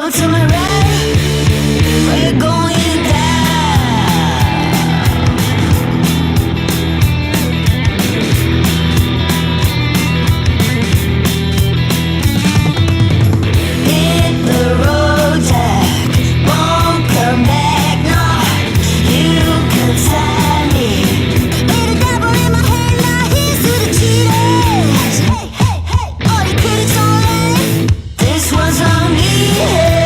Double to my right, we're going down. Hit the road, Jack, won't come back, no. You can sign me. Made a double in my hand, now here's to the cheaters. Hey, hey, hey, all you critics online, this one's on me, hey.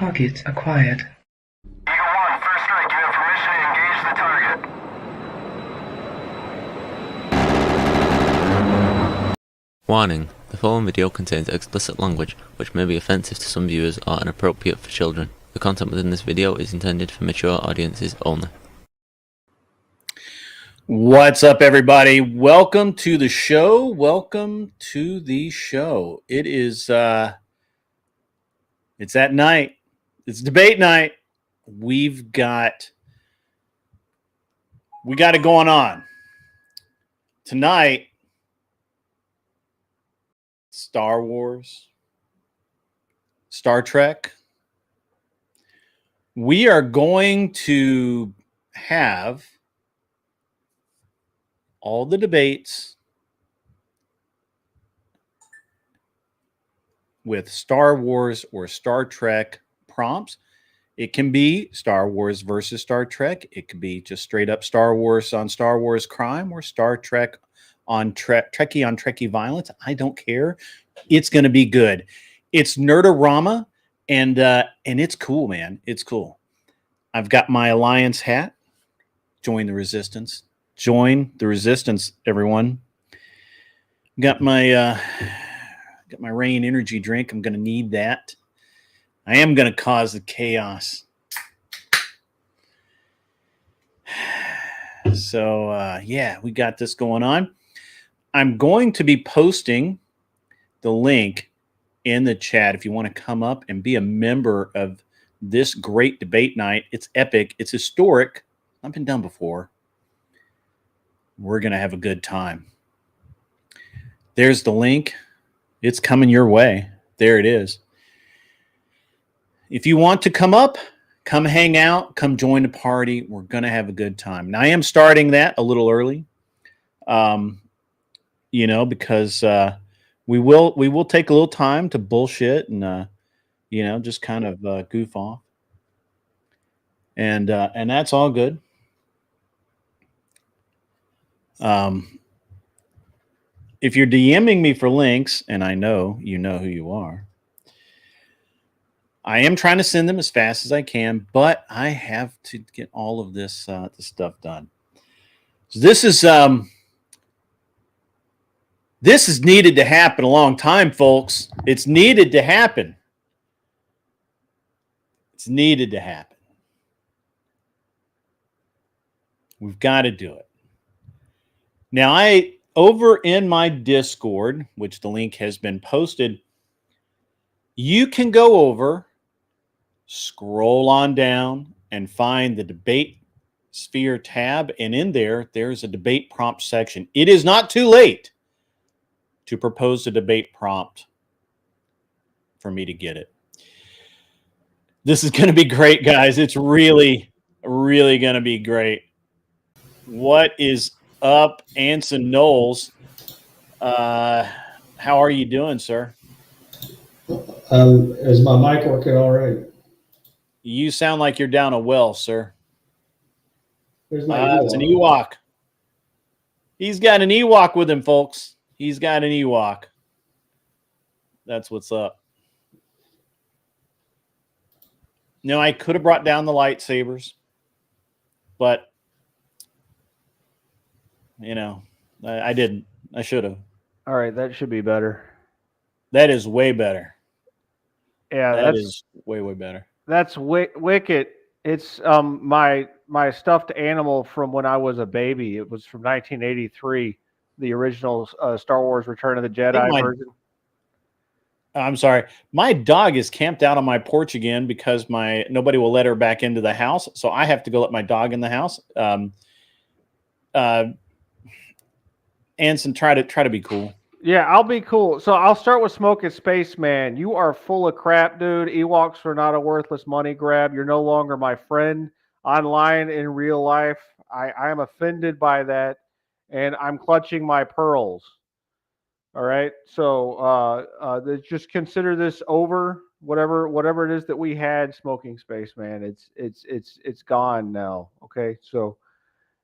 Target acquired. Eagle 1, first strike. You have permission to engage the target. Warning: the following video contains explicit language which may be offensive to some viewers or inappropriate for children. The content within this video is intended for mature audiences only. What's up, everybody? Welcome to the show. Welcome to the show. It is it's that night. It's debate night. We got it going on. Tonight, Star Wars, Star Trek. We are going to have all the debates with Star Wars or Star Trek prompts. It can be Star Wars versus Star Trek. It could be just straight up Star Wars on Star Wars crime or Star Trek on Trekkie on Trekkie violence. I don't care. It's going to be good. It's Nerdorama, and it's cool, man. It's cool. I've got my Alliance hat. Join the Resistance. Join the Resistance, everyone. Got my Rain energy drink. I'm going to need that. I am going to cause the chaos. So, yeah, we got this going on. I'm going to be posting the link in the chat if you want to come up and be a member of this great debate night. It's epic. It's historic. I've been done before. We're going to have a good time. There's the link. It's coming your way. There it is. If you want to come up, come hang out, come join the party. We're going to have a good time. Now, I am starting that a little early, because we will take a little time to bullshit and, just kind of goof off. And that's all good. If you're DMing me for links, and I know you know who you are, I am trying to send them as fast as I can, but I have to get all of this stuff done. So this is needed to happen a long time, folks. It's needed to happen. It's needed to happen. We've got to do it. Now, over in my Discord, which the link has been posted, you can go over, scroll on down, and find the debate sphere tab. And in there's a debate prompt section. It is not too late to propose a debate prompt for me to get it. This is going to be great, guys. It's really, really going to be great. What is up, Anson Knowles? How are you doing, sir? Is my mic working all right? You sound like you're down a well, sir. There's my it's an Ewok. He's got an Ewok with him, folks. He's got an Ewok. That's what's up. No, I could have brought down the lightsabers, but I didn't. I should have. All right, that should be better. That is way better. Yeah, that is way better. That's wicked. It's my stuffed animal from when I was a baby. It was from 1983, the original Star Wars Return of the Jedi version. I'm sorry. My dog is camped out on my porch again because nobody will let her back into the house, so I have to go let my dog in the house. Anson, try to be cool. Yeah, I'll be cool. So I'll start with Smoking Spaceman. You are full of crap, dude. Ewoks are not a worthless money grab. You're no longer my friend online in real life. I am offended by that, and I'm clutching my pearls. All right. So just consider this over. Whatever it is that we had, Smoking Spaceman, it's gone now. Okay. So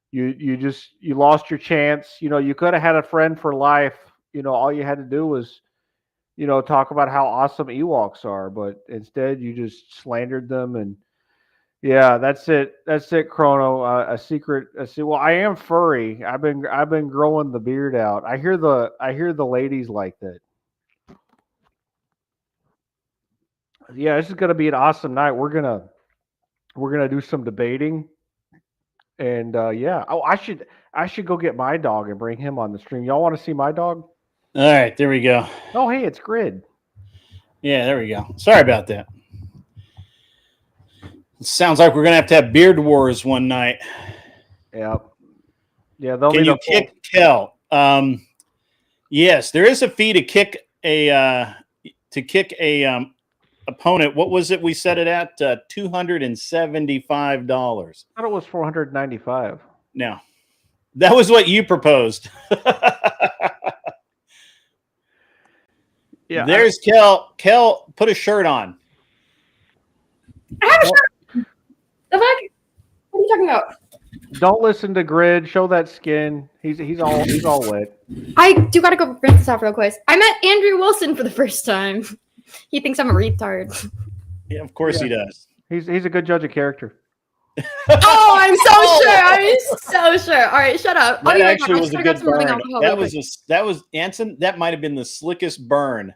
you lost your chance. You could have had a friend for life. All you had to do was, talk about how awesome Ewoks are, but instead you just slandered them. And yeah, that's it. That's it, Chrono. Well, I am furry. I've been growing the beard out. I hear the ladies like that. Yeah, this is gonna be an awesome night. We're gonna do some debating, and yeah. Oh, I should go get my dog and bring him on the stream. Y'all want to see my dog? All right, there we go. Oh, hey, it's Grid. Yeah, there we go. Sorry about that. It sounds like we're gonna have to have beard wars one night. Yeah, yeah. They'll Can need you a kick Kel? Yes, there is a fee to kick a opponent. What was it? We set it at $275. I thought it was 495. No, that was what you proposed. Yeah, There's Kel. Kel, put a shirt on. I have a shirt. The fuck? What are you talking about? don't listen to Grid. Show that skin. He's all wet. I do gotta go print this off real quick. I met Andrew Wilson for the first time. He thinks I'm a retard. Yeah, of course he does. He's a good judge of character. Oh, I'm so sure. I'm so sure. All right, shut up. That I'll be right actually back. was a I just good gotta grab some rubbing burn. alcohol That real was quick. Anson. That might have been the slickest burn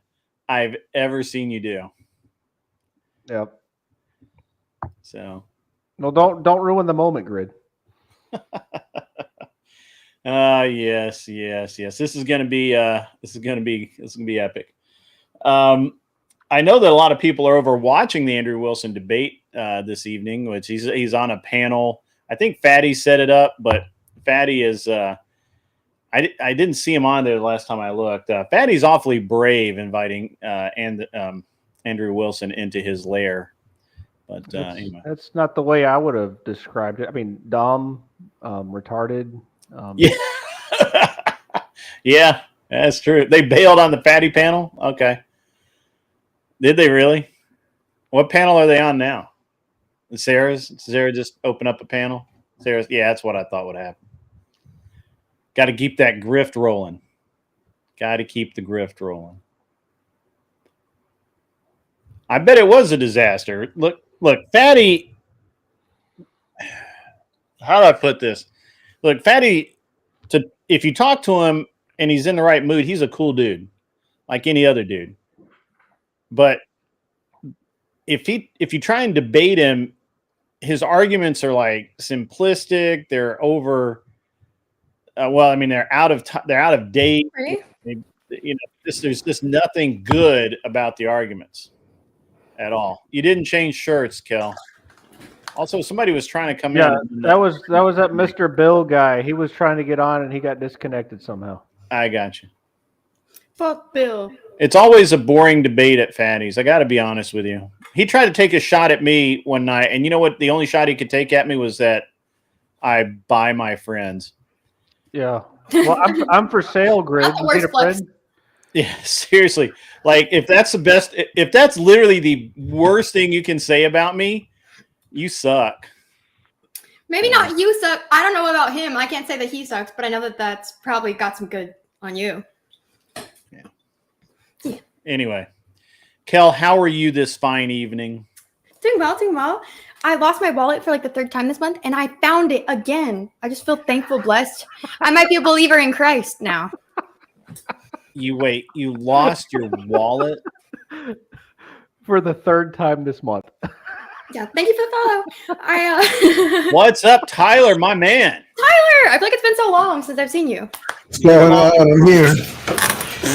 I've ever seen you do. Yep. So, No, don't ruin the moment, Grid. yes. This is gonna be epic. I know that a lot of people are over watching the Andrew Wilson debate this evening, which he's on a panel. I think Fatty set it up, but Fatty is I didn't see him on there the last time I looked. Fatty's awfully brave inviting Andrew Wilson into his lair. But anyway. That's not the way I would have described it. I mean, dumb, retarded. Yeah. Yeah, that's true. They bailed on the Fatty panel? Okay. Did they really? What panel are they on now? Sarah's? Sarah just open up a panel? Sarah's? Yeah, that's what I thought would happen. Got to keep that grift rolling. Got to keep the grift rolling. I bet it was a disaster. Look, Fatty. How do I put this? Look, Fatty, if you talk to him and he's in the right mood, he's a cool dude, like any other dude. But if you try and debate him, his arguments are like simplistic. They're over. They're out of date. Right? There's just nothing good about the arguments at all. You didn't change shirts, Kel. Also, somebody was trying to come Yeah, in. that was that Mr. Bill guy. He was trying to get on and he got disconnected somehow. I got you. Fuck Bill. It's always a boring debate at Fatty's. I got to be honest with you. He tried to take a shot at me one night, and you know what? The only shot he could take at me was that I buy my friends. Yeah. Well, I'm for sale, Grid. That's the You worst need a flex. friend? Yeah, seriously. Like, if that's literally the worst thing you can say about me, you suck. Maybe not you suck. I don't know about him. I can't say that he sucks, but I know that that's probably got some good on you. Anyway, Kel, how are you this fine evening? Doing well. I lost my wallet for like the third time this month, and I found it again. I just feel thankful, blessed. I might be a believer in Christ now. You lost your wallet? For the third time this month. Yeah, thank you for the follow. What's up, Tyler, my man? Tyler, I feel like it's been so long since I've seen you. What's going on? I'm here.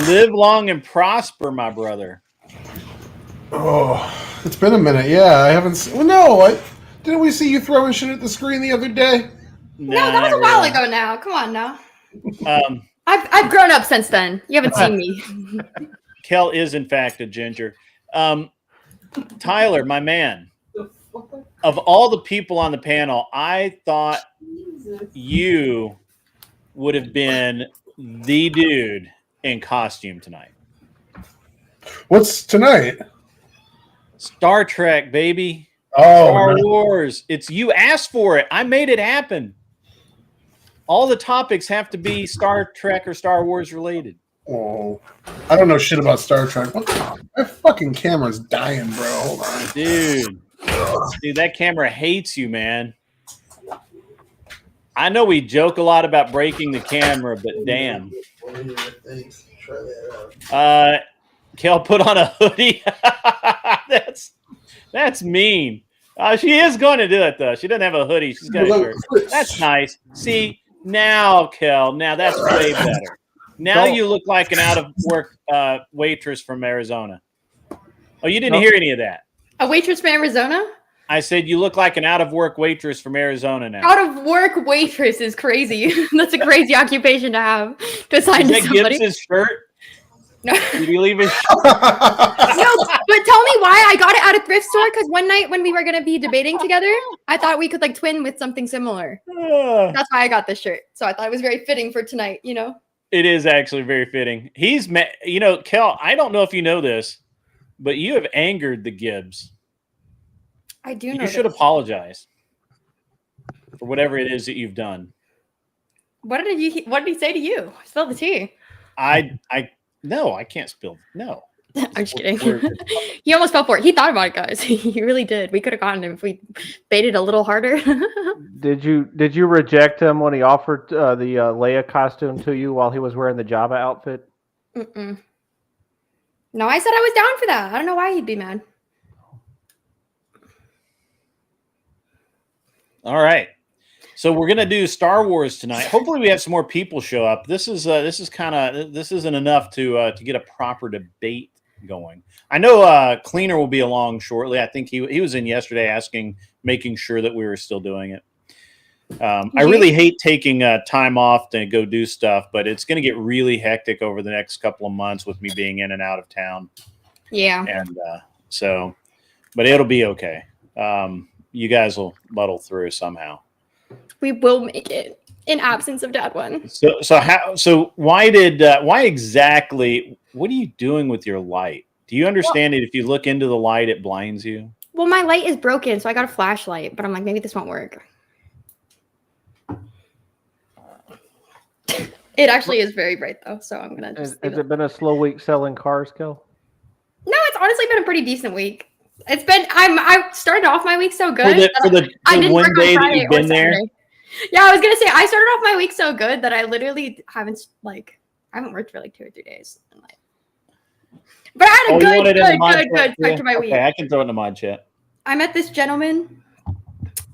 Live long and prosper, my brother. Oh, it's been a minute. Yeah, I haven't seen. Well, no, didn't we see you throwing shit at the screen the other day? No, that was a while ago now. Come on now. Um, I've grown up since then. You haven't seen me. Kel is, in fact, a ginger. Tyler, my man. Of all the people on the panel, I thought you would have been the dude in costume tonight. What's tonight? Star Trek, baby. Oh, Star man. Wars. It's you asked for it. I made it happen. All the topics have to be Star Trek or Star Wars related. Oh. I don't know shit about Star Trek. My fucking camera's dying, bro. Hold on. Dude, that camera hates you, man. I know we joke a lot about breaking the camera, but damn. Kel put on a hoodie. That's mean. She is going to do it though. She doesn't have a hoodie. She's got a shirt. That's nice. See now, Kel. Now that's way better. Now you look like an out of work waitress from Arizona. Oh, you didn't hear any of that. A waitress from Arizona? I said you look like an out of work waitress from Arizona now. Out of work waitress is crazy. That's a crazy occupation to have to assign to somebody. Gibbs' shirt? No. Did you leave his shirt? No, but tell me why I got it at a thrift store, because one night when we were going to be debating together, I thought we could like twin with something similar. That's why I got this shirt. So I thought it was very fitting for tonight, you know? It is actually very fitting. He's, you know, Kel, I don't know if you know this, but you have angered the Gibbs. I do know. You should apologize for whatever it is that you've done. What did he say to you? Spill the tea. No, I can't spill. No. I'm just kidding. He almost fell for it. He thought about it, guys. He really did. We could have gotten him if we baited a little harder. Did you reject him when he offered the Leia costume to you while he was wearing the Jabba outfit? Mm-mm. No, I said I was down for that. I don't know why he'd be mad. All right. So we're gonna do Star Wars tonight. Hopefully, we have some more people show up. This isn't enough to get a proper debate going. I know Cleaner will be along shortly. I think he was in yesterday, making sure that we were still doing it. I really hate taking time off to go do stuff, but it's going to get really hectic over the next couple of months with me being in and out of town. Yeah. And but it'll be okay. You guys will muddle through somehow. We will make it in absence of Dad one. So why exactly? What are you doing with your light? Do you understand it? If you look into the light, it blinds you. Well, my light is broken, so I got a flashlight, but I'm like, maybe this won't work. It actually is very bright though, so I'm gonna just. Has it been a slow week selling cars, Kel? No, it's honestly been a pretty decent week. It's been. I started off my week so good. For the one day that you've been there. Yeah, I was gonna say I started off my week so good that I literally haven't worked for like 2 or 3 days. But I had a good start to my week. Okay, I can throw it in the mod chat. I met this gentleman,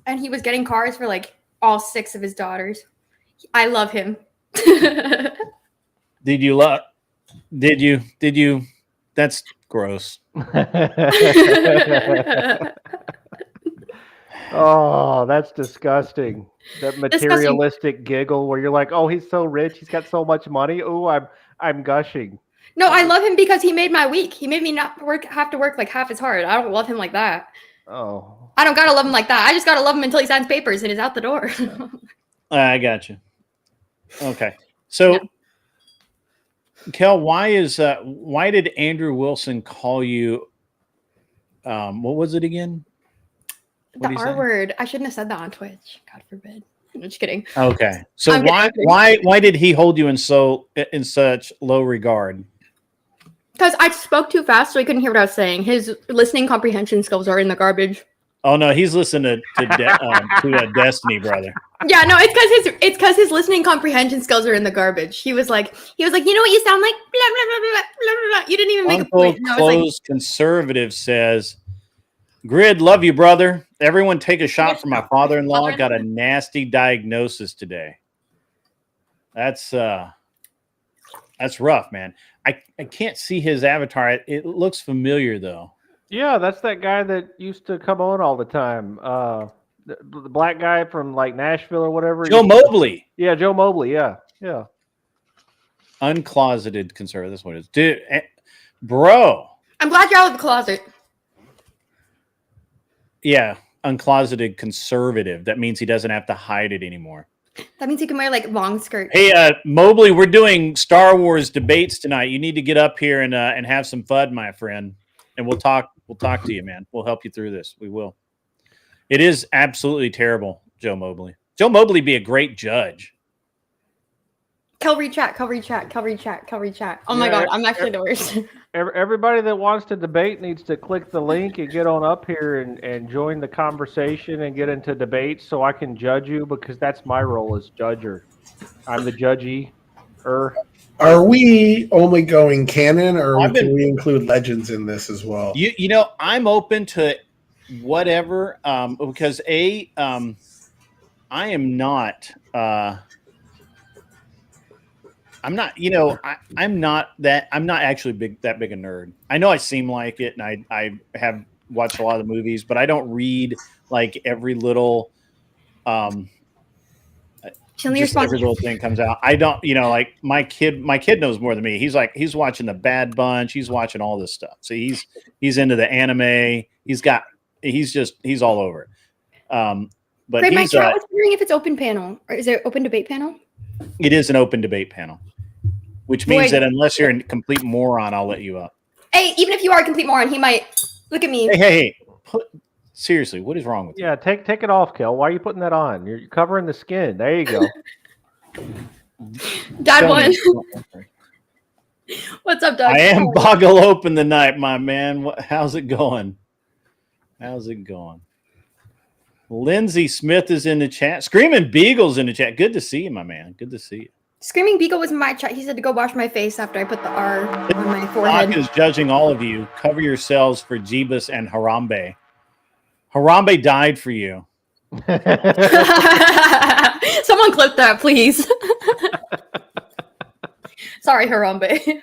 and he was getting cars for like all 6 of his daughters. I love him. Did you? That's gross. Oh, that's disgusting. That materialistic giggle where you're like, oh, he's so rich, he's got so much money. Oh, I'm gushing. No, I love him because he made my week. He made me not have to work like half as hard. I don't love him like that. Oh. I don't gotta love him like that. I just gotta love him until he signs papers and is out the door. I got you. Okay. So, yeah. Kel, why did Andrew Wilson call you? What was it again? The R word. I shouldn't have said that on Twitch. God forbid. I'm just kidding. Okay. So why did he hold you in such low regard? Because I spoke too fast, so he couldn't hear what I was saying. His listening comprehension skills are in the garbage. Oh no, he's listening to Destiny, brother. Yeah, no, it's because his listening comprehension skills are in the garbage. He was like, you know what you sound like? Blah, blah, blah, blah, blah, blah, blah. You didn't even make a point. Closed conservative says, Grid, love you, brother. Everyone take a shot for my father-in-law. Got a nasty diagnosis today. That's rough, man. I can't see his avatar. It looks familiar though. Yeah, that's that guy that used to come on all the time. The black guy from like Nashville or whatever. Joe Mobley. Yeah, Joe Mobley. Yeah. Uncloseted conservative. That's what it is. Dude, bro. I'm glad you're out of the closet. Yeah, uncloseted conservative. That means he doesn't have to hide it anymore. That means he can wear like long skirts. Hey, Mobley, we're doing Star Wars debates tonight. You need to get up here and have some fun, my friend. And we'll talk to you, man. We'll help you through this. We will. It is absolutely terrible, Joe Mobley. Joe Mobley be a great judge. Kel rechat. Oh my god, I'm actually the worst. Everybody that wants to debate needs to click the link and get on up here and join the conversation and get into debates so I can judge you, because that's my role as judger. I'm the judgy. Are we only going canon, or can we include legends in this as well? You know, I'm open to whatever, because I am not. I'm not. You know, I'm not actually that big a nerd. I know I seem like it, and I have watched a lot of the movies, but I don't read like every little. Just every little thing comes out. I don't, you know, like my kid knows more than me. He's watching the Bad Bunch. He's watching all this stuff. So he's into the anime. He's all over it. But Great, my chat was wondering if it's open panel, or is it open debate panel? It is an open debate panel, which means that unless you're a complete moron, I'll let you up. Hey, even if you are a complete moron, he might look at me. Hey. Seriously, what is wrong with you? Yeah, take it off, Kel. Why are you putting that on? You're covering the skin. There you go. Dad won. What's up, Doug? I am boggle open tonight, my man. How's it going? Lindsay Smith is in the chat. Screaming Beagle's in the chat. Good to see you, my man. Good to see you. Screaming Beagle was in my chat. He said to go wash my face after I put the R on my forehead. Doc is judging all of you. Cover yourselves for Jeebus and Harambe. Harambe died for you. Someone clip that, please. Sorry, Harambe.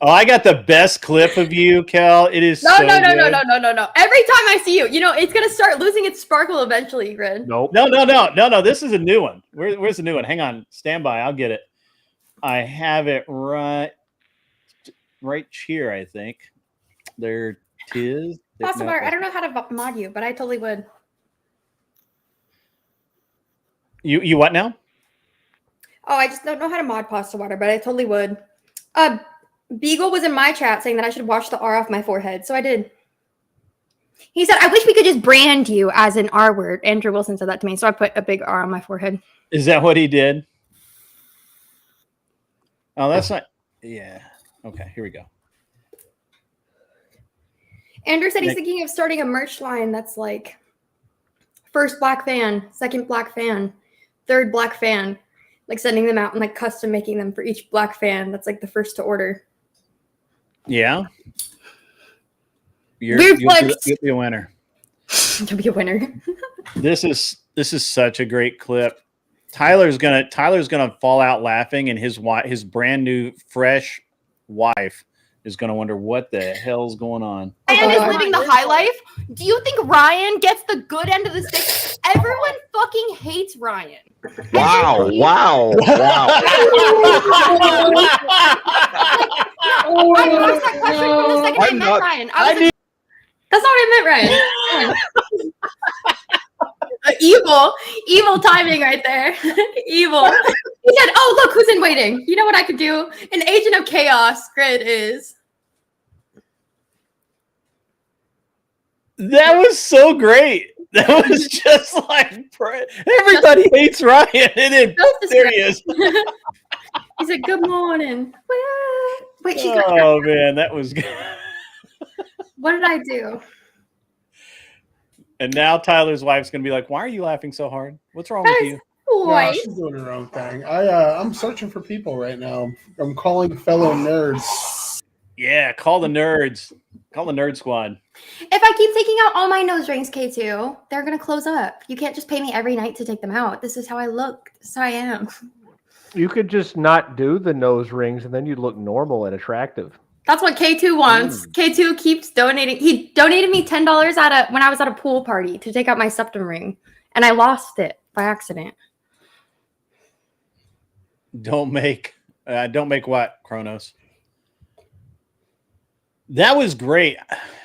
Oh, I got the best clip of you, Kel. It is No. good. Every time I see you, you know, it's gonna start losing its sparkle eventually, Grid. Nope. No. This is a new one. Where's the new one? Hang on. Stand by. I'll get it. I have it right here, I think. There it is. Possible. I don't know how to mod you, but I totally would. You what now? Oh, I just don't know how to mod pasta water, but I totally would. Beagle was in my chat saying that I should wash the R off my forehead, so I did. He said, I wish we could just brand you as an R word. Andrew Wilson said that to me, so I put a big R on my forehead. Is that what he did? Oh, that's not... Yeah. Okay, here we go. Andrew said he's thinking of starting a merch line that's like first black fan, second black fan, third black fan, like sending them out and like custom making them for each black fan that's like the first to order. Yeah. You'll be a winner. You'll be a winner. This is such a great clip. Tyler's gonna fall out laughing, and his brand new fresh wife is gonna wonder what the hell's going on. Ryan is living the high life. Do you think Ryan gets the good end of the stick? Everyone fucking hates Ryan. Wow. I asked that question from the second I met Ryan. That's not what I meant, Ryan. Evil timing right there. Evil. He said, oh, look who's in waiting. You know what I could do? An agent of chaos, Grid is. That was so great. That was just like everybody hates Ryan. There he is. He said, good morning. Wait, oh man, that was good. What did I do? And now Tyler's wife's gonna be like, "Why are you laughing so hard? What's wrong with you?" No, she's doing her own thing. I'm searching for people right now. I'm calling fellow nerds. Yeah, call the nerds. Call the nerd squad. If I keep taking out all my nose rings, K2, they're gonna close up. You can't just pay me every night to take them out. This is how I look. This is how I am. You could just not do the nose rings, and then you'd look normal and attractive. That's what K2 wants. K2 keeps donating. He donated me $10 when I was at a pool party to take out my septum ring, and I lost it by accident. Don't make what, Kronos? That was great.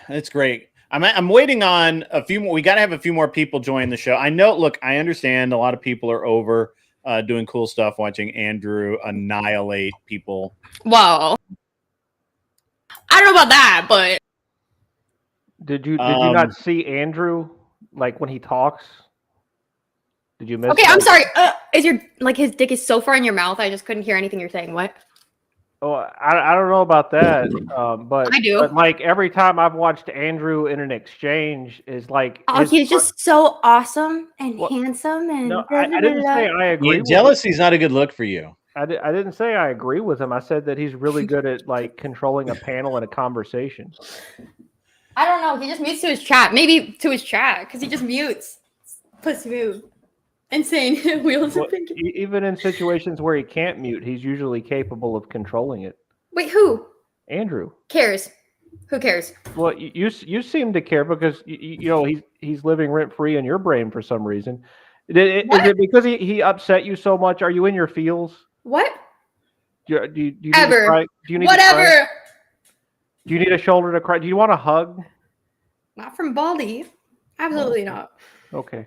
That's great. I'm waiting on a few more. We got to have a few more people join the show. I know. Look, I understand a lot of people are over doing cool stuff, watching Andrew annihilate people. Wow. I don't know about that, but did you not see Andrew like when he talks? Did you miss? Okay, I'm sorry. Is your his dick is so far in your mouth? I just couldn't hear anything you're saying. What? Oh, I don't know about that, but I do. But like every time I've watched Andrew in an exchange, is like Oh, he's just so awesome and What? handsome and. No, I didn't say I agree. With Jealousy's not a good look for you. I didn't say I agree with him. I said that he's really good at like controlling a panel and a conversation. I don't know. He just mutes to his chat. Maybe to his chat because he just mutes. Pussy move. Insane. Wheels Well, of thinking. even in situations where he can't mute, he's usually capable of controlling it. Wait, who Andrew cares? Who cares? Well, you seem to care because you know he's living rent free in your brain for some reason. Is it because he upset you so much? Are you in your feels? What? Do you need Ever? to cry? Do you need Whatever. To cry? Do you need a shoulder to cry? Do you want a hug? Not from Baldy. Absolutely not. Okay.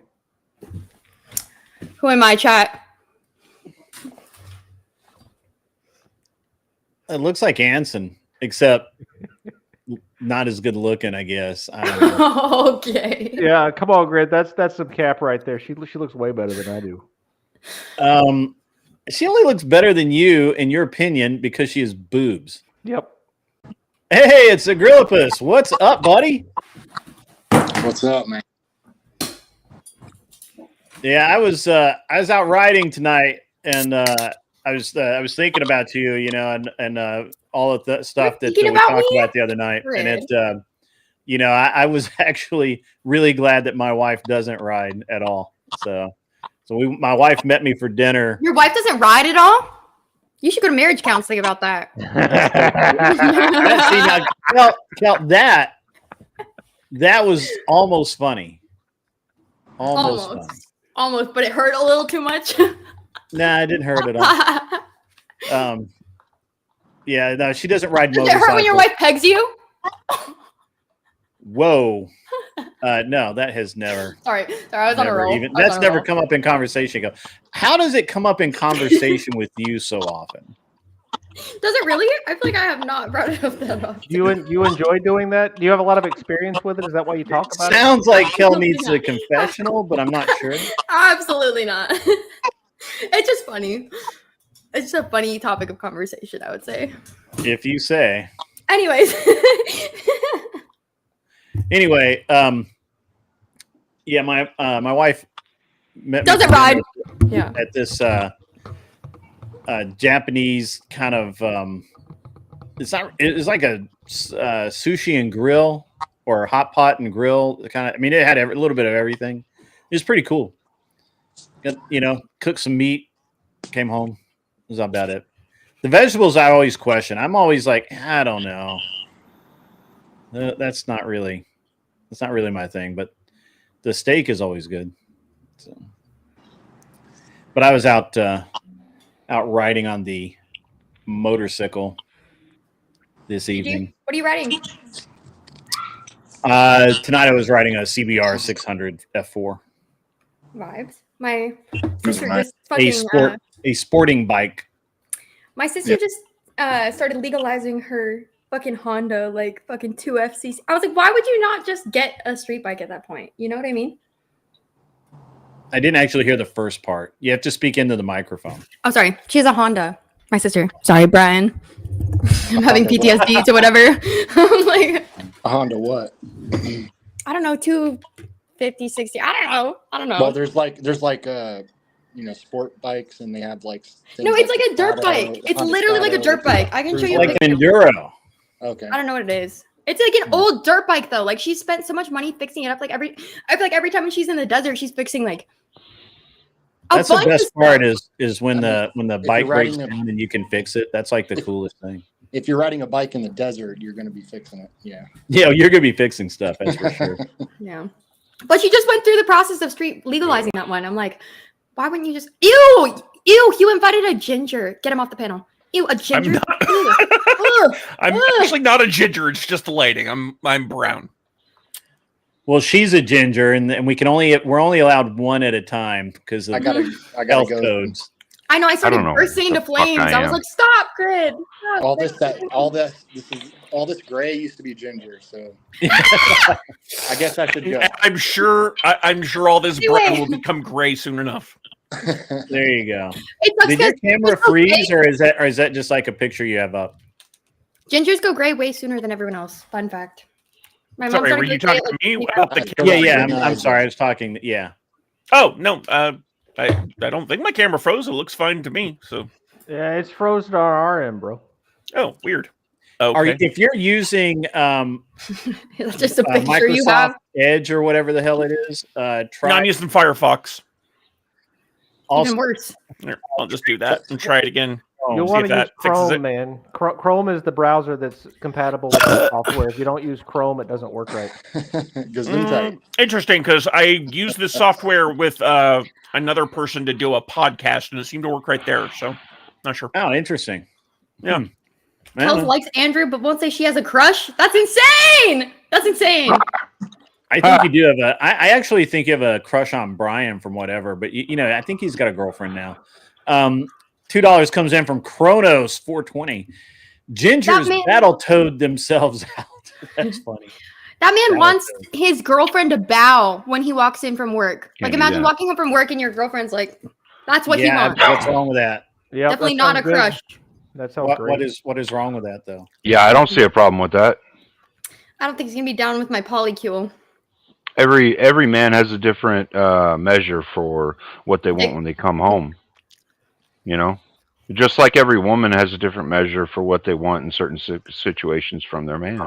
Who in my chat? It looks like Anson, except not as good looking, I guess. I don't know. Okay. Yeah, come on, Grant. That's some cap right there. She looks way better than I do. She only looks better than you, in your opinion, because she has boobs. Yep. Hey, it's Agrillipus. What's up, buddy? What's up, man? Yeah, I was out riding tonight, and I was thinking about you, you know, and all of the stuff that we talked about the other night, and it, you know, I was actually really glad that my wife doesn't ride at all. So my wife met me for dinner. Your wife doesn't ride at all? You should go to marriage counseling about that. That was almost funny. Almost funny. Almost, but it hurt a little too much. Nah, it didn't hurt at all. Yeah, no, she doesn't ride Does motorcycles. it hurt when your wife pegs you? Whoa. No, that has never. Sorry, I was on a roll. That's never come up in conversation. Go. How does it come up in conversation with you so often? Does it really? I feel like I have not brought it up that often. You enjoy doing that? Do you have a lot of experience with it? Is that why you talk about it? Sounds like Kel needs a confessional, but I'm not sure. Absolutely not. It's just funny. It's just a funny topic of conversation, I would say. If you say. Anyways. Anyway, yeah, my wife met me doesn't ride. Yeah. At this Japanese kind of it's like a sushi and grill or hot pot and grill kind of. I mean, it had a little bit of everything. It was pretty cool. You know, cooked some meat, came home. That was about it. The vegetables I always question. I'm always like, I don't know. That's not really my thing. But the steak is always good. So, but I was out riding on the motorcycle this evening. What are you riding? Tonight I was riding a CBR 600 F4. Vibes. My sister nice. just fucking A sporting bike. my sister just started legalizing her fucking Honda, like fucking 2FCC. I was like, why would you not just get a street bike at that point? You know what I mean? I didn't actually hear the first part. You have to speak into the microphone. Oh, sorry. She has a Honda. My sister. Sorry, Brian. I'm having PTSD to whatever. I'm like, A Honda what? I don't know, 250, 60. I don't know. Well, there's like you know, sport bikes, and they have like No, things it's like a dirt Strato, bike. It's Honda literally like a Strato, dirt bike. I can show you a Like picture. an enduro. Okay. I don't know what it is. It's like an old dirt bike though. Like she spent so much money fixing it up. Like I feel like every time she's in the desert, she's fixing like. That's the best part is when I mean, the if bike you're breaks riding down and you can fix it. That's like the coolest thing. If you're riding a bike in the desert, you're going to be fixing it. Yeah. Yeah, you're gonna be fixing stuff. That's for sure. Yeah, but she just went through the process of street legalizing that one. I'm like, why wouldn't you just? Ew! You invited a ginger. Get him off the panel. Ew, a ginger. I'm actually not a ginger. It's just the lighting. I'm brown. Well, she's a ginger, and we're only allowed one at a time because of I gotta health go. codes. I know. I started don't know bursting into what the fuck flames. I I was am. like, "Stop, Grid!" Stop. All this gray used to be ginger. So I guess I should go. I'm sure all this Do brown it. will become gray soon enough. There you go. It sucks Did your 'cause camera gingers go freeze, gray- or is that just like a picture you have up? Gingers go gray way sooner than everyone else. Fun fact. My mom Sorry, started were you to say talking it, to me like, about the Yeah, camera? Yeah. I'm sorry. I was talking. Yeah. Oh no, I don't think my camera froze. It looks fine to me. So, Yeah, it's frozen on our end, bro. oh, weird. Okay. If you're using That's just a picture you Microsoft have. Edge or whatever the hell it is, No, try. I'm using Firefox. Also, Even worse. Here, I'll just do that and try it again. You'll see want if to use that fixes Chrome, it. man. Chrome is the browser that's compatible with the software. If you don't use Chrome, it doesn't work right. Interesting, because I used this software with another person to do a podcast, and it seemed to work right there. So, not sure. Oh, interesting. Yeah. Kels likes Andrew, but won't say she has a crush. That's insane. That's insane. I think you do have I actually think you have a crush on Brian from whatever, but you know, I think he's got a girlfriend now. $2 comes in from Kronos 420. Gingers battle-toed themselves out. That's funny. That man wants his girlfriend to bow when he walks in from work. Can't Like, do imagine that. walking home from work and your girlfriend's like, that's what he Yeah, wants. what's wrong with that? Yeah, Definitely not a crush. That sounds What great. is wrong with that though? Yeah, I don't see a problem with that. I don't think he's going to be down with my polycule. Every man has a different measure for what they want when they come home. You know, just like every woman has a different measure for what they want in certain situations from their man.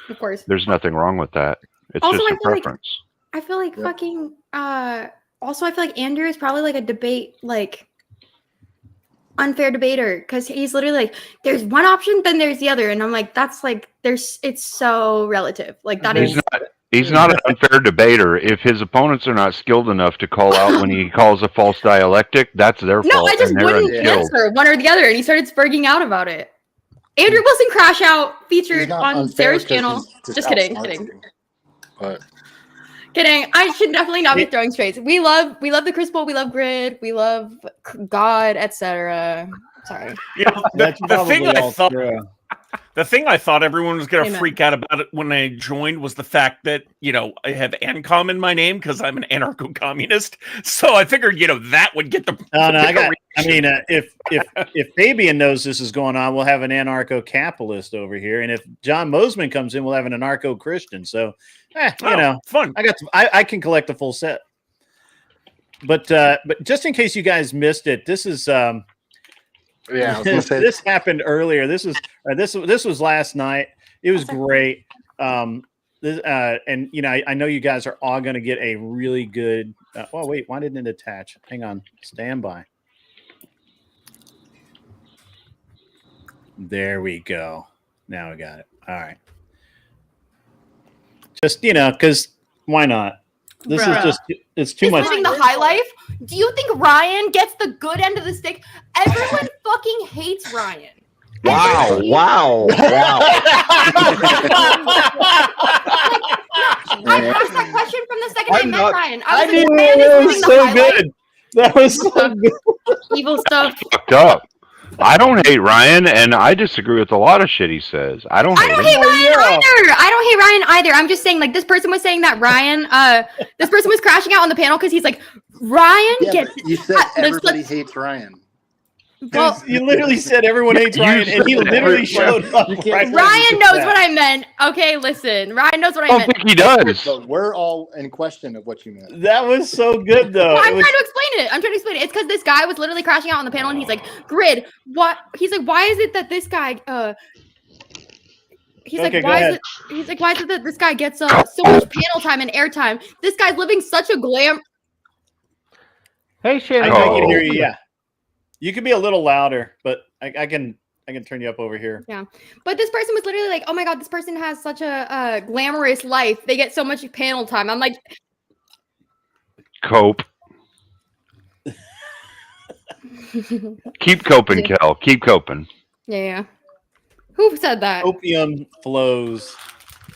Of course. There's nothing wrong with that. It's Also, just I a feel like- preference. I feel like fucking, also, I feel like Andrew is probably like a debate, like, unfair debater, because he's literally like, there's one option, then there's the other. And I'm like, that's like, it's so relative. Like, that is. He's not an unfair debater. If his opponents are not skilled enough to call out when he calls a false dialectic, that's their No, fault. I just and they're wouldn't unskilled. answer one or the other. And he started spurging out about it. Andrew Wilson Crash Out featured on Sarah's channel. Just kidding. But Kidding. I should definitely not be throwing straights. We love the Chris Bowl. We love Grid. We love God, etc. Sorry. You know, the thing I thought everyone was going to Amen. freak out about it when I joined was the fact that, you know, I have ANCOM in my name because I'm an anarcho-communist. So I figured, you know, that would get the. If Fabian knows this is going on, we'll have an anarcho-capitalist over here, and if John Mosman comes in, we'll have an anarcho-Christian. So, you know, fun. I can collect the full set. But just in case you guys missed it, this is yeah, I was gonna say this happened earlier. This was last night. It was great. And you know, I know you guys are all going to get a really good. Oh wait, why didn't it attach? Hang on, stand by. There we go. Now we got it. All right. Just, you know, because why not? This Bruh. is just, it's too He's much. living the high life. Do you think Ryan gets the good end of the stick? Everyone fucking hates Ryan. Wow! Wow! Wow! I asked that question from the second I met Ryan. I was didn't like, man know is that was living the so high life. good. That was so good. Evil stuff. Fucked up. I don't hate Ryan, and I disagree with a lot of shit he says. I don't hate him. Ryan either. I don't hate Ryan either. I'm just saying, like, this person was saying that Ryan, this person was crashing out on the panel because he's like, Ryan gets. You said everybody hates Ryan. Well, You literally said everyone hates Ryan, and he literally showed up. Right Ryan knows what I meant. Okay, listen. Ryan knows what I meant. He does. But we're all in question of what you meant. That was so good, though. Well, I'm trying to explain it. It's because this guy was literally crashing out on the panel, and he's like, Grid, what? He's like, why is it that this guy, he's Okay, like, go why ahead. is it? He's like, why is it that this guy gets so much panel time and airtime? This guy's living such a glam. Hey, Shannon. I can hear you. Yeah, you can be a little louder, but I can turn you up over here. Yeah, but this person was literally like, oh my god, this person has such a glamorous life. They get so much panel time. I'm like, Cope. Keep coping, Kel. Keep coping. yeah. Who said that? Opium flows.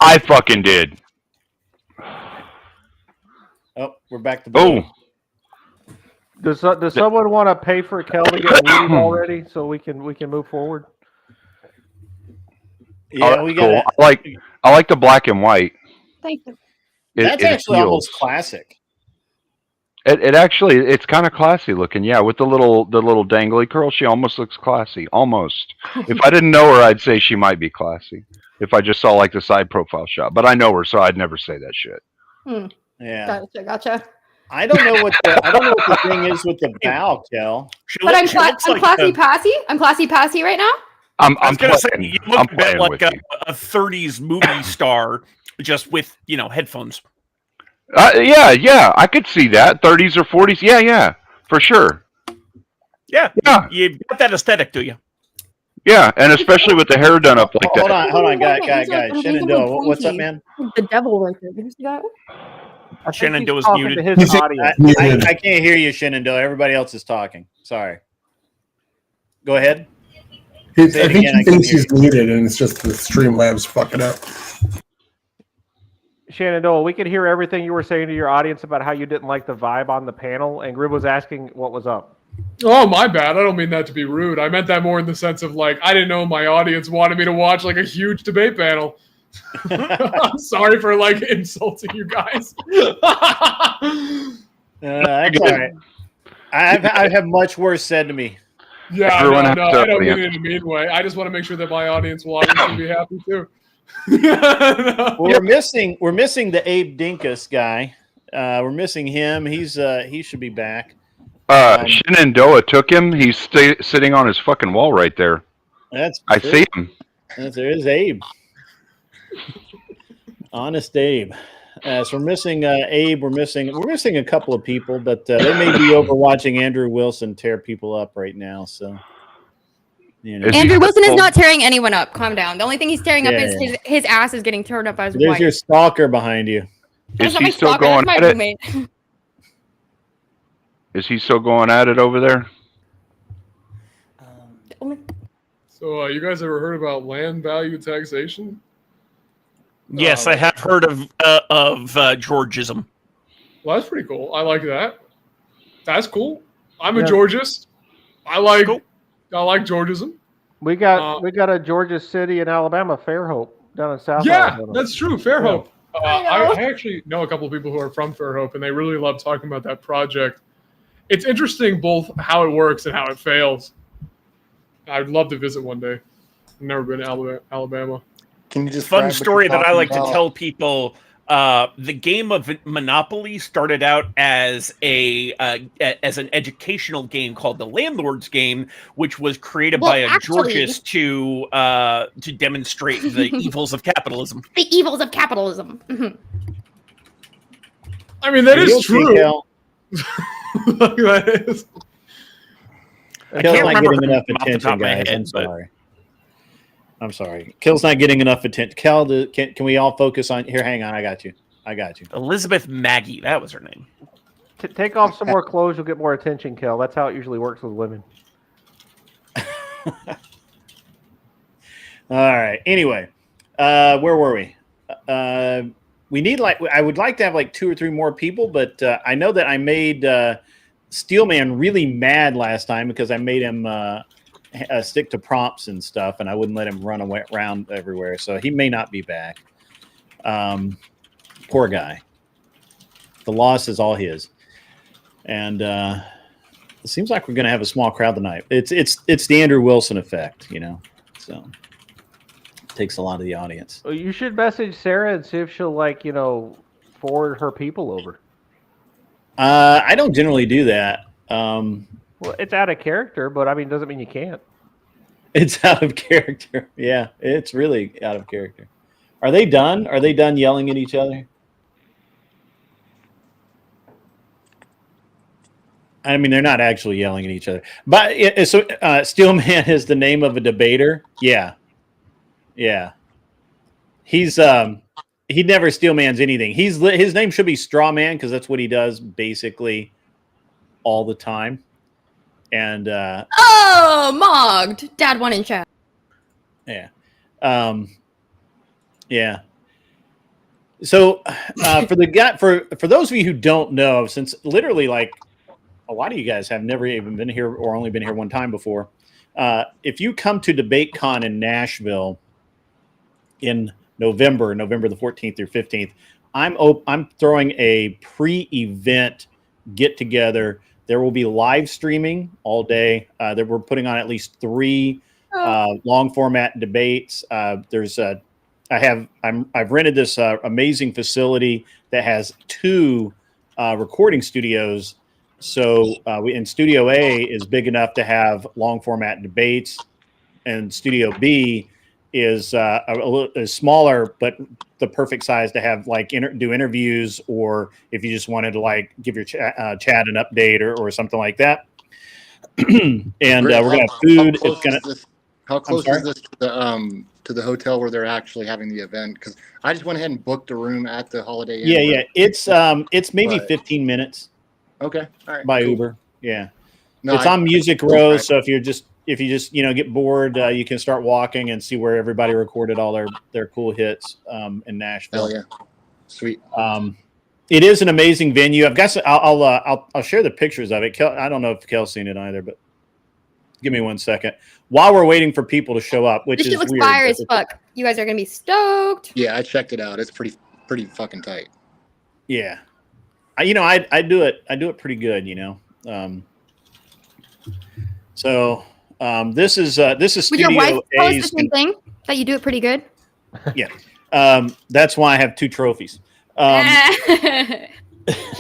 I fucking did. Oh, we're back to Oh. Does someone want to pay for Kel to get muted already so we can move forward? Yeah, we got cool. I like the black and white. Thank you. That's actually almost classic. It actually, it's kind of classy looking. Yeah, with the little dangly curl, she almost looks classy. Almost. If I didn't know her, I'd say she might be classy. If I just saw like the side profile shot, but I know her, so I'd never say that shit. Yeah. Gotcha. I don't know what the thing is with the bow, Kel. But I'm classy passy. I'm classy passy right now. I was gonna say you look a bit like a 30s movie star, just with headphones. Yeah, I could see that 30s or 40s. Yeah, for sure. Yeah, you've got that aesthetic, do you? Yeah, and especially with the hair done up like that. Hold on, guys. Shenandoah, what's up, man? The devil right there. Did you see that? Shenandoah's muted. I can't hear you, Shenandoah. Everybody else is talking. Sorry. Go ahead. I think he thinks he's muted, and it's just the Streamlabs fucking up. Shenandoah, we could hear everything you were saying to your audience about how you didn't like the vibe on the panel, and Grib was asking what was up. Oh, my bad. I don't mean that to be rude. I meant that more in the sense of, like, I didn't know my audience wanted me to watch, like, a huge debate panel. I'm sorry for, like, insulting you guys. That's all right. I have much worse said to me. Yeah, no, I don't mean it in a mean way. I just want to make sure that my audience will obviously be happy, too. Well, we're missing the Abe Dinkus guy. We're missing him. He should be back. Shenandoah took him. He's sitting on his fucking wall right there. I see him. There is Abe. Honest Abe. So we're missing Abe. We're missing a couple of people, but they may be over watching Andrew Wilson tear people up right now. So. Andrew Wilson is not tearing anyone up. Calm down. The only thing he's tearing up is his ass is getting torn up by his wife. There's your stalker behind you. Is he still going at it? Is he still going at it over there? So, you guys ever heard about land value taxation? Yes, I have heard of Georgism. Well, that's pretty cool. I like that. That's cool. I'm a Georgist. I like Georgism. We got a Georgia City in Alabama, Fairhope, down in South. Yeah, Alabama. that's true. Fairhope. I actually know a couple of people who are from Fairhope, and they really love talking about that project. It's interesting both how it works and how it fails. I'd love to visit one day. I've never been to Alabama. Can you just fun story that I like to tell people? The game of Monopoly started out as an educational game called the Landlord's Game, which was created by a Georgist to demonstrate the evils of capitalism. The evils of capitalism. I mean, that is true. That is. Kill's not getting enough attention, guys. I'm sorry. Kill's not getting enough attention. Kel, can we all focus on here? Hang on, I got you. Elizabeth Maggie, that was her name. Take off some more clothes, you'll get more attention, Kel. That's how it usually works with women. All right. Anyway, where were we? We need I would like to have like 2 or 3 more people, but I know that I made Steelman really mad last time because I made him stick to prompts and stuff, and I wouldn't let him run around everywhere. So he may not be back. Poor guy. The loss is all his. And it seems like we're going to have a small crowd tonight. It's the Andrew Wilson effect, So it takes a lot of the audience. Well, you should message Sarah and see if she'll forward her people over. I don't generally do that. Well, it's out of character, but doesn't mean you can't. It's out of character. Yeah, it's really out of character. Are they done? Are they done yelling at each other? I mean, they're not actually yelling at each other. But Steelman is the name of a debater. Yeah. He's he never Steelmans anything. His name should be Strawman because that's what he does basically all the time. And mogged. Dad won in chat. Yeah. Yeah. So for those of you who don't know, since literally a lot of you guys have never even been here or only been here one time before. If you come to DebateCon in Nashville in November the 14th through 15th, I'm throwing a pre-event get-together. There will be live streaming all day. That we're putting on at least 3 long format debates. I've rented this amazing facility that has 2 recording studios. So in Studio A is big enough to have long format debates, and Studio B is is smaller, but the perfect size to have like do interviews, or if you just wanted to like give your chat an update or something like that. And we're gonna have food. How close is this to the hotel where they're actually having the event? Because I just went ahead and booked a room at the Holiday Inn. Yeah. It's maybe 15 minutes. Okay. All right. By cool. Uber. Yeah. No, It's on Music Row, so if you just get bored, you can start walking and see where everybody recorded all their cool hits in Nashville. Hell yeah. Sweet. It is an amazing venue. I'll share the pictures of it. I don't know if Kel's seen it either, but give me one second while we're waiting for people to show up. Which This shit is looks weird, fire as fuck. You guys are gonna be stoked. Yeah, I checked it out. It's pretty fucking tight. Yeah. I do it pretty good, So this is Would Studio your wife tell us the A's. same thing? That you do it pretty good? Yeah. That's why I have 2 trophies. She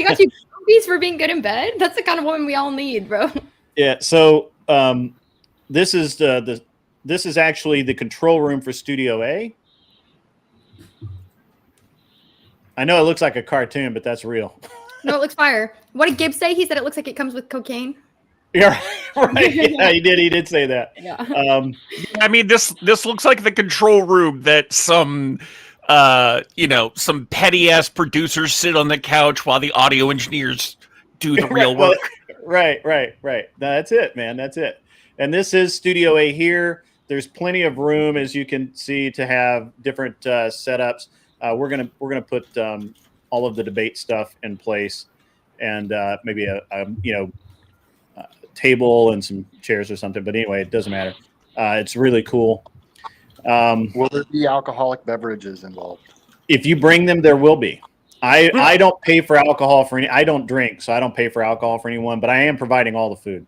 got you trophies for being good in bed? That's the kind of woman we all need, bro. Yeah. So this is this is actually the control room for Studio A. I know it looks like a cartoon, but that's real. No, it looks fire. What did Gibbs say? He said it looks like it comes with cocaine. Yeah, right. Yeah, he did say that. Yeah. I mean, this looks like the control room that some petty ass producers sit on the couch while the audio engineers do the real work. Right. No, that's it, man. That's it. And this is Studio A here. There's plenty of room, as you can see, to have different setups. We're gonna put all of the debate stuff in place, and maybe a table and some chairs or something. But anyway, it doesn't matter. It's really cool. Will there be alcoholic beverages involved? If you bring them, there will be. I don't pay for alcohol for any. I don't drink, so I don't pay for alcohol for anyone. But I am providing all the food.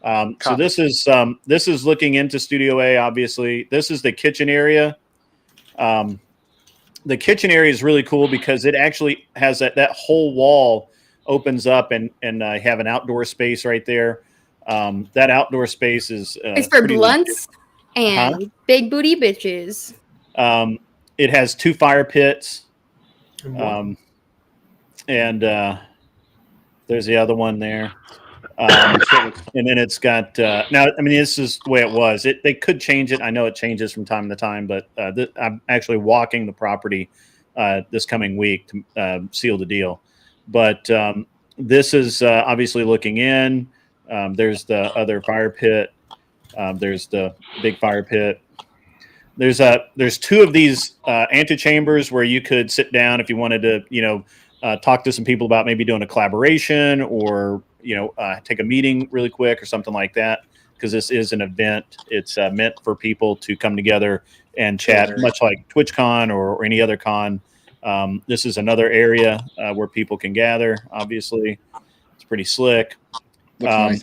So this is looking into Studio A. Obviously, this is the kitchen area. The kitchen area is really cool because it actually has that whole wall opens up and have an outdoor space right there. That outdoor space is it's for blunts and big booty bitches. It has 2 fire pits. And there's the other one there. And then it's got now. I mean, this is the way it was. They could change it. I know it changes from time to time, but I'm actually walking the property this coming week to seal the deal. But this is obviously looking in. There's the other fire pit. There's the big fire pit. There's 2 of these antechambers where you could sit down if you wanted to, talk to some people about maybe doing a collaboration or take a meeting really quick or something like that. Because this is an event, it's meant for people to come together and chat, much like TwitchCon or any other con. This is another area where people can gather. Obviously, it's pretty slick. Nice.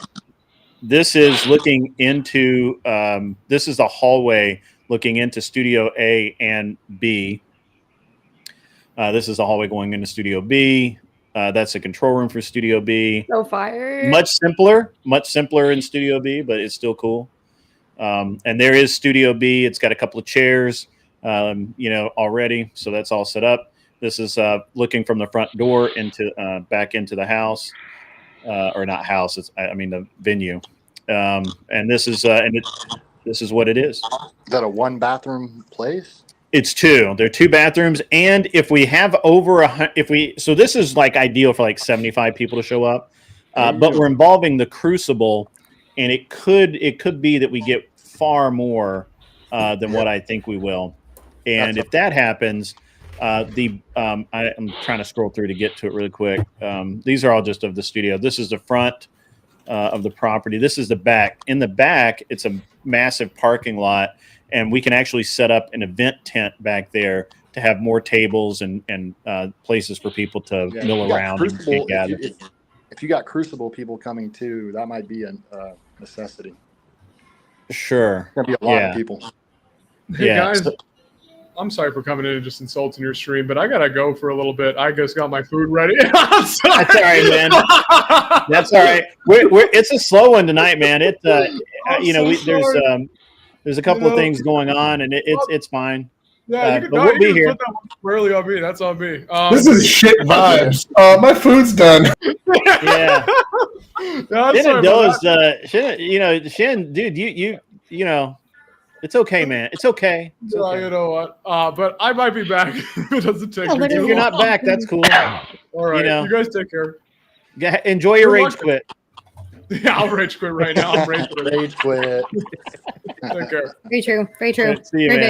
This is looking into. This is the hallway looking into Studio A and B. This is the hallway going into Studio B. That's a control room for Studio B. So fire. Much simpler in Studio B, but it's still cool. And there is Studio B. It's got a couple of chairs, already. So that's all set up. This is looking from the front door into back into the house, or not house. The venue. And this is this is what it is. Is that a 1-bathroom place? It's 2. There are 2 bathrooms, and if we have so this is like ideal for like 75 people to show up, but we're involving the Crucible, and it could be that we get far more than what I think we will. And if that happens, I'm trying to scroll through to get to it really quick. These are all just of the studio. This is the front of the property. This is the back. In the back, it's a massive parking lot, and we can actually set up an event tent back there to have more tables and places for people to mill around and gather. If you got Crucible people coming too, that might be a necessity. Sure. There'll be a lot of people. Hey guys, I'm sorry for coming in and just insulting your stream, but I gotta go for a little bit. I just got my food ready. I'm sorry. That's all right, man. That's all right. It's a slow one tonight, man. There's a couple of things going on, and it's fine. Yeah, but we'll be here. Put that one squarely on me. That's on me. This is shit vibes. My food's done. Yeah. Shin, dude, you know, it's okay, man. It's okay. It's okay. You know what? But I might be back. It doesn't take me too If you're long. not back, that's cool. All right. You guys take care. Enjoy your rage quit. Yeah, I'll rage quit right now. I'm rage quit. Rage quit. Take care. Very true. Very true. See you, Very man.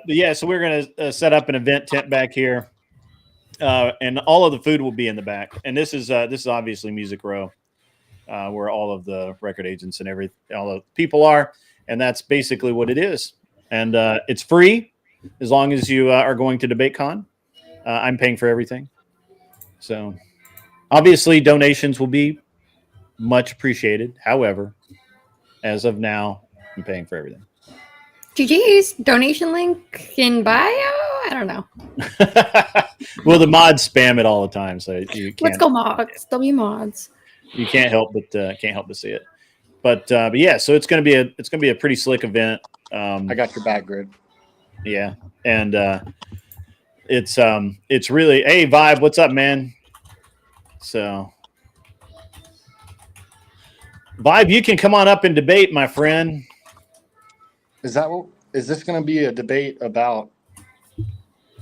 big. So we're gonna set up an event tent back here, and all of the food will be in the back. And this is obviously Music Row, where all of the record agents and all the people are, and that's basically what it is. And it's free as long as you are going to DebateCon. I'm paying for everything, so obviously donations will be much appreciated. However, as of now, I'm paying for everything. GG's donation link in bio. I don't know. Well, the mods spam it all the time, so you can't. Let's go mods. W mods. You can't help but see it. But yeah, so it's gonna be a pretty slick event. I got your back, Grid. Yeah, and it's really, hey Vibe, what's up, man? So Vibe, you can come on up and debate, my friend. Is this going to be a debate about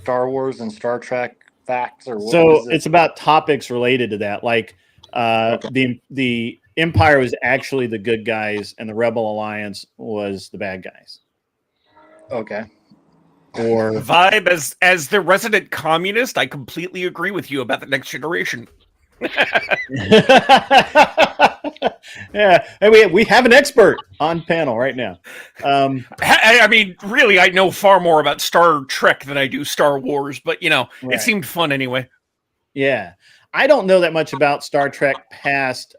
Star Wars and Star Trek facts, or what? So it's about topics related to that, like the Empire was actually the good guys, and the Rebel Alliance was the bad guys. Okay. Or Vibe, as the resident communist, I completely agree with you about the next generation. Yeah, and we have an expert on panel right now. I mean, really, I know far more about Star Trek than I do Star Wars, but Right. It seemed fun anyway. Yeah, I don't know that much about Star Trek past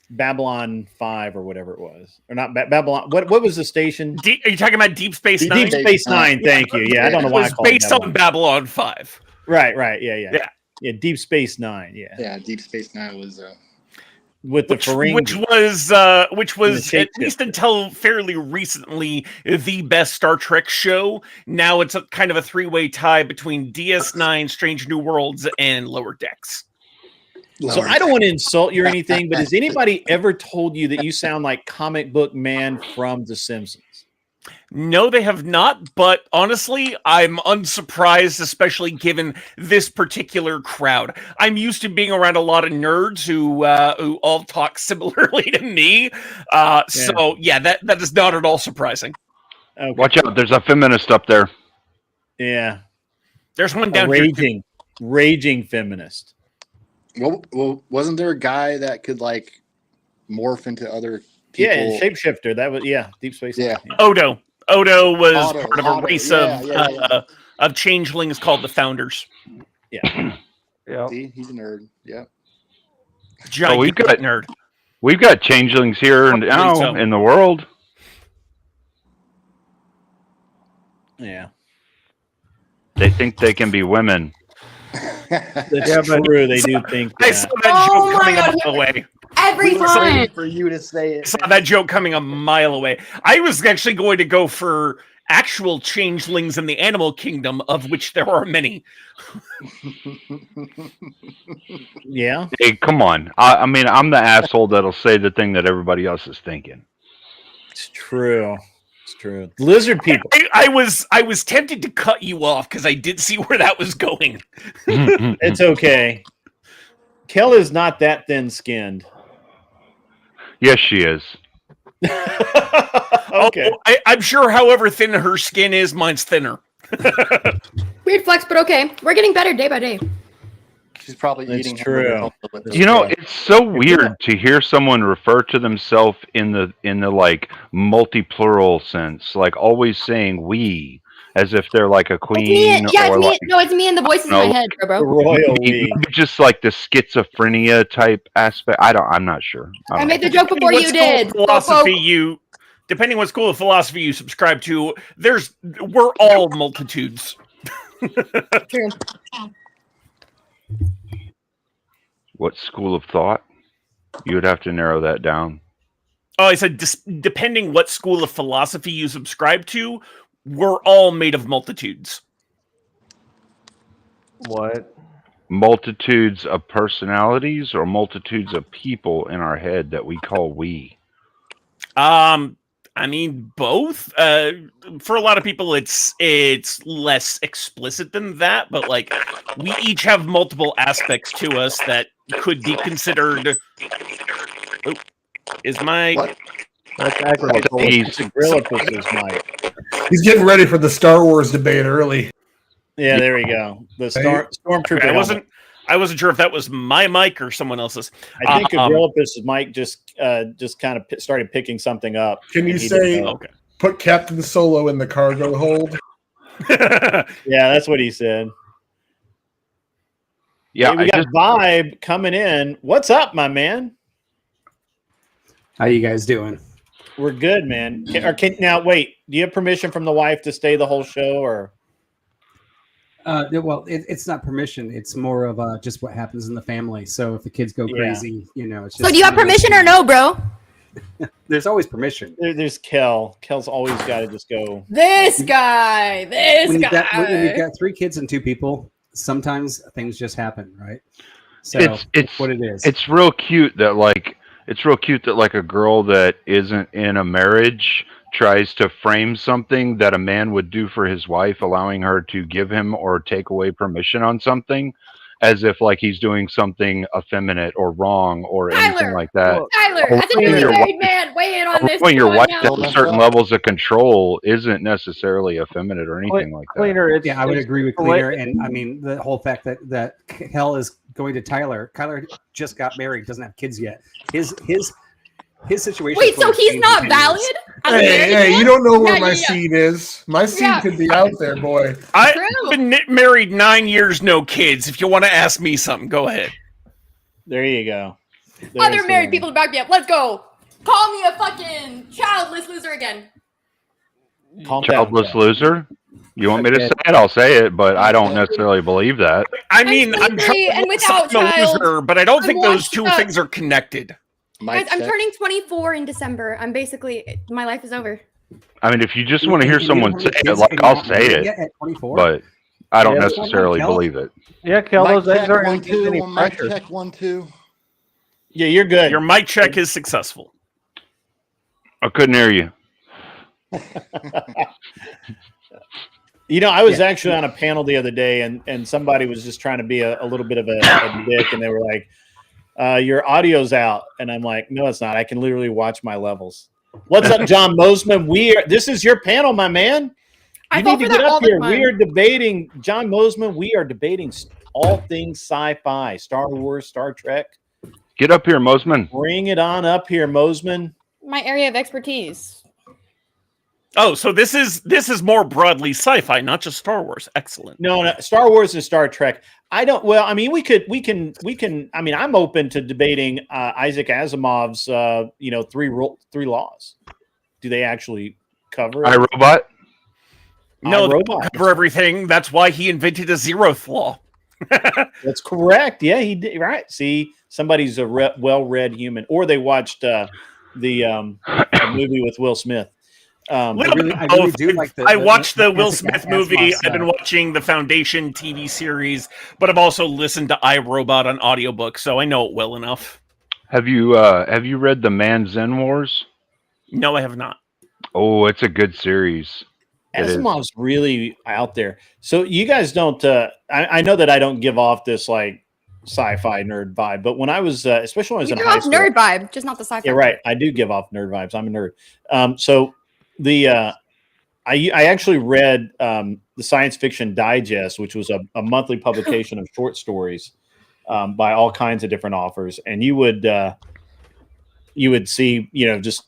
Babylon 5 or whatever it was, or not Babylon. What was the station? Are you talking about Deep Space Nine? Deep Space Nine. Thank you. Yeah, I don't know why it was based on Babylon 5. Right. Yeah. Deep Space Nine. Yeah. Yeah, Deep Space Nine was with the Ferengi, which was at least until fairly recently the best Star Trek show. Now it's a kind of a three-way tie between DS9, Strange New Worlds, and Lower Decks. So I don't want to insult you or anything, but has anybody ever told you that you sound like comic book man from The Simpsons? No, they have not, but honestly, I'm unsurprised, especially given this particular crowd. I'm used to being around a lot of nerds who all talk similarly to me. So yeah, that is not at all surprising. Okay. Watch out, there's a feminist up there. Yeah. There's one down here. Raging feminist. Well, wasn't there a guy that could like morph into other people? Yeah, shapeshifter. That was Deep Space. Yeah. Odo was part of a race of changelings called the Founders. Yeah. Yeah. See, he's a nerd. Yeah. We've got changelings here and now in the world. Yeah. They think they can be women. That's true. They do think that. I saw that joke coming a mile away. Every time. For you to say it. I saw that joke coming a mile away. I was actually going to go for actual changelings in the animal kingdom, of which there are many. Yeah. Hey, come on. I mean, I'm the asshole that'll say the thing that everybody else is thinking. It's true. It's true. Lizard people. I was tempted to cut you off because I did see where that was going. It's okay. Kel is not that thin-skinned. Yes, she is. Okay. I'm sure however thin her skin is, mine's thinner. Weird flex, but okay. We're getting better day by day. She's probably That's eating true. hamburger with That's You know, true. it's so weird to hear someone refer to themselves in the like multi-plural sense, like always saying "we" as if they're like a It's me. queen Yeah, it's or me. like No, it's me and the voices in no, my head, bro. Royal maybe we. just like the schizophrenia type aspect. I'm not sure. I don't made know. the joke before you did. Depending what school of philosophy you subscribe to, we're all multitudes. True. What school of thought? You would have to narrow that down. Oh, I said depending what school of philosophy you subscribe to, we're all made of multitudes. What? Multitudes of personalities or multitudes of people in our head that we call we? I mean both. For a lot of people, it's less explicit than that, but like we each have multiple aspects to us that could be considered. Oh, is my That's aggravating. He's Grillipus's mic. He's getting ready for the Star Wars debate early. Yeah, there we go. The stormtrooper. Okay, I wasn't sure if that was my mic or someone else's. I think Grillipus's mic just kind of started picking something up. Can you say, put Captain Solo in the cargo hold? Yeah, that's what he said. Yeah, hey, we got Vibe coming in. What's up, my man? How you guys doing? We're good, man. Now wait, do you have permission from the wife to stay the whole show, or? Well, it's not permission. It's more of just what happens in the family. So if the kids go crazy, it's just. So do you have permission or no, bro? There's always permission. There's Kel. Kel's always got to just go. This guy. When you've got 3 kids and 2 people, sometimes things just happen, right? So it's what it is. It's real cute that like a girl that isn't in a marriage tries to frame something that a man would do for his wife, allowing her to give him or take away permission on something, as if like he's doing something effeminate or wrong or anything like that. Tyler, as a newly married man, weigh in on this. When your wife now. has certain levels of control isn't necessarily effeminate or anything like that. Cleaner. I would agree with Cleaner, and I mean the whole fact that Kel is going to Tyler. Tyler just got married, doesn't have kids yet. His situation. Wait, so he's not valid? Hey, you don't know where my seed is. My seed could be out there, boy. I've been married 9 years, no kids. If you want to ask me something, go ahead. There you go. Other married people to back me up. Let's go. Call me a fucking childless loser again. Childless loser? You want me to say it? I'll say it, but I don't necessarily believe that. I mean, I'm and without a child, loser, but I don't think those washed two up. things are connected. Guys, I'm turning 24 in December. I'm basically, my life is over. I mean, if you just want to hear someone say it, like I'll say it, at 24? but I don't Yeah. necessarily believe it. Yeah, Kel, Mic those eggs check, aren't 1 2. any Mic pressure. check 1 2. Yeah, you're good. Your mic check is successful. I couldn't hear you. I was actually on a panel the other day, and somebody was just trying to be a little bit of a dick, and they were like, your audio's out. And I'm like, no, it's not. I can literally watch my levels. What's up, John Mosman? This is your panel, my man. You need to get up here. We are debating, John Mosman, we are debating all things sci-fi, Star Wars, Star Trek. Get up here, Mosman. Bring it on up here, Mosman. My area of expertise. Oh, so this is more broadly sci-fi, not just Star Wars. Excellent. No, Star Wars and Star Trek. I don't. Well, I mean, we can. I mean, I'm open to debating Isaac Asimov's, 3 laws. Do they actually cover it? iRobot? No, they iRobot. cover everything. That's why he invented a 0th law. That's correct. Yeah, he did. Right. See, somebody's a well-read human, or they watched the movie with Will Smith. I watched the Will Smith movie. I've been watching the Foundation TV series, but I've also listened to iRobot on audiobook, so I know it well enough. Have you read The Man Zen Wars? No, I have not. Oh, it's a good series. Asimov's really out there. So you guys don't. I know that I don't give off this like sci-fi nerd vibe, but when I was, especially when I was in high school, nerd vibe, just not the sci-fi. Yeah, right. I do give off nerd vibes. I'm a nerd. So I actually read the Science Fiction Digest, which was a monthly publication of short stories by all kinds of different authors, and you would see, just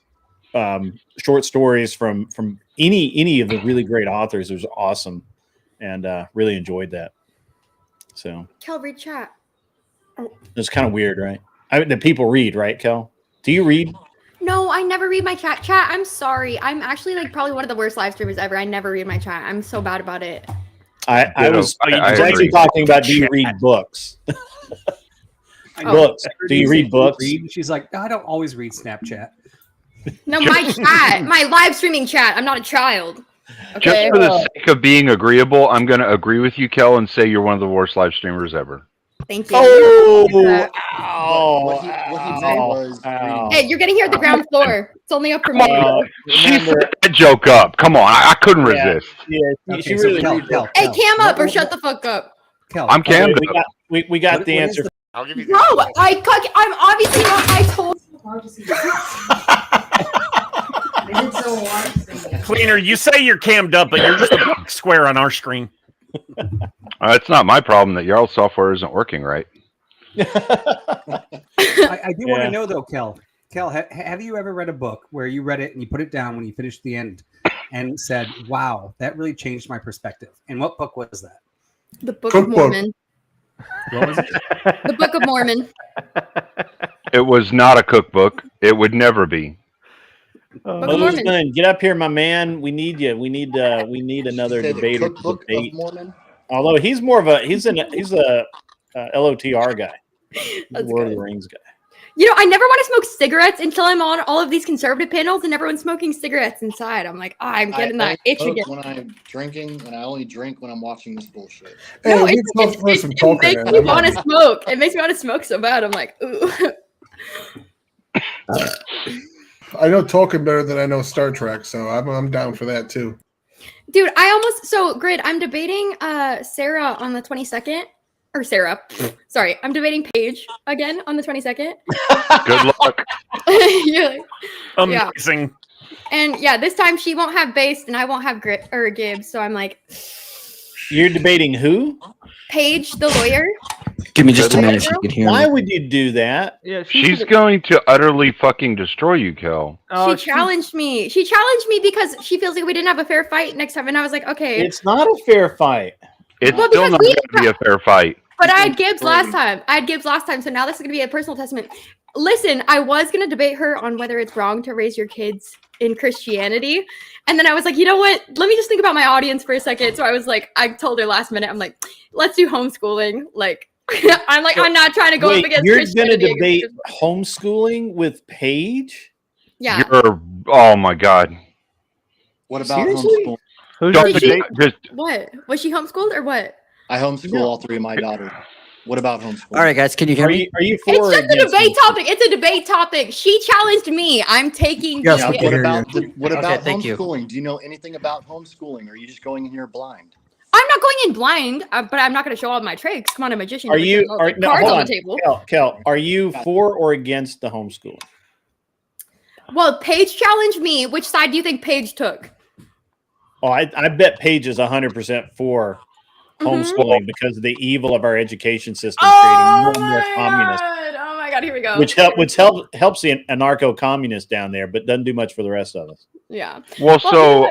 short stories from any of the really great authors. It was awesome, and really enjoyed that. So Kel, read chat. it's kind of weird, right? That people read, right, Kel? Do you read? No, I never read my chat. Chat, I'm sorry. I'm actually like probably one of the worst live streamers ever. I never read my chat. I'm so bad about it. I was actually talking about, do you read books? Books. Do you read books? She's like, I don't always read Snapchat. No, my chat, my live streaming chat. I'm not a child. Okay? Just for the sake of being agreeable, I'm going to agree with you, Kel, and say you're one of the worst live streamers ever. Thank you. What he meant was reading. Hey, you're getting here at the ground floor. It's only up for me. She set that joke up. Come on, I couldn't resist. Yeah, Okay, she so really. Kel, Hey, cam up or shut the fuck up. Kel, I'm cammed up. We got the answer. I'll give you. Bro, I'm obviously not. I told. Cleaner, you say you're cammed up, but you're just a big square on our screen. It's not my problem that y'all's software isn't working right. I do want to know though, Kel. Kel, have you ever read a book where you read it and you put it down when you finished the end and said, "Wow, that really changed my perspective"? And what book was that? The Book of Mormon. What was it? The Book of Mormon. It was not a cookbook. It would never be. Mosman, get up here, my man. We need you. We need another debater to debate. Although he's more of a he's a LOTR guy. Lord of the Rings guy. I never want to smoke cigarettes until I'm on all of these conservative panels and everyone's smoking cigarettes inside. I'm like, I'm getting that itch again. When I'm drinking, and I only drink when I'm watching this bullshit. No, it makes me want to smoke. It makes me want to smoke so bad. I'm like, ooh. I know Tolkien better than I know Star Trek, so I'm down for that too. Dude, Grid, I'm debating Sarah on the 22nd. Or Sarah. Sorry, I'm debating Paige again on the 22nd. Good luck. Amazing. Yeah. And yeah, this time she won't have Based and I won't have Gibbs. So I'm like, you're debating who? Paige, the lawyer. Give me just a minute so you can hear me. Why would you do that? Yeah, she's going to utterly fucking destroy you, Kel. She challenged me. She challenged me because she feels like we didn't have a fair fight next time. And I was like, okay. It's not a fair fight. It's still not going to be a fair fight. But I had Gibbs last time. So now this is going to be a personal testament. Listen, I was going to debate her on whether it's wrong to raise your kids in Christianity. And then I was like, you know what? Let me just think about my audience for a second. So I was like, I told her last minute, I'm like, let's do homeschooling. Like, I'm like, I'm not trying to go up against Christianity. You're going to debate homeschooling with Paige? Yeah. Oh my God. What about homeschooling? What? Was she homeschooled or what? I homeschool all three of my daughters. What about homeschooling? All right, guys, can you hear me? Are you for It's just a debate topic. It's a debate topic. She challenged me. I'm taking. Yes, what about homeschooling? You. Do you know anything about homeschooling? Or are you just going in here blind? I'm not going in blind, but I'm not going to show all my tricks. Come on, a magician. Hold on the table. Kel, are you for or against the homeschooling? Well, Paige challenged me. Which side do you think Paige took? Oh, I bet Paige is 100% for homeschooling because of the evil of our education system creating more and more communists. Oh my God, here we go. Which helps the anarcho-communists down there, but doesn't do much for the rest of us. Yeah. Well, so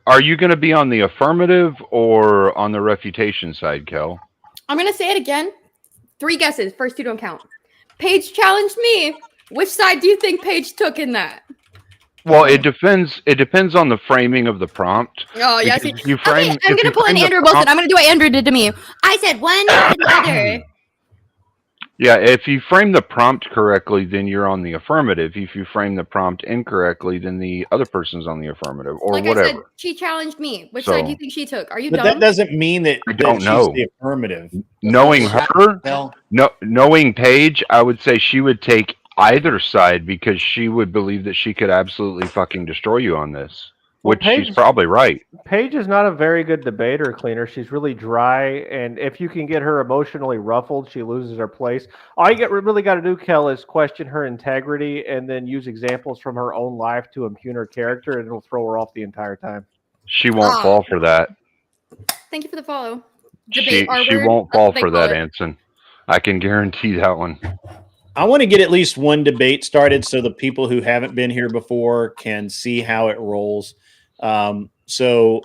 are you going to be on the affirmative or on the refutation side, Kel? I'm going to say it again. 3 guesses. First 2 don't count. Paige challenged me. Which side do you think Paige took in that? Well, it depends on the framing of the prompt. Oh, yes. Okay, I'm going to pull in Andrew Wilson. I'm going to do what Andrew did to me. I said one or the other. Yeah, if you frame the prompt correctly, then you're on the affirmative. If you frame the prompt incorrectly, then the other person's on the affirmative, or like whatever. I said, she challenged me. Which side do you think she took? Are you dumb? That doesn't mean that I don't she's know. the affirmative. Knowing her, knowing Paige, I would say she would take either side because she would believe that she could absolutely fucking destroy you on this. Which she's probably right. Paige is not a very good debater, Cleaner. She's really dry, and if you can get her emotionally ruffled, she loses her place. All you really got to do, Kel, is question her integrity and then use examples from her own life to impugn her character, and it'll throw her off the entire time. She won't fall for that. Thank you for the follow. She won't fall for that, Anson. I can guarantee that one. I want to get at least one debate started so the people who haven't been here before can see how it rolls. I'm going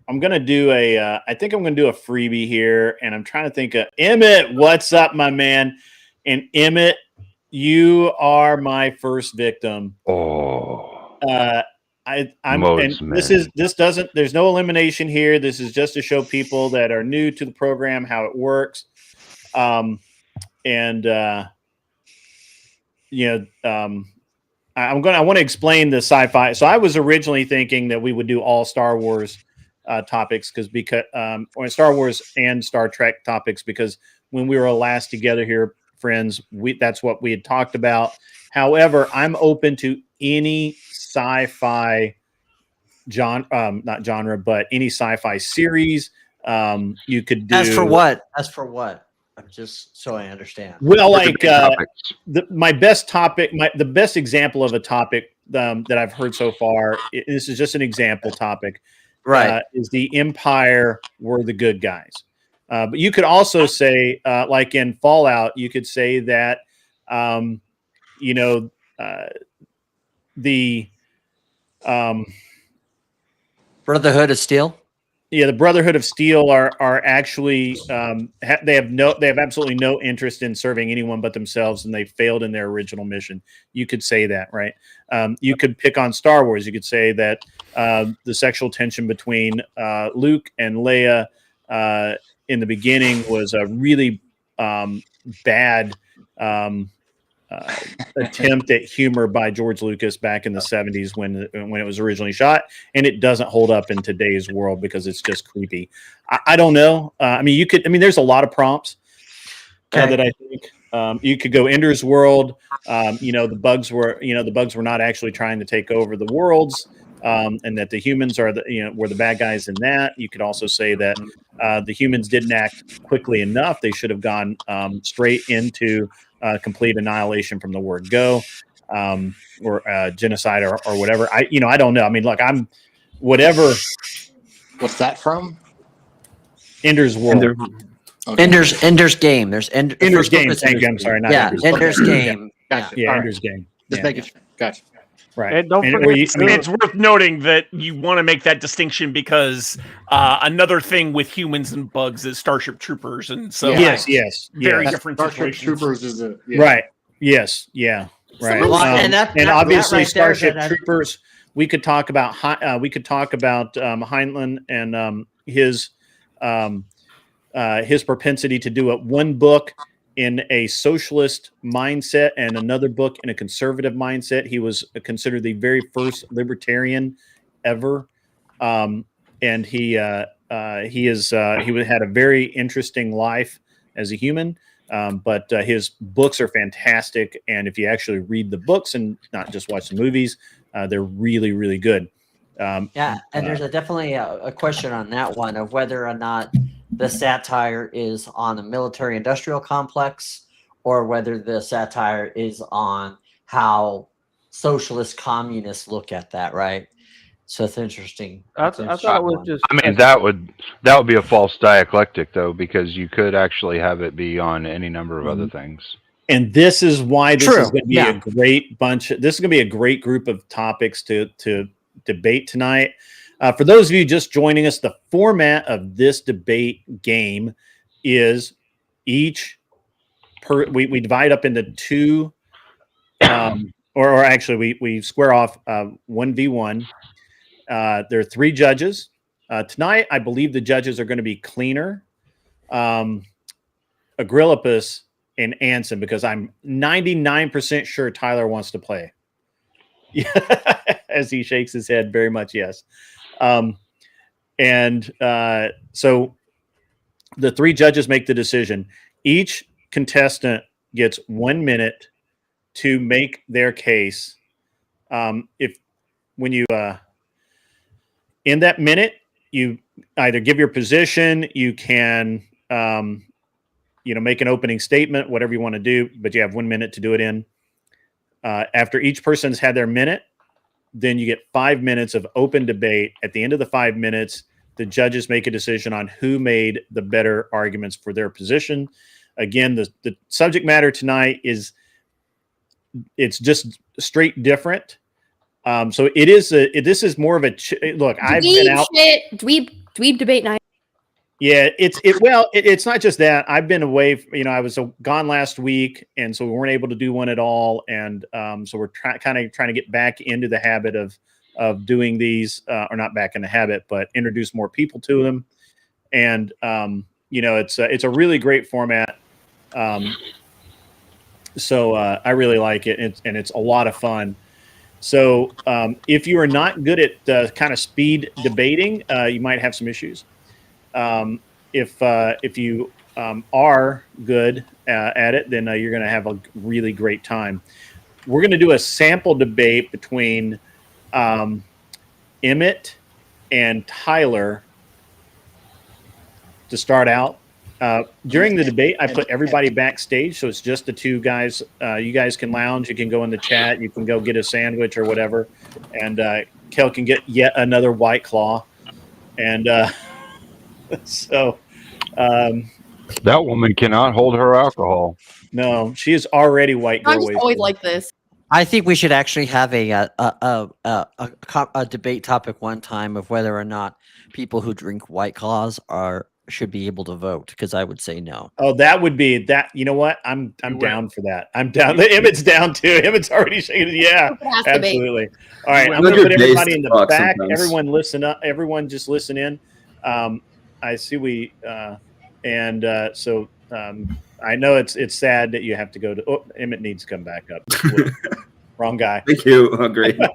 to do I think I'm going to do a freebie here, and I'm trying to think of Emmett. What's up, my man? And Emmett, you are my first victim. Oh, there's no elimination here. This is just to show people that are new to the program how it works. I want to explain the sci-fi. So I was originally thinking that we would do all Star Wars topics or Star Wars and Star Trek topics, because when we were last together here, friends, that's what we had talked about. However, I'm open to any sci-fi not genre, but any sci-fi series. You could do. As for what? Just so I understand. Well, like my best topic, the best example of a topic that I've heard so far. This is just an example topic. Right. Is the Empire were the good guys. But you could also say, like in Fallout, you could say that, the Brotherhood of Steel. Yeah, the Brotherhood of Steel are actually they have absolutely no interest in serving anyone but themselves, and they failed in their original mission. You could say that, right? You could pick on Star Wars. You could say that the sexual tension between Luke and Leia in the beginning was a really bad attempt at humor by George Lucas back in the 70s when it was originally shot, and it doesn't hold up in today's world because it's just creepy. I don't know. There's a lot of prompts that I think you could go Ender's World. The bugs were not actually trying to take over the worlds, and that the humans were the bad guys in that. You could also say that the humans didn't act quickly enough. They should have gone straight into complete annihilation from the word go, or genocide or whatever. I don't know. I mean, look, I'm whatever. What's that from? Ender's World. Okay. Ender's Game. There's Ender's Game. Thank you. I'm sorry. Not Ender's Game. Gotcha. Yeah, All Ender's right. Game. Just making sure. Gotcha. Right. And don't forget, it's worth noting that you want to make that distinction because another thing with humans and bugs is Starship Troopers, and so yes, very different Starship situations. Troopers is a right. Yes, yeah, right. And obviously, right Starship there, Troopers. We could talk about Heinlein and his propensity to do one book in a socialist mindset and another book in a conservative mindset. He was considered the very first libertarian ever, and he had a very interesting life as a human. But his books are fantastic, and if you actually read the books and not just watch the movies, they're really, really good. And there's definitely a question on that one of whether or not the satire is on a military-industrial complex, or whether the satire is on how socialist communists look at that, right? So it's interesting. I thought it was just. I mean, that would be a false dialectic, though, because you could actually have it be on any number of other things. And this is why this is going to be a great bunch. This is going to be a great group of topics to debate tonight. For those of you just joining us, the format of this debate game is we divide up into two, or actually we square off 1v1. There are three judges. Tonight, I believe the judges are going to be Cleaner, Agrillipus, and Anson, because I'm 99% sure Tyler wants to play. As he shakes his head, very much yes. So the three judges make the decision. Each contestant gets 1 minute to make their case. In that minute, you either give your position, you can make an opening statement, whatever you want to do, but you have 1 minute to do it in. After each person's had their minute, then you get 5 minutes of open debate. At the end of the 5 minutes, the judges make a decision on who made the better arguments for their position. again, the subject matter tonight it's just straight different. So it is this is more of a look. I've been out. Dweeb debate night. Yeah, it's not just that. I've been away. I was gone last week, and so we weren't able to do one at all. And so we're kind of trying to get back into the habit of doing these, or not back in the habit, but introduce more people to them. And it's a really great format. So I really like it, and it's a lot of fun. So if you are not good at kind of speed debating, you might have some issues. If you are good at it, then you're going to have a really great time. We're going to do a sample debate between Emmett and Tyler to start out. During the debate, I put everybody backstage, so it's just the two guys. You guys can lounge. You can go in the chat. You can go get a sandwich or whatever. And Kel can get yet another White Claw. And so... that woman cannot hold her alcohol. No, she is already white girl. I'm just always like this. I think we should actually have a debate topic one time of whether or not people who drink White Claws should be able to vote, because I would say no. Oh, that would be that. You know what? I'm down for that. I'm down. Emmett's down too. Emmett's already shaking. Yeah, absolutely. All right, I'm going to put everybody in the back. Sometimes. Everyone listen up. Everyone just listen in. I see so I know it's sad that you have to go to. Oh, Emmett needs to come back up. Wrong guy. Thank you. Oh, great. We're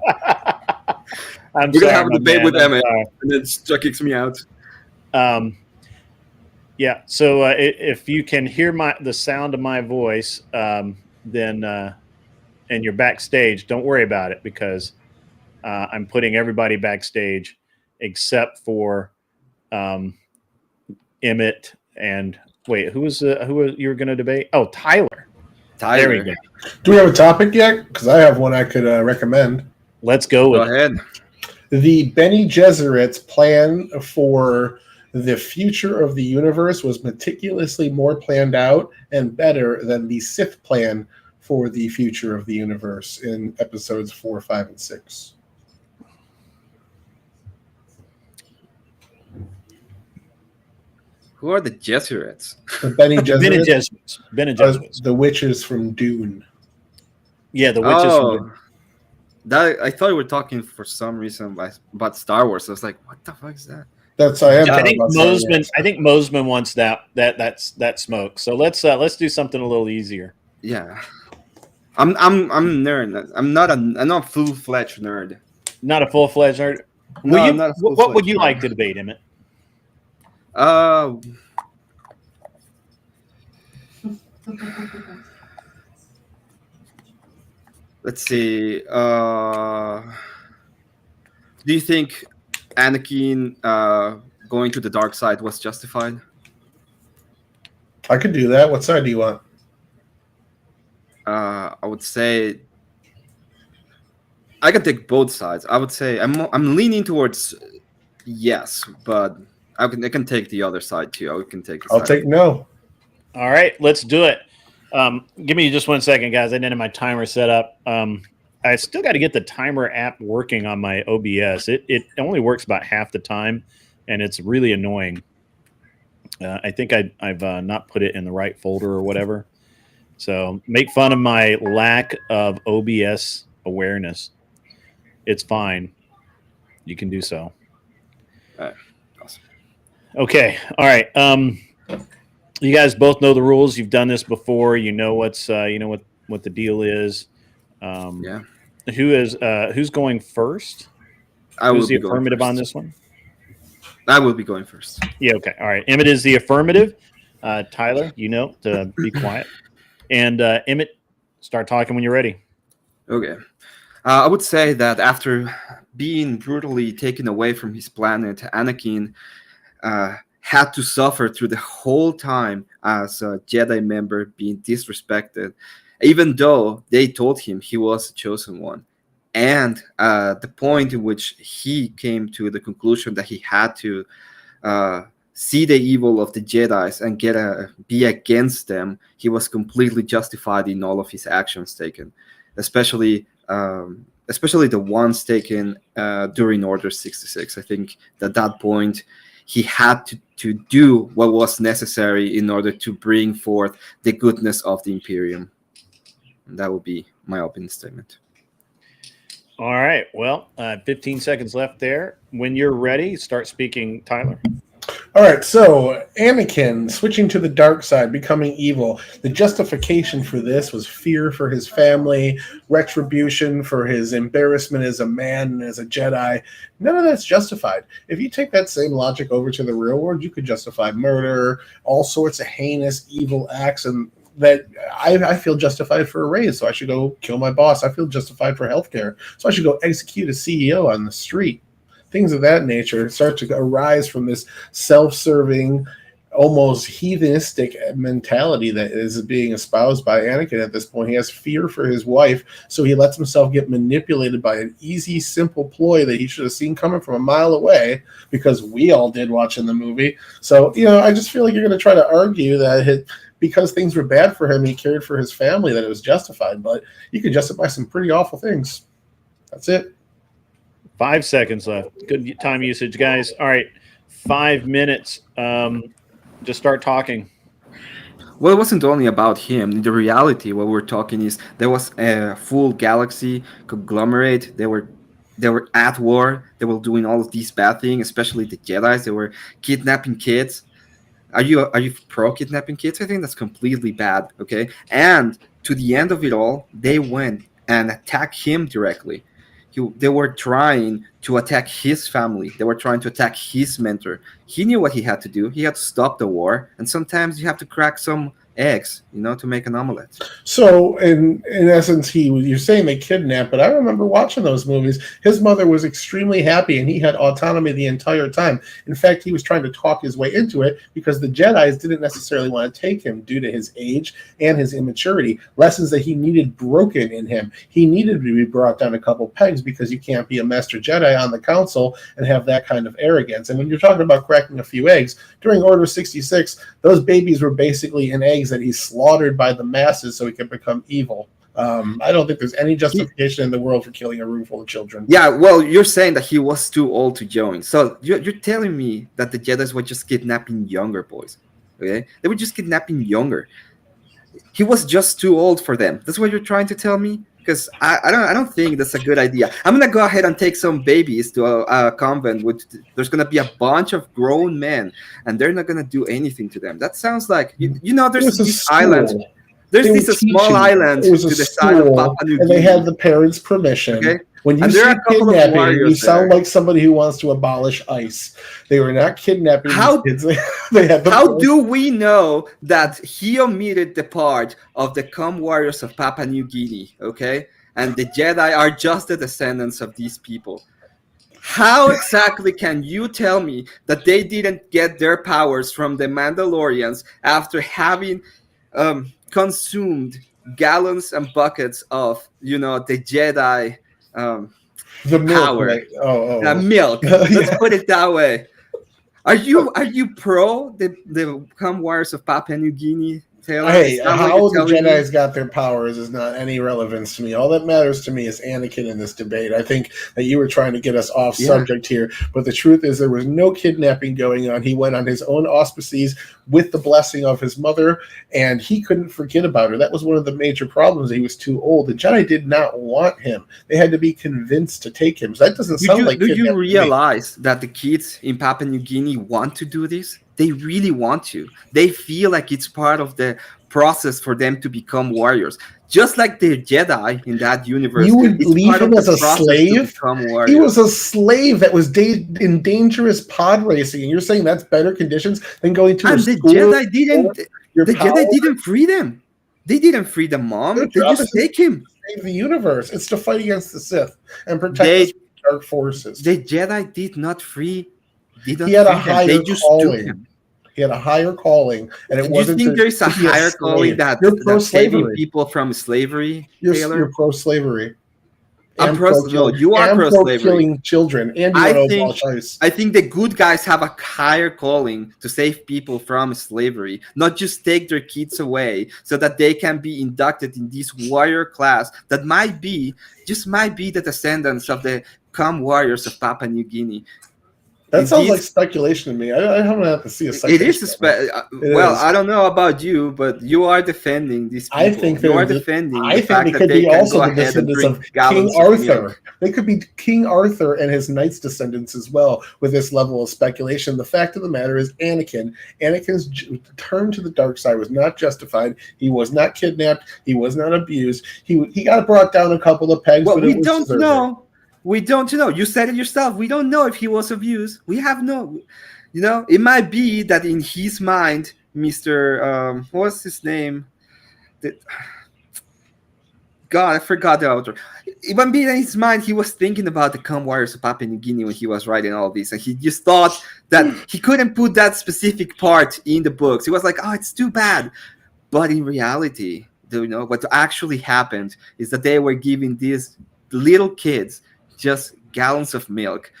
gonna have a debate with Emmett, and then Chuck kicks me out. Yeah. So if you can hear the sound of my voice, then and you're backstage, don't worry about it, because I'm putting everybody backstage except for Emmett and who was you were going to debate? Oh, Tyler. There we go. Do we have a topic yet? Because I have one I could recommend. Let's go. Go ahead. The Bene Gesserit's plan for the future of the universe was meticulously more planned out and better than the Sith plan for the future of the universe in episodes 4, 5, and 6. Who are the Gesserits? The Bene Gesserits. Bene Gesserits. The witches from Dune. Yeah, the witches from Dune. I thought we were talking for some reason about Star Wars. I was like, what the fuck is that? I think Mosman wants that smoke. So let's do something a little easier. Yeah. I'm a nerd. I'm not a full-fledged nerd. Not a full-fledged nerd? No, I'm not a full-fledged what would you nerd. like to debate, Emmett? Let's see. Do you think Anakin going to the dark side was justified? I could do that. What side do you want? I would say I can take both sides. I would say I'm leaning towards yes, but I can take the other side too. I'll take no. All right, let's do it. Give me just 1 second, guys. I didn't have my timer set up. I still got to get the timer app working on my OBS. It only works about half the time, and it's really annoying. I think I've not put it in the right folder or whatever. So make fun of my lack of OBS awareness. It's fine. You can do so. All right. Awesome. Okay. All right. You guys both know the rules. You've done this before. You know what the deal is. Yeah. Who's going first? Who's the affirmative on this one? I will be going first. Yeah. Okay. All right. Emmett is the affirmative. Tyler, to be quiet. And Emmett, start talking when you're ready. Okay. I would say that after being brutally taken away from his planet, Anakin had to suffer through the whole time as a Jedi member being disrespected, even though they told him he was the chosen one. And the point in which he came to the conclusion that he had to see the evil of the Jedis and be against them, he was completely justified in all of his actions taken, especially the ones taken during Order 66. I think at that point he had to do what was necessary in order to bring forth the goodness of the Imperium. And that would be my opening statement. All right. Well, 15 seconds left there. When you're ready, start speaking, Tyler. All right, so Anakin switching to the dark side, becoming evil. The justification for this was fear for his family, retribution for his embarrassment as a man and as a Jedi. None of that's justified. If you take that same logic over to the real world, you could justify murder, all sorts of heinous, evil acts, and that I feel justified for a raise, so I should go kill my boss. I feel justified for healthcare, so I should go execute a CEO on the street. Things of that nature start to arise from this self-serving, almost heathenistic mentality that is being espoused by Anakin at this point. He has fear for his wife, so he lets himself get manipulated by an easy, simple ploy that he should have seen coming from a mile away, because we all did watching the movie. So, I just feel like you're going to try to argue that because things were bad for him, he cared for his family, that it was justified. But you could justify some pretty awful things. That's it. 5 seconds left. Good time usage, guys. All right, 5 minutes. Just start talking. Well, it wasn't only about him. The reality, what we're talking is there was a full galaxy conglomerate. They were at war. They were doing all of these bad things, especially the Jedi. They were kidnapping kids. Are you pro kidnapping kids? I think that's completely bad. Okay, and to the end of it all, they went and attacked him directly. They were trying to attack his family. They were trying to attack his mentor. He knew what he had to do. He had to stop the war. And sometimes you have to crack some eggs, to make an omelet. So, in essence, you're saying they kidnapped, but I remember watching those movies. His mother was extremely happy, and he had autonomy the entire time. In fact, he was trying to talk his way into it because the Jedis didn't necessarily want to take him due to his age and his immaturity. Lessons that he needed broken in him. He needed to be brought down a couple pegs, because you can't be a Master Jedi on the Council and have that kind of arrogance. And when you're talking about cracking a few eggs, during Order 66, those babies were basically in eggs that he slaughtered by the masses so he could become evil. I don't think there's any justification in the world for killing a room full of children. Yeah, well, you're saying that he was too old to join. So you're telling me that the Jedis were just kidnapping younger boys. Okay? They were just kidnapping younger. He was just too old for them. That's what you're trying to tell me? Because I don't think that's a good idea. I'm gonna go ahead and take some babies to a convent there's gonna be a bunch of grown men, and they're not gonna do anything to them. That sounds like there's these islands. There's this small island to the side of Papua New Guinea, and they had the parents' permission. Okay? When you say kidnapping, you sound like somebody who wants to abolish ICE. They were not kidnapping these kids. How do we know that he omitted the part of the warriors of Papua New Guinea, okay? And the Jedi are just the descendants of these people. How exactly can you tell me that they didn't get their powers from the Mandalorians after having consumed gallons and buckets of, the Jedi the milk, power? Right? Milk. Let's put it that way. Are you pro the warriors of Papua New Guinea, Taylor? Hey, how the Jedi's got their powers is not any relevance to me. All that matters to me is Anakin in this debate. I think that you were trying to get us off subject here, but the truth is there was no kidnapping going on. He went on his own auspices with the blessing of his mother, and he couldn't forget about her. That was one of the major problems. He was too old. The Jedi did not want him. They had to be convinced to take him. So that doesn't sound like kidnapping. Do you realize that the kids in Papua New Guinea want to do this? They really want to. They feel like it's part of the process for them to become warriors. Just like the Jedi in that universe. You would leave him as a slave? He was a slave that was in dangerous pod racing, and you're saying that's better conditions than going to a school? Jedi didn't free them. They didn't free the mom. They just take him. Save the universe. It's to fight against the Sith and protect the dark forces. The Jedi did not free. He had a higher calling. He had a higher calling, and it wasn't. You think there's a higher calling that saving people from slavery? You're pro-slavery. And pro killing children, and you want to abolish ICE. I think the good guys have a higher calling to save people from slavery, not just take their kids away so that they can be inducted in this warrior class that might be the descendants of the warriors of Papua New Guinea. That sounds like speculation to me. I haven't had to see a It is well, I don't know about you, but you are defending these people. I think you are defending. I think they could be also the descendants of King Arthur. They could be King Arthur and his knights' descendants as well. With this level of speculation, the fact of the matter is, Anakin's turn to the dark side was not justified. He was not kidnapped. He was not abused. He got brought down a couple of pegs. Well, but we don't know. We don't know. You said it yourself. We don't know if he was abused. We have no, it might be that in his mind, Mr. What's his name? God, I forgot the author. It might be in his mind, he was thinking about the warriors of Papua New Guinea when he was writing all this. And he just thought that he couldn't put that specific part in the books. He was like, oh, it's too bad. But in reality, what actually happened is that they were giving these little kids just gallons of milk,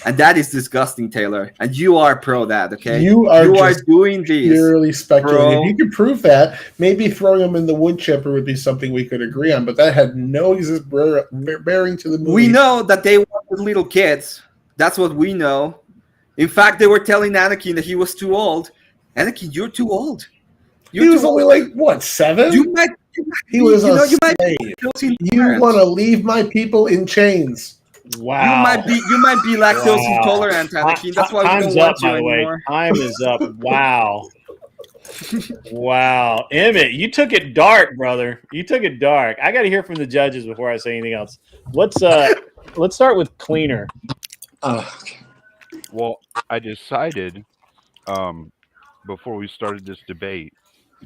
and that is disgusting, Taylor. And you are pro that, okay? You are doing this purely speculating. If you could prove that, maybe throwing them in the wood chipper would be something we could agree on. But that had no bearing to the movie. We know that they wanted little kids. That's what we know. In fact, they were telling Anakin that he was too old. Anakin, you're too old. He was only like what, 7? He was a slave. You want to leave my people in chains? Wow. You might be lactose intolerant, Anakin. That's why we don't watch you anymore. Time is up. Wow. Wow. Emmett, you took it dark, brother. You took it dark. I got to hear from the judges before I say anything else. Let's start with Cleaner. Well, I decided before we started this debate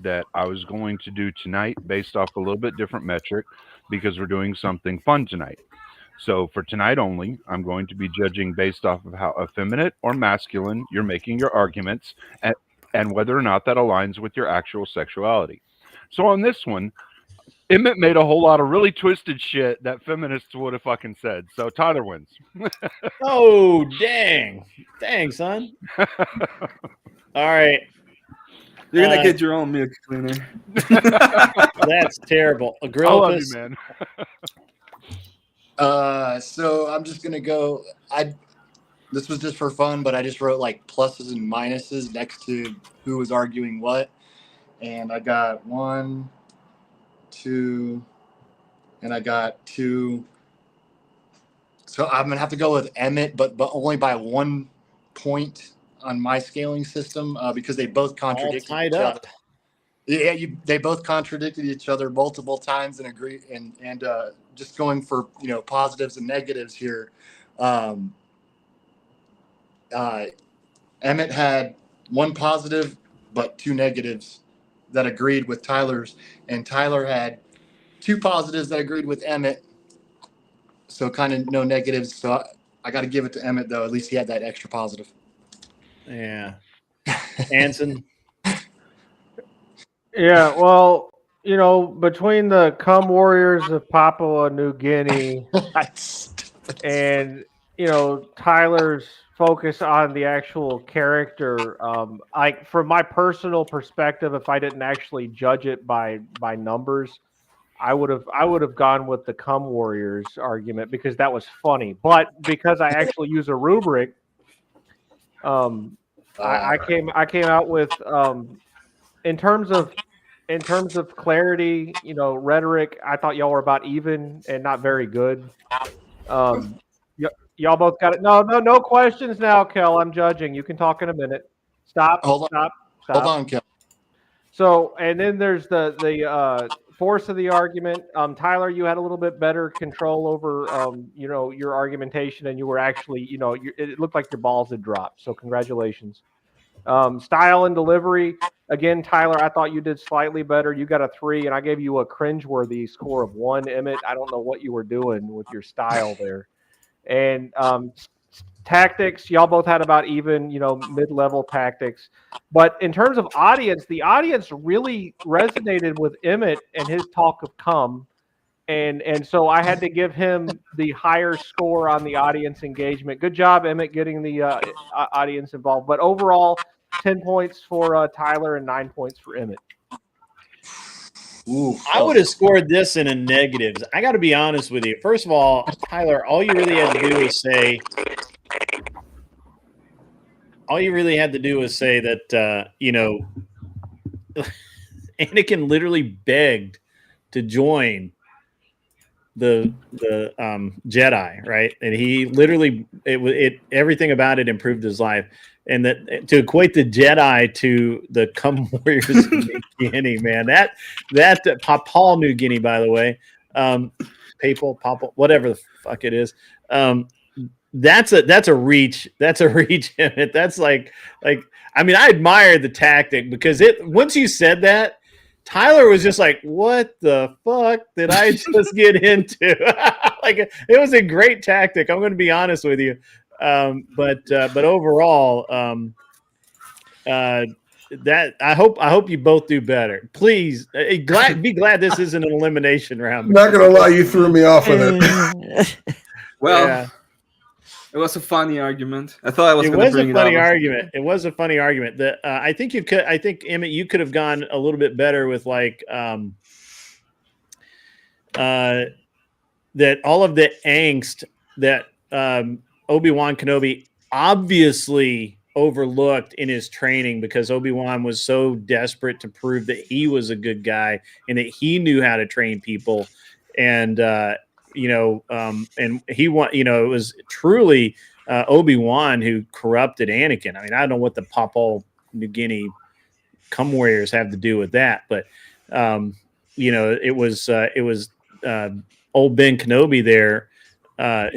that I was going to do tonight based off a little bit different metric because we're doing something fun tonight. So for tonight only, I'm going to be judging based off of how effeminate or masculine you're making your arguments and whether or not that aligns with your actual sexuality. So on this one, Emmett made a whole lot of really twisted shit that feminists would have fucking said. So Tyler wins. Oh, dang. Dang, son. All right. You're going to get your own milk cleaner. That's terrible. I love you, man. So I'm just going to go. This was just for fun, but I just wrote like pluses and minuses next to who was arguing what. And I got 1, 2, and I got 2. So I'm going to have to go with Emmett, but only by 1 point on my scaling system because they both contradicted each other. Yeah, they both contradicted each other multiple times and agree and just going for positives and negatives here. Emmett had 1 positive but 2 negatives that agreed with Tyler's, and Tyler had 2 positives that agreed with Emmett. So kind of no negatives. So I got to give it to Emmett though. At least he had that extra positive. Yeah. Anson. Yeah, well, between the warriors of Papua New Guinea and, Tyler's focus on the actual character, from my personal perspective, if I didn't actually judge it by numbers, I would have gone with the warriors argument because that was funny. But because I actually use a rubric, I came out with in terms of clarity, rhetoric. I thought y'all were about even and not very good. Y'all both got it. No questions now, Kel. I'm judging. You can talk in a minute. Stop. Hold on, Kel. So, and then there's the force of the argument. Tyler, you had a little bit better control over your argumentation, and you were actually it looked like your balls had dropped. So congratulations. Style and delivery. Again, Tyler, I thought you did slightly better. You got a 3, and I gave you a cringeworthy score of 1. Emmett, I don't know what you were doing with your style there. And tactics, y'all both had about even, mid-level tactics. But in terms of audience, the audience really resonated with Emmett and his talk of cum. And so I had to give him the higher score on the audience engagement. Good job, Emmett, getting the audience involved. But overall, 10 points for Tyler and 9 points for Emmett. Ooh, I would have scored this in a negatives. I got to be honest with you. First of all, Tyler, all you really had to do was say that, Anakin literally begged to join the Jedi, right? And he literally everything about it improved his life. And that to equate the Jedi to the Come Warriors of New Guinea, man, that Papal New Guinea, by the way, Papal, whatever the fuck it is, that's a reach. That's a reach. That's like I mean, I admire the tactic because once you said that, Tyler was just like, "What the fuck did I just get into?" Like, it was a great tactic. I'm going to be honest with you, but overall, that I hope you both do better. Please, be glad this isn't an elimination round. I'm not going to lie, you threw me off with it. Well, Yeah. It was a funny argument. I thought I was. It going was to bring a funny it up. argument. It was a funny argument. That I think you could. I think Emmett, you could have gone a little bit better with like that. All of the angst that Obi-Wan Kenobi obviously overlooked in his training because Obi-Wan was so desperate to prove that he was a good guy and that he knew how to train people, and and he it was truly Obi-Wan who corrupted Anakin. I mean, I don't know what the Papal New Guinea Come Warriors have to do with that, but it was old Ben Kenobi there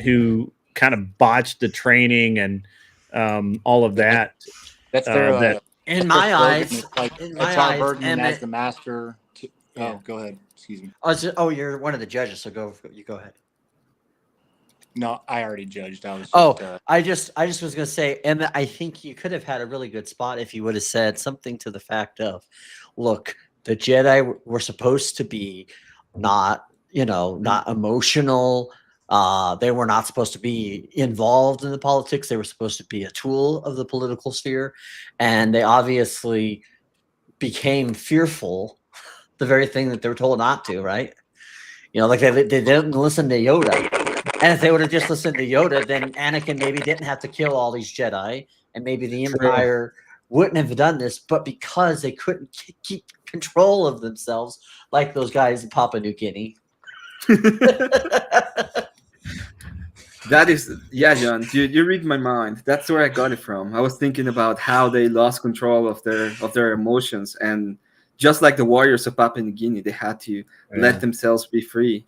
who kind of botched the training and all of that. That's their in my eyes, Emmett as the master. Oh, go ahead. Excuse me. You're one of the judges, so go ahead. No, I already judged. I was. I just was gonna say, Emmett, I think you could have had a really good spot if you would have said something to the fact of, look, the Jedi were supposed to be not emotional. They were not supposed to be involved in the politics. They were supposed to be a tool of the political sphere, and they obviously became fearful. The very thing that they were told not to, right? Like they didn't listen to Yoda. And if they would have just listened to Yoda, then Anakin maybe didn't have to kill all these Jedi, and maybe the Empire wouldn't have done this. But because they couldn't keep control of themselves, like those guys in Papua New Guinea. That is, yeah, John. You read my mind. That's where I got it from. I was thinking about how they lost control of their emotions, and just like the warriors of Papua New Guinea, they had to let themselves be free.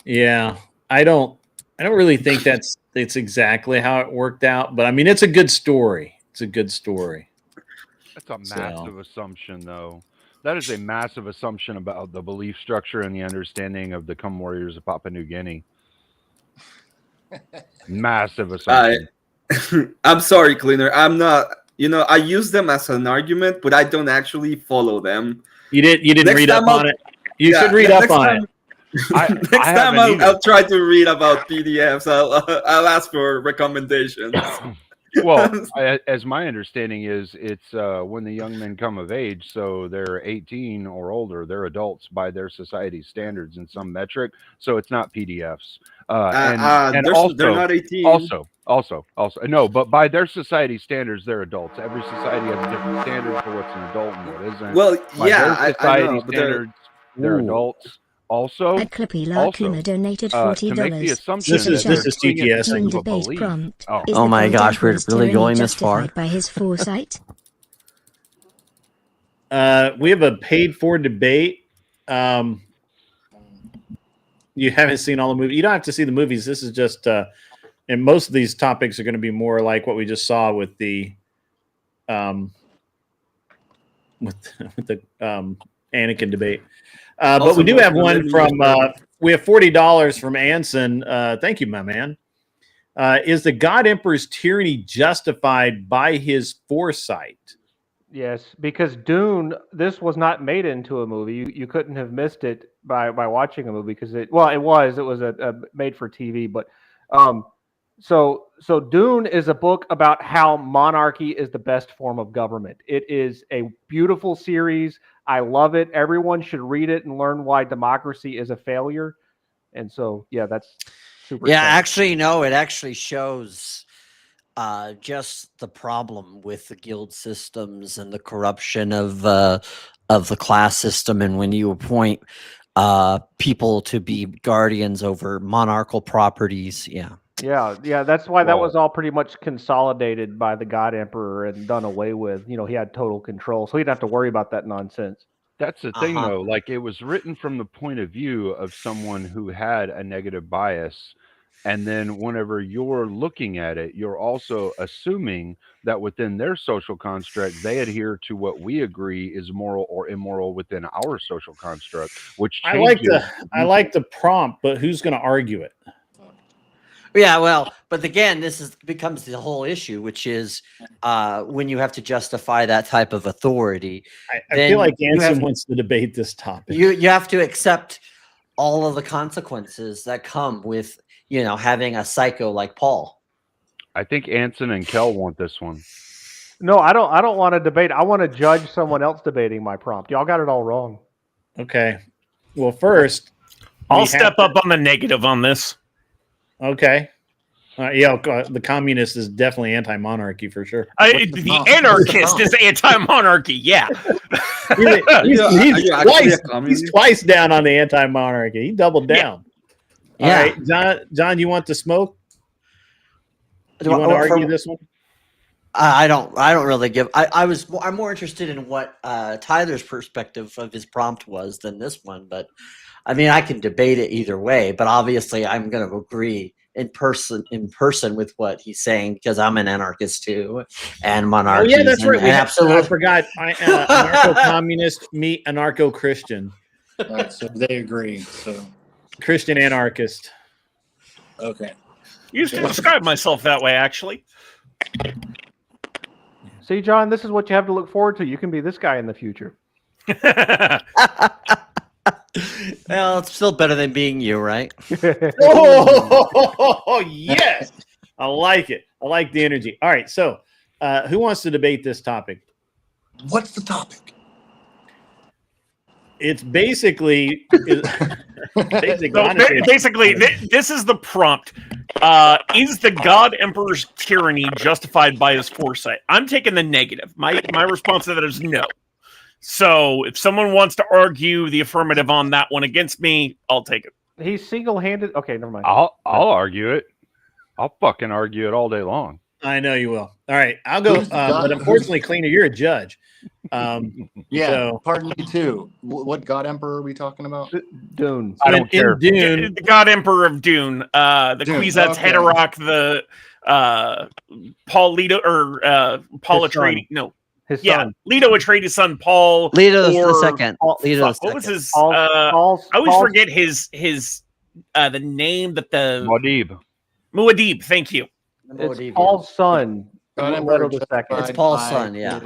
Yeah, I don't really think that's exactly how it worked out, but I mean, it's a good story. It's a good story. That's a massive assumption, though. That is a massive assumption about the belief structure and the understanding of the Come Warriors of Papua New Guinea. Massive assumption. I'm sorry, Cleaner. I'm not. I use them as an argument, but I don't actually follow them. You didn't read up on it. You should read up on it. Next time I'll try to read about PDFs. I'll ask for recommendations. Well, as my understanding is, it's when the young men come of age, so they're 18 or older, they're adults by their society standards in some metric. So it's not PDFs. And also, they're not 18. Also, no, but by their society standards, they're adults. Every society has a different standard for what's an adult and what isn't. Well, by yeah, their I know, but they're adults. Also, A Clippy Larklima donated $40. to make the assumption This is TTS. During debate prompt. Oh. Is Oh the my Paul gosh, we're Atreides really tyranny going this far? justified by his foresight? We have a paid for debate. You haven't seen all the movies. You don't have to see the movies. This is just, and most of these topics are going to be more like what we just saw with the, Anakin debate. But we do have one from. We have $40 from Anson. Thank you, my man. Is the God Emperor's tyranny justified by his foresight? Yes, because Dune, this was not made into a movie. You couldn't have missed it by watching a movie because it was a made for TV. But so Dune is a book about how monarchy is the best form of government. It is a beautiful series. I love it. Everyone should read it and learn why democracy is a failure. And so yeah, that's super. Yeah, exciting. actually, no, it actually shows just the problem with the guild systems and the corruption of the class system, and when you appoint people to be guardians over monarchical properties. Yeah, that's why that was all pretty much consolidated by the God Emperor and done away with. He had total control, so he didn't have to worry about that nonsense. That's the thing, though. Like, it was written from the point of view of someone who had a negative bias. And then whenever you're looking at it, you're also assuming that within their social construct, they adhere to what we agree is moral or immoral within our social construct, which changes. I like the prompt, but who's going to argue it? Yeah, well, but again, this becomes the whole issue, which is when you have to justify that type of authority. I feel like Anson wants to debate this topic. You have to accept all of the consequences that come with having a psycho like Paul. I think Anson and Kel want this one. No, I don't want to debate. I want to judge someone else debating my prompt. Y'all got it all wrong. Okay. Well, first, I'll step up on the negative on this. Okay. The communist is definitely anti-monarchy for sure. The anarchist is anti-monarchy. Yeah. He's twice down on the anti-monarchy. He doubled down. Yeah. All right, John, you want to smoke? You want to argue this one? I don't really give. I'm more interested in what Tyler's perspective of his prompt was than this one. But I mean, I can debate it either way. But obviously, I'm going to agree in person with what he's saying because I'm an anarchist too, and monarchy. Oh yeah, that's right. Absolutely, I forgot. Anarcho-communist meet anarcho-Christian. So they agree. So Christian anarchist. Okay. Used to describe myself that way, actually. See, John, this is what you have to look forward to. You can be this guy in the future. Well, it's still better than being you, right? Oh, yes. I like it. I like the energy. All right. So, who wants to debate this topic? What's the topic? It's basically, Basically, this is the prompt. Is the God Emperor's tyranny justified by his foresight? I'm taking the negative. My response to that is no. So if someone wants to argue the affirmative on that one against me, I'll take it. He's single-handed. Okay, never mind. I'll argue it. I'll fucking argue it all day long. I know you will. All right, I'll go. But unfortunately, Cleaner, you're a judge. Yeah, so, pardon me too. What God Emperor are we talking about? Dune. I don't care. Dune, The God Emperor of Dune. The Kwisatz Haderach, the Paul Leto or Paul Atreides. No. His son. Leto Atreides' son, Paul. Leto the second. Leto the What was second. his? I always forget his the name that the Muad'Dib. Thank you. It's Paul's son. God the second. It's Paul's son. Yeah.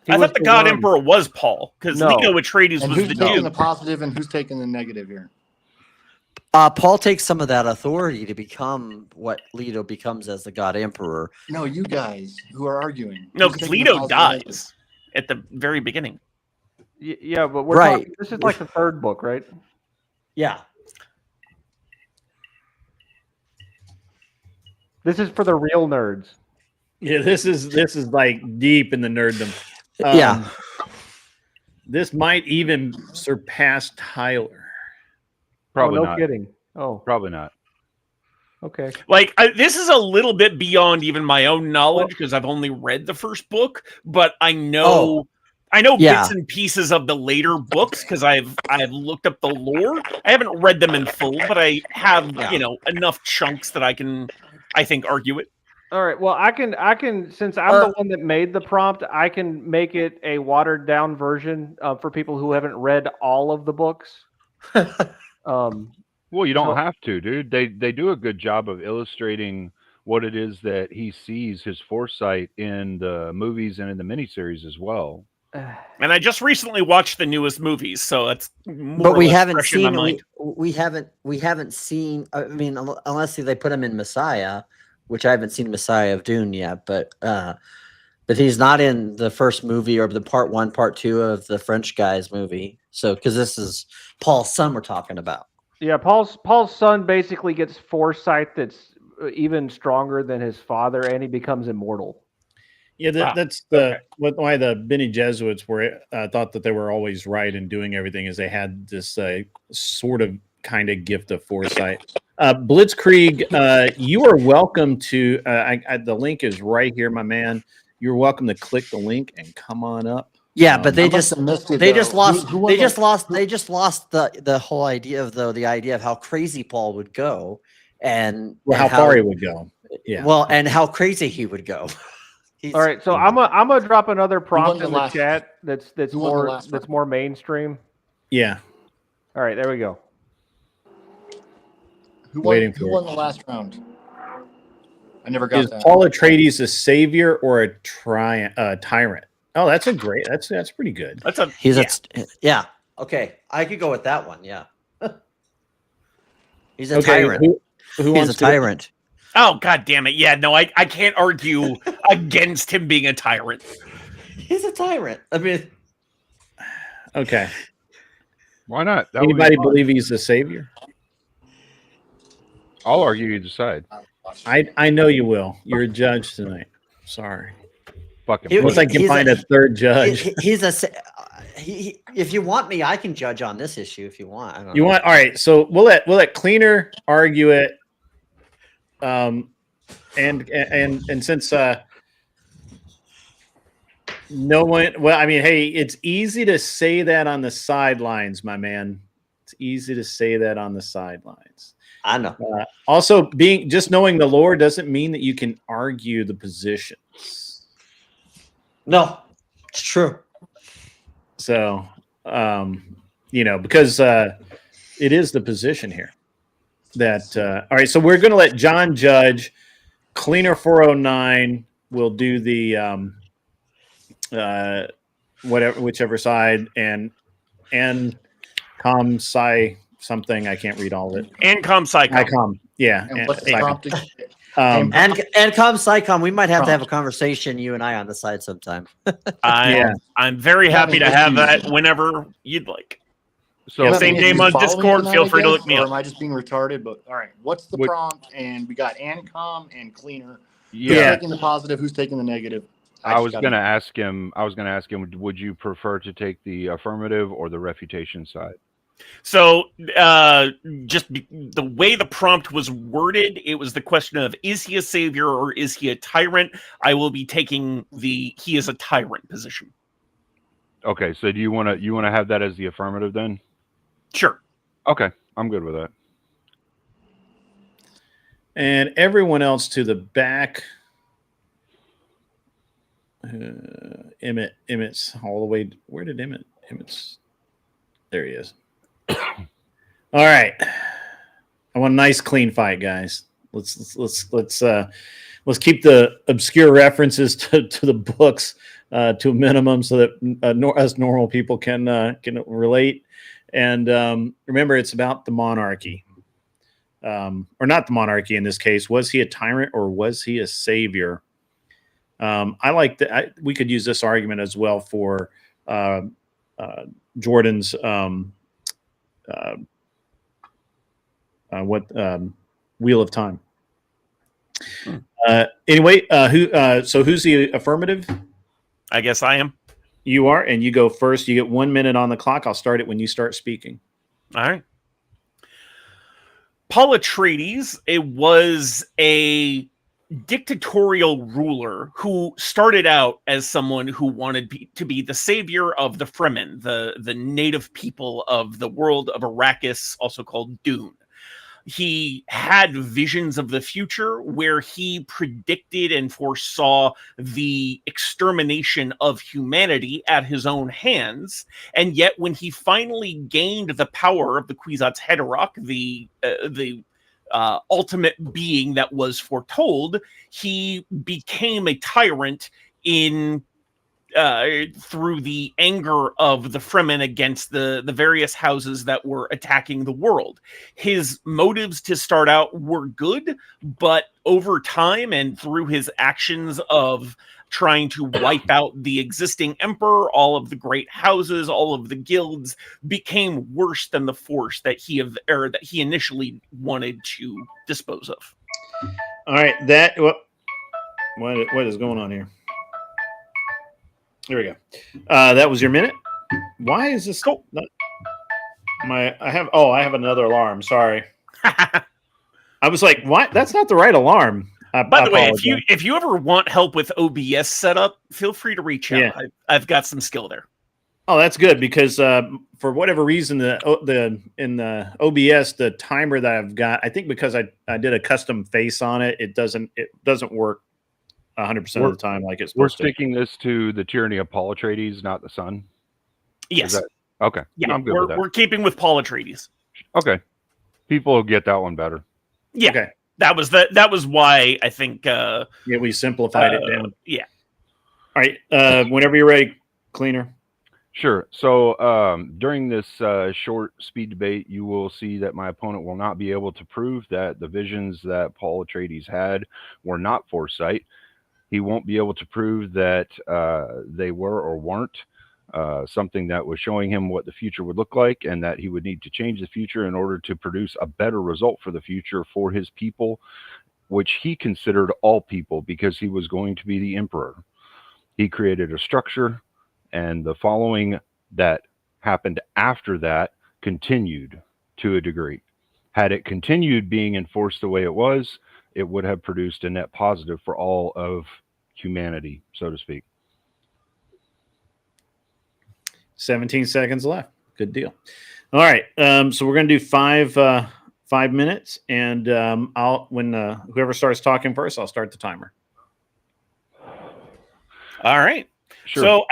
I thought the God Emperor was Paul because Leto Atreides was who's the taking dude. the positive and who's taking the negative here? Paul takes some of that authority to become what Leto becomes as the God Emperor. No, you guys who are arguing. No, Who's because taking the Leto positive dies at the very beginning. Yeah, but we're Right. talking, this is like the third book, right? Yeah. This is for the real nerds. yeah, this is like deep in the nerddom. Yeah. This might even surpass Tyler. Probably no not. kidding. Oh, Probably not. okay. Like this is a little bit beyond even my own knowledge because I've only read the first book, but I know bits and pieces of the later books because I've looked up the lore. I haven't read them in full, but I have enough chunks that I think argue it. All right. Well, I can since I'm the one that made the prompt, I can make it a watered down version for people who haven't read all of the books. Well, you don't have to, dude. They do a good job of illustrating what it is that he sees his foresight in the movies and in the miniseries as well. And I just recently watched the newest movies, so that's more But or we less haven't fresh in my seen mind. we haven't seen. I mean, unless they put him in Messiah, which I haven't seen Messiah of Dune yet. But he's not in the first movie or the part 1, part 2 of the French guy's movie. So because this is Paul's son we're talking about. Yeah, Paul's son basically gets foresight that's even stronger than his father, and he becomes immortal. Yeah, that's why the Bene Jesuits were thought that they were always right in doing everything, is they had this sort of kind of gift of foresight. Blitzkrieg, you are welcome to. The link is right here, my man. You're welcome to click the link and come on up. Yeah, but they just lost the whole idea of the idea of how crazy Paul would go, and how far he would go. Yeah. Well, and how crazy he would go. All right, so I'm gonna drop another prompt in the chat that's more mainstream. Yeah. All right, there we go. Who won the last round? I never got Is that. Paul Atreides a savior or a tyrant? Oh, that's pretty good. Yeah. Okay, I could go with that one. Yeah. He's a Okay, tyrant. who He's wants a to- tyrant. Oh, God damn it. Yeah, no, I can't argue against him being a tyrant. He's a tyrant. I mean, Okay. Why not? That would be Anybody fun. believe he's the savior? I'll argue you decide. I know you will. You're a judge tonight. Sorry. Fucking. Unless I can find a third judge. If you want me, I can judge on this issue if you want. I don't You know. want? All right. So we'll let Cleaner argue it. And since no one, well, I mean, hey, it's easy to say that on the sidelines, my man. It's easy to say that on the sidelines. I know. Also, just knowing the lore doesn't mean that you can argue the positions. No, it's true. So, because it is the position here. That all right, so we're going to let John judge. Cleaner 409 will do the whichever side, and com sci something, I can't read all of it. And com psychom. Yeah. And what's the Psychom. prompting? And com psychom, we might have to have a conversation, you and I, on the side sometime. I'm very happy to have that whenever you'd like. So same name on Discord. Feel free to look me or up. am I just being retarded? But all right, what's the prompt? And we got Ancom and Cleaner. Yeah. Who's taking the positive? Who's taking the negative? I was going to ask him, would you prefer to take the affirmative or the refutation side? So, the way the prompt was worded, it was the question of, is he a savior or is he a tyrant? I will be taking he is a tyrant position. Okay, so do you want to have that as the affirmative then? Sure. Okay, I'm good with that. And everyone else to the back. Emmett's all the way. Where did Emmett's? There he is. All right. I want a nice, clean fight, guys. Let's keep the obscure references to the books to a minimum, so that us normal people can relate. And remember, it's about the monarchy, or not the monarchy in this case. Was he a tyrant or was he a savior? I like that. We could use this argument as well for Jordan's Wheel of Time. Anyway, who's the affirmative? I guess I am. You are, and you go first. You get 1 minute on the clock. I'll start it when you start speaking. All right. Paul Atreides, it was a dictatorial ruler who started out as someone who wanted to be the savior of the Fremen, the native people of the world of Arrakis, also called Dune. He had visions of the future where he predicted and foresaw the extermination of humanity at his own hands. And yet when he finally gained the power of the Kwisatz Haderach, the ultimate being that was foretold, he became a tyrant in through the anger of the Fremen against the various houses that were attacking the world. His motives to start out were good, but over time and through his actions of trying to wipe out the existing emperor, all of the great houses, all of the guilds became worse than the force that he initially wanted to dispose of. All right, what is going on here? There we go. That was your minute. Why is this? Cool. I have another alarm. Sorry. I was like, what? That's not the right alarm. By the way, if you ever want help with OBS setup, feel free to reach out. Yeah. I've got some skill there. Oh, that's good because for whatever reason, in the OBS, the timer that I've got, I think because I did a custom face on it, it doesn't work 100% of the time like it's supposed to. We're sticking this to the tyranny of Paul Atreides, not the sun. Yes. Okay. Yeah, I'm good with that. We're keeping with Paul Atreides. Okay. People will get that one better. Yeah. Okay. That was why I think we simplified it down. Yeah. All right. Whenever you're ready, Cleaner. Sure. So during this short speed debate, you will see that my opponent will not be able to prove that the visions that Paul Atreides had were not foresight. He won't be able to prove that they were or weren't something that was showing him what the future would look like, and that he would need to change the future in order to produce a better result for the future for his people, which he considered all people because he was going to be the emperor. He created a structure, and the following that happened after that continued to a degree. Had it continued being enforced the way it was, it would have produced a net positive for all of humanity, so to speak. 17 seconds left. Good deal. All right. So we're going to do 5 minutes, and whoever starts talking first, I'll start the timer. All right. Sure. So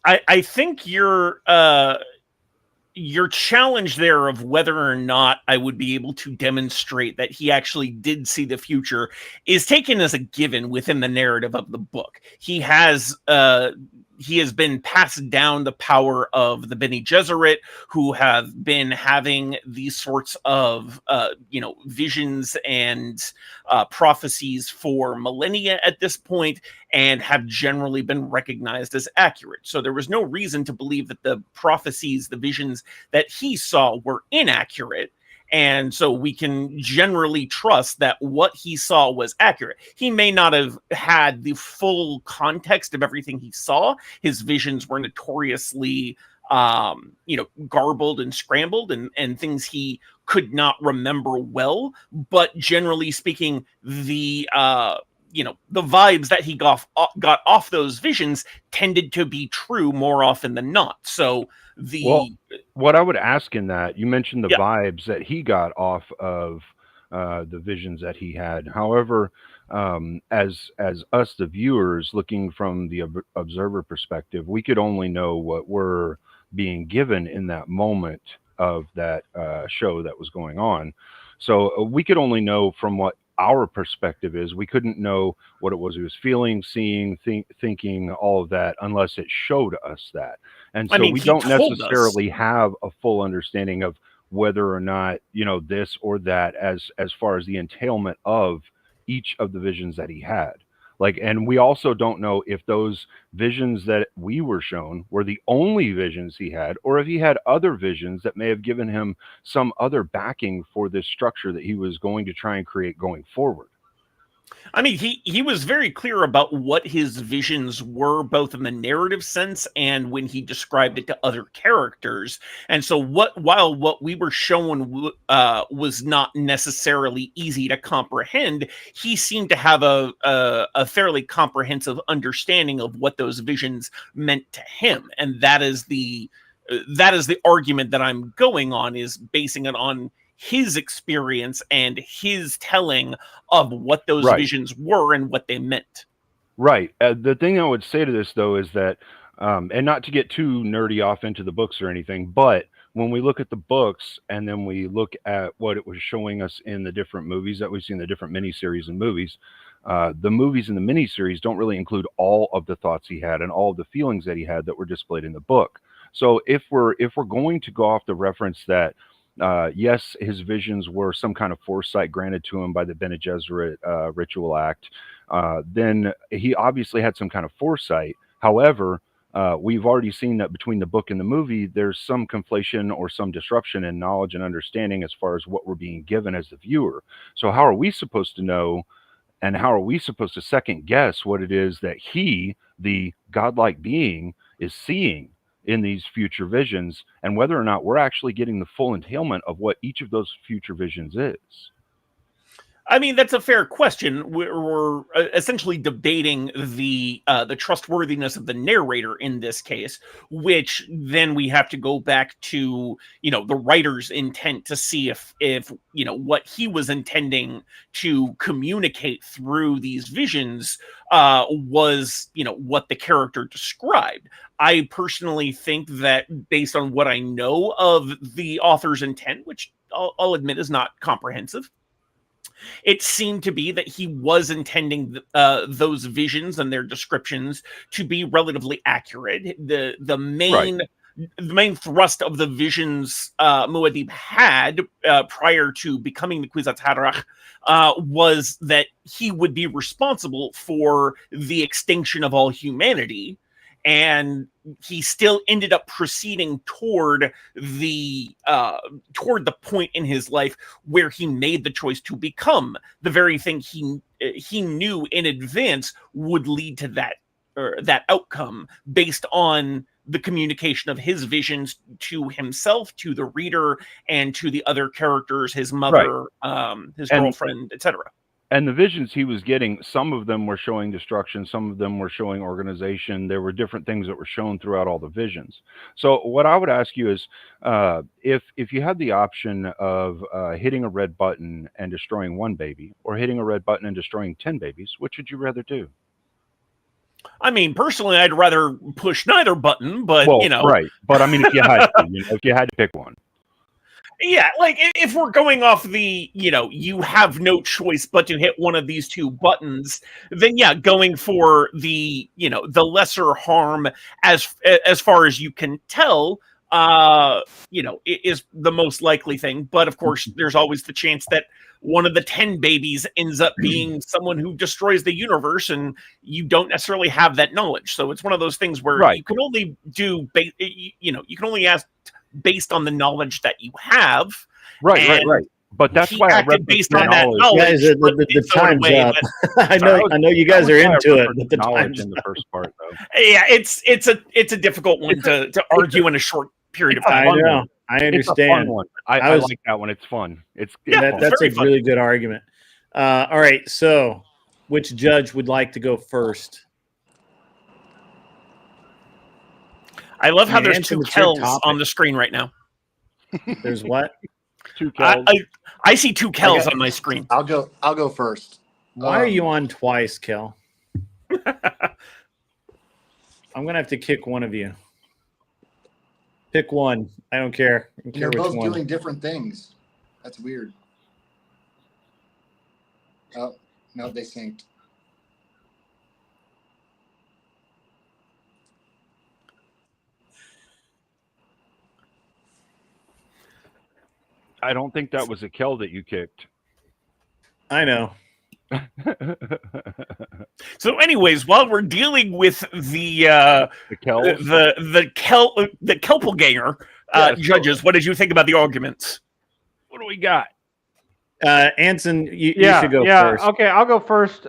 I think your challenge there of whether or not I would be able to demonstrate that he actually did see the future is taken as a given within the narrative of the book. He has been passed down the power of the Bene Gesserit, who have been having these sorts of visions and prophecies for millennia at this point, and have generally been recognized as accurate. So there was no reason to believe that the prophecies, the visions that he saw were inaccurate. And so we can generally trust that what he saw was accurate. He may not have had the full context of everything he saw. His visions were notoriously, garbled and scrambled and things he could not remember well. But generally speaking, the vibes that he got off those visions tended to be true more often than not. So what I would ask in that, you mentioned the vibes that he got off of the visions that he had. However, as us, the viewers, looking from the observer perspective, we could only know what we're being given in that moment of that show that was going on. So we could only know from what our perspective is. We couldn't know what it was he was feeling, seeing, thinking, all of that, unless it showed us that. And so we don't necessarily have a full understanding of whether or not, this or that as far as the entailment of each of the visions that he had. And we also don't know if those visions that we were shown were the only visions he had, or if he had other visions that may have given him some other backing for this structure that he was going to try and create going forward. I mean, he was very clear about what his visions were, both in the narrative sense and when he described it to other characters. And so while what we were shown was not necessarily easy to comprehend, he seemed to have a fairly comprehensive understanding of what those visions meant to him. And that is the argument that I'm going on, is basing it on his experience and his telling of what those visions were and what they meant. Right. The thing I would say to this, though, is that, and not to get too nerdy off into the books or anything, but when we look at the books and then we look at what it was showing us in the different movies that we've seen, the different miniseries and movies, the movies and the miniseries don't really include all of the thoughts he had and all of the feelings that he had that were displayed in the book. So if we're going to go off the reference that yes, his visions were some kind of foresight granted to him by the Bene Gesserit ritual act, then he obviously had some kind of foresight. However, we've already seen that between the book and the movie, there's some conflation or some disruption in knowledge and understanding as far as what we're being given as the viewer. So how are we supposed to know, and how are we supposed to second guess what it is that he, the godlike being, is seeing in these future visions, and whether or not we're actually getting the full entailment of what each of those future visions is? I mean, that's a fair question. We're essentially debating the trustworthiness of the narrator in this case, which then we have to go back to, you know, the writer's intent to see if you know, what he was intending to communicate through these visions was, you know, what the character described. I personally think that based on what I know of the author's intent, which I'll admit is not comprehensive, it seemed to be that he was intending those visions and their descriptions to be relatively accurate. The main thrust of the visions Muad'Dib had prior to becoming the Kwisatz Haderach was that he would be responsible for the extinction of all humanity. And he still ended up proceeding toward the point in his life where he made the choice to become the very thing he knew in advance would lead to that outcome, based on the communication of his visions to himself, to the reader, and to the other characters, his mother, his girlfriend, etc. And the visions he was getting, some of them were showing destruction, some of them were showing organization. There were different things that were shown throughout all the visions. So what I would ask you is, if you had the option of hitting a red button and destroying one baby, or hitting a red button and destroying 10 babies, which would you rather do? I mean, personally, I'd rather push neither button, but, well, you know. Right. But I mean, if you had to, if you had to pick one. Yeah, like if we're going off the, you know, you have no choice but to hit one of these two buttons, then yeah, going for the, you know, the lesser harm as far as you can tell, you know, is the most likely thing. But of course, there's always the chance that one of the 10 babies ends up being someone who destroys the universe, and you don't necessarily have that knowledge. So it's one of those things where you can only do, you know, you can only ask based on the knowledge that you have. Right. But that's why I read based on that knowledge. Guys, the time's up. I know you guys are into it, but the time's in the first part, though. Yeah, it's a difficult one to argue in a short period of time. I know. I understand. It's a fun one. I like that one. It's fun. It's that's a really good argument. All right, so which judge would like to go first? I love how there's two Kells on the screen right now. There's what? Two Kells. I see two Kells on my screen. I'll go first. Why are you on twice, Kel? I'm gonna have to kick one of you. Pick one. I don't care. I don't care They're which both one. doing different things. That's weird. Oh no, they synced. I don't think that was a Kel that you kicked. I know. So, anyways, while we're dealing with the Kelpelganger judges, what did you think about the arguments? What do we got? Anson, you should go first. Okay, I'll go first.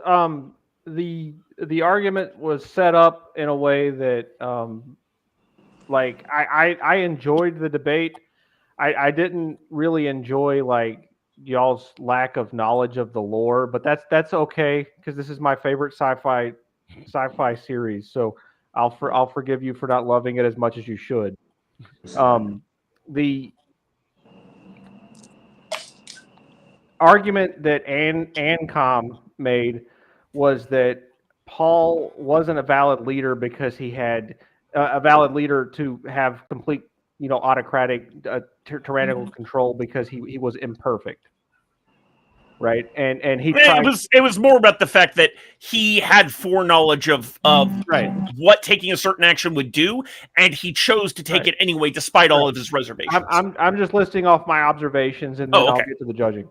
The argument was set up in a way that, like, I enjoyed the debate. I didn't really enjoy like y'all's lack of knowledge of the lore, but that's okay because this is my favorite sci-fi series. So I'll forgive you for not loving it as much as you should. The argument that Ancom made was that Paul wasn't a valid leader because he had a valid leader to have complete autocratic, tyrannical control because he was imperfect, right? And he tried. It was more about the fact that he had foreknowledge of right. what taking a certain action would do, and he chose to take it anyway, despite all of his reservations. I'm just listing off my observations, and then I'll get to the judging.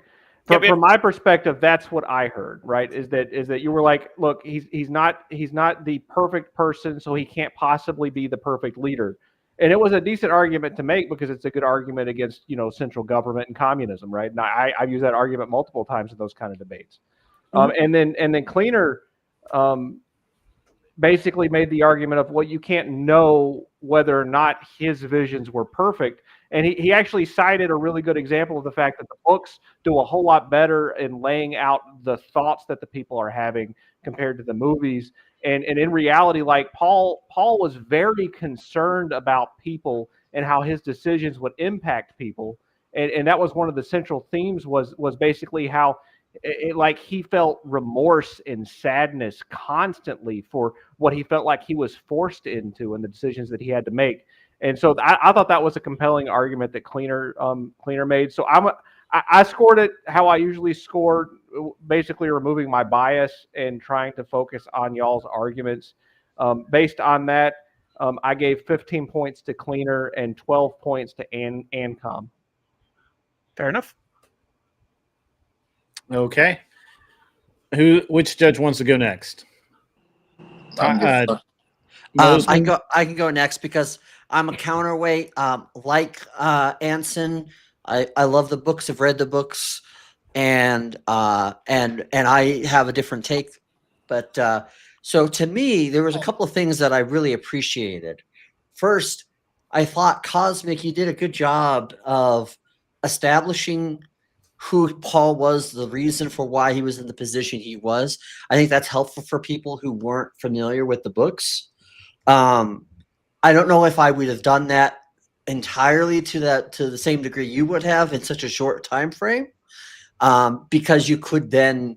From my perspective, that's what I heard. Right? Is that you were like, look, he's not the perfect person, so he can't possibly be the perfect leader. And it was a decent argument to make because it's a good argument against central government and communism, right? And I've used that argument multiple times in those kind of debates. And then Cleaner basically made the argument of, well, you can't know whether or not his visions were perfect. And he actually cited a really good example of the fact that the books do a whole lot better in laying out the thoughts that the people are having compared to the movies. And in reality, like Paul was very concerned about people and how his decisions would impact people. And that was one of the central themes was basically how like he felt remorse and sadness constantly for what he felt like he was forced into and the decisions that he had to make. And so I thought that was a compelling argument that Cleaner made. So I scored it how I usually score, basically removing my bias and trying to focus on y'all's arguments. Based on that, I gave 15 points to Cleaner and 12 points to Ancom. Fair enough. Okay. Which judge wants to go next? I can go next because I'm a counterweight. Like Anson, I love the books. I've read the books, and I have a different take. But so to me, there was a couple of things that I really appreciated. First, I thought Cosmic, you did a good job of establishing who Paul was, the reason for why he was in the position he was. I think that's helpful for people who weren't familiar with the books. I don't know if I would have done that entirely to the same degree you would have in such a short time frame, because you could then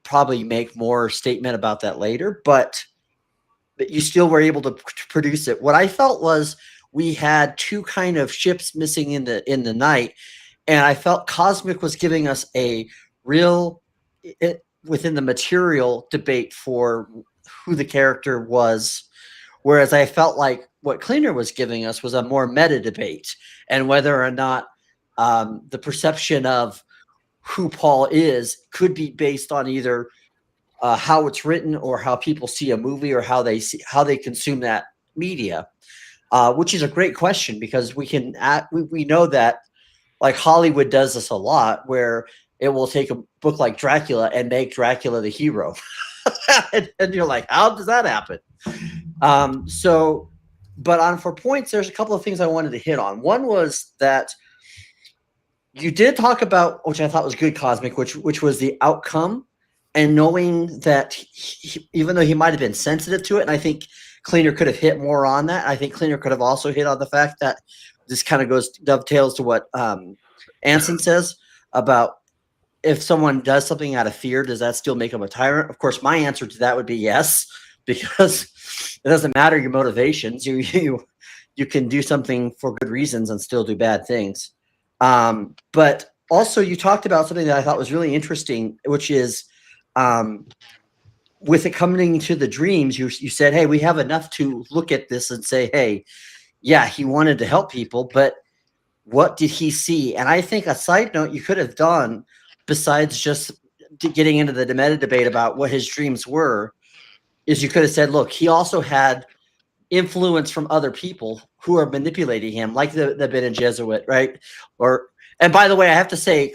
probably make more statement about that later, but you still were able to produce it. What I felt was we had two kind of ships missing in the night, and I felt Cosmic was giving us a real within the material debate for who the character was. Whereas I felt like what Cleaner was giving us was a more meta debate, and whether or not the perception of who Paul is could be based on either how it's written or how people see a movie or how they consume that media, which is a great question because we know that like Hollywood does this a lot, where it will take a book like Dracula and make Dracula the hero, and you're like, how does that happen? But for points, there's a couple of things I wanted to hit on. One was that you did talk about, which I thought was good, Cosmic, which was the outcome, and knowing that even though he might have been sensitive to it, and I think Cleaner could have hit more on that. I think Cleaner could have also hit on the fact that this kind of dovetails to what Anson says about if someone does something out of fear, does that still make them a tyrant? Of course, my answer to that would be yes, because it doesn't matter your motivations. You can do something for good reasons and still do bad things. But also you talked about something that I thought was really interesting, which is with it coming to the dreams, you said, hey, we have enough to look at this and say, hey, yeah, he wanted to help people, but what did he see? And I think a side note you could have done, besides just getting into the meta debate about what his dreams were, is you could have said, look, he also had influence from other people who are manipulating him, like the Bene Gesserit, right? And by the way, I have to say,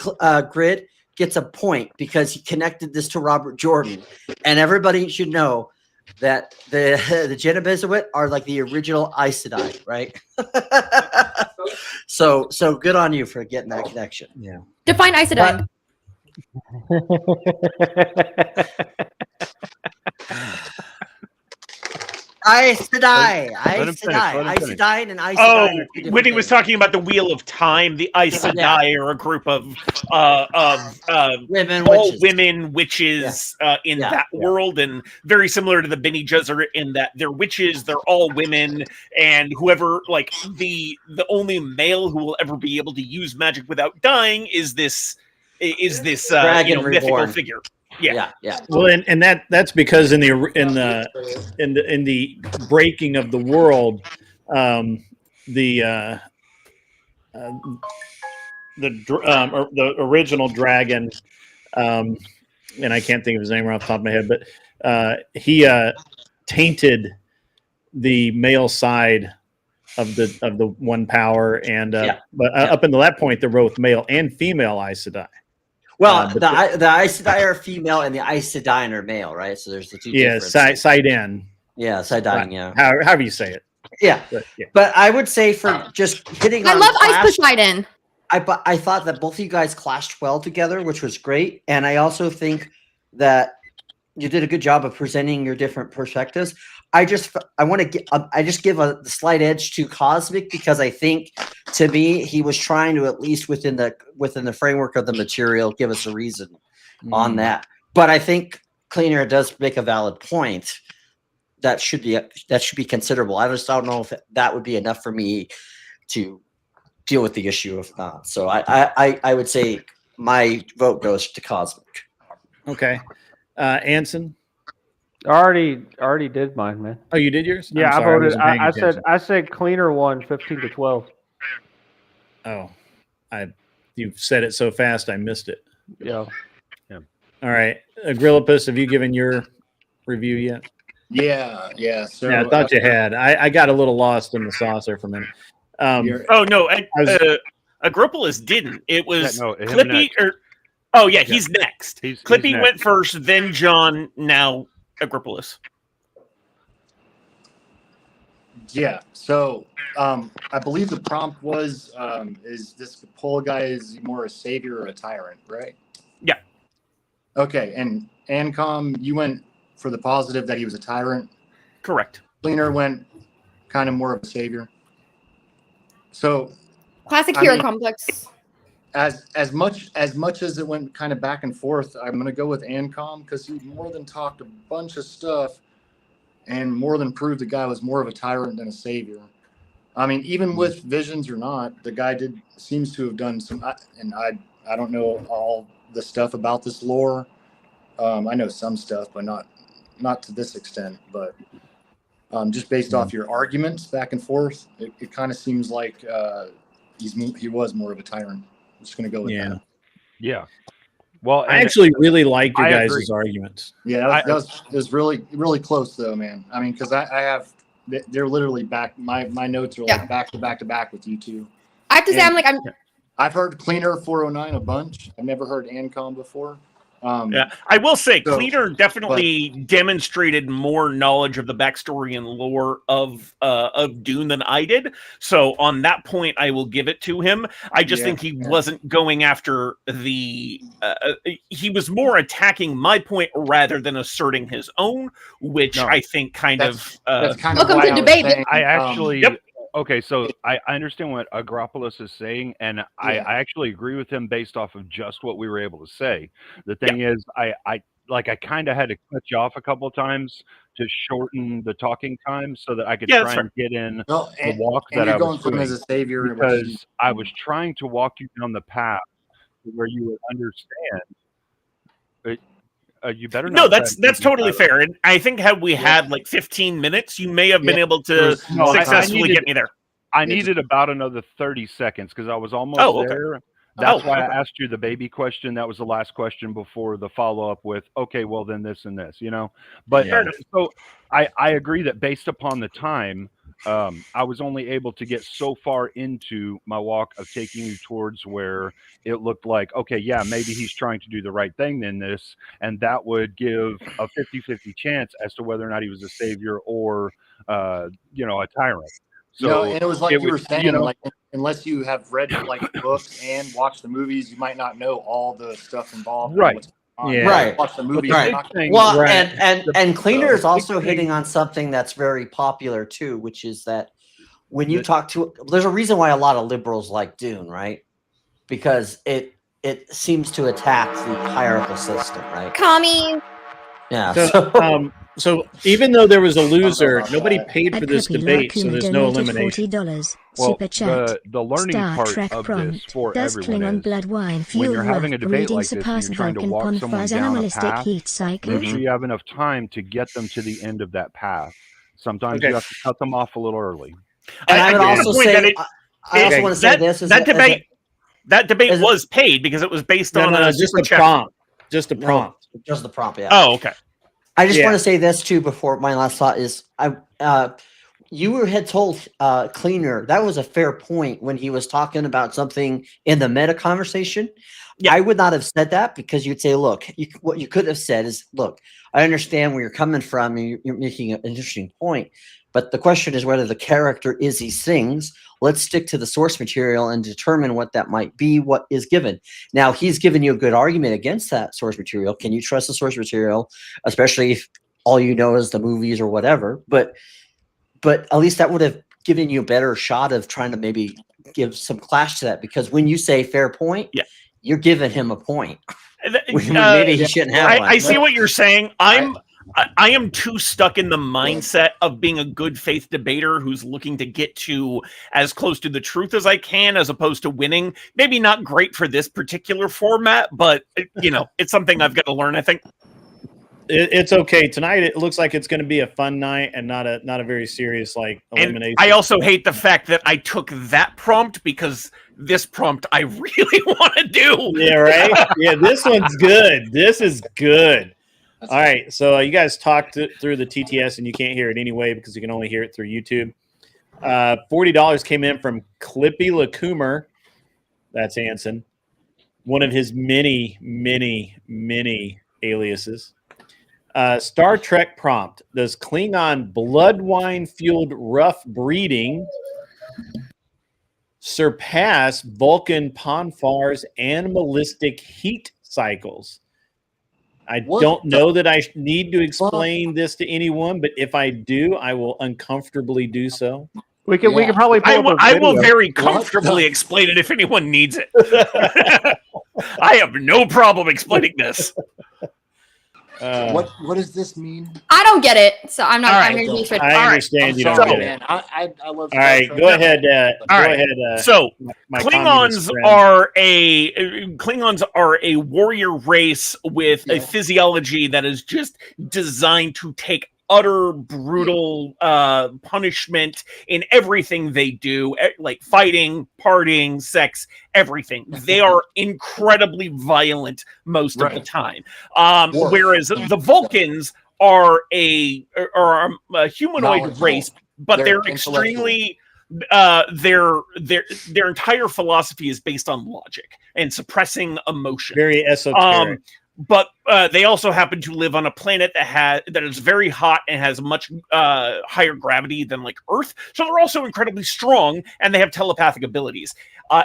Grid gets a point because he connected this to Robert Jordan, and everybody should know that the Bene Gesserit are like the original Aes Sedai, right? So good on you for getting that connection. Yeah. Define Aes Sedai. Aes Sedai. Let him Aes finish, Sedai. let him Aes finish. Sedai and Aes Oh, Sedai are two different when he was things. talking about the Wheel of Time, the Aes Sedai are a group of women all witches. women witches in that world, and very similar to the Bene Gesserit in that they're witches, they're all women, and whoever, like, the only male who will ever be able to use magic without dying is this Dragon mythical reborn. figure. Yeah. Well, and that's because in the breaking of the world, the original dragon, and I can't think of his name right off the top of my head, but he tainted the male side of the one power, and but up until that point, they're both male and female Aes Sedai. Well, the Aes Sedai are female and the Aes Sedai are male, right? So there's the two differences. Siden. Yeah, Siden, yeah. However you say it. Yeah. Yeah. But I would say for just hitting I on love Clash, Ice Poseidon. I thought that both of you guys clashed well together, which was great. And I also think that you did a good job of presenting your different perspectives. I just give a slight edge to Cosmic because I think, to me, he was trying to, at least within the framework of the material, give us a reason on that. But I think Cleaner does make a valid point that should be considerable. I just don't know if that would be enough for me to deal with the issue of not. So I would say my vote goes to Cosmic. Okay. Anson? Already did mine, man. Oh, you did yours? Yeah, I'm I sorry, voted. wasn't paying attention. I said Cleaner won 15-12. Oh, you said it so fast I missed it. Yeah. All right, Agrillipus, have you given your review yet? Yeah. So Yeah, I thought you had. I got a little lost in the sauce there for a minute. Agrippulus didn't. It was him Clippy next. He's next. He's Clippy next. went first, then John, now Agrippulus. Yeah. So I believe the prompt was is this Pole guy is more a savior or a tyrant, right? Yeah. Okay. And Ancom, you went for the positive that he was a tyrant. Correct. Cleaner went kind of more of a savior. So Classic hero complex. As much as it went kind of back and forth, I'm going to go with Ancom because he more than talked a bunch of stuff and more than proved the guy was more of a tyrant than a savior. I mean, even with visions or not, the guy seems to have done some, and I don't know all the stuff about this lore. I know some stuff, but not to this extent. But just based off your arguments back and forth, it kind of seems like he was more of a tyrant. I'm just going to go with that. Yeah. Well, I actually really liked your I guys' agree. arguments. Yeah, it was really, really close though, man. I mean, because they're literally back. My notes are like back to back to back with you two. I have to say, I've heard Cleaner 409 a bunch. I've never heard Ancom before. Yeah, I will say Cleaner definitely demonstrated more knowledge of the backstory and lore of Dune than I did. So on that point, I will give it to him. I just think he wasn't going after the. He was more attacking my point rather than asserting his own, which I think that's kind of welcome to debate. I actually. Okay, so I understand what Agropoulos is saying, and I actually agree with him based off of just what we were able to say. The thing is, I kind of had to cut you off a couple of times to shorten the talking time so that I could try and get in the walk that I was doing. As a savior because I was trying to walk you down the path where you would understand. You better not. No, that's totally fair. And I think had we had like 15 minutes, you may have been able to successfully get me there. I needed about another 30 seconds because I was almost there. That's why I asked you the baby question. That was the last question before the follow-up with, okay, well, then this and this, But so I agree that based upon the time, I was only able to get so far into my walk of taking you towards where it looked like, okay, yeah, maybe he's trying to do the right thing in this, and that would give a 50-50 chance as to whether or not he was a savior or, a tyrant. So and it was like you were saying, like unless you have read like the books and watched the movies, you might not know all the stuff involved. Right. Right. Watch the movie. Right. Right. Well, Right. and Cleaner is also thing- hitting on something that's very popular too, which is that when you talk to, there's a reason why a lot of liberals like Dune, right? Because it seems to attack the hierarchical system, right? Commies. Yeah. So even though there was a loser, nobody paid for Ed this Puppy debate, so Lakuma there's no donated elimination. $40. Well, Super chat. the learning Star part Trek of this prompt. for Does everyone Klingon is blood wine when fuel you're having a debate reading like this and surpass you're trying to Vulcan walk someone Ponfar's down a animalistic path, heat cycle? make sure you have enough time to get them to the end of that path. Sometimes Okay. you have to cut them off a little early. And I would get the also point say, that I also want to say this is that debate. That debate as a- was paid because it was based on just super the chat. prompt. Just the prompt. Just the prompt, yeah. Oh, okay. I just Yeah. want to say this too before my last thought is you had told Cleaner that was a fair point when he was talking about something in the meta conversation. Yeah. I would not have said that because you'd say, look, what you could have said is, look, I understand where you're coming from and you're making an interesting point, but the question is whether the character is these things. Let's stick to the source material and determine what that might be, what is given. Now, he's given you a good argument against that source material. Can you trust the source material, especially if all you know is the movies or whatever? But at least that would have given you a better shot of trying to maybe give some clash to that. Because when you say fair point, you're giving him a point. Maybe he shouldn't have one. I see what you're saying. I am too stuck in the mindset of being a good faith debater who's looking to get to as close to the truth as I can, as opposed to winning. Maybe not great for this particular format, but it's something I've got to learn, I think. It's okay. Tonight it looks like it's going to be a fun night and not a very serious elimination. And I also hate the fact that I took that prompt because this prompt I really want to do. Yeah, right? Yeah, this one's good. This is good. All right, so you guys talked through the TTS and you can't hear it anyway because you can only hear it through YouTube. $40 came in from Clippy Lacumer. That's Hanson. One of his many, many, many aliases. Star Trek prompt. Does Klingon blood wine fueled rough breeding surpass Vulcan Ponfar's animalistic heat cycles? I don't know that I need to explain this to anyone, but if I do, I will uncomfortably do so. We can probably pull up a I will video. very comfortably explain it if anyone needs it. I have no problem explaining this. What does this mean? I don't get it, so I'm not. All I'm right. going to be straight. I understand you don't get it. I love. All right, go ahead. All right. So my Klingons are a warrior race with a physiology that is just designed to take utter brutal punishment in everything they do, like fighting, partying, sex, everything. They are incredibly violent most of the time. Whereas the Vulcans are a humanoid race, but they're extremely their entire philosophy is based on logic and suppressing emotion. Very esoteric. But they also happen to live on a planet that is very hot and has much higher gravity than like Earth. So they're also incredibly strong and they have telepathic abilities.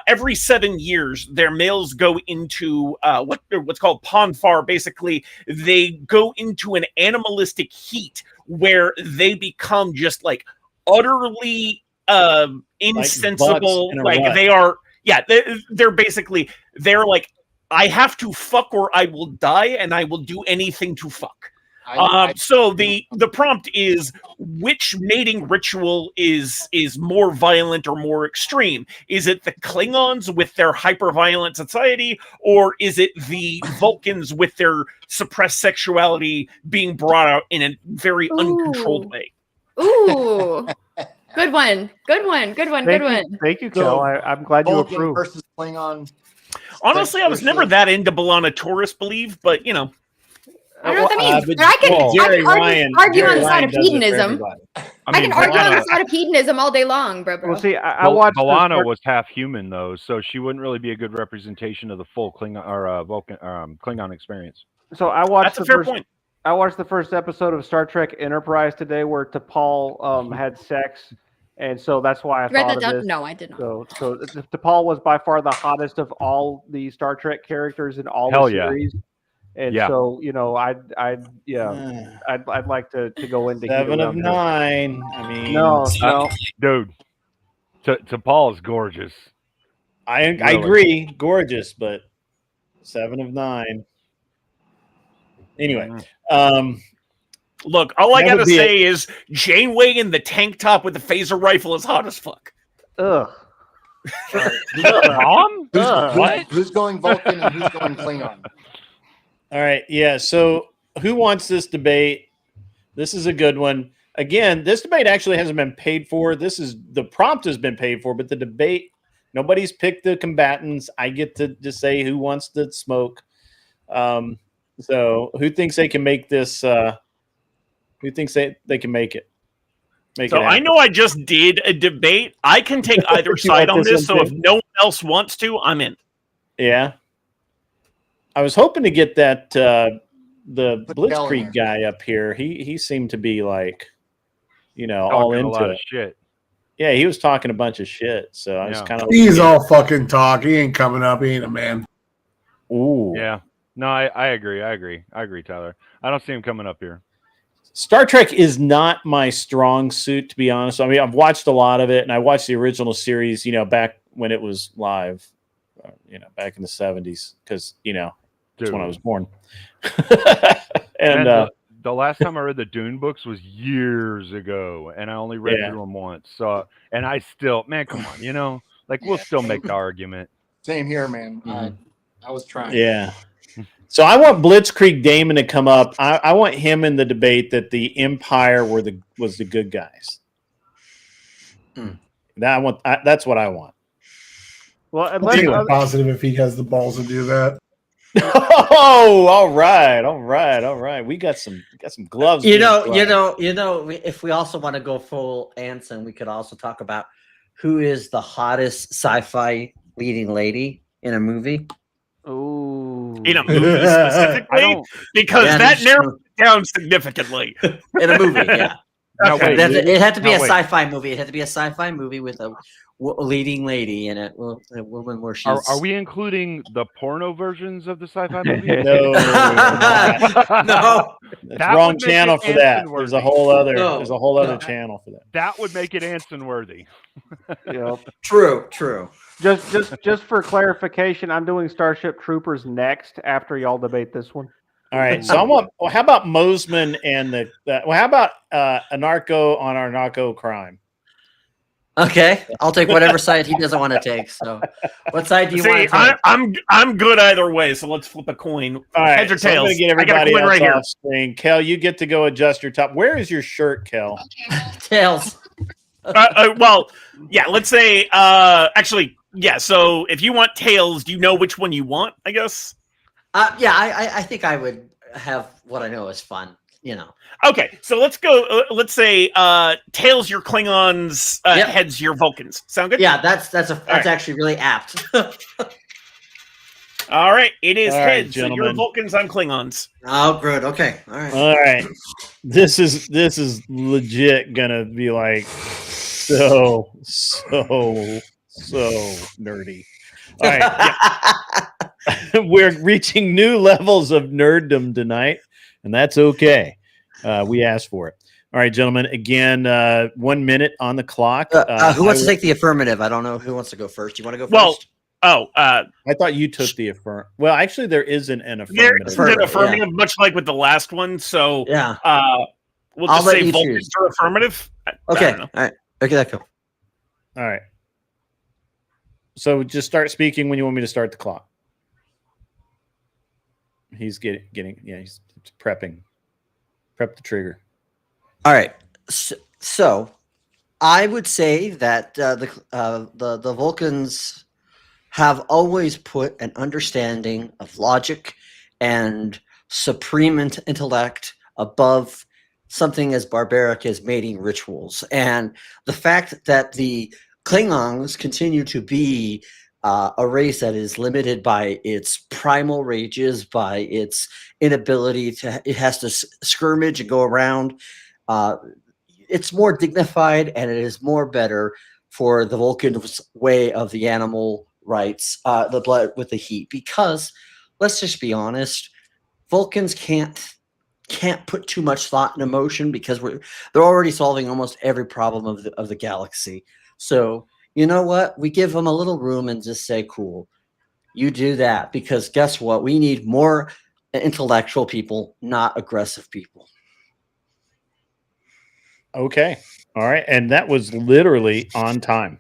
Every 7 years, their males go into what's called Ponfar. Basically, they go into an animalistic heat where they become just like utterly insensible. Like they are, they're basically like, I have to fuck or I will die, and I will do anything to fuck. So the prompt is, which mating ritual is more violent or more extreme? Is it the Klingons with their hyper-violent society, or is it the Vulcans with their suppressed sexuality being brought out in a very uncontrolled way? Ooh. Good one. Thank you, Kel. I'm glad you Vulcan approve. versus Klingon. Honestly, I was never that into Belana Taurus believe, but I don't know what that means. But I can argue on the side of hedonism. I can argue on the side of hedonism all day long, bro. Well, see, I watched Belana was half human though, so she wouldn't really be a good representation of the full Klingon or Vulcan Klingon experience. So I watched That's a fair point. I watched the first episode of Star Trek Enterprise today, where T'Pol had sex, and so that's why I Read thought that of down? this. No, I did not. So T'Pol was by far the hottest of all the Star Trek characters in all the series, And Yeah. so, I'd like to go into heat 7 of around her. 9. I mean, No. Dude, to Paul's gorgeous. I Really. agree, gorgeous, but 7 of 9. Anyway, Look, all I That gotta would be say is Janeway in the tank top with the phaser rifle is hot as fuck. Ugh. Mom? Who's going Vulcan and who's going Klingon? all right, yeah. So, who wants this debate? This is a good one. Again, this debate actually hasn't been paid for. The prompt has been paid for, but the debate, nobody's picked the combatants. I get to just say who wants to smoke. So, who thinks they can make this? Who thinks they can make it? So I know I just did a debate. I can take either side on this. So if no one else wants to, I'm in. Yeah. I was hoping to get that the Put Blitzkrieg guy up here. He seemed to be like, all Talking a lot into of it. shit. Yeah, he was talking a bunch of shit. So I was Yeah. kind of. He's all fucking talk. He ain't coming up. He ain't a man. Ooh. Yeah. No, I agree. I agree, Tyler. I don't see him coming up here. Star Trek is not my strong suit, to be honest. I mean, I've watched a lot of it, and I watched the original series, back when it was live, back in the 70s, because, that's when I was born. And the last time I read the Dune books was years ago, and I only read through them once. So, and I still, man, come on, we'll still make the argument. Same here, man. I was trying. Yeah. So I want Blitzkrieg Damon to come up. I want him in the debate that the Empire was the good guys. That's what I want. Well, I'll take it positive if he has the balls to do that. Oh, all right. We got some gloves. If we also want to go full Anson, we could also talk about who is the hottest sci-fi leading lady in a movie. Ooh. In a movie specifically? Because that narrows it down significantly. In a movie, yeah. Okay. It had to be a sci-fi movie. It had to be a sci-fi movie with a leading lady in it. Well, a woman where she's. Are we including the porno versions of the sci-fi movie? No. No. That's wrong channel for that. There's a whole other channel for that. That would make it Anson worthy. True. Just for clarification, I'm doing Starship Troopers next after y'all debate this one. All right. So how about Mosman and how about a narco on our narco crime? Okay, I'll take whatever side he doesn't want to take. So, what side do you want to take? I'm good either way. So let's flip a coin. All right, Heads or so I'm tails? going to get everybody I got a coin else right off screen. Kel, you get to go adjust your top. Where is your shirt, Kel? Tails. Well, yeah. Let's say. Actually, yeah. So if you want tails, do you know which one you want? I guess. Yeah, I think I would have what I know is fun. Okay, so let's go. Let's say tails your Klingons, heads your Vulcans. Sound good? Yeah, that's actually really apt. All right, it is All right, heads. So gentlemen. you're Vulcans, I'm Klingons. Oh, good. Okay, all right. All right. This is legit gonna be like so nerdy. All right. We're reaching new levels of nerddom tonight, and that's okay. We asked for it. All right, gentlemen. Again, 1 minute on the clock. Who wants to take the affirmative? I don't know who wants to go first. You want to go first? I thought you took the affirm. Well, actually, there isn't an affirmative. There's an affirmative, much like with the last one. So yeah, we'll just say Vulcans are affirmative. Okay, all right. Okay, that go. All right. So just start speaking when you want me to start the clock. He's getting he's prepping. Prep the trigger. All right. So I would say that the Vulcans have always put an understanding of logic and supreme intellect above something as barbaric as mating rituals. And the fact that the Klingons continue to be a race that is limited by its primal rages, by its inability it has to skirmish and go around. It's more dignified, and it is more better for the Vulcan's way of the animal rights, the blood with the heat. Because let's just be honest, Vulcans can't put too much thought and emotion because they're already solving almost every problem of the galaxy. So you know what? We give them a little room and just say, cool, you do that, because guess what? We need more intellectual people, not aggressive people. Okay. All right. And that was literally on time.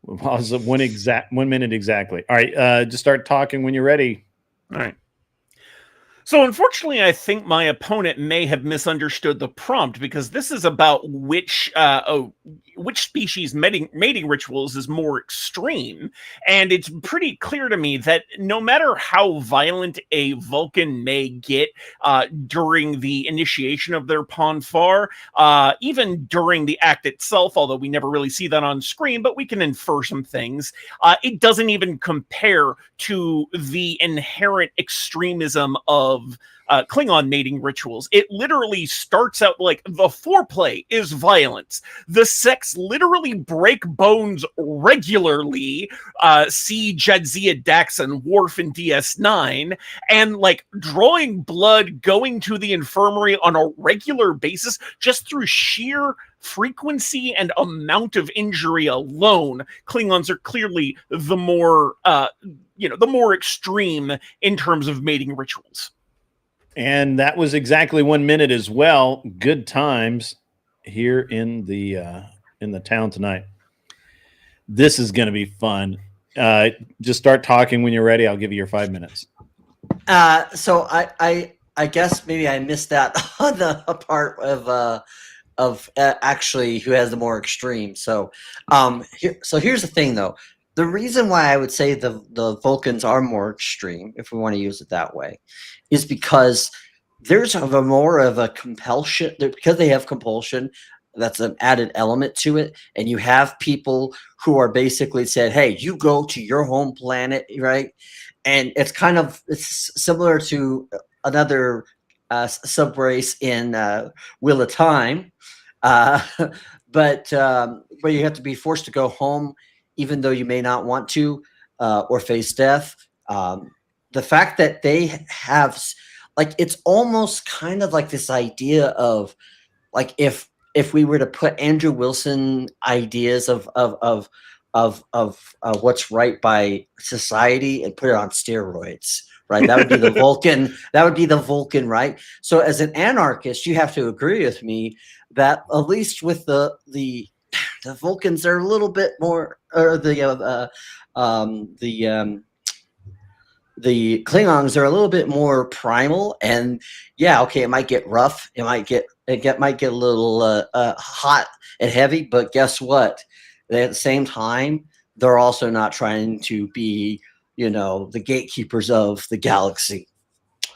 It was 1 minute exactly. All right. Just start talking when you're ready. All right. So unfortunately, I think my opponent may have misunderstood the prompt, because this is about which species mating rituals is more extreme. And it's pretty clear to me that no matter how violent a Vulcan may get during the initiation of their Ponfar, even during the act itself, although we never really see that on screen, but we can infer some things, it doesn't even compare to the inherent extremism of Klingon mating rituals. It literally starts out like the foreplay is violence. The sex literally break bones regularly. See Jadzia Dax and Worf in DS9, and like drawing blood, going to the infirmary on a regular basis just through sheer frequency and amount of injury alone. Klingons are clearly the more the more extreme in terms of mating rituals. And that was exactly 1 minute as well. Good times here in the town tonight. This is going to be fun. Just start talking when you're ready. I'll give you your 5 minutes. So I guess maybe I missed that on the part of actually who has the more extreme. So here's the thing though. The reason why I would say the Vulcans are more extreme, if we want to use it that way, is because there's more of a compulsion. Because they have compulsion, that's an added element to it. And you have people who are basically said, hey, you go to your home planet, right? And it's similar to another subrace in Wheel of Time, but where you have to be forced to go home even though you may not want to, or face death. The fact that they have, like, it's almost kind of like this idea of, like, if we were to put Andrew Wilson ideas of what's right by society and put it on steroids, right? That would be the Vulcan. That would be the Vulcan, right? So as an anarchist, you have to agree with me that at least with the Vulcans are a little bit more, or the Klingons are a little bit more primal, and yeah, okay, it might get rough, it might get a little hot and heavy, but guess what? At the same time, they're also not trying to be, the gatekeepers of the galaxy.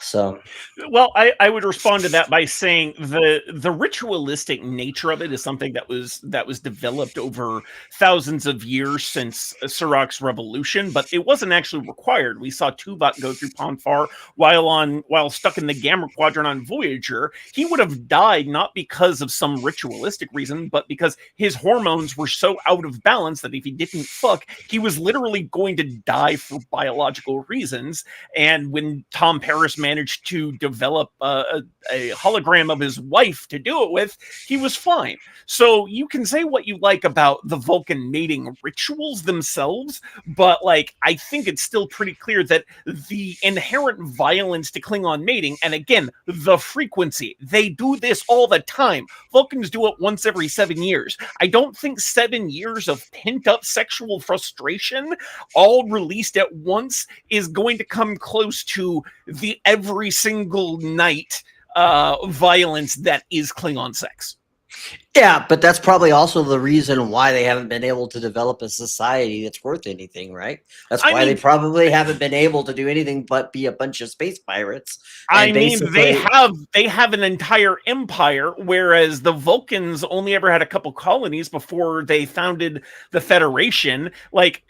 So, well, I would respond to that by saying the ritualistic nature of it is something that was developed over thousands of years since Sirach's revolution, but it wasn't actually required. We saw Tuvok go through Ponfar while stuck in the Gamma Quadrant on Voyager. He would have died not because of some ritualistic reason, but because his hormones were so out of balance that if he didn't fuck, he was literally going to die for biological reasons. And when Tom Paris managed to develop a hologram of his wife to do it with, he was fine. So you can say what you like about the Vulcan mating rituals themselves, but like, I think it's still pretty clear that the inherent violence to Klingon mating, and again, the frequency, they do this all the time. Vulcans do it once every 7 years. I don't think 7 years of pent-up sexual frustration all released at once is going to come close to the every single night violence that is Klingon sex. Yeah, but that's probably also the reason why they haven't been able to develop a society that's worth anything, right? That's why they probably haven't been able to do anything but be a bunch of space pirates. I mean, they have an entire empire, whereas the Vulcans only ever had a couple colonies before they founded the Federation. Like,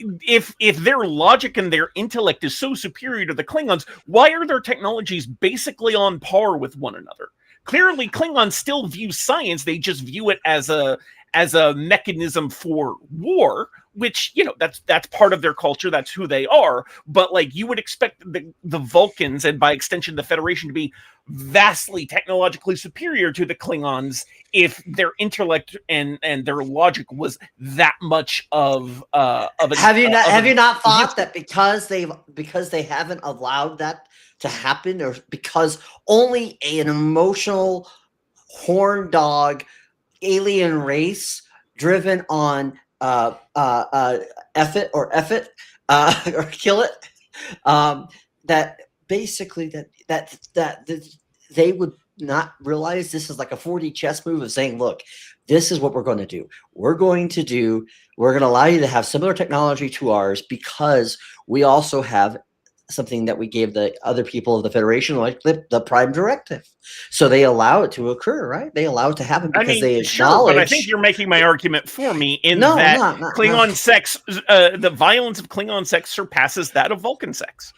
if their logic and their intellect is so superior to the Klingons, why are their technologies basically on par with one another? Clearly, Klingons still view science; they just view it as a as a mechanism for war, which, you know, that's part of their culture, that's who they are. But like, you would expect the Vulcans, and by extension the Federation, to be vastly technologically superior to the Klingons if their intellect and their logic was that much of have you not thought that because they haven't allowed that to happen, or because only an emotional horn dog alien race driven on F it or kill it, that basically that they would not realize this is like a 4D chess move of saying, look, this is what we're going to do. We're going to allow you to have similar technology to ours because we also have something that we gave the other people of the Federation, like the Prime Directive. So they allow it to occur, right? They allow it to happen because they acknowledge. Sure, but I think you're making my argument for me in that Klingon sex, the violence of Klingon sex surpasses that of Vulcan sex.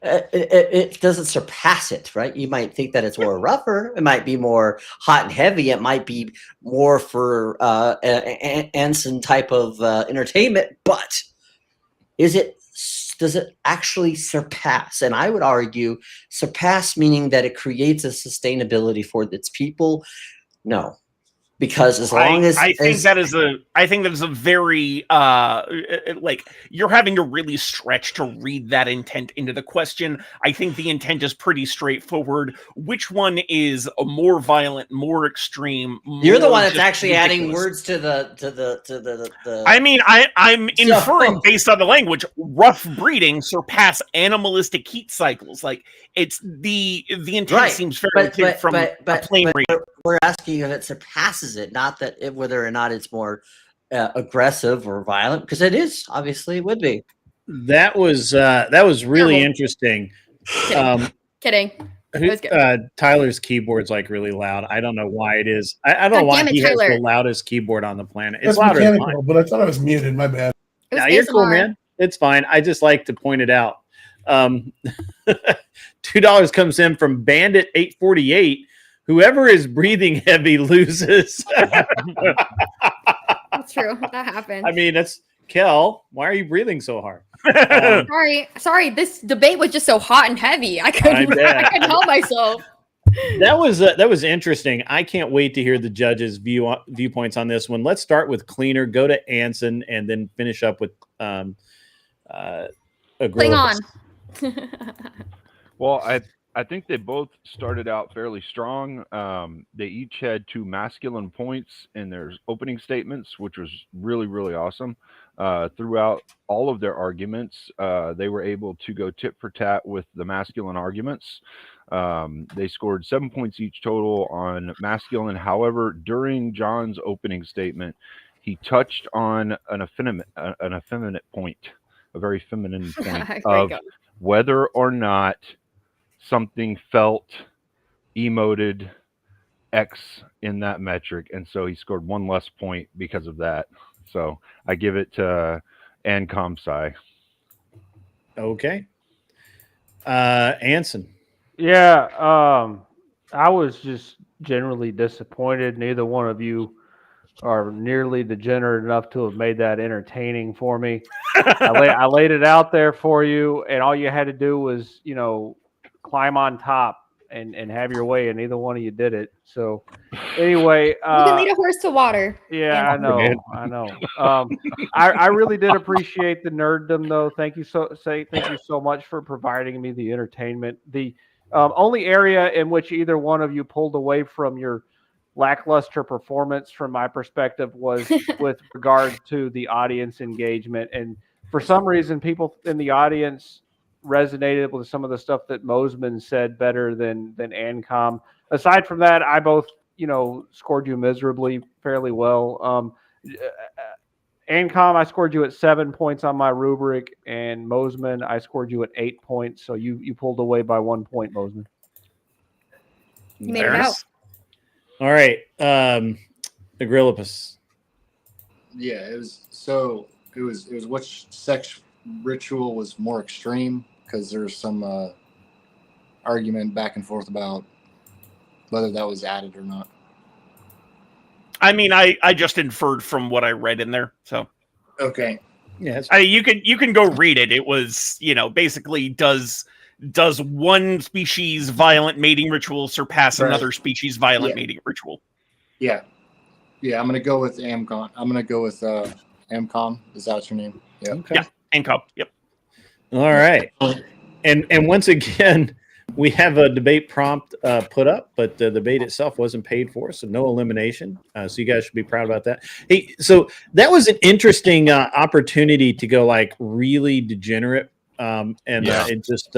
It doesn't surpass it, right? You might think that it's more rougher. It might be more hot and heavy. It might be more for Anson type of entertainment. But does it actually surpass? And I would argue surpass meaning that it creates a sustainability for its people. No. Because as long as I think that is a very like, you're having to really stretch to read that intent into the question. I think the intent is pretty straightforward. Which one is a more violent, more extreme? You're the one that's actually adding words to the. I mean, I'm inferring based on the language. Rough breeding surpass animalistic heat cycles. Like, it's the intent seems fairly clear from a plain reading. We're asking if it surpasses it, not that whether or not it's more aggressive or violent, because it is, obviously it would be. That was really interesting. Kidding. Tyler's keyboard's like really loud. I don't know why it is. I don't know why he has the loudest keyboard on the planet. It's louder than mine. But I thought I was muted. My bad. No, you're cool, man. It's fine. I just like to point it out. $2 comes in from Bandit 848. Whoever is breathing heavy loses. That's true. That happened. I mean, that's Kel. Why are you breathing so hard? Sorry. This debate was just so hot and heavy. I couldn't help myself. That was interesting. I can't wait to hear the judges' viewpoints on this one. Let's start with Cleaner, go to Anson, and then finish up with Klingon. Well, I think they both started out fairly strong. They each had 2 masculine points in their opening statements, which was really, really awesome. Throughout all of their arguments, they were able to go tit for tat with the masculine arguments. They scored 7 points each total on masculine. However, during John's opening statement, he touched on an effeminate point, a very feminine point of whether or not something felt emoted X in that metric, and so he scored 1 less point because of that. So I give it to Ancom Sci. Okay. Anson. Yeah, I was just generally disappointed. Neither one of you are nearly degenerate enough to have made that entertaining for me. I laid it out there for you, and all you had to do was, climb on top and have your way, and neither one of you did it. So anyway, you can lead a horse to water. Yeah, I know. I really did appreciate the nerddom, though. Thank you so much for providing me the entertainment. The only area in which either one of you pulled away from your lackluster performance, from my perspective, was with regard to the audience engagement. And for some reason, people in the audience resonated with some of the stuff that Mosman said better than Ancom. Aside from that, I both, scored you miserably fairly well. Ancom, I scored you at 7 points on my rubric, and Mosman, I scored you at 8 points. So you pulled away by 1 point, Mosman. You made it out. All right. Agrillipus. Yeah, it was which sex ritual was more extreme, because there's some argument back and forth about whether that was added or not. I mean, I just inferred from what I read in there. So okay, yeah, you can go read it. It was, basically does one species violent mating ritual surpass Right. another species violent Yeah. mating ritual? Yeah, I'm gonna go with Amcon. I'm gonna go with Amcon. Is that your name? Yep. Okay. Yeah, Amcon. Yep. All right. And once again, we have a debate prompt put up, but the debate itself wasn't paid for, so no elimination. So you guys should be proud about that. Hey, so that was an interesting opportunity to go like really degenerate. It just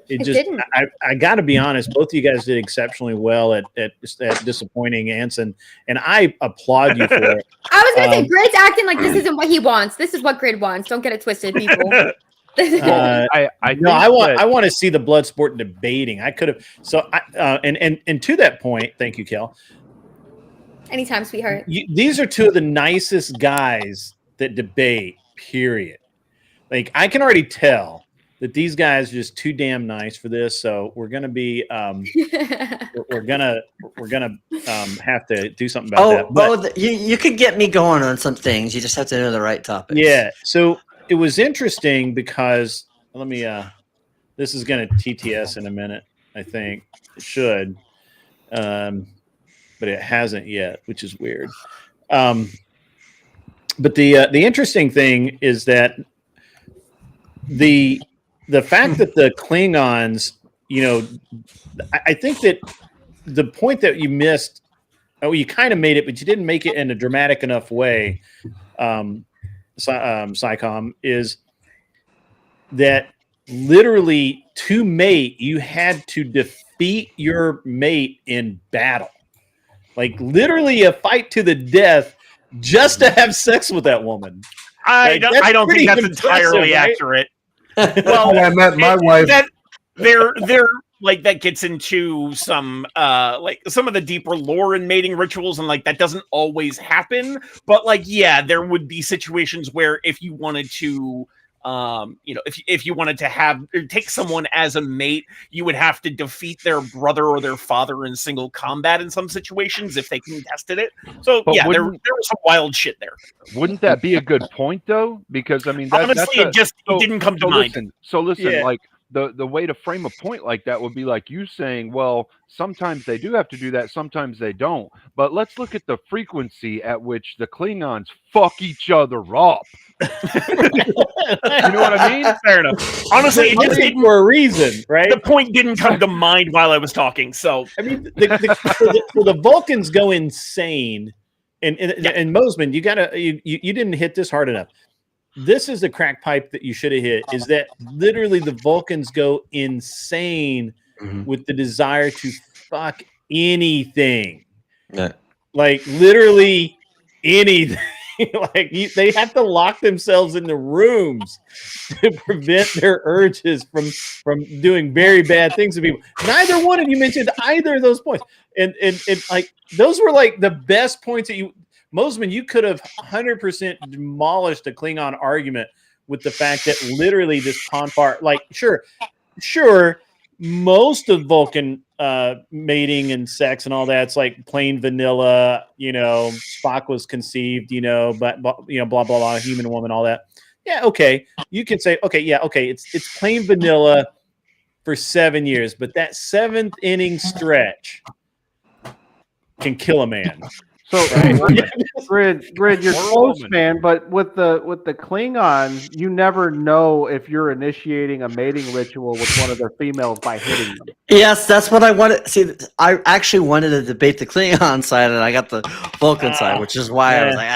didn't. I got to be honest, both of you guys did exceptionally well at disappointing Anson, and I applaud you for it. I was gonna say Grid's acting like this isn't what he wants. This is what Grid wants. Don't get it twisted, people. I want to see the blood sport debating. I could have and to that point, thank you, Kel. Anytime, sweetheart. These are two of the nicest guys that debate. Period. Like I can already tell that these guys are just too damn nice for this. So we're gonna be we're gonna have to do something about that. But, you could get me going on some things. You just have to know the right topics. yeah. So it was interesting because let me this is gonna TTS in a minute, I think. It should. But it hasn't yet, which is weird. But the interesting thing is that the fact that the Klingons, I think that the point that you missed, you kind of made it, but you didn't make it in a dramatic enough way, Psycom, is that literally to mate, you had to defeat your mate in battle. Like literally a fight to the death just to have sex with that woman. I don't think that's entirely accurate. Well, I met my wife. They're like that gets into some like some of the deeper lore in mating rituals, and like that doesn't always happen. But like, yeah, there would be situations where if you wanted to, if you wanted to take someone as a mate, you would have to defeat their brother or their father in single combat in some situations if they contested it. So But yeah, there was some wild shit there. Wouldn't that be a good point though? Because I mean, Honestly, it didn't come to mind. Listen, Yeah. like the way to frame a point like that would be like you saying, well, sometimes they do have to do that, sometimes they don't. But let's look at the frequency at which the Klingons fuck each other up. You know what I mean? Fair enough. Honestly, it just didn't for a reason, right? The point didn't come to mind while I was talking. So I mean, the Vulcans go insane, and Mosman, you didn't hit this hard enough. This is the crack pipe that you should have hit. Is that literally the Vulcans go insane with the desire to fuck anything, like literally anything. Like they have to lock themselves in the rooms to prevent their urges from doing very bad things to people. Neither one of you mentioned either of those points, and like those were like the best points that you, Mosman, you could have 100% demolished a Klingon argument with the fact that literally this Ponfar, like sure, most of Vulcan mating and sex and all that's like plain vanilla, Spock was conceived, but blah blah blah, human woman, all that. Yeah, okay. You can say, okay, yeah, okay, it's plain vanilla for 7 years, but that 7th inning stretch can kill a man. So, Grid, you're close, man. But with the Klingon, you never know if you're initiating a mating ritual with one of their females by hitting them. Yes, that's what I wanted. See, I actually wanted to debate the Klingon side, and I got the Vulcan side, which is why I was like,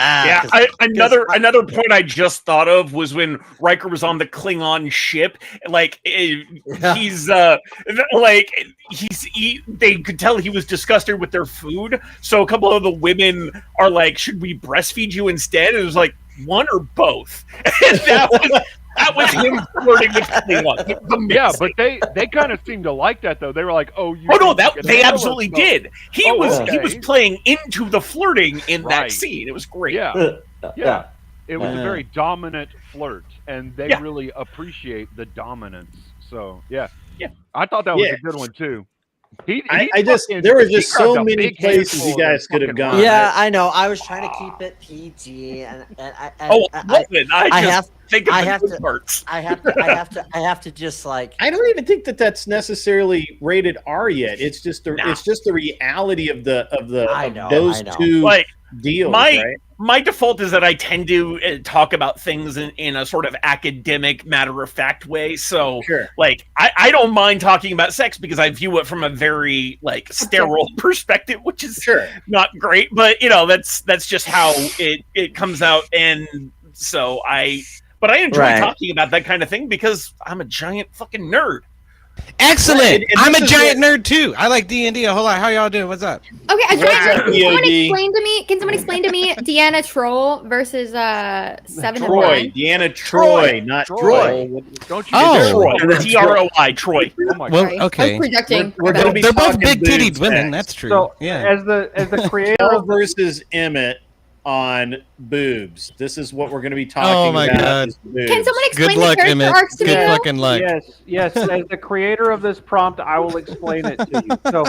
another point I just thought of was when Riker was on the Klingon ship. Like they could tell he was disgusted with their food. So a couple of the women are like, "Should we breastfeed you instead?" And it was like one or both. And that was him flirting with Klingon. Yeah, but they kind of seemed to like that though. They were like, "Oh, you." Oh no, they absolutely did. He was playing into the flirting in that scene. It was great. Yeah. It was a very dominant flirt, and they really appreciate the dominance. So yeah. I thought that was a good one too. There were just so many places you guys could have gone. Yeah, I know. I was trying to keep it PG, and I have to just like. I don't even think that's necessarily rated R yet. It's just the reality of those two like deals. Right? My default is that I tend to talk about things in a sort of academic, matter-of-fact way. So, like, I don't mind talking about sex because I view it from a very, like, sterile perspective, which is not great. But, you know, that's just how it comes out. And so I enjoy talking about that kind of thing because I'm a giant fucking nerd. Excellent. I'm a giant nerd too. I like D&D a whole lot. How y'all doing? What's up? Okay, can someone explain to me Deanna Troll versus Seven of Nine? Deanna Troi, not Troy. Don't you Troi? Troi. Troi. Well, okay. I was projecting. They're both big-titted women. That's true. So, yeah. as the creator Kel versus Emmett on boobs. This is what we're going to be talking about. God. Can someone explain Good luck, the character Emmett. arcs to me? Good fucking luck. Yes. As the creator of this prompt, I will explain it to you. So,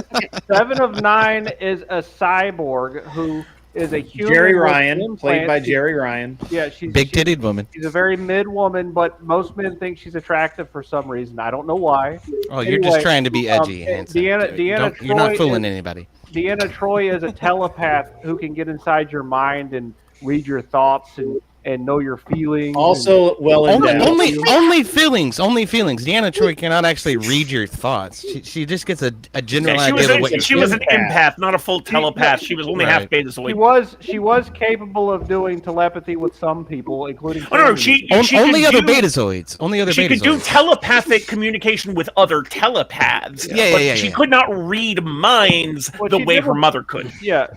7 of 9 is a cyborg who is a human. Jerry Ryan, played by Jerry Ryan. Yeah, she's big-titted woman. She's a very mid woman, but most men think she's attractive for some reason. I don't know why. Oh, you're just trying to be edgy. Deanna you're not fooling anybody. Deanna Troi is a telepath who can get inside your mind and read your thoughts and know your feelings. Also, only feelings. Deanna Troi cannot actually read your thoughts. She just gets a general idea of what you're She was an empath, not a full telepath. She was only half betazoid. She was capable of doing telepathy with some people, including. Only other betazoids. She could do telepathic communication with other telepaths. Yeah. She could not read minds the way her mother could. Yeah.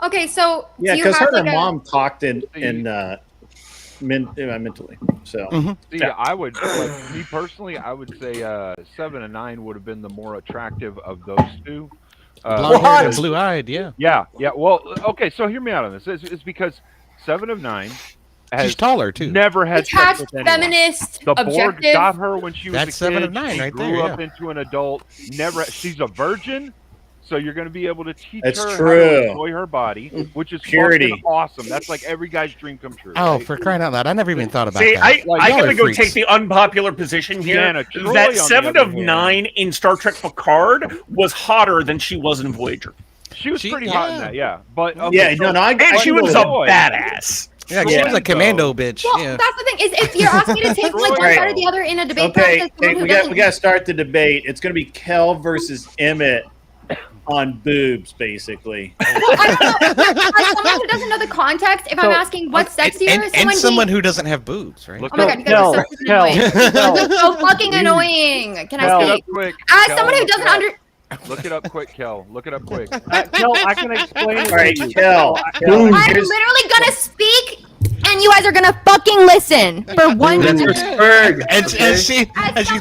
Okay, so because her mom talked in mentally. So I would, me personally, I would say 7 and 9 would have been the more attractive of those two. Blonde-haired and blue-eyed, yeah. Yeah. Well, okay, so hear me out on this. It's because 7 of 9. She's taller too. Never had sex with anyone. Feminist, the Borg objective. got her when she was That's a kid. 7 of 9 she right grew there. up into an adult. She's a virgin. So you're going to be able to teach That's her true. how to enjoy her body, which is Purity. fucking awesome. That's like every guy's dream come true. Oh, right? for crying out loud! I never even thought about See, that. I gotta go freaks. take the unpopular position here. Deanna Troi, That on the 7 other of hand. 9 in Star Trek Picard was hotter than she was in Voyager. She was pretty hot in that, yeah. But I and she was a badass. Yeah, she was a commando bitch. Well, yeah. that's the thing is if you're asking me to take like one side or the other in a debate process, we got to start the debate. It's going to be Kel versus Emmett on boobs, basically. As someone who doesn't know the context, if I'm asking what's sexier, and someone who doesn't have boobs, right? Oh my god, you guys are so annoying. That's so fucking annoying. Can I speak? As someone who doesn't Look it up quick, Kel. Look it up quick. Kel, I can explain it. All right, to you. Kel. I'm literally gonna speak, and you guys are gonna fucking listen for 1 minute. As she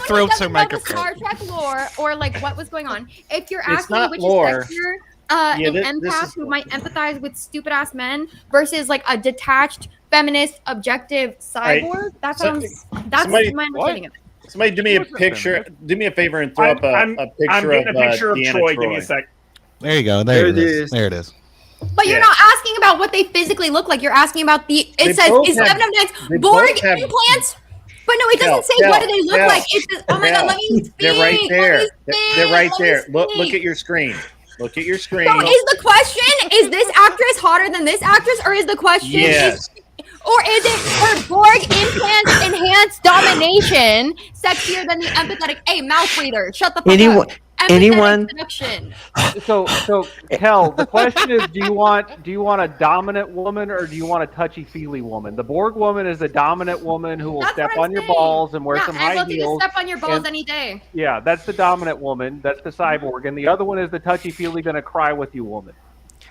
throws her microphone. Star Trek lore or like what was going on. If you're It's asking not which lore. is sexier, an empath who might empathize with stupid ass men versus like a detached, feminist, objective cyborg. That's my understanding of it. Somebody do me a picture. Do me a favor and throw up a picture I'm getting of a picture of Deanna Troi. Give me a sec. There you go. There it is. There it is. But you're not asking about what they physically look like. You're asking about the. It says is 7 of 9's Borg implants. But no, it doesn't say what do they look like. It says, oh my god, let me speak. They're right there. They're right there. Look speak. at your screen. Look at your screen. So is the question, is this actress hotter than this actress, or is the question, Yes. or is it her Borg implant enhanced domination sexier than the empathetic? Hey, mouth breather, shut the fuck up. Anyone? So Kel, the question is, do you want a dominant woman or do you want a touchy-feely woman? The Borg woman is a dominant woman who will step on your balls and wear some I high will take a heels. step on your balls any day. Yeah, that's the dominant woman. That's the cyborg, and the other one is the touchy-feely gonna cry with you woman.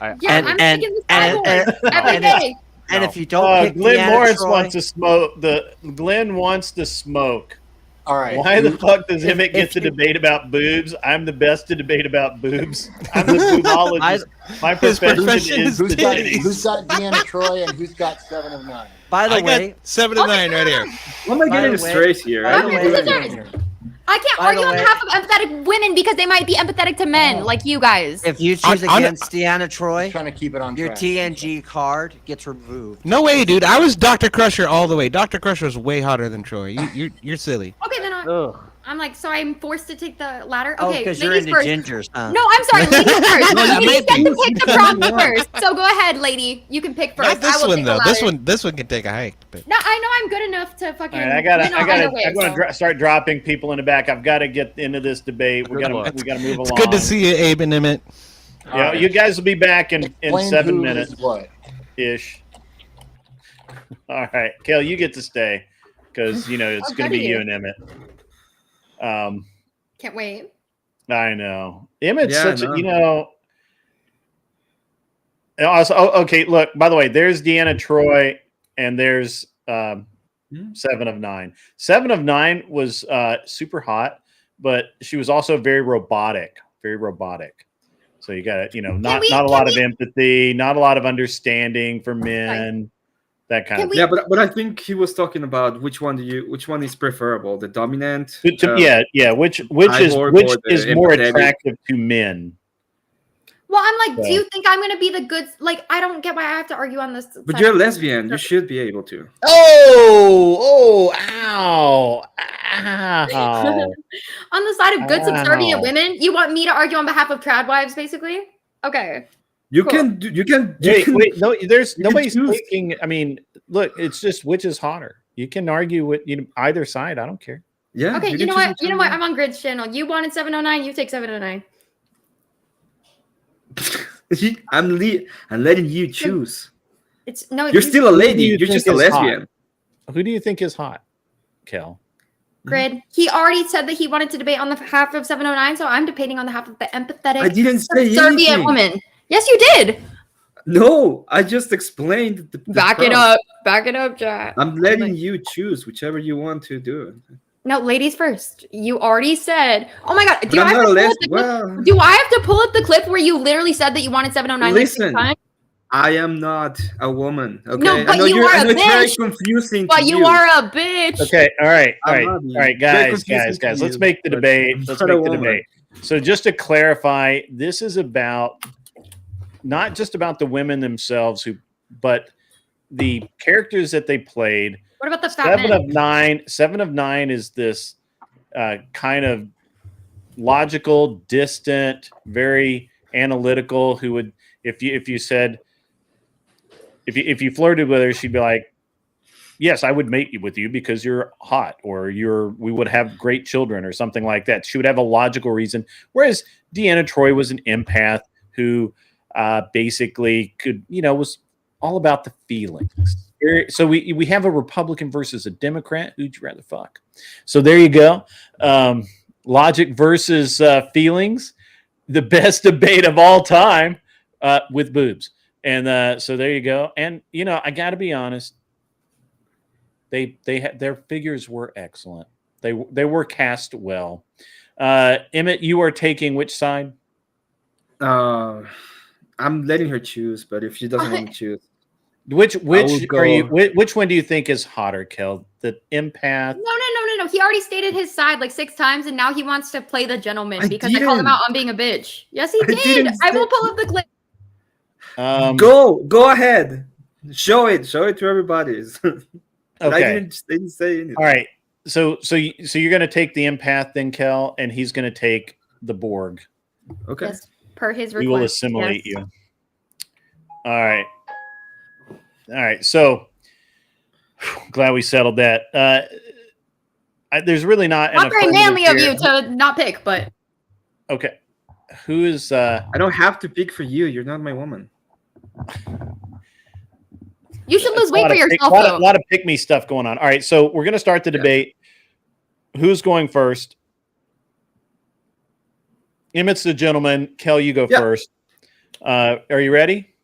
I'm taking the cyborg every day. And if you don't pick Glenn Deanna Morris Troi- wants to smoke. Glenn wants to smoke. All right. Why the fuck does Emmett get to debate about boobs? I'm the best to debate about boobs. I'm the boobologist. My profession is who's got Deanna Troi and who's got 7 of 9? By the way, got 7 of 9 right here. Let me get it straight here. I can't By the argue on way- behalf of empathetic women because they might be empathetic to men, like you guys. If you choose against Deanna Troi, trying to keep it on your track. TNG card gets removed. No way, dude. I was Dr. Crusher all the way. Dr. Crusher was way hotter than Troy. You're silly. Okay, then I'm like, so I'm forced to take the ladder. Oh, Okay, because ladies you're into first. gingers, huh? No, I'm sorry, ladies first. No, that Ladies might get be. to pick the prompt first. So go ahead, lady. You can pick first. Not this I will one take the though. ladder. This one can take a hike. But... No, I know I'm good enough to fucking. All right, I'm going to start dropping people in the back. I've got to get into this debate. We got to move along. It's good to see you, Abe and Emmett. Yeah, you guys will be back in Explain 7 who minutes. is what. Ish. All right, Kel, you get to stay because it's Oh, going to good be of you you. and Emmett. Can't wait. I know Emmett's Yeah, such I a know. Also, okay. Look, by the way, there's Deanna Troi, and there's 7 of 9. 7 of 9 was super hot, but she was also very robotic. So you got not a lot of empathy, not a lot of understanding for men, that kind of thing. Yeah, but I think he was talking about which one is preferable, the dominant. Which is cyborg or the more empathetic? attractive to men. Well, I'm like, do Yeah. you think I'm gonna be the good? Like, I don't get why I have to argue on this. But side. you're a lesbian. You should be able to. Ow! On the side of good, subservient Ow. women, you want me to argue on behalf of trad wives, basically? Okay. You Cool. can do. You can. Wait, no, there's you can nobody's choose. taking. I mean, look, it's just which is hotter. You can argue with either side. I don't care. Yeah. Okay, you can know choose what? which You know one what? I'm on Grid's channel. You wanted 709, you take 709. I'm letting you choose. It's no. You're still a Who do lady. you You're think just a is hot? lesbian. Who do you think is hot, Kel? Grid. He already said that he wanted to debate on the half of 709, so I'm debating on the half of the empathetic, I didn't say subservient anything. woman. Yes, you did. No, I just explained the Back it prompt. up. Back it up, chat. I'm letting you choose whichever you want to do. No, ladies first. You already said. Oh my god. But Do I I'm have not to a pull les- up the clip? well- Do I have to pull up the clip where you literally said that you wanted 709 like 6 Listen, times? I am not a woman. Okay, No, but I know you you're, are I a know it's very bitch. confusing. But to you are a bitch. Okay, all right, I'm not being- very guys. confusing to Let's you, make the but debate. I'm Let's not a make the woman. debate. So just to clarify, this is about not just about the women themselves, but the characters that they played. What about the fat men? 7 of 9 is this kind of logical, distant, very analytical. Who would, if you said, if you flirted with her, she'd be like, "Yes, I would mate with you because you're hot, or we would have great children," or something like that. She would have a logical reason. Whereas Deanna Troi was an empath who basically was all about the feelings. So we have a Republican versus a Democrat. Who'd you rather fuck? So there you go. Logic versus feelings. The best debate of all time with boobs. And so there you go. And I got to be honest. Their figures were excellent. They were cast well. Emmett, you are taking which side? I'm letting her choose, but if she doesn't want to choose, Which would are you? go- Which one do you think is hotter, Kel? The empath? No. He already stated his side like 6 times, and now he wants to play the gentleman because I called him didn't. out on being a bitch. Yes, he I did. didn't I will pull up the clip. go ahead, show it to everybody. I Okay. didn't say anything. All right. So you're going to take the empath then, Kel, and he's going to take the Borg. Okay. Yes, per his request. We will assimilate yes. you. All right. So glad we settled that. There's really not. Not very manly of here. you to not pick, but Okay. Who is? I don't have to pick for you. You're not my woman. you should lose weight for yourself, A though. lot of pick me stuff going on. All right. So we're going to start the debate. Who's going first? Emmett's the gentleman. Kel, you go Yeah. first. Are you ready?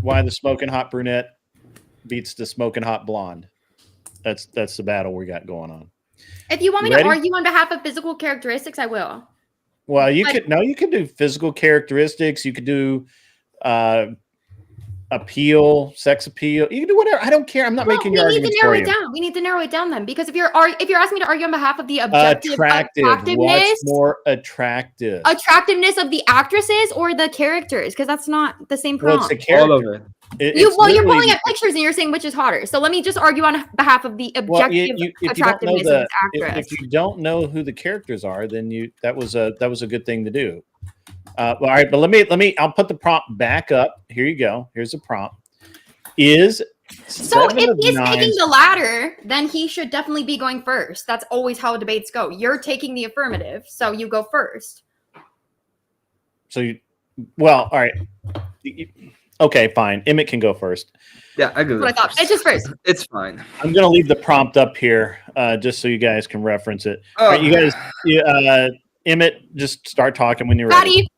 Why the smoking hot brunette beats the smoking hot blonde? That's the battle we got going on. If you want me Ready? to argue on behalf of physical characteristics, I will. Well, you Like- could do physical characteristics. You could do appeal, sex appeal. You can do whatever. I don't care. I'm not making your arguments for you. We need to narrow it down then, because if you're asking me to argue on behalf of the objective attractiveness, what's more attractive? Attractiveness of the actresses or the characters, because that's not the same Well, prompt. it's the character. All of it. You're pulling up pictures and you're saying which is hotter. So let me just argue on behalf of the objective attractiveness of the actress. If you don't know who the characters are, then that was a good thing to do. All right, but let me. I'll put the prompt back up. Here you go. Here's the prompt. So if he's taking the latter, then he should definitely be going first. That's always how debates go. You're taking the affirmative, so you go first. All right. Okay, fine. Emmett can go first. Yeah, I go. That's what I thought. It's just first. It's fine. I'm gonna leave the prompt up here, just so you guys can reference it. All right, you guys, Emmett, just start talking when you're ready.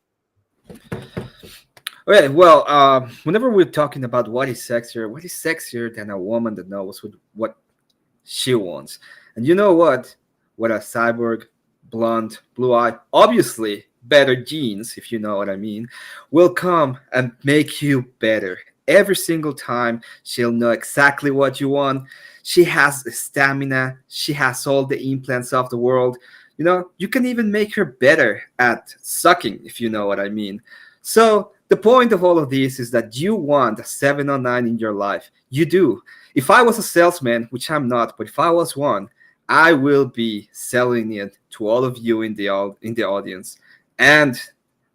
Okay, well, whenever we're talking about what is sexier than a woman that knows what she wants? And you know what? What a cyborg, blonde, blue-eyed, obviously better genes, if you know what I mean, will come and make you better. Every single time, she'll know exactly what you want. She has the stamina. She has all the implants of the world. You know, you can even make her better at sucking, if you know what I mean. So the point of all of this is that you want a 709 in your life. You do. If I was a salesman, which I'm not, but if I was one, I will be selling it to all of you in the audience. And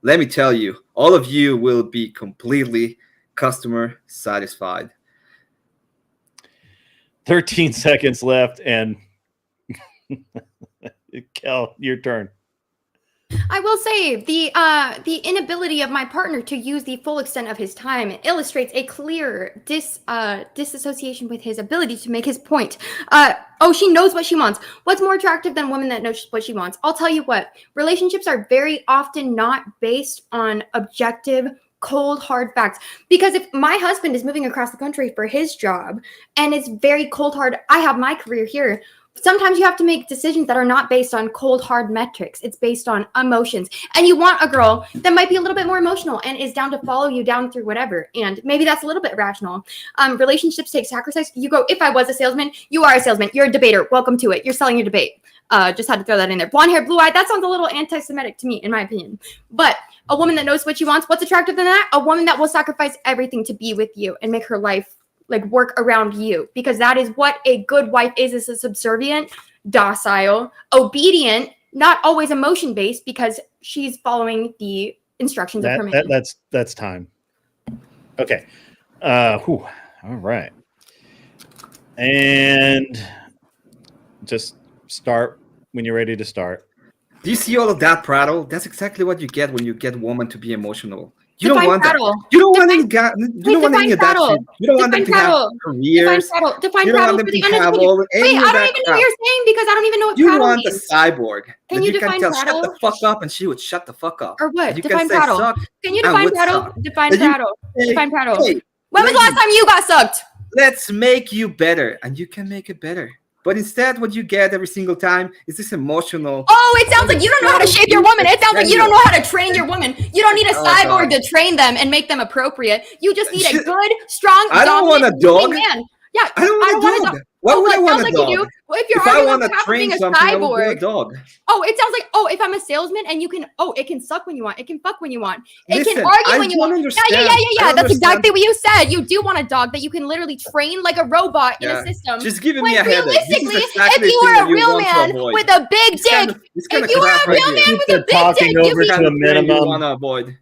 let me tell you, all of you will be completely customer satisfied. 13 seconds left, and Kel, your turn. I will say the inability of my partner to use the full extent of his time illustrates a clear disassociation with his ability to make his point. She knows what she wants. What's more attractive than a woman that knows what she wants? I'll tell you what, relationships are very often not based on objective, cold, hard facts. Because if my husband is moving across the country for his job and it's very cold, hard, I have my career here. Sometimes you have to make decisions that are not based on cold, hard metrics. It's based on emotions. And you want a girl that might be a little bit more emotional and is down to follow you down through whatever. And maybe that's a little bit rational. Relationships take sacrifice. You go, if I was a salesman, you are a salesman. You're a debater. Welcome to it. You're selling your debate. Just had to throw that in there. Blonde hair, blue eye. That sounds a little anti-Semitic to me, in my opinion. But a woman that knows what she wants, what's attractive than that? A woman that will sacrifice everything to be with you and make her life work around you, because that is what a good wife is a subservient, docile, obedient, not always emotion based, because she's following the instructions of her man. That's time. Okay. All right. And just start when you're ready to start. Do you see all of that prattle? That's exactly what you get when you get woman to be emotional. You don't want that. You don't want any guy. You don't want any of that shit. You don't want them to have careers. Define you don't want them to have all any of that. I don't even know what you're saying, because I don't even know what you prattle want means. a cyborg. Can you define tell, prattle? Shut the fuck up, and she would shut the fuck up. Or what? You Define can prattle. Suck, can you define prattle? Define prattle. Define prattle. Hey, when was the last time you got sucked? Let's make you better, and you can make it better. But instead, what you get every single time is this emotional. Oh, it sounds like you don't know how to shape your woman. It sounds like you don't know how to train your woman. You don't need a cyborg to train them and make them appropriate. You just need a good, strong, I don't want a dog. Man. Yeah, I don't want a dog. Why would I want a dog? You do. Well, if I want to train something, I would do a dog. Oh, it sounds like, if I'm a salesman and you can, it can suck when you want. It can fuck when you want. It Listen, can argue when you want. Understand. Yeah. That's exactly what you said. You do want a dog that you can literally train like a robot in a system. Just giving me a headache. Realistically, if you were a real man with a big dick, if you were a real man with a big dick, over to a minimum. Want to avoid.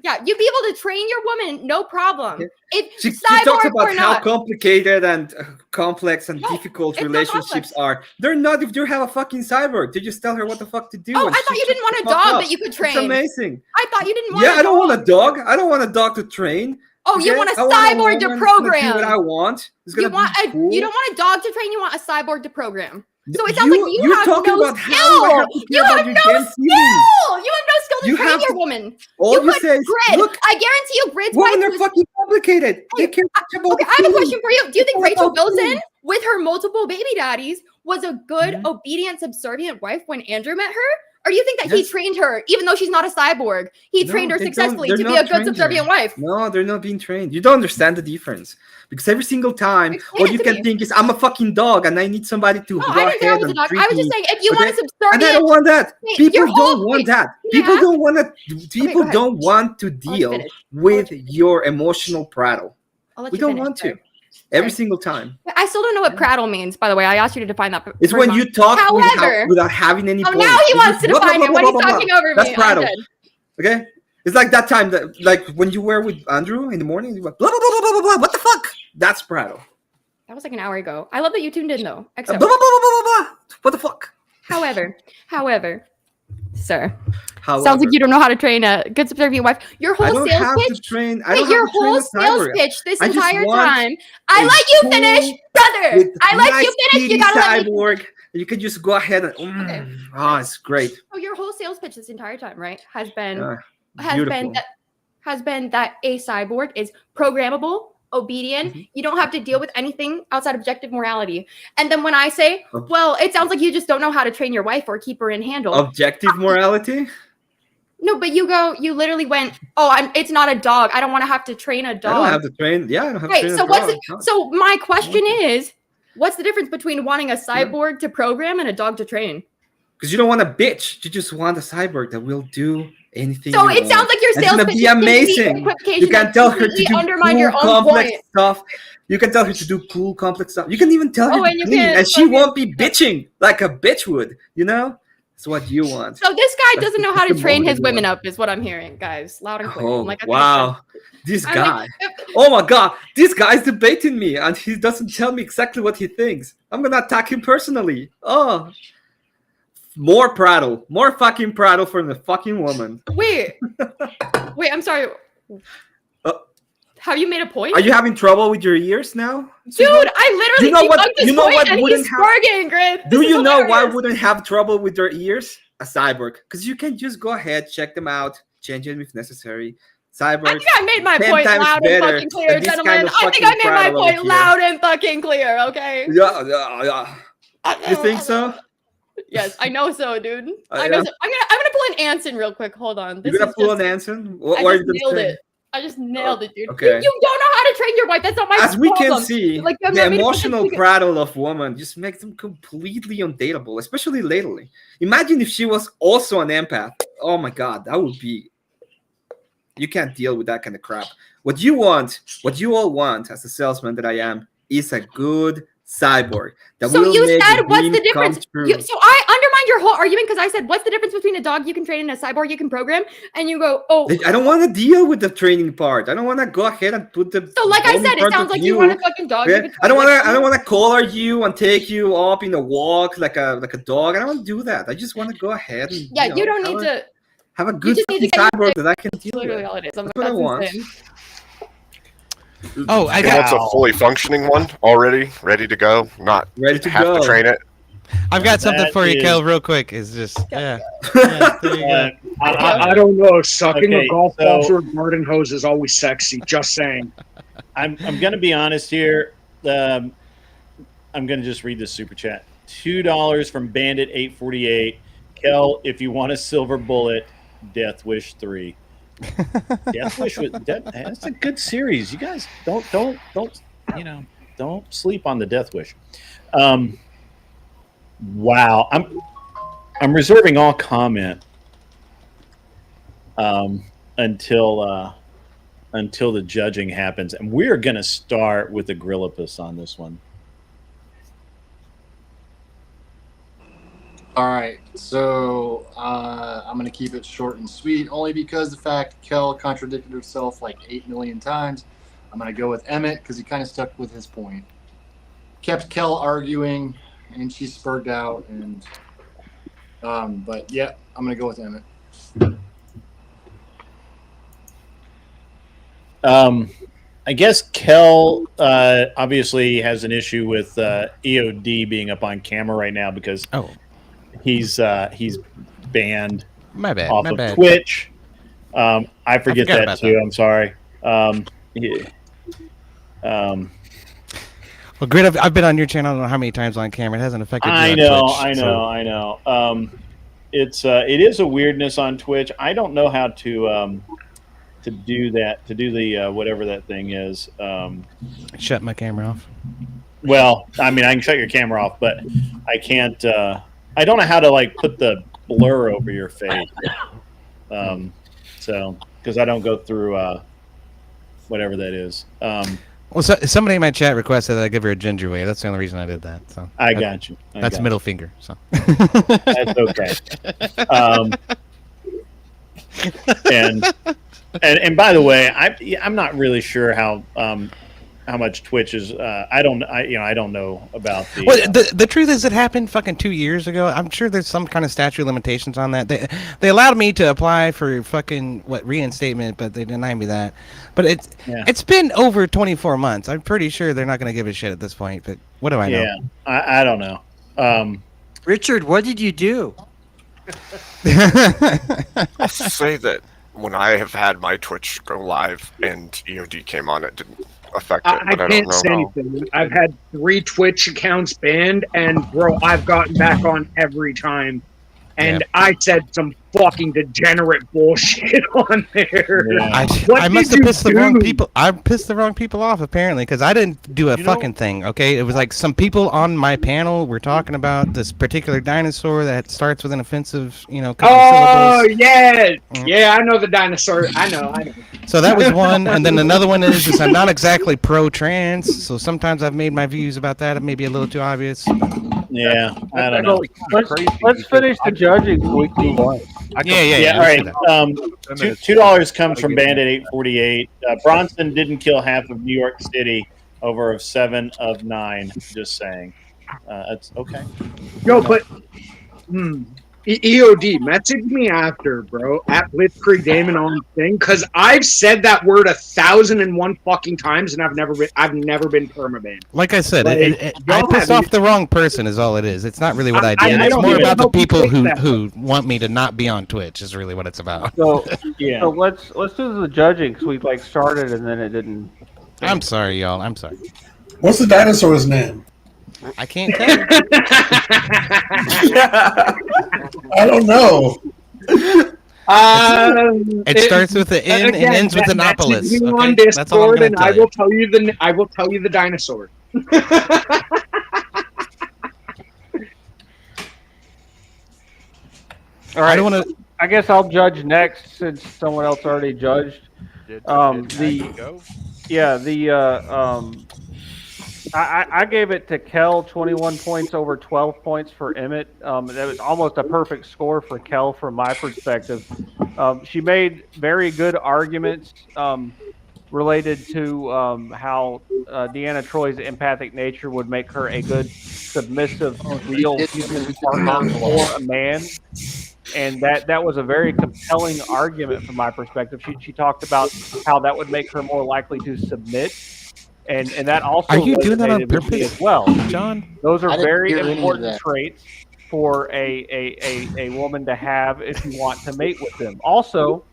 Yeah, you'd be able to train your woman, no problem. If she talks about how complicated and complex and difficult relationships are. They're not if you have a fucking cyborg. They just tell her what the fuck to do. Oh, I thought you didn't want a dog that you could train. It's amazing. I thought you didn't want. Yeah, I don't want a dog. I don't want a dog to train. Oh, you want a cyborg to program? Do what I want. You don't want a dog to train. You want a cyborg to program. So it sounds like you have no skill. You have no skill. You have no skill to train your woman. All you say is, Grid. look, I guarantee you, Grid's women are fucking complicated. They can't about I have a question for you. Do you think Rachel Bilson, with her multiple baby daddies, was a good, obedient, subservient wife when Andrew met her? Or do you think that he trained her, even though she's not a cyborg? He trained her successfully to be a good subservient wife. No, they're not being trained. You don't understand the difference. Because every single time, all you can think is, I'm a fucking dog and I need somebody to go I didn't say I ahead was a and dog. treat I was just me. saying, if you want a subservient... And I don't want that. Wait, People your whole- don't want that. Can I People ask? don't want to. People go ahead. don't want to deal finish. with your emotional prattle. I'll let We you don't finish, want sorry. to. Every single time. I still don't know what prattle means, by the way. I asked you to define that. It's when you talk However, without having any point. now he wants to Blah, blah, define blah, it when blah, he's blah, talking blah. over That's me. prattle. I'm good. Okay? It's like that time that, like, when you were with Andrew in the morning, you went, blah, blah, blah, blah, blah, blah. What the fuck? That's prattle. That was like an hour ago. I love that you tuned in, though. Blah, XO. blah, blah, blah, blah, blah. What the fuck? However, sir. However. Sounds like you don't know how to train a good subservient wife. Your I whole don't sales have pitch. to train. I Wait, don't your have to train whole a sales cyborg. pitch this I just entire want time. I a let you finish, brother. with I let nice you finish. You kitty gotta let me. cyborg. You can just go ahead and oh, it's great. Oh, your whole sales pitch this entire time, right? Has been Beautiful. that a cyborg is programmable, obedient. You don't have to deal with anything outside objective morality. And then when I say, well, it sounds like you just don't know how to train your wife or keep her in handle. Objective morality? No, but you literally went, it's not a dog. I don't want to have to train a dog. I don't have to train. Yeah, I don't have to Right. train So a dog. so my question is, what's the difference between wanting a cyborg to program and a dog to train? Because you don't want a bitch. You just want a cyborg that will do anything. So you it sounds want. like your And sales it's gonna pitch be is completely amazing. equivocation You can and tell her to completely do undermine your cool, own complex point. stuff. You can tell her to do cool, complex stuff. You can even tell her Oh, to and you clean, can and she fucking- won't be bitching like a bitch would. You know, that's what you want. So this guy That's doesn't know how to the train moment his you women want. up, is what I'm hearing, guys. Loud and clear. Oh I'm like, okay, wow, this I'm guy! like, Oh my god, this guy's debating me, and he doesn't tell me exactly what he thinks. I'm gonna attack him personally. Oh, more prattle, more fucking prattle from the fucking woman. Wait, I'm sorry. Have you made a point? Are you having trouble with your ears now? Dude, I literally You know what- debunked his you know point what and wouldn't he's have- bargaining, Griff. Do This is you know why hilarious. wouldn't have trouble with their ears? A cyborg, because you can just go ahead, check them out, change them if necessary. Cyborg. I think I made my 10 point times loud and better fucking clear, than this gentlemen. kind of I think fucking I made my prattle over point here. loud and fucking clear, okay? Yeah. You think so? Yes, I know so, dude. I Yeah. know so. I'm gonna pull an Anson real quick. Hold on. You're gonna pull an Anson? What I are just you gonna nailed say? it. I just nailed it, dude. Okay. You don't know how to train your wife. That's not my As we can problem. see, Like, you have the not made a emotional fucking- prattle of woman just makes them completely undateable, especially lately. Imagine if she was also an empath. Oh my god, that would be. You can't deal with that kind of crap. What you want, what you all want, as a salesman that I am, is a good cyborg that So will you make said, the what's the dream come difference? true. So I undermined your whole argument because I said, what's the difference between a dog you can train and a cyborg you can program? And you go, oh. I don't want to deal with the training part. I don't want to go ahead and put the. So like I ball in said, it front sounds of like you want a fucking dog. you Yeah? can I don't train. want to. I don't want to collar you and take you up in a walk like a dog. I don't want to do that. I just want to go ahead and Yeah, you don't need to. have a good just need to fucking get cyborg that I can That's deal literally with. all it is. That's what I That's want. insane. Oh, I He got. wants a fully functioning one already, ready to go. Not ready to have go. to train it. I've got something That for you, is- Kel, real quick. It's just yeah. Yeah, there you go. I don't know. Sucking Okay, a golf so- ball through a garden hose is always sexy. Just saying. I'm gonna be honest here. I'm gonna just read this super chat. $2 from Bandit 848. Kel, if you want a silver bullet, Death Wish 3. Death Wish that's a good series. You guys don't don't sleep on the Death Wish. Wow, I'm reserving all comment until the judging happens, and we're gonna start with the Grillipus on this one. All right, so I'm going to keep it short and sweet, only because the fact Kel contradicted herself like 8 million times. I'm going to go with Emmett because he kind of stuck with his point. Kept Kel arguing, and she spurred out. And but yeah, I'm going to go with Emmett. I guess Kel obviously has an issue with EOD being up on camera right now because he's banned My bad. off My of bad. Twitch. I forget forgot that about too. that. I'm sorry. Well, Grit, I've been on your channel. I don't know how many times on camera. It hasn't affected you I on know, Twitch, I so- know. it is a weirdness on Twitch. I don't know how to do that, to do the whatever that thing is. Shut my camera off. Well, I mean, I can shut your camera off, but I can't. I don't know how to like put the blur over your face. So because I don't go through whatever that is. Well, somebody in my chat requested that I give her a ginger wave. That's the only reason I did that. So I got you. That's middle finger. So that's okay. And by the way, I'm not really sure how much Twitch is. I don't know about the. Well, the truth is, it happened fucking 2 years ago. I'm sure there's some kind of statute of limitations on that. They allowed me to apply for fucking reinstatement, but they denied me that. But it's been over 24 months. I'm pretty sure they're not going to give a shit at this point. But what do I know? Yeah, I don't know. Richard, what did you do? I'll say that when I have had my Twitch go live and EOD came on, it didn't affect it. I can't say anything. I've had 3 Twitch accounts banned, and bro, I've gotten back on every time. And I said some fucking degenerate bullshit on there. Yeah. I must have pissed the wrong people. I pissed the wrong people off apparently because I didn't do a fucking thing. Okay, it was like some people on my panel were talking about this particular dinosaur that starts with an offensive, couple syllables. Yeah, I know the dinosaur. I know. So that was one, and then another one is I'm not exactly pro-trans, so sometimes I've made my views about that maybe a little too obvious. Yeah, I don't know. Let's finish the judging so we can move on. Yeah. All right. $2 comes from Bandit 848. Bronson didn't kill half of New York City over of 7 of 9. Just saying. That's okay. Yo, but EOD, message me after, bro, at Blitzkrieg Damon on thing, because I've said that word 1,001 fucking times, and I've never been permabanned. Like I said, I pissed off the wrong person is all it is. It's not really what I did. It's more about the people who want me to not be on Twitch is really what it's about. So So let's do the judging because we started and then it didn't. I'm sorry, y'all. I'm sorry. What's the dinosaur's name? I can't tell you. I don't know. It starts with an N and ends with an Opolis. Okay? Okay? On Discord, That's all I'm gonna and tell I you. will tell you the dinosaur. All right. I guess I'll judge next since someone else already judged. I gave it to Kel 21 points over 12 points for Emmett. That was almost a perfect score for Kel from my perspective. She made very good arguments related to how Deanna Troi's empathic nature would make her a good submissive, real human partner for a man. And that was a very compelling argument from my perspective. She talked about how that would make her more likely to submit. And that also Are you doing that on resonated with me purpose, as well, John? Those are I didn't very hear any of important that. traits for a woman to have if you want to mate with them. Also,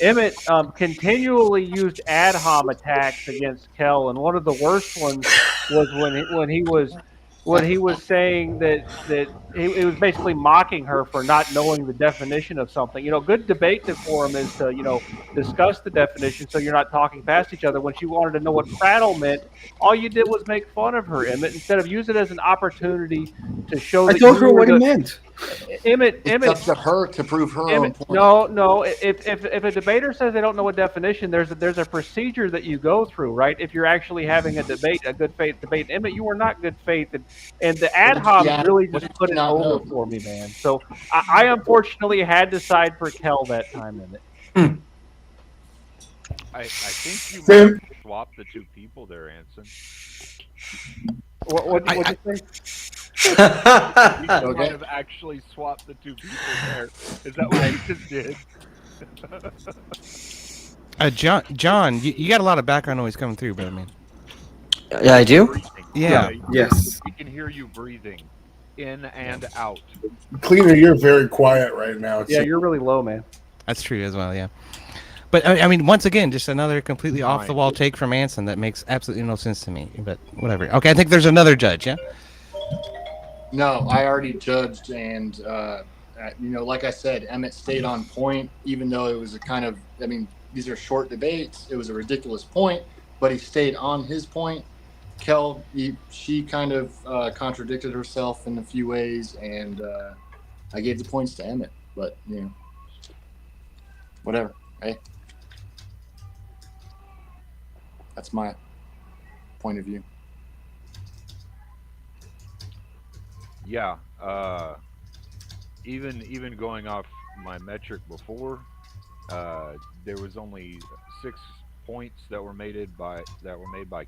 Emmett continually used ad hom attacks against Kel, and one of the worst ones was when he was saying that he was basically mocking her for not knowing the definition of something. Good debate decorum is to discuss the definition so you're not talking past each other. When she wanted to know what prattle meant, all you did was make fun of her, Emmett, instead of use it as an opportunity to show that I told you her were what the- it meant. Emmett, It's up to her to prove her own point. no. If a debater says they don't know a definition, there's a procedure that you go through, right? If you're actually having a debate, a good faith debate. Emmett, you were not good faith, and the ad hoc really just put it over for me, man. So I unfortunately had to side for Kel that time, Emmett. I think you might have swapped the two people there, Anson. What did you say? You might have actually swapped the two people there. Is that what you just did? John, you got a lot of background noise coming through, but I mean. Yeah, I do. Yeah. Yes. We can hear you breathing in and out. Cleaner, you're very quiet right now. Yeah, you're really low, man. That's true as well, yeah. But I mean, once again, just another completely off the wall take from Anson that makes absolutely no sense to me. But whatever. Okay, I think there's another judge. Yeah. No, I already judged, and like I said, Emmett stayed on point, even though it was a kind of, I mean, these are short debates. It was a ridiculous point, but he stayed on his point. Kel, she kind of contradicted herself in a few ways, and I gave the points to Emmett, but, whatever. Hey, that's my point of view. Yeah. Even going off my metric before, there was only 6 points that were made by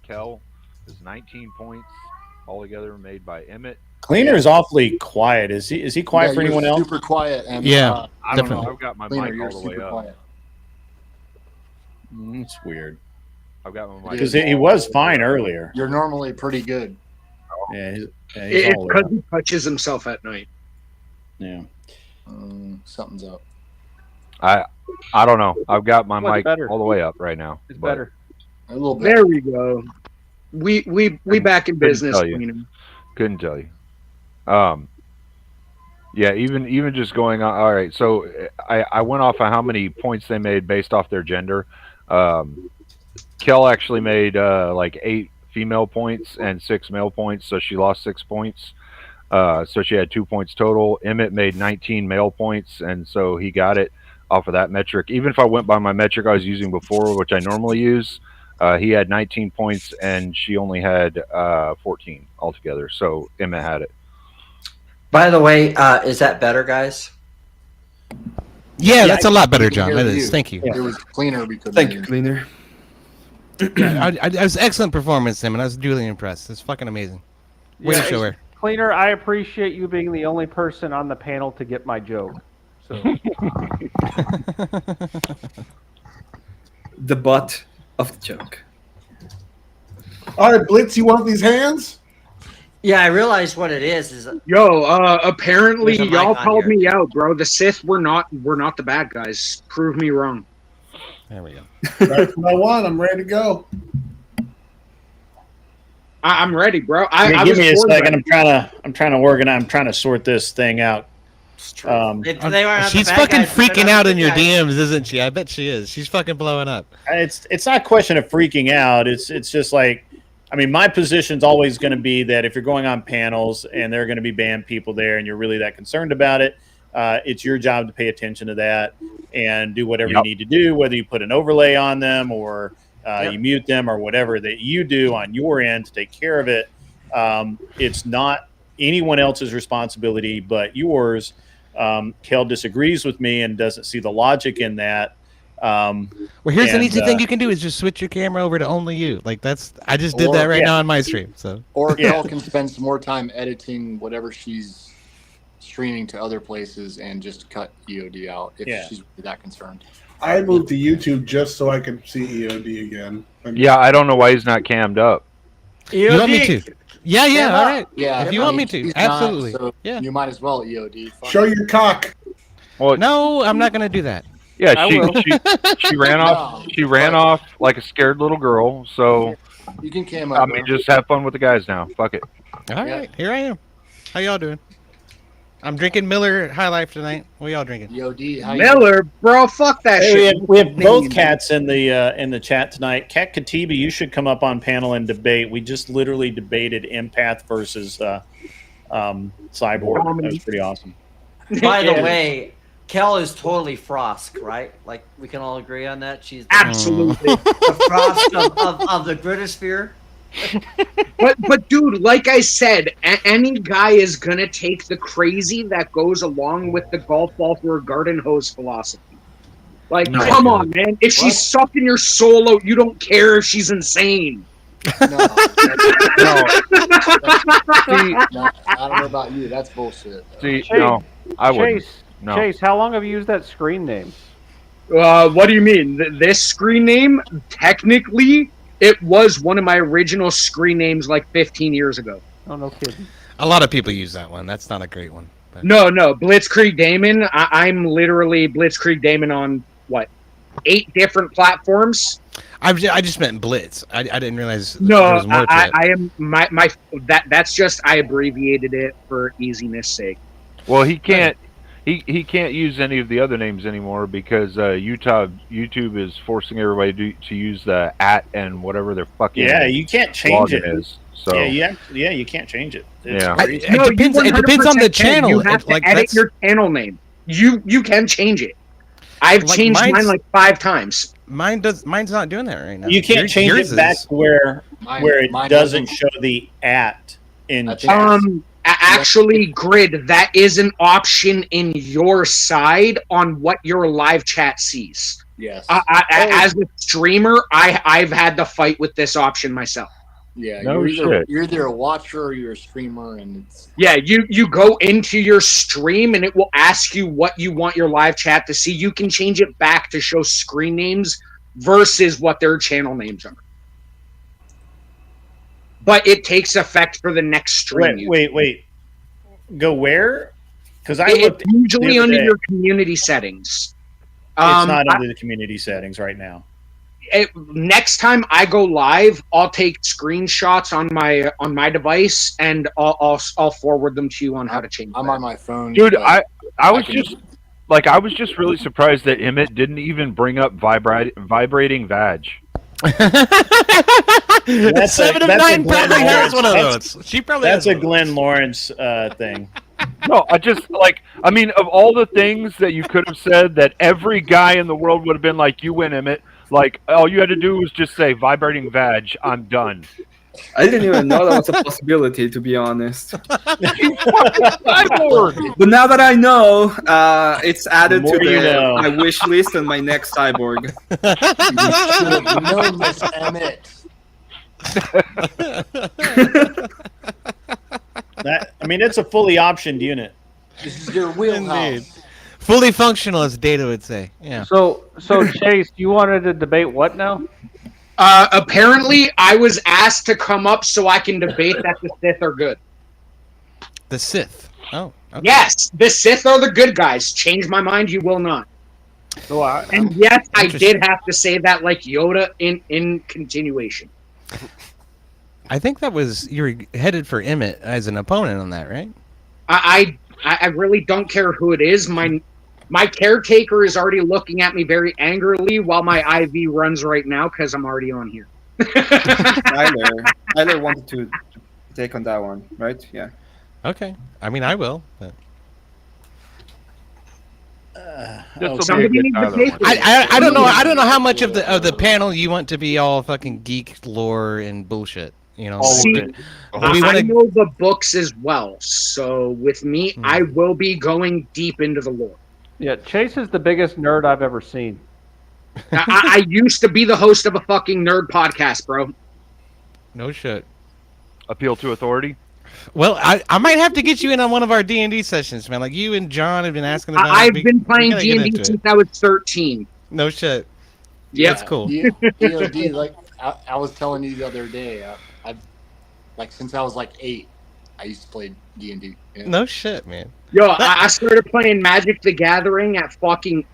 Kel. There's 19 points altogether made by Emmett. Cleaner is awfully quiet. Is he quiet for anyone else? Super quiet. And, Yeah, I don't know. definitely. I've got my Cleaner, mic you're all the way super up. quiet. It's weird. I've got my mic Because he was fine earlier. You're normally pretty good. Yeah, he's It's all because up. he touches himself at night. Yeah. Something's up. I don't know. I've got my Much mic better. all the way up right now. It's but better. A little bit. There we go. We back in couldn't business. tell you. Couldn't tell you. Yeah, even just going on. All right, so I went off of how many points they made based off their gender. Kel actually made like 8 female points and 6 male points, so she lost 6 points. So she had 2 points total. Emmett made 19 male points, and so he got it off of that metric. Even if I went by my metric I was using before, which I normally use, he had 19 points and she only had 14 altogether. So Emmett had it. By the way, is that better, guys? Yeah, that's a lot better, We can John. hear That you. is. Thank you. If it was cleaner, we could. Thank you, Cleaner. It was excellent performance, Tim, and I was duly impressed. It's fucking amazing. Way to show her. Cleaner, I appreciate you being the only person on the panel to get my joke. So The butt of the joke. All right, Blitz, you want these hands? Yeah, I realized what it is. Yo, apparently There's a mic y'all on called here. me out, bro. The Sith were not the bad guys. Prove me wrong. There we go. That's what I want. I'm ready to go. I'm ready, bro. Give was me a born second. ready. I'm trying to organize. I'm trying to sort this thing out. They weren't the She's bad fucking guys, they're freaking not out the in your guys. DMs, isn't she? I bet she is. She's fucking blowing up. It's not a question of freaking out. It's just like, I mean, my position's always going to be that if you're going on panels and there are going to be banned people there and you're really that concerned about it, it's your job to pay attention to that and do whatever you need to do, whether you put an overlay on them or you mute them or whatever that you do on your end to take care of it. It's not anyone else's responsibility but yours. Kel disagrees with me and doesn't see the logic in that. Well, here's an easy thing you can do is just switch your camera over to only you. Like I just did that right now on my stream. So Or Kel can spend some more time editing whatever she's streaming to other places and just cut EOD out if she's really that concerned. I moved to YouTube just so I could see EOD again. Yeah, I don't know why he's not cammed up. you want me to? Yeah, all right. Yeah, if you want me to, he's not, absolutely. so Yeah. You might as well EOD. Fuck Show it. your cock. Well, no, I'm not going to do that. Yeah, I she will. ran off. She ran off like a scared little girl. So You can cam up. I mean, just have fun with the guys now. Fuck it. All right, here I am. How y'all doing? I'm drinking Miller High Life tonight. What y'all drinking? EOD. How Miller, bro, fuck that shit. We have both cats in the chat tonight. Cat Katiba, you should come up on panel and debate. We just literally debated Empath versus Cyborg. That was pretty awesome. By the way, Kel is totally Frost, right? Like we can all agree on that. She's Absolutely the Frost of the Gritosphere. but dude, like I said, any guy is gonna take the crazy that goes along with the golf ball through a garden hose philosophy. Like, come on, man. If she's sucking your soul out, you don't care if she's insane. No. I don't know about you. That's bullshit. See, Chase, no, I wouldn't. Chase, No. Chase, how long have you used that screen name? What do you mean? This screen name, technically, it was one of my original screen names like 15 years ago. Oh, no kidding. A lot of people use that one. That's not a great one. But. No, Blitzkrieg Damon. I'm literally Blitzkrieg Damon on, what, 8 different platforms? I just meant Blitz. I didn't realize No, there was more to it. I am that's just I abbreviated it for easiness sake. Well, he can't He can't use any of the other names anymore because YouTube is forcing everybody to use the @ and whatever their fucking you can't change login it. is. So you can't change it. It's Yeah. crazy. No, It depends on the 100% can. channel. You have to edit your channel name. You can change it. I've Like, changed mine mine's- like 5 times. Mine's not doing that right now. You can't change yours it back is. where it mine doesn't doesn't. show the @ in chat. Actually, Grid, that is an option in your side on what your live chat sees. Yes. As a streamer, I've had to fight with this option myself. Yeah, No you're shit. either a watcher or you're a streamer, and it's Yeah, you go into your stream and it will ask you what you want your live chat to see. You can change it back to show screen names versus what their channel names are. But it takes effect for the next stream. Wait. Go where? Because I It's looked usually the other under day. your community settings. It's not under the community settings right now. Next time I go live, I'll take screenshots on my device and I'll forward them to you on how to change. I'm on my phone. dude, but I was can- just really surprised that Emmett didn't even bring up vibrating vag. That's 7 of that's 9 Glenn probably has Lawrence. one of That's- those. She probably That's has a Glenn Lawrence thing. No, I mean, of all the things that you could have said that every guy in the world would have been like, you win, Emmett. Like, all you had to do was just say vibrating vag. I'm done. I didn't even know that was a possibility, to be honest. Cyborg! But now that I know, it's added The to more you know. my wish list and my next cyborg. You should have known this, Emmett. It's a fully optioned unit. This is your wheelhouse. Indeed. Fully functional, as Data would say. Yeah. So Chase, you wanted to debate what now? Apparently, I was asked to come up so I can debate that the Sith are good. The Sith. Oh. Okay. Yes, the Sith are the good guys. Change my mind, you will not. And yes, I did have to say that like Yoda in continuation. I think that was you were headed for Emmett as an opponent on that, right? I really don't care who it is. My caretaker is already looking at me very angrily while my IV runs right now because I'm already on here. Tyler wanted to take on that one, right? Yeah. Okay. I mean, I will. But... Somebody needs to pay for it. I don't know. I don't know how much of the panel you want to be all fucking geek lore and bullshit. You know. See, I know the books as well. So with me, I will be going deep into the lore. Yeah, Chase is the biggest nerd I've ever seen. I used to be the host of a fucking nerd podcast, bro. No shit. Appeal to authority? Well, I might have to get you in on one of our D&D sessions, man. Like you and John have been asking about. I've been playing D&D since I was 13. No shit. Yeah, that's cool. DOD, like I was telling you the other day, I've like since I was like 8, I used to play D&D. Yeah. No shit, man. Yo, I started playing Magic the Gathering at fucking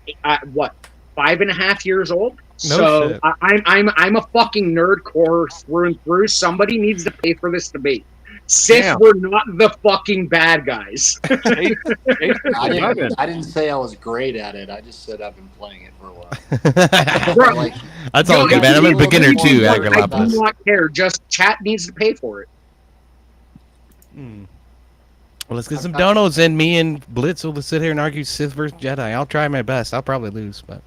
what, 5.5 years old. No So shit. I'm a fucking nerd core through and through. Somebody needs to pay for this debate. Sith Damn. were not the fucking bad guys. I didn't say I was great at it. I just said I've been playing it for a while. Bro, Like, That's all good, man. I'm a beginner too, I do Agrolopoulos. not care. Just chat needs to pay for it. Well, let's get some donos in. Me and Blitz will sit here and argue Sith versus Jedi. I'll try my best. I'll probably lose, but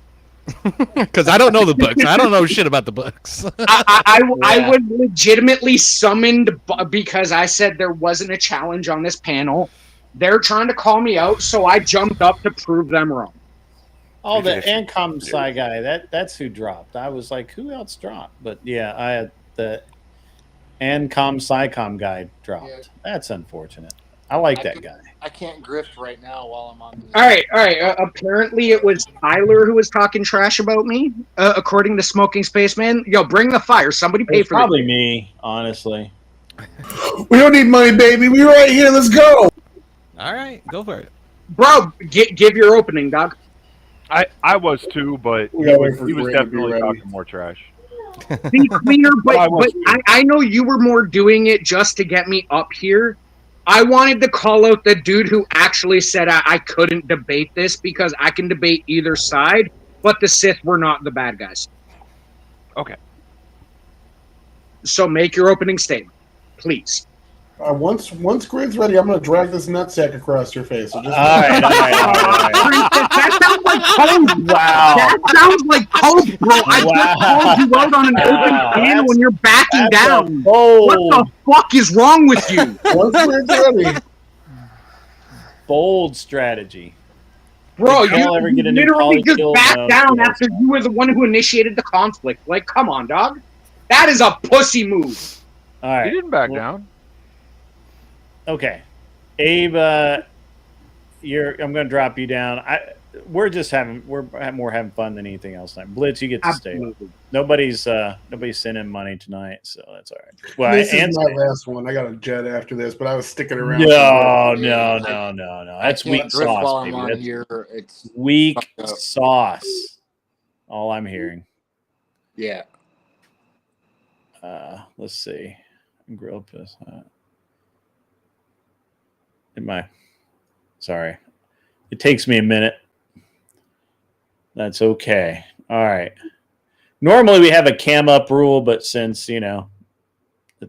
because I don't know the books. I don't know shit about the books. I was legitimately summoned because I said there wasn't a challenge on this panel. They're trying to call me out, so I jumped up to prove them wrong. Oh, the Ancom Sci guy. That's who dropped. I was like, who else dropped? But yeah, I had the Ancom Sci-Com guy dropped. Yeah. That's unfortunate. I like that guy. I can't grift right now while I'm on this. All right. Apparently, it was Tyler who was talking trash about me, according to Smoking Spaceman. Yo, bring the fire. Somebody pay It's for probably it. me, honestly. We don't need money, baby. We right here. Let's go. All right, go for it. Bro, give your opening, dog. I was too, but We he gotta was, wait for he was Ray to be definitely ready. talking more trash. Be cleaner, I was but I know you were more doing it just to get me up here. I wanted to call out the dude who actually said I couldn't debate this because I can debate either side, but the Sith were not the bad guys. Okay. So make your opening statement, please. Once Grid's ready, I'm going to drag this nutsack across your face. So just all right. That sounds like code. Wow. That sounds like code, bro. I just called you out on an open channel when you're backing down. What the fuck is wrong with you? Once Grid's ready. Bold strategy. Bro, Did Cal ever you get a new literally just polykill? backed No, down no. after you were the one who initiated the conflict. Like, come on, dog. That is a pussy move. All right. He didn't back down. Okay, Abe, I'm going to drop you down. We're more having fun than anything else tonight. Blitz, you get to stay. Nobody's sending money tonight, so that's all right. Well, this is my last one. I got a jet after this, but I was sticking around. No. That's weak drift while sauce, I'm baby. on That's here. It's weak fucked up. sauce. All I'm hearing. Yeah. Let's see. Grilled piss. Sorry. It takes me a minute. That's okay. All right. Normally we have a cam up rule, but since, it's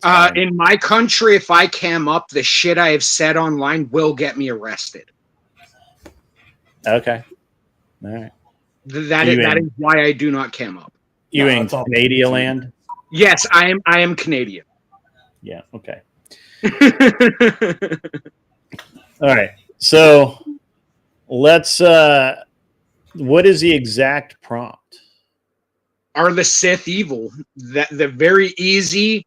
fine. In my country, if I cam up, the shit I have said online will get me arrested. Okay. All right. That is why I do not cam up. You in Canadian land? Yes, I am Canadian. Yeah, okay. All right. So let's what is the exact prompt? Are the Sith evil? That the very easy.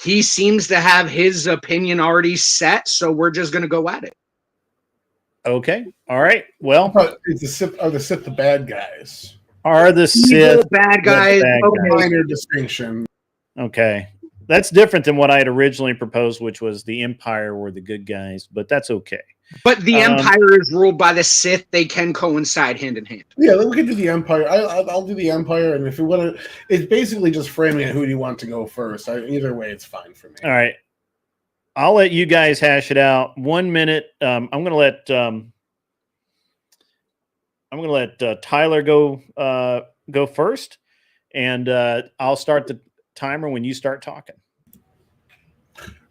He seems to have his opinion already set, so we're just gonna go at it. Okay. All right. Well, are the Sith the bad guys? Are the Sith bad guys? Okay. Minor distinction. Okay. That's different than what I had originally proposed, which was the Empire were the good guys, but that's okay. But the Empire is ruled by the Sith. They can coincide hand in hand. Yeah, we can do the Empire. I'll do the Empire, and if you want to, it's basically just framing it. Who do you want to go first? Either way, it's fine for me. All right. I'll let you guys hash it out. 1 minute. I'm going to let Tyler go first, and I'll start the timer when you start talking.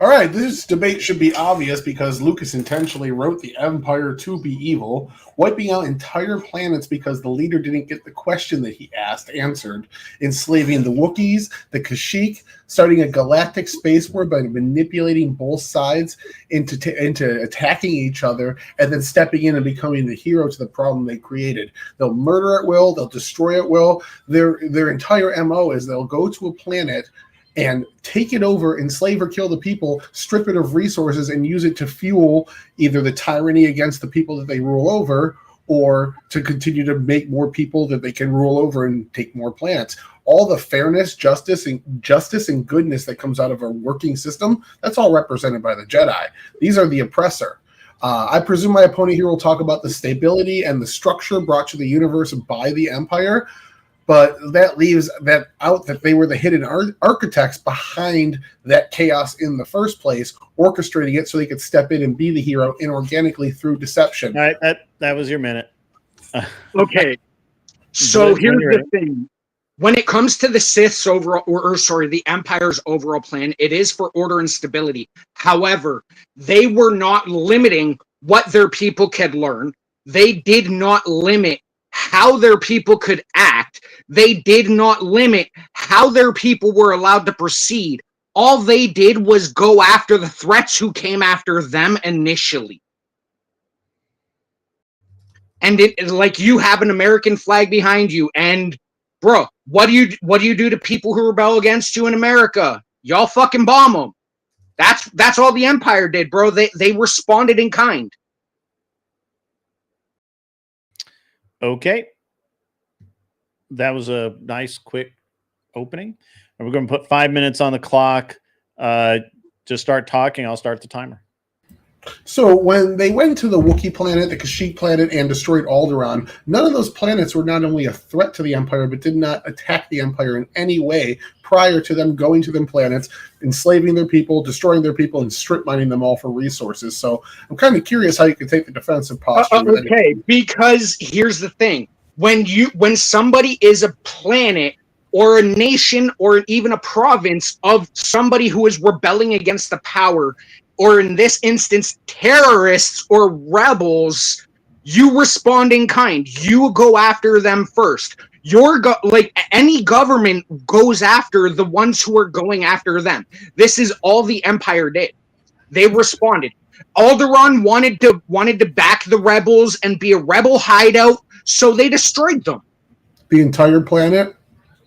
All right, this debate should be obvious because Lucas intentionally wrote the Empire to be evil, wiping out entire planets because the leader didn't get the question that he asked answered, enslaving the Wookiees, the Kashyyyk, starting a galactic space war by manipulating both sides into attacking each other, and then stepping in and becoming the hero to the problem they created. They'll murder at will, they'll destroy at will. Their entire MO is they'll go to a planet and take it over, enslave or kill the people, strip it of resources, and use it to fuel either the tyranny against the people that they rule over, or to continue to make more people that they can rule over and take more planets. All the fairness, justice, and goodness that comes out of a working system, that's all represented by the Jedi. These are the oppressor. I presume my opponent here will talk about the stability and the structure brought to the universe by the Empire, but that leaves that out that they were the hidden architects behind that chaos in the first place, orchestrating it so they could step in and be the hero inorganically through deception. All right, that was your minute. Okay. So here's the thing. When it comes to the Sith's overall, the Empire's overall plan, it is for order and stability. However, they were not limiting what their people could learn. They did not limit how their people could act. They did not limit how their people were allowed to proceed. All they did was go after the threats who came after them initially. And it like you have an American flag behind you, and bro, what do you do to people who rebel against you in America? Y'all fucking bomb them. That's all the Empire did, bro. They responded in kind. Okay. That was a nice, quick opening. And we're going to put 5 minutes on the clock. Just start talking. I'll start the timer. So when they went to the Wookiee planet, the Kashyyyk planet, and destroyed Alderaan, none of those planets were not only a threat to the Empire, but did not attack the Empire in any way prior to them going to them planets, enslaving their people, destroying their people, and strip mining them all for resources. So I'm kind of curious how you could take the defensive posture. Okay, because here's the thing. When somebody is a planet or a nation or even a province of somebody who is rebelling against the power, or in this instance, terrorists or rebels, you respond in kind. You go after them first. Any government goes after the ones who are going after them. This is all the Empire did. They responded. Alderaan wanted to back the rebels and be a rebel hideout, so they destroyed them. The entire planet?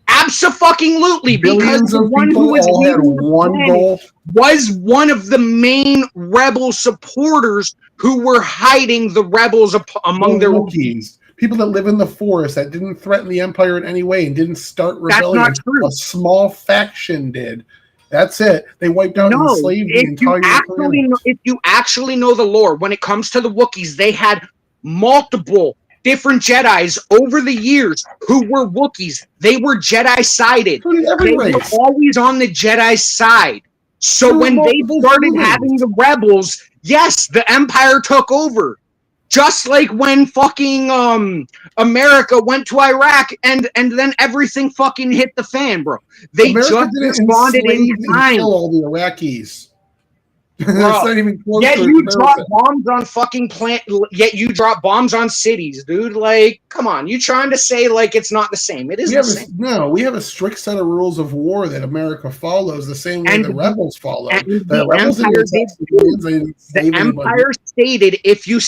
Abso-fucking-lutely, because the one who was leading the planet was one of the main rebel supporters who were hiding the rebels among their Wookiees. People that live in the forest that didn't threaten the Empire in any way and didn't start rebellion. That's not true. A small faction did. That's it. They wiped out and enslaved the entire planet. If you actually know the lore, when it comes to the Wookiees, they had multiple different Jedis over the years who were Wookiees. They were Jedi-sided. They were always on the Jedi side. So when they started having the rebels, yes, the Empire took over. Just like when fucking America went to Iraq and then everything fucking hit the fan, bro. They America just responded in time. Kill all the Iraqis. Bro, It's not even close yet to you comparison. drop bombs on fucking yet you drop bombs on cities, dude. Like, come on, you trying to say like it's not the same? It is the same. We have a strict set of rules of war that America follows the same way the rebels follow. And The rebels the Empire stated, if you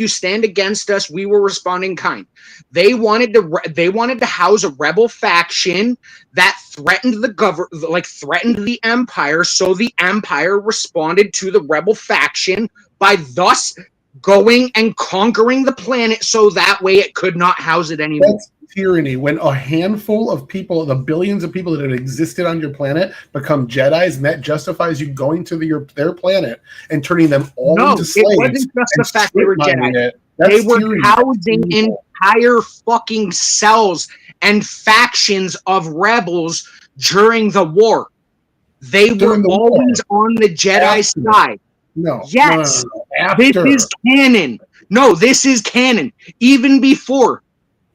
stand against us, we will respond in kind. They wanted to house a rebel faction that threatened threatened the Empire, so the Empire responded to the rebel faction by thus going and conquering the planet, so that way it could not house it anymore. That's tyranny. When a handful of people, the billions of people that have existed on your planet, become Jedis, and that justifies you going to their planet and turning them all into slaves. It wasn't just the fact they were Jedi. They were housing entire fucking cells and factions of rebels during the war. They were always on the Jedi side. No. Yes. No. This is canon. No, this is canon. Even before.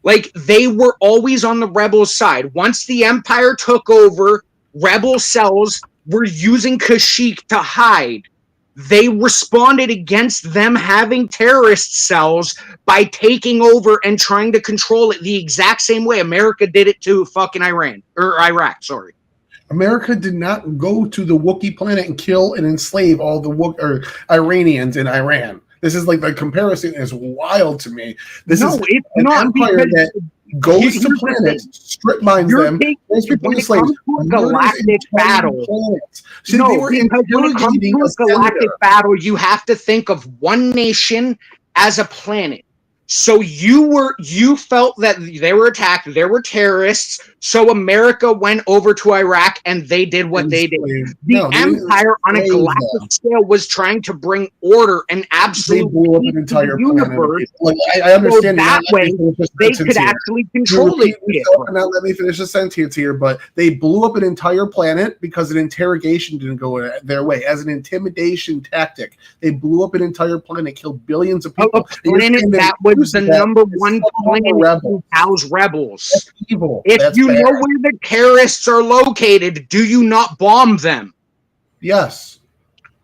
Like, they were always on the rebel side. Once the Empire took over, rebel cells were using Kashyyyk to hide. They responded against them having terrorist cells by taking over and trying to control it the exact same way America did it to fucking Iraq, sorry. America did not go to the Wookiee planet and kill and enslave all the Iranians in Iran. This is like the comparison is wild to me. This is an empire that goes to planets, strip mines them, those people in slaves. Galactic battle. No, because when it comes to a galactic battle, you have to think of one nation as a planet. So you felt that they were attacked, there were terrorists, so America went over to Iraq and they did what they did. The Empire on a galactic scale was trying to bring order and absolute they blew up an entire universe. Like, I understand so that way they could actually control it. Now let me finish the sentence here, but they blew up an entire planet because an interrogation didn't go their way. As an intimidation tactic, they blew up an entire planet, killed billions of people. That was the number one planet to house rebels. That's evil. If That's you bad. know where the terrorists are located, do you not bomb them? Yes.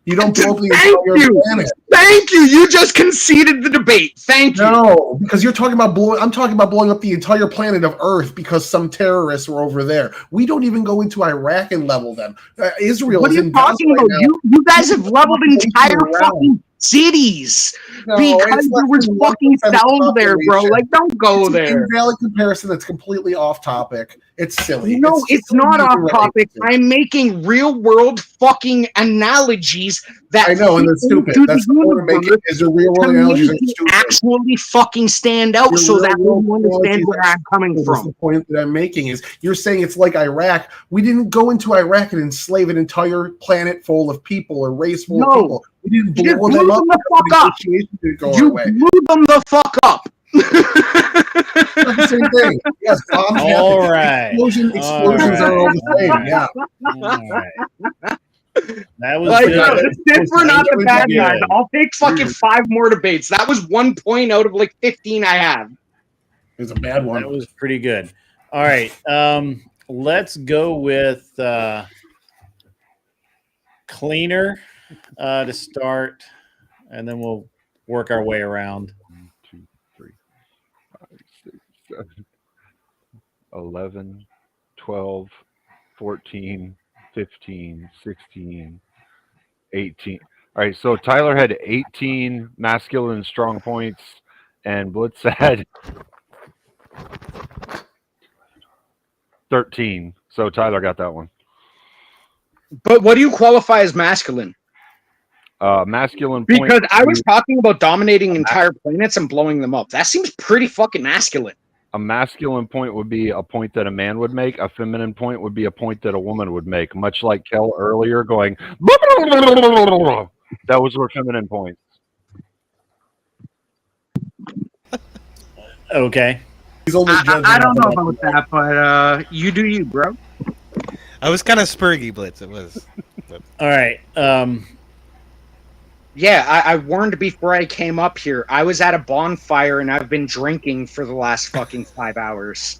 You don't blow up the entire planet. Thank you. You just conceded the debate. Thank you. No, because you're talking about I'm talking about blowing up the entire planet of Earth because some terrorists were over there. We don't even go into Iraq and level them. Israel. What are you talking about? You guys have leveled entire fucking cities because there was fucking cells there, bro. Like, don't go there. An invalid comparison that's completely off topic. It's silly. No, it's not off topic. I'm making real world fucking analogies that I know, and they're stupid. That's the point I'm making. Is the real world analogies are stupid. Actually fucking stand out so that you understand where I'm coming from. The point that I'm making is you're saying it's like Iraq. We didn't go into Iraq and enslave an entire planet full of people or race full of people. We didn't You blow blew them up. them the fuck up. Negotiation didn't go our You way. blew them the fuck up. Not the same thing. Yes, bombs All happen. right. Explosions are all the same. Yeah. All right. That was Like, good. no, the Sith were not the bad Good. guys. I'll take fucking 5 more debates. That was 1 point out of like 15 I have. It was a bad one. That was pretty good. All right. Let's go with cleaner to start, and then we'll work our way around. 1, 2, 3, 5, 6, 7, 11, 12, 14, 15, 16, 18. All right, so Tyler had 18 masculine and strong points, and Blitz had 13. So Tyler got that one. But what do you qualify as masculine? Masculine point. Because I was talking about dominating entire planets and blowing them up. That seems pretty fucking masculine. A masculine point would be a point that a man would make. A feminine point would be a point that a woman would make. Much like Kel earlier going, that was her feminine point. Okay. I don't know about that, but you do you, bro. I was kind of spurgy, Blitz. It was. All right. Yeah, I warned before I came up here. I was at a bonfire and I've been drinking for the last fucking 5 hours.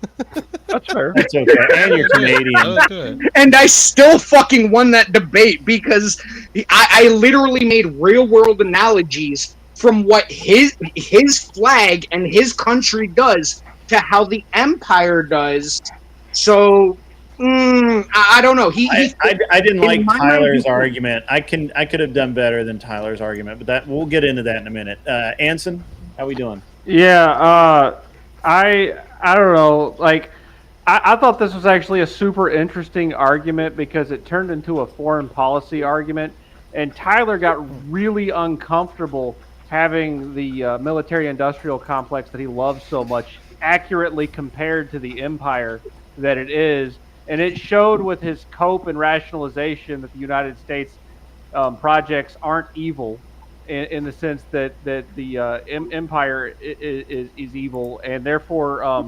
That's fair. That's okay. And you're Canadian. And I still fucking won that debate because I literally made real world analogies from what his flag and his country does to how the Empire does. So I don't know. I didn't like in my Tyler's mind, argument. I could have done better than Tyler's argument, but that we'll get into that in a minute. Anson, how we doing? Yeah, I don't know. Like, I thought this was actually a super interesting argument because it turned into a foreign policy argument, and Tyler got really uncomfortable having the military-industrial complex that he loves so much accurately compared to the Empire that it is. And it showed with his cope and rationalization that the United States projects aren't evil in the sense that the Empire is evil, and therefore,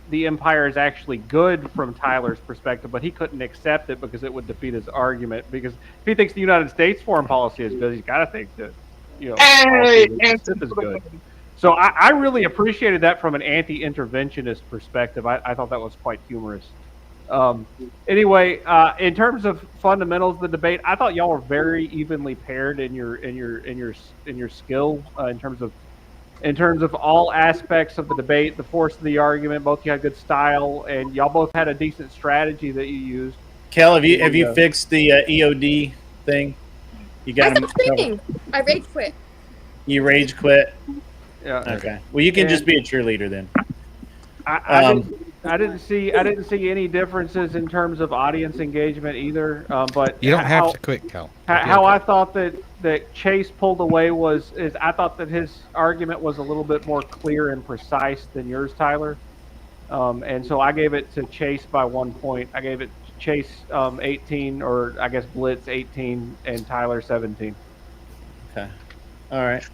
the Empire is actually good from Tyler's perspective, but he couldn't accept it because it would defeat his argument. Because if he thinks the United States foreign policy is good, he's got to think that, Sith is good. So I really appreciated that from an anti-interventionist perspective. I thought that was quite humorous. Anyway, in terms of fundamentals of the debate, I thought y'all were very evenly paired in your skill in terms of all aspects of the debate, the force of the argument. Both you had good style, and y'all both had a decent strategy that you used. Kel, have you fixed the EOD thing? You got him. I rage quit. You rage quit. Yeah. Okay. Well, you can just be a cheerleader then. I didn't see any differences in terms of audience engagement either. But you don't have to quit, Cal. How I thought that Chase pulled away is I thought that his argument was a little bit more clear and precise than yours, Tyler. And so I gave it to Chase by 1 point. I gave it to Chase 18, or I guess Blitz 18, and Tyler 17. Okay. All right.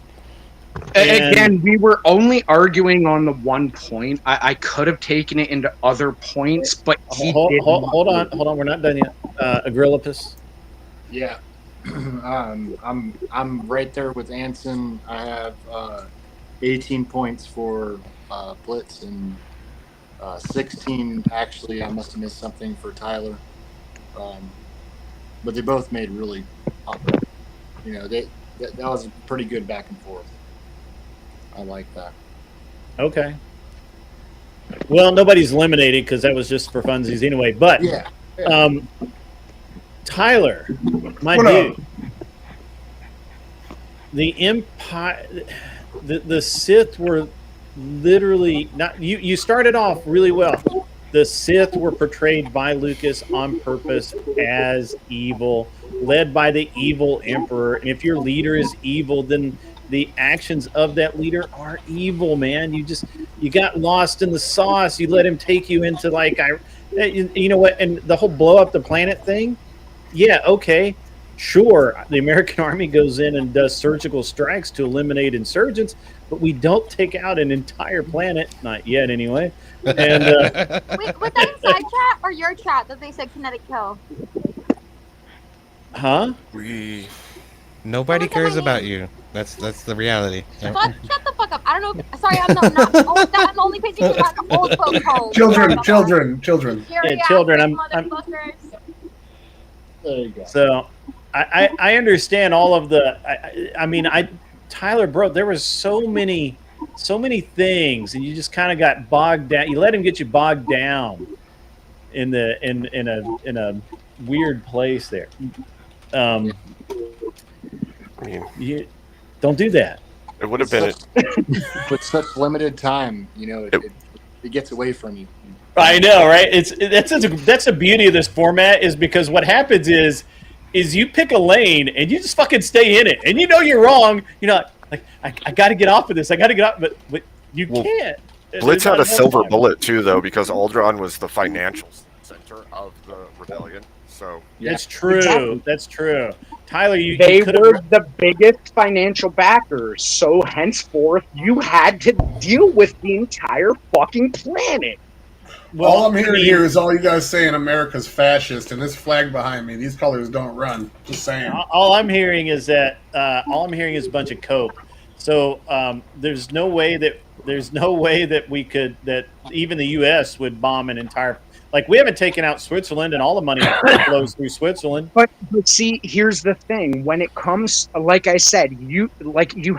Again, we were only arguing on the 1 point. I could have taken it into other points, but hold on. We're not done yet. Agrillipus. Yeah, I'm right there with Anson. I have 18 points for Blitz and 16. Actually, I must have missed something for Tyler. But they both made really, that was a pretty good back and forth. I like that. Okay. Well, nobody's eliminated because that was just for funsies anyway. But yeah. Tyler, my dude, the Empire, the Sith were literally not. You started off really well. The Sith were portrayed by Lucas on purpose as evil, led by the evil Emperor. And if your leader is evil, then the actions of that leader are evil, man. You got lost in the sauce. You let him take you into you know what? And the whole blow up the planet thing. Yeah. Okay. Sure, the American Army goes in and does surgical strikes to eliminate insurgents, but we don't take out an entire planet, not yet anyway. And Wait, was that inside chat or your chat that they said kinetic kill? huh? Nobody cares about you. That's the reality. Shut the fuck up. I don't know. Sorry, I'm I'm only paying attention to the old folks home. Children. Yeah, children. I'm There you go. So I understand all of the. I mean, Tyler, bro, there was so many things, and you just kind of got bogged down. You let him get you bogged down in a weird place there. You don't do that. It would have been with such limited time. You know, it gets away from you. I know, right? That's the beauty of this format, is because what happens is you pick a lane and you just fucking stay in it, and you know you're wrong. You're not like I got to get off of this. I got to get off, but you can't. Blitz had a silver bullet too, though, because Alderaan was the financial center of the rebellion. So that's true. Exactly. That's true. Tyler, they were the biggest financial backers, so henceforth you had to deal with the entire fucking planet. Well, all I'm hearing here is all you guys saying America's fascist, and this flag behind me, these colors don't run. Just saying. All I'm hearing is that a bunch of coke. So there's no way that we could, that even the U.S. would bomb an entire. Like, we haven't taken out Switzerland, and all the money flows through Switzerland. But see, here's the thing: when it comes, like I said, you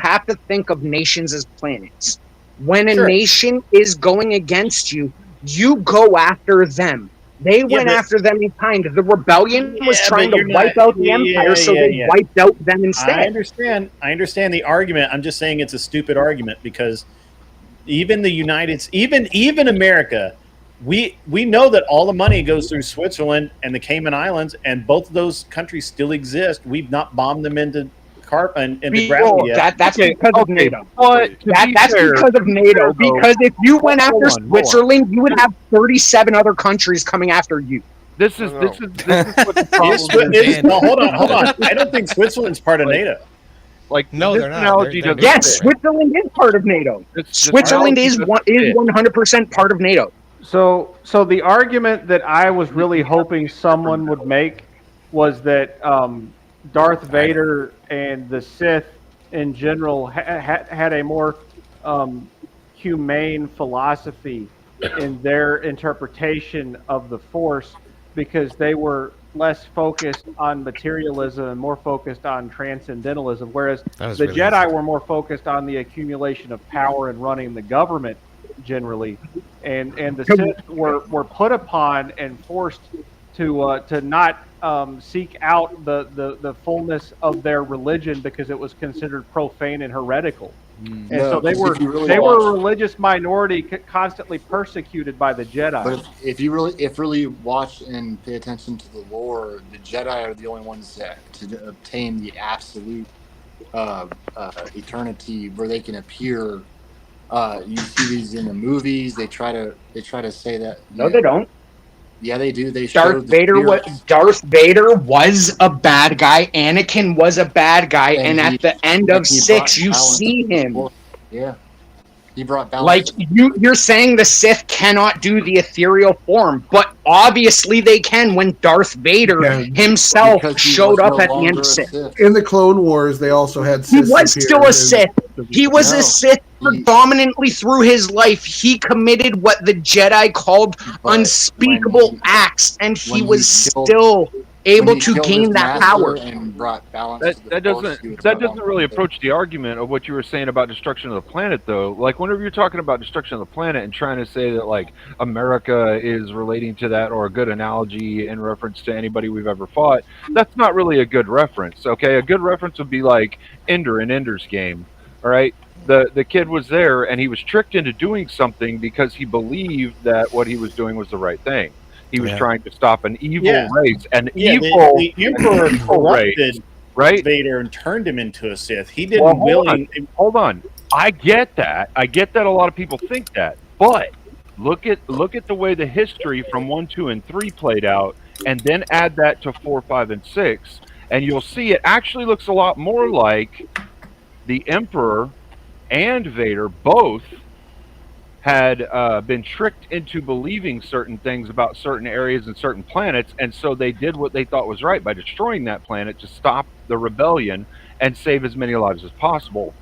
have to think of nations as planets. When a nation is going against you, you go after them. They went after them in kind. The rebellion was trying to wipe out the empire, so they wiped out them instead. I understand the argument. I'm just saying it's a stupid argument, because even even America, we know that all the money goes through Switzerland and the Cayman Islands, and both of those countries still exist. We've not bombed them into gravity yet. That's because of NATO. That's because of NATO. Because if you went after Switzerland, you would have 37 other countries coming after you. This is what the problem is. No, hold on. I don't think Switzerland's part of NATO. Like, no, they're not. Yes, Switzerland is part of NATO. Switzerland is 100% part of NATO. So the argument that I was really hoping someone would make was that Darth Vader and the Sith in general had a more humane philosophy in their interpretation of the Force, because they were less focused on materialism and more focused on transcendentalism, whereas the Jedi were more focused on the accumulation of power and running the government generally, and the Sith were put upon and forced to not seek out the fullness of their religion, because it was considered profane and heretical. And so they were a religious minority constantly persecuted by the Jedi. But if you really watch and pay attention to the lore, the Jedi are the only ones that to obtain the absolute eternity where they can appear. You see these in the movies. They try to say that. No, they don't. Yeah, they do. They Darth Vader was a bad guy. Anakin was a bad guy, and at the end of 6, you see him. Yeah, he brought balance. Like you're saying, the Sith cannot do the ethereal form, but obviously they can when Darth Vader himself showed up at the end of 6. In the Clone Wars, they also had Sith. He was still a Sith. He was a Sith predominantly through his life. He committed what the Jedi called unspeakable acts, and he was still able to gain that power. And brought balance. That doesn't really approach the argument of what you were saying about destruction of the planet, though. Like, whenever you're talking about destruction of the planet and trying to say that, like, America is relating to that, or a good analogy in reference to anybody we've ever fought, that's not really a good reference. Okay, a good reference would be like Ender in Ender's Game. All right, the kid was there and he was tricked into doing something because he believed that what he was doing was the right thing. He was trying to stop an evil race, the Emperor corrupted Vader and turned him into a Sith. He didn't hold on. I get that. A lot of people think that, but look at the way the history from 1, 2, and 3 played out, and then add that to 4, 5, and 6. and you'll see it actually looks a lot more like the Emperor and Vader both had been tricked into believing certain things about certain areas and certain planets, and so they did what they thought was right by destroying that planet to stop the rebellion and save as many lives as possible.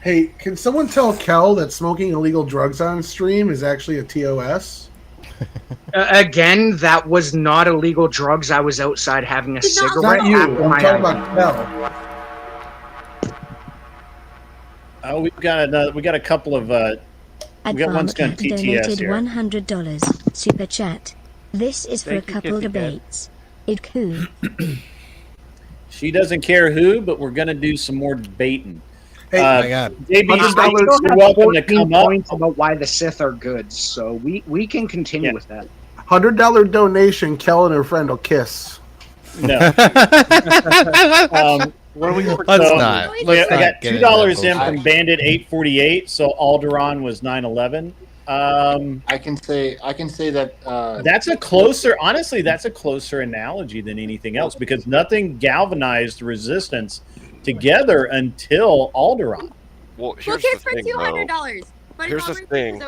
Hey, can someone tell Kel that smoking illegal drugs on stream is actually a TOS? Again, that was not illegal drugs. I was outside having a cigarette. Not you. after I'm my talking ID. about Kel. Oh, we got a couple of we got one's got Advanced TTS donated here. $100 super chat. This is for Thank a you, couple Kitty Cat. debates. It who? She doesn't care who, but we're gonna do some more debating. Hey, my God. JB, I still you're have welcome to 14 come up. points about why the Sith are good, so we can continue with that. $100 donation, Kel and her friend will kiss. No. What are we? Let's So, not. I Let's got not get into $2 that in from Bandit 848, so Alderaan was 911. I can say that That's a closer, honestly, that's a closer analogy than anything else because nothing galvanized resistance together until Alderaan. Well, Well, here's here's the for thing, though. $200. But Here's the thing.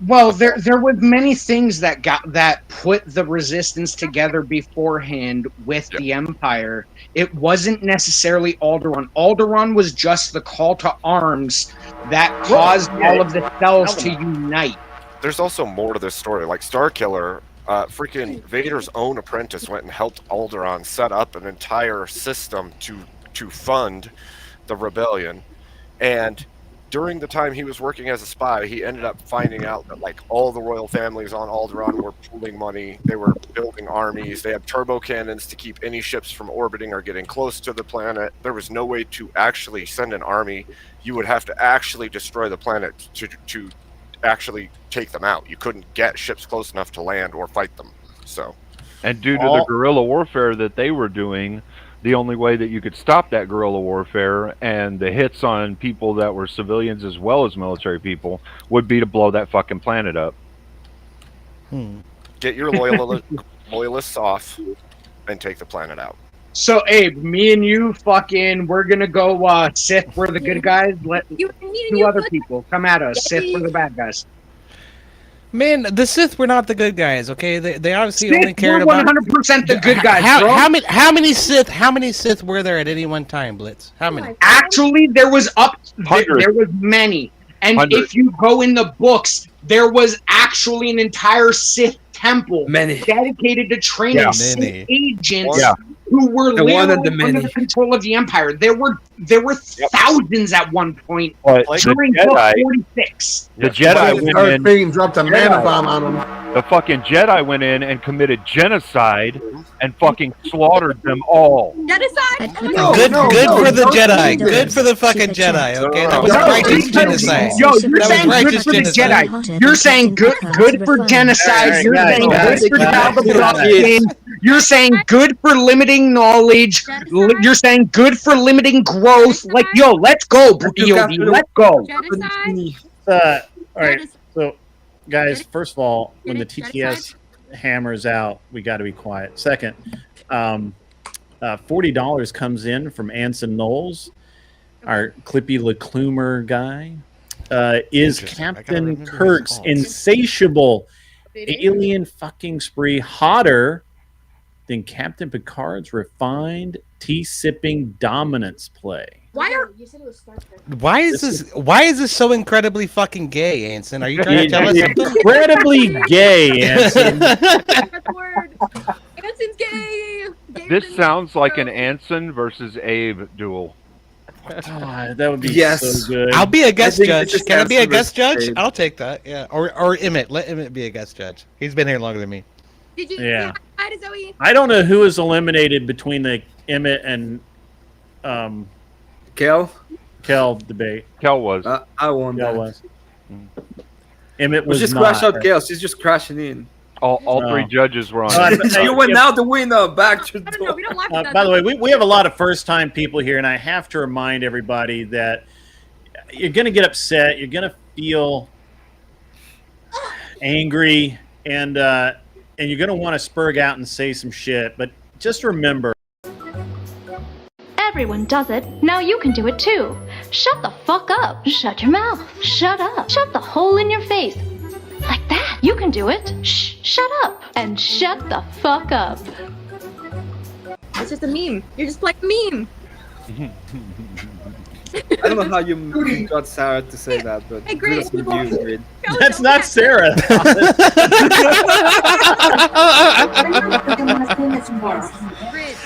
Well, there was many things that put the resistance together beforehand with the Empire. It wasn't necessarily Alderaan. Alderaan was just the call to arms that caused all of the cells to unite. There's also more to this story. Like Starkiller, freaking Vader's own apprentice went and helped Alderaan set up an entire system to fund the rebellion, and during the time he was working as a spy, he ended up finding out that like all the royal families on Alderaan were pooling money. They were building armies. They had turbo cannons to keep any ships from orbiting or getting close to the planet. There was no way to actually send an army. You would have to actually destroy the planet to actually take them out. You couldn't get ships close enough to land or fight them. So, and due to the guerrilla warfare that they were doing, the only way that you could stop that guerrilla warfare and the hits on people that were civilians as well as military people would be to blow that fucking planet up. get your loyalists off and take the planet out. So, Abe, me and you, we're gonna go Sith. We're the good guys. Let two other people come at us. Sith, we're the bad guys. Man, the Sith were not the good guys. Okay, they obviously Sith only cared were about 100% the good guys. How many Sith were there at any one time, Blitz? How many? Actually, there was many. And if you go in the books, there was actually an entire Sith temple dedicated to training Sith agents who were literally under the control of the Empire. There were thousands at one point during book 46. The Jedi went in. Being dropped a mana bomb on them. The fucking Jedi went in and committed genocide and fucking slaughtered them all. Genocide? Good for the Jedi. Good for the fucking Jedi. Okay, that was righteous genocide. Yo, you're saying good for the Jedi. You're saying good for genocide. You're saying good for the You're saying good for limiting knowledge. You're saying good for limiting growth. Like, yo, let's go, BOD. Let's go. All right, so guys, first of all, when the TTS hammers out, we got to be quiet. Second, $40 comes in from Anson Knowles, our Clippy LeClumer guy. Is Captain Kirk's insatiable alien fucking spree hotter than Captain Picard's refined tea-sipping dominance play? You said it was Star Trek. Why is this so incredibly fucking gay, Anson? Are you trying to tell us something? Incredibly gay, Anson. Anson's gay. This sounds like an Anson versus Abe duel. That would be so good. I'll be a guest judge. Can I be a guest judge? I'll take that. Yeah. Or Emmett. Let Emmett be a guest judge. He's been here longer than me. Did you Yeah. say hi to Zoe? I don't know who was eliminated between the Emmett and Kel debate. Kel was. I won Kel that. was. Emmett was just not. crash out Kel. She's just crashing in. All three judges were on. You were now the winner. Back to By the way, we have a lot of first-time people here, and I have to remind everybody that you're going to get upset. You're going to feel angry, and you're going to want to spurg out and say some shit. But just remember, Everyone does it. Now you can do it too. Shut the fuck up. Shut your mouth. Shut up. Shut the hole in your face. Like that. You can do it. Shh. Shut up. And shut the fuck up. It's just a meme. You're just playing a meme. I don't know how you got Sarah to say that, but Hey, Grid, kudos to you, Grid. That's not Sarah.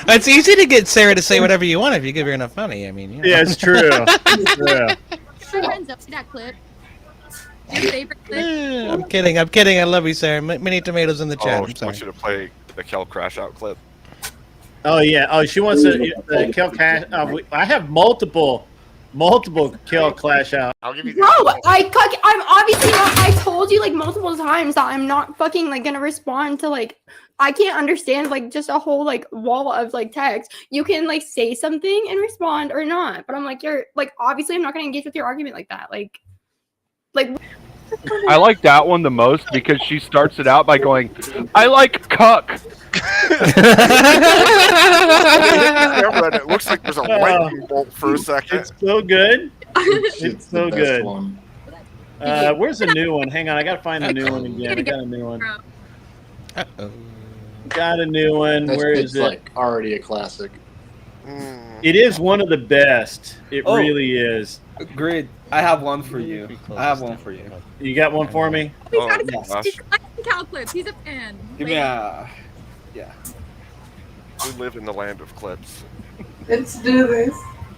It's easy to get Sarah to say whatever you want if you give her enough money. I mean, you know. Yeah, it's true. It's true. Friends up to that clip. Your favorite clip. I'm kidding. I'm kidding. I love you, Sarah. Many tomatoes in the chat. Oh, I'm she sorry. wants you to play the Kel crash out clip. Oh yeah. Oh, she wants the kill cash. I have multiple kill clash out. I'll give you. Bro, I'm obviously not. I told you like multiple times that I'm not fucking like gonna respond to like. I can't understand like just a whole like wall of like text. You can like say something and respond or not, but I'm like you're like obviously I'm not gonna engage with your argument like that. Like. I like that one the most because she starts it out by going, "I like cuck." It looks like there's a lightning bolt for a second. It's so good. It's so good. Where's the new one? Hang on, I gotta find the new one again. I got a new one. Uh-oh. Got a new one. Where is it? Like already a classic. It is one of the best. It really is. Great. I have one for you. I have one for you. You got one for me? He's got yes. he's collecting cow clips. He's a fan. Give me a... Yeah. We live in the land of clips. Let's do this.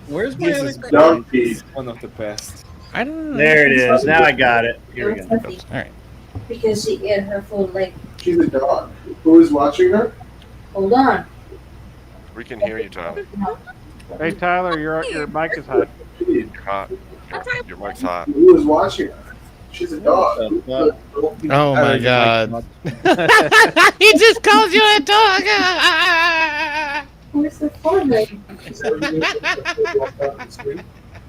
Where's my other clip? Dog pee. One of the best. I don't know. There it is. Now I got it. Here we go. All right. Because she ate her food like. She's a dog. Who is watching her? Hold on. We can hear you, Tyler. Hey Tyler, your mic is hot. You're hot. Your mic's hot. Who is watching her? She's a dog. Oh my god. He just calls you a dog. Where's the phone? Like,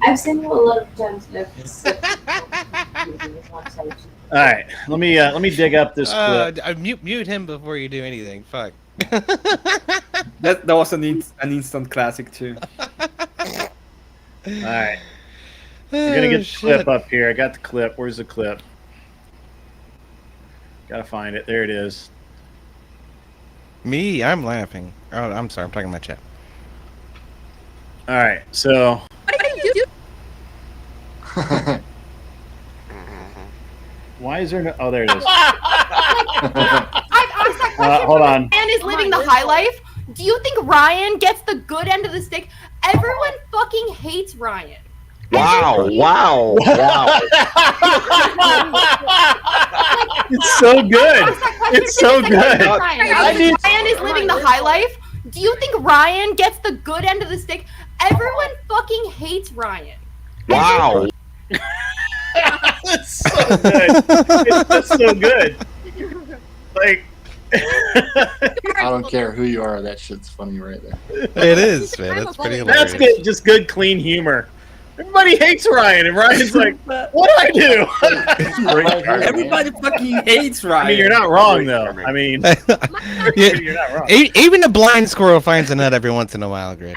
I've seen you a lot of times. All right, let me dig up this clip. Mute him before you do anything. Fuck. That was an instant classic too. All right, we're gonna get the clip up here. I got the clip. Where's the clip? Gotta find it. There it is. Me, I'm laughing. Oh, I'm sorry. I'm talking about chat. All right, so. What do you do? Why is there no? Oh, there it is. I've asked that question. Hold on. Ryan is living the high life. Do you think Ryan gets the good end of the stick? Everyone fucking hates Ryan. Wow! It's so good. It's so good. Ryan is living the high life. Do you think Ryan gets the good end of the stick? Everyone fucking hates Ryan. Wow! It's so good. It's just so good. Like, I don't care who you are. That shit's funny right there. It is, man. That's pretty hilarious. that's good. Just good, clean humor. Everybody hates Ryan, and Ryan's like, "What do I do?" Everybody fucking hates Ryan. I mean, you're not wrong, though. I mean, you're not wrong. Even a blind squirrel finds a nut every once in a while, Grid.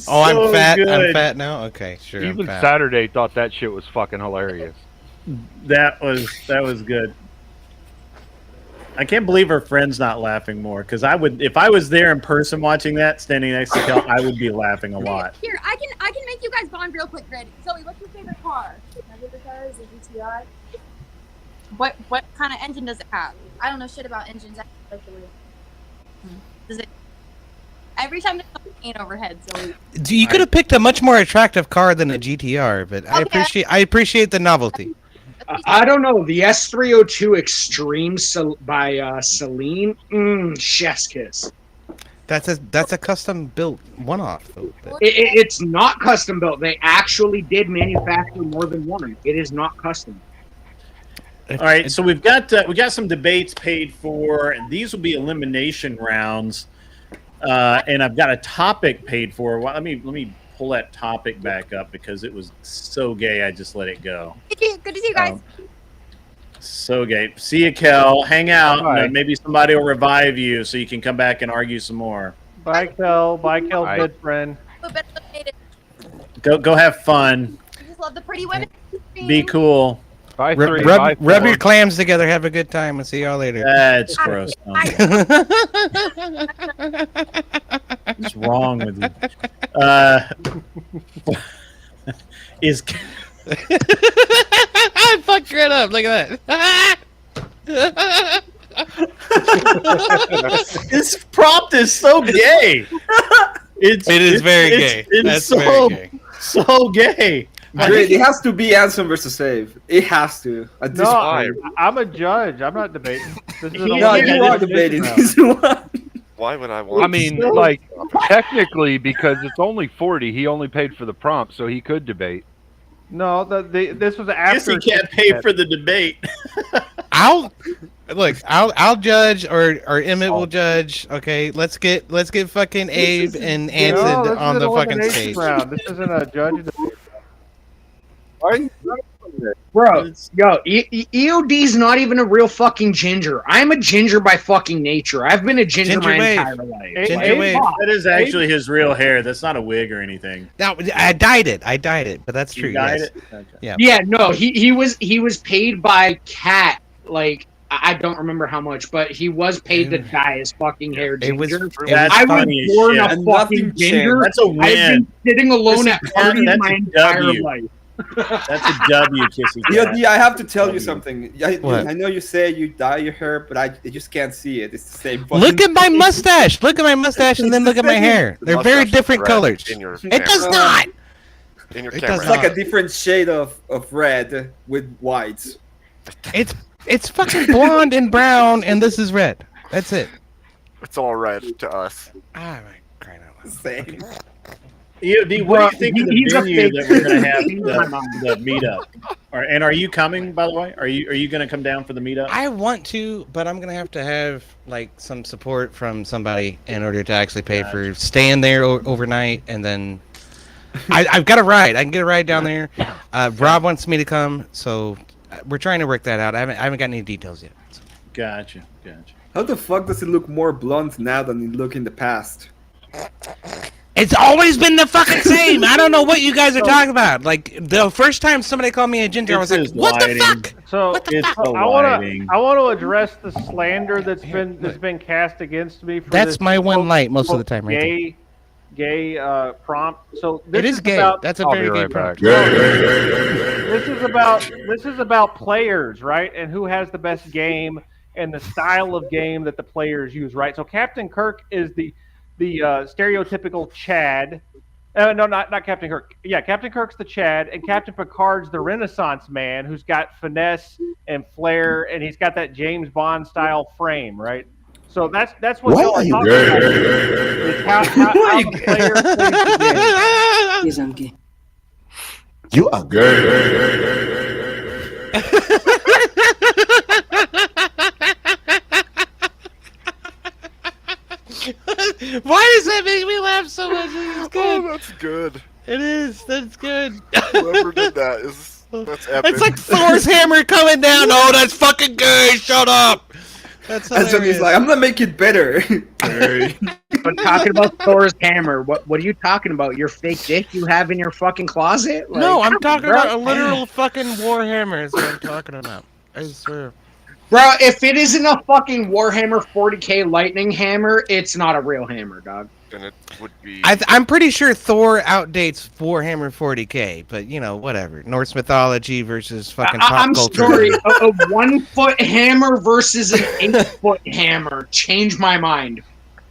Oh, I'm fat. good. I'm fat now. Okay, sure. I'm Even fat. Saturday thought that shit was fucking hilarious. That was good. I can't believe her friend's not laughing more, because I would, if I was there in person watching that, standing next to Kel, I would be laughing a lot. Here, I can make you guys bond real quick, Grid. Zoe, what's your favorite car? My favorite car is a GTR. What kind of engine does it have? I don't know shit about engines. Does it? Every time there's a plane overhead, Zoe. You could have picked a much more attractive car than a GTR, but I appreciate the novelty. I don't know. The S302 Extreme by Celine, chef's kiss. That's a custom built one-off. Though. It's not custom built. They actually did manufacture more than one. It is not custom. All right, so we got some debates paid for, and these will be elimination rounds. And I've got a topic paid for. Well, let me pull that topic back up because it was so gay I just let it go. Good to see you guys. So gay. See you, Kel. Hang out. Bye. Maybe somebody will revive you so you can come back and argue some more. Bye, Kel. Bye, Kel's Bye. good friend. Go have fun. I just love the pretty women. Be cool. Bye, Rub your clams together. Have a good time. We'll see y'all later. That's gross. What's wrong with you? Is I fucked right up. Look at that. This prompt is so gay. It is very gay. It's That's so very gay. So gay. Great. It has to be Ansem versus Save. It has to. At this point. I'm a judge. I'm not debating. This is No, you are debating. Why would I want? I mean, like technically, because it's only 40, he only paid for the prompt, so he could debate. No, this was I guess after. he can't pay for the debate. I'll judge or Emmett will judge. Okay, let's get fucking Abe and Anson this on is the an fucking elimination stage. round. This isn't a judge debate. Bro, yo, EOD's not even a real fucking ginger. I'm a ginger by fucking nature. I've been a ginger my entire life. That is actually his real hair. That's not a wig or anything. No, I dyed it, but that's true. You dyed yes. it? Okay. Yeah. Yeah, no, he was paid by Cat, like I don't remember how much, but he was paid to dye his fucking hair ginger. I was born a fucking ginger. That's a win. I've been sitting alone at parties That's my a entire W. life. That's a W, Kissy. EOD, I have to tell you something. What? I know you say you dye your hair, but I just can't see it. It's the same. Look at my mustache. Look at my mustache, and then look at my hair. They're very different red colors. in your It camera. does not. In your It camera. does It's like a different shade of red with white. It's fucking blonde and brown, and this is red. That's it. It's all red to us. Ah, crying out loud. Same. EOD, what do you think of the He's a venue fake- that we're going to have the meetup? And are you coming, by the way? Are you going to come down for the meetup? I want to, but I'm gonna have to have like some support from somebody in order to actually pay for staying there overnight, and then I've got a ride. I can get a ride down there. Rob wants me to come, so we're trying to work that out. I haven't got any details yet. So. Gotcha. How the fuck does it look more blonde now than it looked in the past? It's always been the fucking same. I don't know what you guys are talking about. Like the first time somebody called me a ginger, I was like, "What the fuck?" So I want to address the slander that's been cast against me. For That's this my one light most of the time, right there. Gay prompt. So this It is gay. That's a very gay prompt. This is about players, right? And who has the best game and the style of game that the players use, right? So Captain Kirk is the stereotypical Chad. No, not Captain Kirk. Yeah, Captain Kirk's the Chad, and Captain Picard's the Renaissance man who's got finesse and flair, and he's got that James Bond style frame, right? So that's what y'all are talking about. Is how the player plays the game. Yes, I'm gay. You are Why does that make me laugh so much? It's good. Oh, that's good. It is. That's good. Whoever did that that's epic. It's like Thor's hammer coming down. Oh, that's fucking gay. Shut up. That's And so he's like, I'm gonna make it better. But talking about Thor's hammer, what are you talking about? Your fake dick you have in your fucking closet? Like, No, I'm talking bro. about a literal fucking warhammer. Is what I'm talking about. I swear. Bro, if it isn't a fucking Warhammer 40k lightning hammer, it's not a real hammer, dog. Then it would be. I'm pretty sure Thor outdates Warhammer 40k, but you know, whatever. Norse mythology versus fucking pop I'm culture. sorry, a 1 foot hammer versus an 8 foot hammer. Change my mind.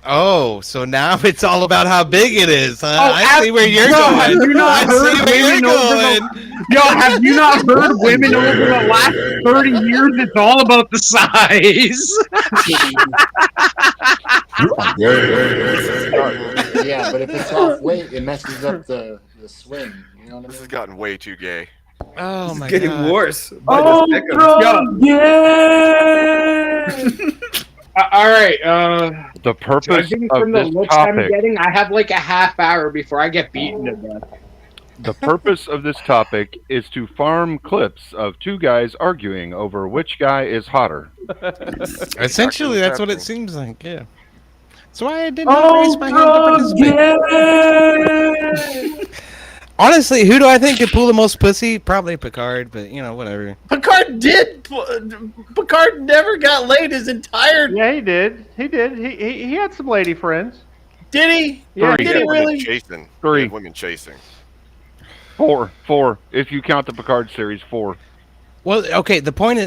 Oh, so now it's all about how big it is, huh? Oh, I see where you're no, going. have you not I heard see where you're women over going. Yo, have you not heard women over the last 30 years? It's all about the size. Yeah, but if it's off weight, it messes up the swing. You know what I mean? This has gotten way too gay. Oh my Getting god. worse. Oh, bro, yeah. All right. The purpose Judging of from the this looks I'm topic. getting, I have like a half hour before I get beaten to death. The purpose of this topic is to farm clips of two guys arguing over which guy is hotter. Essentially, that's what it seems like. Yeah. That's why I did not raise my hand to participate. Honestly, who do I think could pull the most pussy? Probably Picard, but whatever. Picard never got laid his entire. Yeah, he did. He had some lady friends. Did he? Yeah, He did had he women really? chasing. Three. He had women chasing. Four. If you count the Picard series, 4. Well, okay. The point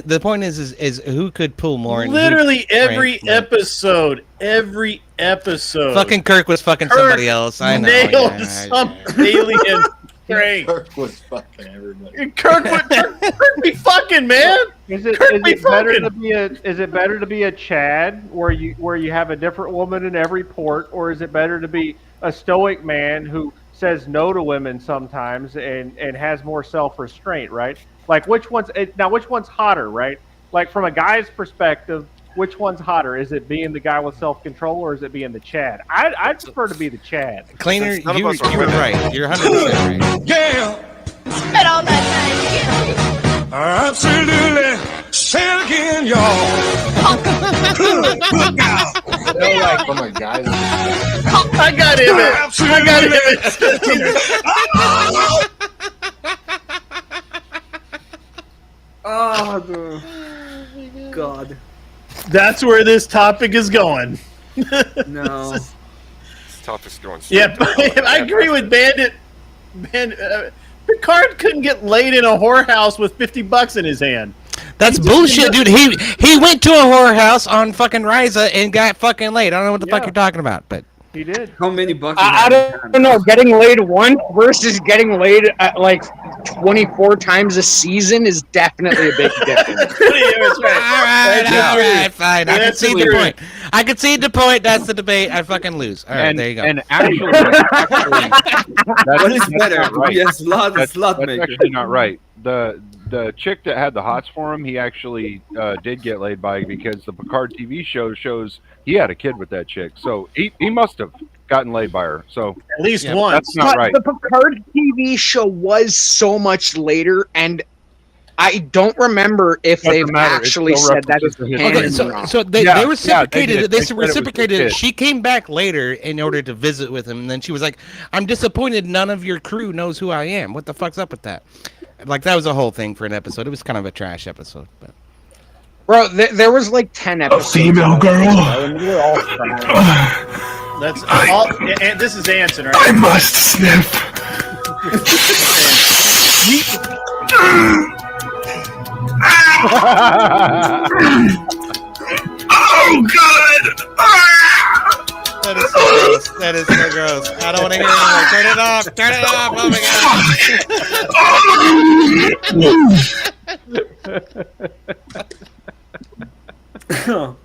is who could pull more? And Literally every right? episode. Fucking Kirk was fucking somebody else. I know. Nailed some alien prank. Kirk was fucking everybody. Kirk be fucking, man. Is it better to be a Chad where you have a different woman in every port, or is it better to be a stoic man who says no to women sometimes and has more self-restraint, right? Like which one's hotter, right? Like from a guy's perspective, which one's hotter? Is it being the guy with self-control, or is it being the Chad? I'd prefer to be the Chad. Cleaner, you were right. You're 100% right. Yeah. Spent all that time. Absolutely. Say it again, y'all. Look out. Oh my God. I got him. Oh, God. That's where this topic is going. No. This topic's going. Yeah, I agree with Bandit. Picard couldn't get laid in a whorehouse with $50 in his hand. That's bullshit, dude. He went to a whorehouse on fucking Ryza and got fucking laid. I don't know what the fuck you're talking about, but he did. How many bucks? I don't know. Getting laid once versus getting laid at like 24 times a season is definitely a big difference. all right, fine. I can see the point. I can see the point. That's the debate. I fucking lose. All right, there you go. And actually what is better? Right. Yes, that's actually not right. The chick that had the hots for him, he actually did get laid by, because the Picard TV show shows he had a kid with that chick. So he must have gotten laid by her. So at least once. That's not right. The Picard TV show was so much later, and I don't remember if they've actually said that is canon. So they reciprocated. They reciprocated it. She came back later in order to visit with him, and then she was like, "I'm disappointed. None of your crew knows who I am. What the fuck's up with that?" Like that was a whole thing for an episode. It was kind of a trash episode, but. Bro, there was like 10 episodes. A female girl. And we were all That's all. And this is Anson, right? I must sniff. Oh, God. That is so gross. That is so gross. I don't want to hear it anymore. Turn it off. Turn it off. Oh my God.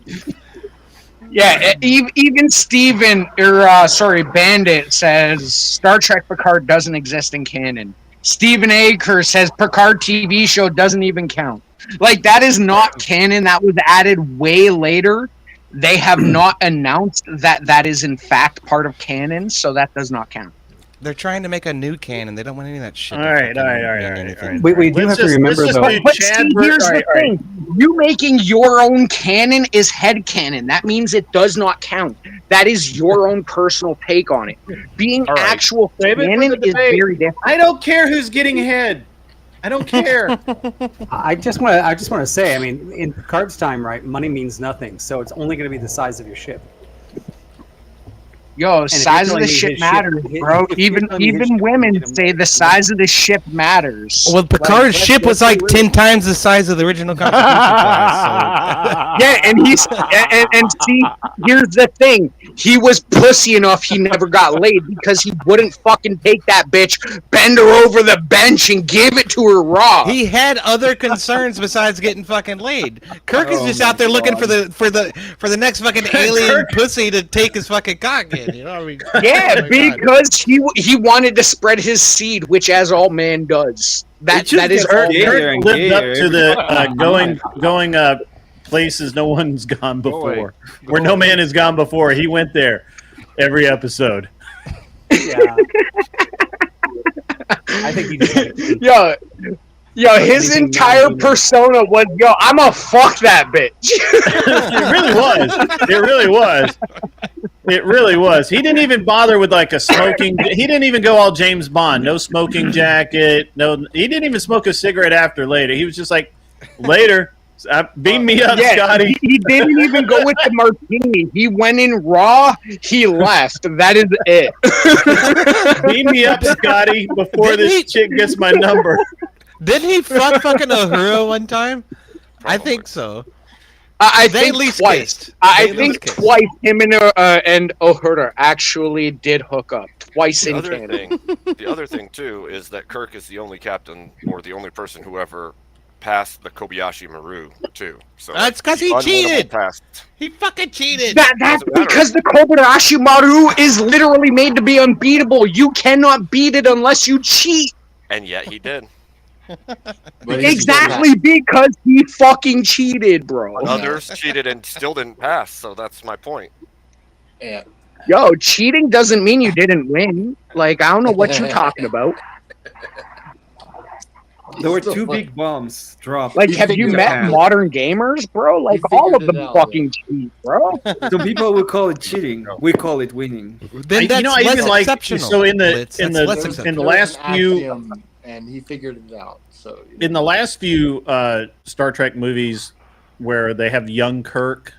Yeah, even Steven, Bandit says Star Trek Picard doesn't exist in canon. Stephen Aker says Picard TV show doesn't even count. Like, that is not canon. That was added way later. They have not announced that is in fact part of canon, so that does not count. They're trying to make a new canon. They don't want any of that shit. All right. We do have to remember, though. But see, here's the thing. You making your own canon is head canon. That means it does not count. That is your own personal take on it. Being actual canon is very different. I don't care who's getting head. I don't care. I just want to say, I mean, in Picard's time, right, money means nothing, so it's only going to be the size of your ship. Yo, size of the ship matters, bro. Even women say the size of the ship matters. Well, Picard's ship was like 10 times the size of the original Constitution class. Yeah, and see, here's the thing. He was pussy enough he never got laid because he wouldn't fucking take that bitch, bend her over the bench, and give it to her raw. He had other concerns besides getting fucking laid. Kirk is just out there looking for the next fucking alien pussy to take his fucking cock in. You know what I mean? Yeah, because he wanted to spread his seed, which as all man does. That is Kirk lived up to the going places no one's gone before. Where no man has gone before. He went there every episode. Yeah. I think he just had to Yo, his entire persona was, yo, I'm gonna fuck that bitch. It really was. It really was. It really was. He didn't even bother with like a smoking. He didn't even go all James Bond. No smoking jacket. No, he didn't even smoke a cigarette after later. He was just like, later. Beam me up, Scotty. He didn't even go with the martini. He went in raw. He left. That is it. Beam me up, Scotty, before this chick gets my number. Didn't he fucking Uhura one time? I think so. I They think at least twice. kissed. I They at think least kissed. twice him and Uhura actually did hook up. Twice The in other canon. the other thing too is that Kirk is the only captain or the only person who ever passed the Kobayashi Maru too. So That's because the he unwinnable cheated. Pass. He fucking cheated. That's Doesn't matter. because the Kobayashi Maru is literally made to be unbeatable. You cannot beat it unless you cheat. And yet he did. Exactly because he fucking cheated, bro. Others cheated and still didn't pass. So that's my point. Yeah. Yo, cheating doesn't mean you didn't win. Like, I don't know what you're talking about. There were two big bombs dropped. Like, have you met modern gamers, bro? Like, all of them fucking cheat, bro. Some people will call it cheating. We call it winning. Then that's I even less like exceptional. so in the Blitz. in That's the less in exceptional. the last few Axiom, and he figured it out. So in the last few Star Trek movies where they have young Kirk,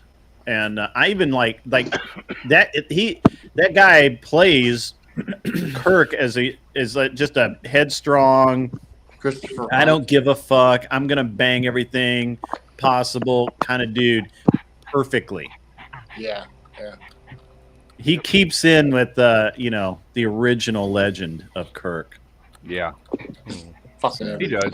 and I even like that that guy plays Kirk as just a headstrong, Christopher. I don't give a fuck, I'm gonna bang everything possible kind of dude perfectly. Yeah. He keeps in with the original legend of Kirk. Yeah, Fucking he does.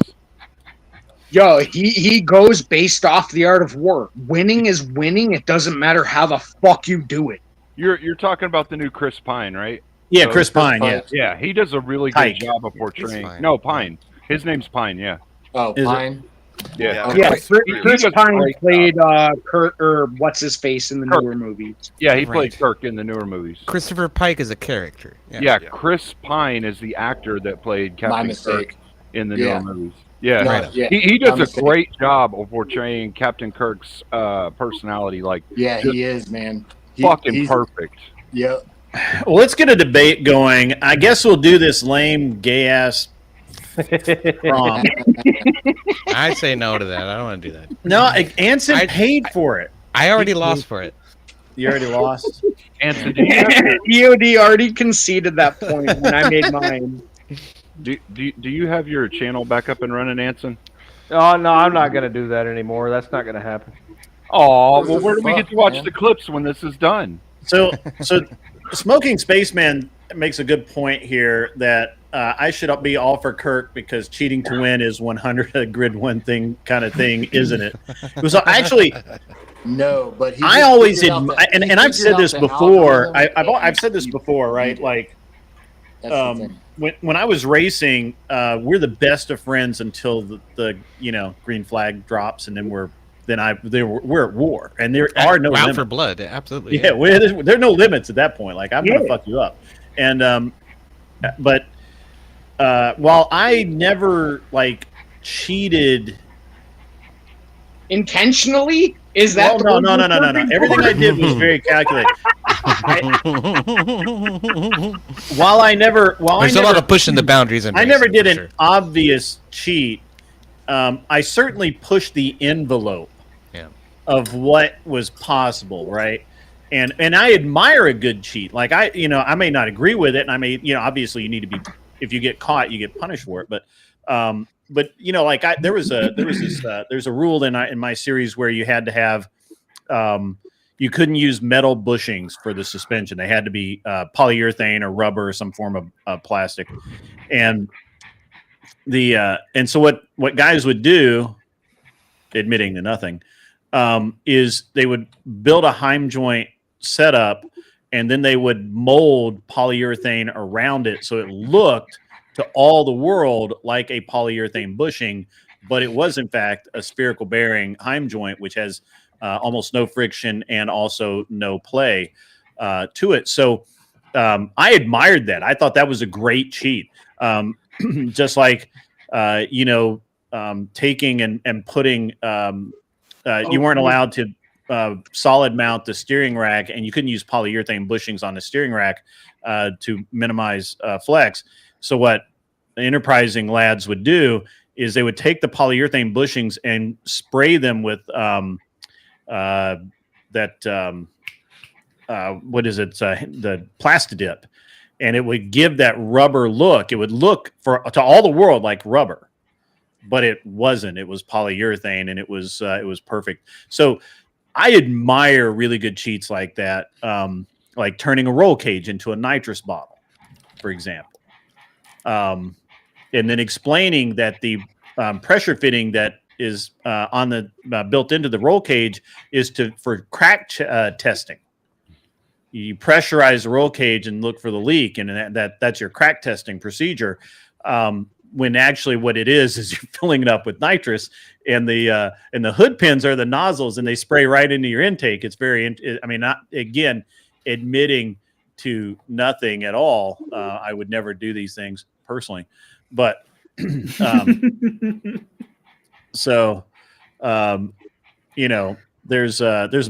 Yo, he goes based off the art of war. Winning is winning. It doesn't matter how the fuck you do it. You're talking about the new Chris Pine, right? Yeah, Chris Pine. Yeah, Yeah, he does a really Pike. good job of portraying. Pine. No, Pine. His name's Pine. Yeah. Oh, Is it? fine. Yeah. Yeah, He Chris does a Pine great played Kurt, or what's his face in the Kirk. newer movies. Yeah, he Right. played Kirk in the newer movies. Christopher Pike is a character. Yeah, Chris Pine is the actor that played My Captain mistake. Kirk in the Yeah. newer movies. Yeah, No, Right. yeah. he My does a mistake. great job of portraying Captain Kirk's personality. Like, Yeah, just he is, man. fucking perfect. Yeah. Well, let's get a debate going. I guess we'll do this lame gay ass prom. I say no to that. I don't want to do that. No, Anson paid for it. I already lost for it. You already lost. Anson, EOD already conceded that point when I made mine. do you have your channel back up and running, Anson? Oh no, I'm not gonna do that anymore. That's not gonna happen. Oh, well, where do we get to watch the clips when this is done? So Smoking Spaceman makes a good point here that I should be all for Kirk because cheating to win is 100 a grid one thing kind of thing, isn't it? So actually, No, but he I just always figured out the- and he I've figured said out this the before. algorithm. I've said this before, right? Like That's the thing. when I was racing, we're the best of friends until the green flag drops, and then we're at war, and there are no Out limits. for blood. Absolutely. Yeah, there are no limits at that point. Like I'm gonna fuck you up, and but while I never like cheated Intentionally? Is that the no. word you're looking Everything for? I did was very calculated. While I never There's a lot of pushing the boundaries. In I never racing, did for an sure. obvious cheat. I certainly pushed the envelope of what was possible, right? And I admire a good cheat. Like I may not agree with it, and I may, obviously you need to be. If you get caught, you get punished for it. But like there's a rule in my series where you had to have, you couldn't use metal bushings for the suspension. They had to be polyurethane or rubber or some form of plastic, and so what guys would do, admitting to nothing, is they would build a heim joint setup, and then they would mold polyurethane around it so it looked to all the world like a polyurethane bushing, but it was in fact a spherical bearing heim joint, which has almost no friction and also no play to it. So I admired that. I thought that was a great cheat. just like taking and putting. You weren't allowed to solid mount the steering rack, and you couldn't use polyurethane bushings on the steering rack to minimize flex. So what enterprising lads would do is they would take the polyurethane bushings and spray them with what is it? The Plastidip, and it would give that rubber look. It would look to all the world like rubber, but it wasn't. It was polyurethane, and it was perfect. So I admire really good cheats like that, like turning a roll cage into a nitrous bottle, for example, and then explaining that the pressure fitting that is on the built into the roll cage is for crack testing. You pressurize the roll cage and look for the leak, and that's your crack testing procedure. When actually what it is you're filling it up with nitrous, and the hood pins are the nozzles, and they spray right into your intake. It's not again admitting to nothing at all. I would never do these things personally, but there's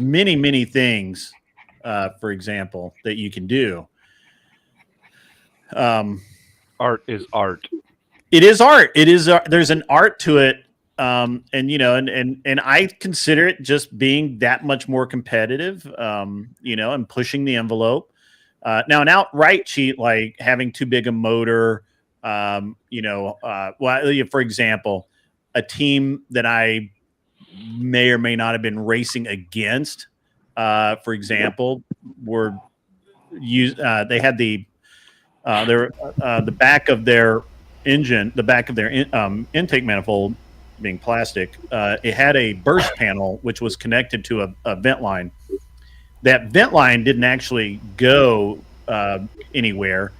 many things, for example, that you can do. Art is art. It is art. It is. There's an art to it, and I consider it just being that much more competitive, and pushing the envelope. Now, an outright cheat like having too big a motor, for example, a team that I may or may not have been racing against, for example, they had the back of their engine, the back of their intake manifold being plastic, it had a burst panel which was connected to a vent line. That vent line didn't actually go anywhere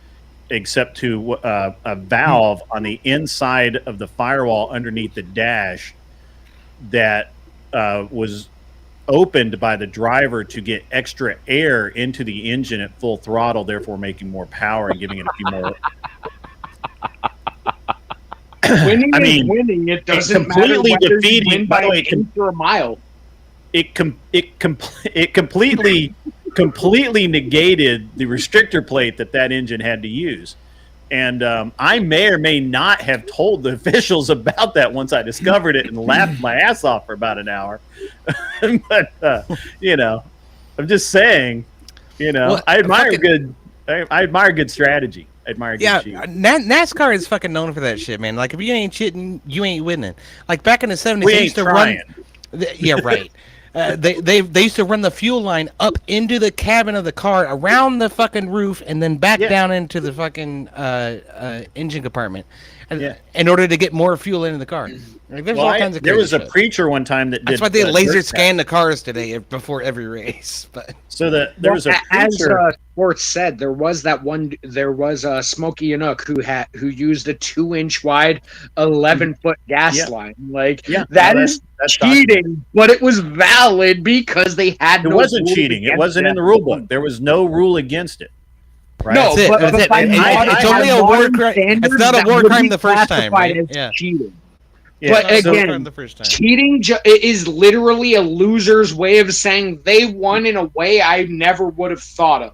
except to a valve on the inside of the firewall underneath the dash that was opened by the driver to get extra air into the engine at full throttle, therefore making more power and giving it a few more. Winning is winning. It doesn't completely matter whether defeating. you win by an inch or a mile. It completely negated the restrictor plate that engine had to use. And I may or may not have told the officials about that once I discovered it and laughed my ass off for about an hour. But I'm just saying, I admire good strategy. I admire good cheating. NASCAR is fucking known for that shit, man. Like if you ain't cheating, you ain't winning. Like back in the 70s, We they ain't used to trying. Yeah, right. They used to run the fuel line up into the cabin of the car, around the fucking roof, and then back down into the fucking engine compartment, in order to get more fuel into the car. Like, there's all kinds of. There was a shit. preacher one time that did. That's why they laser scan the cars today before every race. But there was a preacher. As Sports said, there was Smokey Yanook who used a 2-inch wide 11-foot gas line. That is cheating, but it was valid because they had. It wasn't cheating. It wasn't in the rule book. There was no rule against it. Right? No, it's only a war crime. It's not a war crime the first time, right? Cheating. Yeah, but again, cheating is literally a loser's way of saying they won in a way I never would have thought of.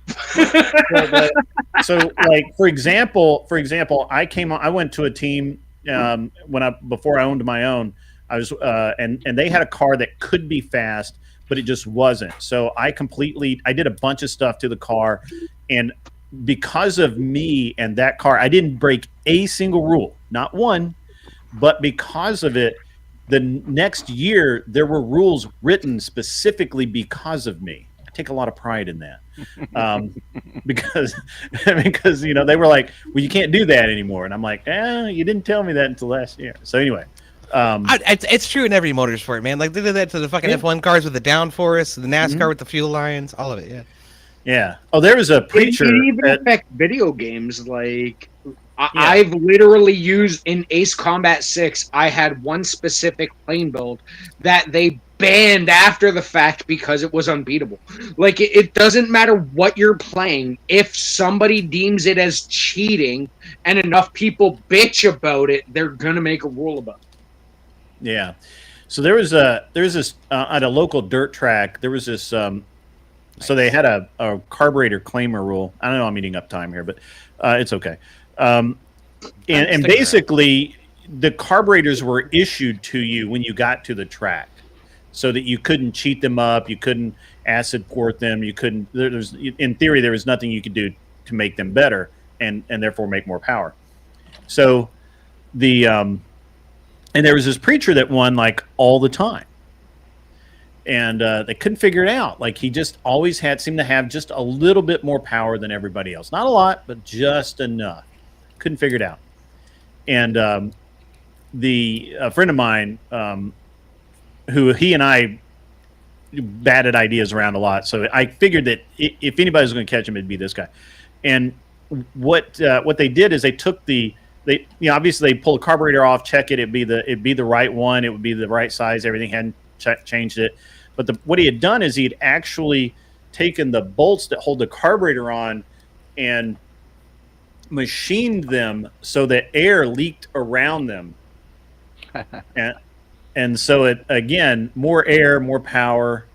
So, for example, I went to a team before I owned my own. I was and they had a car that could be fast, but it just wasn't. So I did a bunch of stuff to the car, and because of me and that car, I didn't break a single rule, not one. But because of it, the next year there were rules written specifically because of me. I take a lot of pride in that, because they were like, "Well, you can't do that anymore," and I'm like, "You didn't tell me that until last year." So anyway, it's true in every motorsport, man. Like they did that to the fucking F1 cars with the downforce, the NASCAR with the fuel lines, all of it. Yeah. Yeah. Oh, there was a preacher. It even affect video games. Like I've literally used in Ace Combat 6. I had one specific plane build that they banned after the fact because it was unbeatable. Like, it doesn't matter what you're playing. If somebody deems it as cheating and enough people bitch about it, they're gonna make a rule about it. Yeah. So there's this at a local dirt track. There was this. So they had a carburetor claimer rule. I don't know. I'm eating up time here, but it's okay. And basically, the carburetors were issued to you when you got to the track, so that you couldn't cheat them up. You couldn't acid port them. You couldn't. There's in theory there was nothing you could do to make them better and therefore make more power. So the and there was this preacher that won like all the time, and they couldn't figure it out. Like he just always seemed to have just a little bit more power than everybody else. Not a lot, but just enough. Couldn't figure it out. And a friend of mine, who he and I batted ideas around a lot, so I figured that if anybody was going to catch him, it'd be this guy. And what they did is they took obviously they pull the carburetor off, check it, it'd be the right one, it would be the right size, everything hadn't changed it. But what he had done is he'd actually taken the bolts that hold the carburetor on and machined them so that air leaked around them. and so it, again, more air, more power,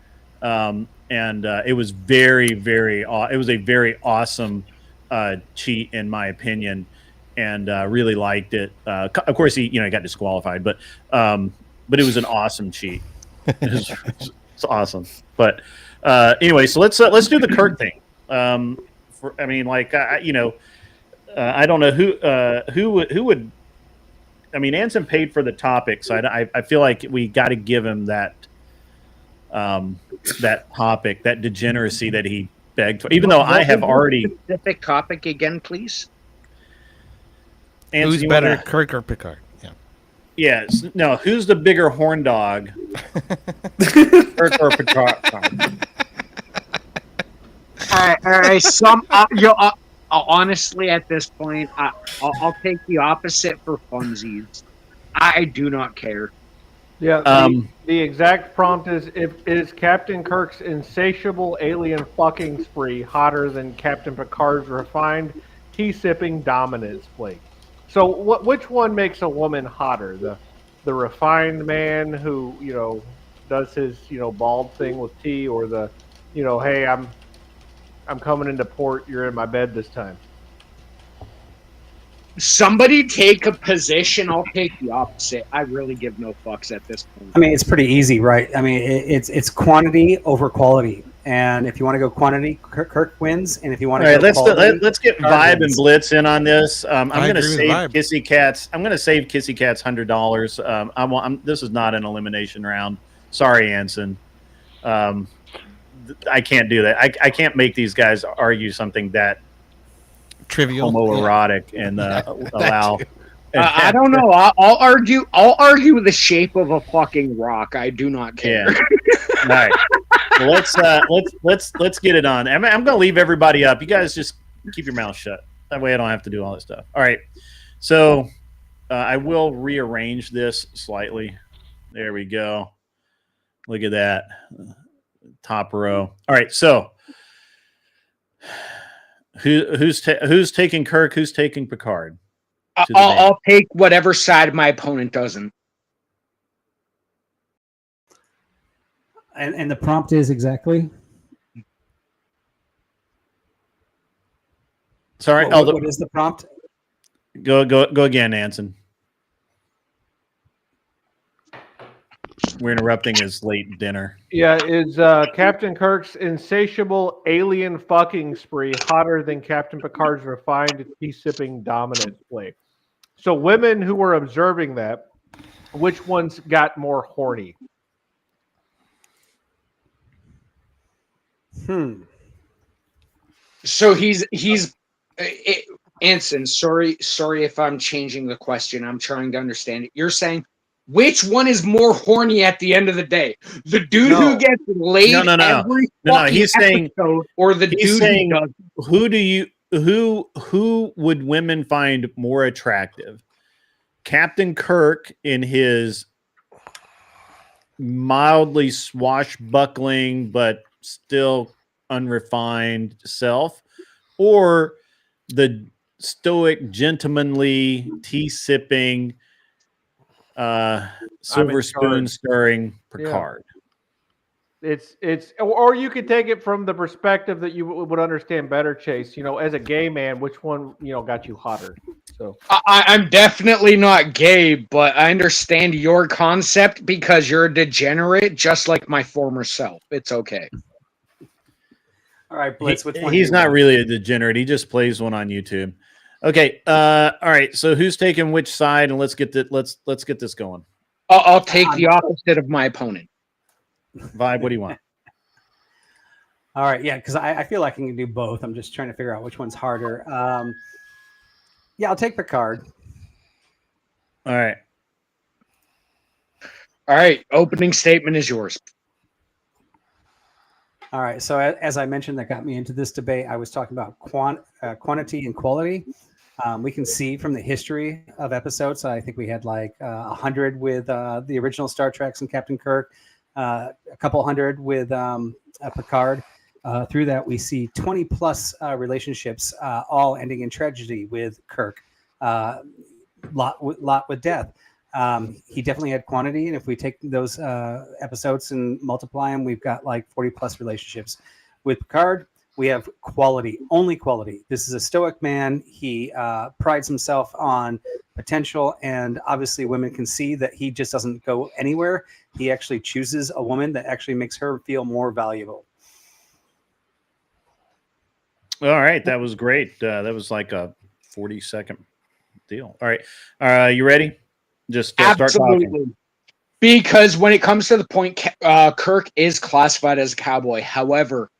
and it was very, very it was a very awesome cheat in my opinion, and really liked it. Of course he got disqualified, but it was an awesome cheat. It's awesome. But anyway, so let's do the Kirk thing. I don't know who would. I mean, Anson paid for the topic, so I feel like we got to give him that topic, that degeneracy that he begged for. Even though I have already specific topic again, please. Anson, who's better, Kirk or Picard? Yeah. Yes. No. Who's the bigger horn dog, Kirk or Picard? Honestly, at this point, I'll take the opposite for funsies. I do not care. Yeah, the exact prompt is Captain Kirk's insatiable alien fucking spree hotter than Captain Picard's refined tea-sipping dominance flake? So which one makes a woman hotter? The refined man who, does his, bald thing with tea, or the, hey, I'm coming into port, you're in my bed this time? Somebody take a position, I'll take the opposite. I really give no fucks at this point. I mean, it's pretty easy, right? I mean, it's quantity over quality. And if you want to go quantity, Kirk wins. And if you want to go quality, let's get Vibe and Blitz in on this. I'm going to save Vibe. Kissy Cat's. I'm going to save Kissy Cat's $100. This is not an elimination round. Sorry, Anson. I can't do that. I can't make these guys argue something that trivial, homoerotic, and allow. I don't know. I'll argue the shape of a fucking rock. I do not care. Yeah. All right. Well, let's get it on. I'm going to leave everybody up. You guys just keep your mouth shut. That way I don't have to do all this stuff. All right. So I will rearrange this slightly. There we go. Look at that. Top row. All right. So who's taking Kirk? Who's taking Picard? I'll take whatever side my opponent doesn't. And the prompt is exactly. Sorry. What is the prompt? Go again, Anson. We're interrupting his late dinner. Yeah, is Captain Kirk's insatiable alien fucking spree hotter than Captain Picard's refined tea-sipping dominant flake? So women who were observing that, which ones got more horny? So he's Anson, sorry if I'm changing the question. I'm trying to understand it. You're saying which one is more horny at the end of the day? The dude who gets laid every he's saying, episode, or the he's dude saying, who doesn't? who would women find more attractive? Captain Kirk in his mildly swashbuckling but still unrefined self, or the stoic, gentlemanly, tea sipping, silver spoon stirring Picard. It's or you could take it from the perspective that you would understand better, Chase. As a gay man, which one got you hotter? So I'm definitely not gay, but I understand your concept because you're a degenerate, just like my former self. It's okay. All right, Blitz. Which one? He's not really a degenerate. He just plays one on YouTube. Okay. All right. So who's taking which side? And let's get this going. I'll take the opposite of my opponent. Vibe, what do you want? All right, yeah, because I feel like I can do both. I'm just trying to figure out which one's harder. Yeah, I'll take Picard. All right. All right, opening statement is yours. All right, so as I mentioned, that got me into this debate. I was talking about quantity and quality. We can see from the history of episodes, I think we had like 100 with the original Star Treks and Captain Kirk, a couple hundred with Picard. Through that, we see 20 plus relationships, all ending in tragedy with Kirk, lot with death. He definitely had quantity, and if we take those episodes and multiply them, we've got like 40 plus relationships. With Picard, we have quality, only quality. This is a stoic man. He prides himself on potential, and obviously women can see that he just doesn't go anywhere. He actually chooses a woman that actually makes her feel more valuable. All right, that was great. That was like a 40-second deal. All right, you ready? Just start talking. Because when it comes to the point, Kirk is classified as a cowboy. However,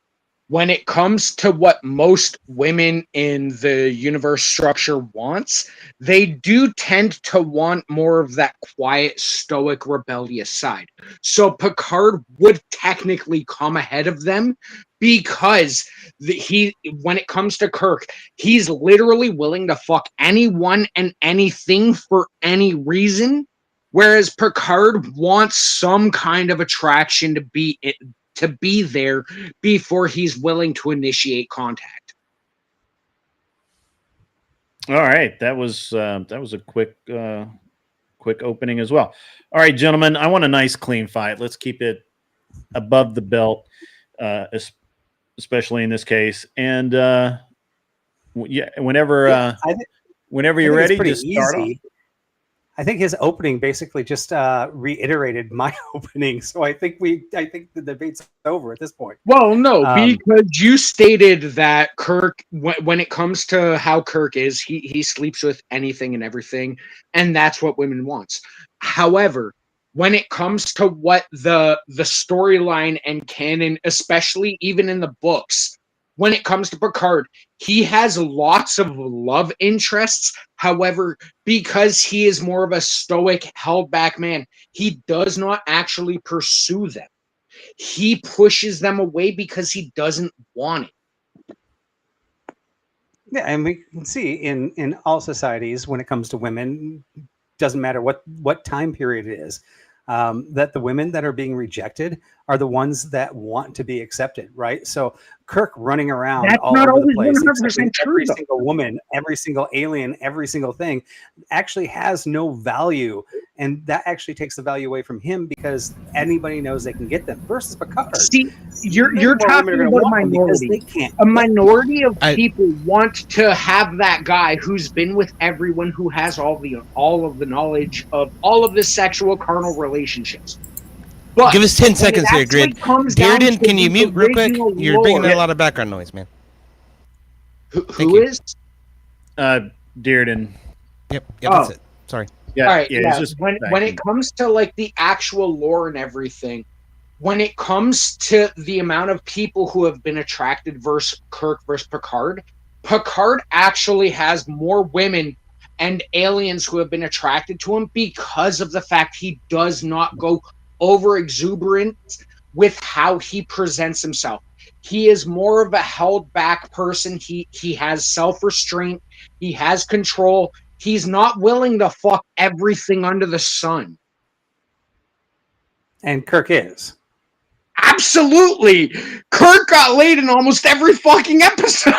when it comes to what most women in the universe structure wants, they do tend to want more of that quiet, stoic, rebellious side. So Picard would technically come ahead of them because when it comes to Kirk, he's literally willing to fuck anyone and anything for any reason, whereas Picard wants some kind of attraction to be there before he's willing to initiate contact. All right, that was a quick opening as well. All right, gentlemen, I want a nice clean fight. Let's keep it above the belt, especially in this case. And yeah, whenever you're ready, just start off. I think his opening basically just reiterated my opening, so I think the debate's over at this point. Well, no, because you stated that Kirk, when it comes to how Kirk is, he sleeps with anything and everything, and that's what women wants. However, when it comes to what the storyline and canon, especially even in the books, when it comes to Picard, he has lots of love interests. However, because he is more of a stoic, held-back man, he does not actually pursue them. He pushes them away because he doesn't want it. Yeah, and we can see in all societies, when it comes to women, doesn't matter what time period it is, that the women that are being rejected are the ones that want to be accepted, right? So Kirk running around all over the place, accepting every single woman, every single alien, every single thing, actually has no value, and that actually takes the value away from him because anybody knows they can get them. Versus Picard, see, you're talking about a minority. A minority of people want to have that guy who's been with everyone, who has all of the knowledge of all of the sexual carnal relationships. But give us 10 seconds here, Grid. Dearden, can you mute real quick? You're bringing in a lot of background noise, man. Who is? Dearden. Yep, that's it. Sorry. Yeah, all right, yeah. When it comes to like the actual lore and everything, when it comes to the amount of people who have been attracted versus Kirk versus Picard, Picard actually has more women and aliens who have been attracted to him because of the fact he does not go over exuberant with how he presents himself. He is more of a held back person. He has self-restraint. He has control. He's not willing to fuck everything under the sun. And Kirk is. Absolutely. Kirk got laid in almost every fucking episode.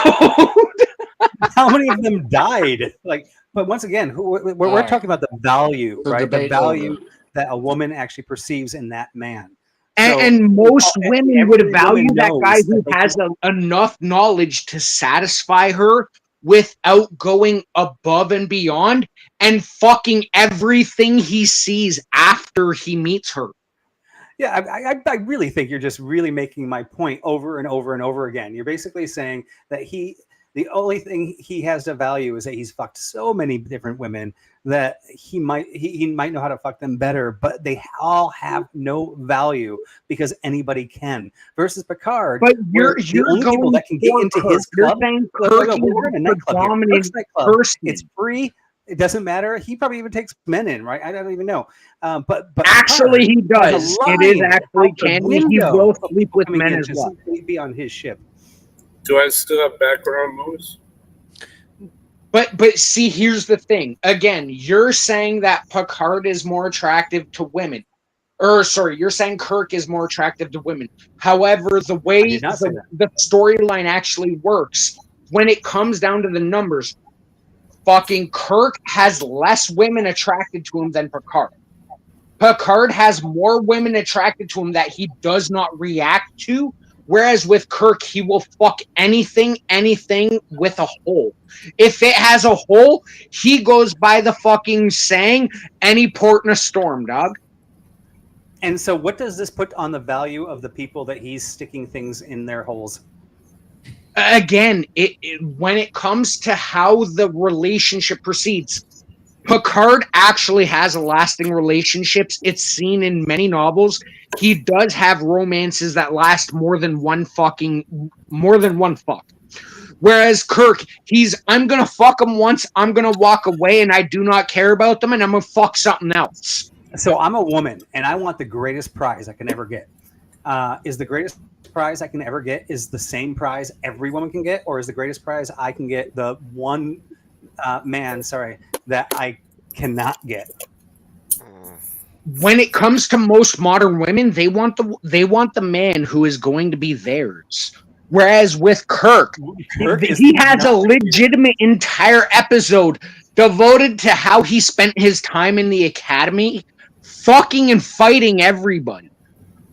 How many of them died? Like, but once again, we're talking about the value, The right? The debate value over. that a woman actually perceives in that man. And most women would value that guy who that they has enough knowledge to satisfy her without going above and beyond and fucking everything he sees after he meets her. Yeah, I really think you're just really making my point over and over and over again. You're basically saying that the only thing he has to value is that he's fucked so many different women that he might know how to fuck them better, but they all have no value because anybody can. Versus Picard, but you're the only people that can get into his club. We're in a nightclub here. Kirk's nightclub. It's free. It doesn't matter. He probably even takes men in, right? I don't even know. But actually, he Picard does. has a It is line actually out the canon. He window will sleep with coming men in as to well. be on his ship. Do I still have background noise? But see, here's the thing. Again, you're saying that Picard is more attractive to women. Or sorry, you're saying Kirk is more attractive to women. However, the way the storyline actually works, when it comes down to the numbers, fucking Kirk has less women attracted to him than Picard. Picard has more women attracted to him that he does not react to, whereas with Kirk, he will fuck anything with a hole. If it has a hole, he goes by the fucking saying, any port in a storm, dog. And so what does this put on the value of the people that he's sticking things in their holes? Again, when it comes to how the relationship proceeds, Picard actually has a lasting relationships. It's seen in many novels. He does have romances that last more than one fuck. Whereas Kirk, I'm gonna fuck them once, I'm gonna walk away, and I do not care about them, and I'm gonna fuck something else. So I'm a woman, and I want the greatest prize I can ever get. Is the greatest prize I can ever get is the same prize every woman can get, or is the greatest prize I can get the one man, that I cannot get? When it comes to most modern women, they want the man who is going to be theirs. Whereas with Kirk he has a legitimate entire episode devoted to how he spent his time in the academy, fucking and fighting everybody.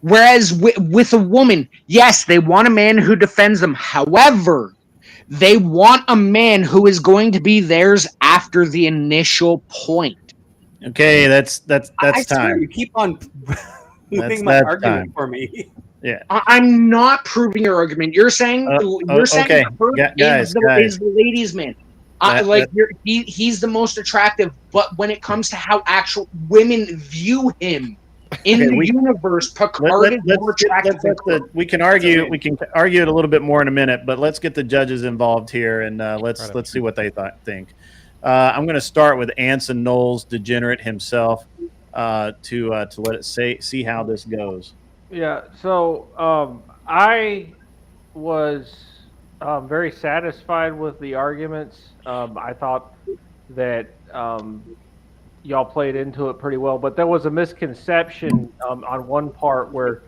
Whereas with a woman, yes, they want a man who defends them. However, they want a man who is going to be theirs after the initial point. Okay, that's I swear time. you keep on moving my that's argument time. for me. Yeah. I'm not proving your argument. You're saying okay. Kirk Guys. is the ladies' man. He's the most attractive, but when it comes to how actual women view him in the universe, Picard is more attractive than Kirk. We can argue it a little bit more in a minute, but let's get the judges involved here and let's see what they think. I'm going to start with Anson Knowles, degenerate himself, to let it see how this goes. Yeah, so I was very satisfied with the arguments. I thought that y'all played into it pretty well, but there was a misconception on one part where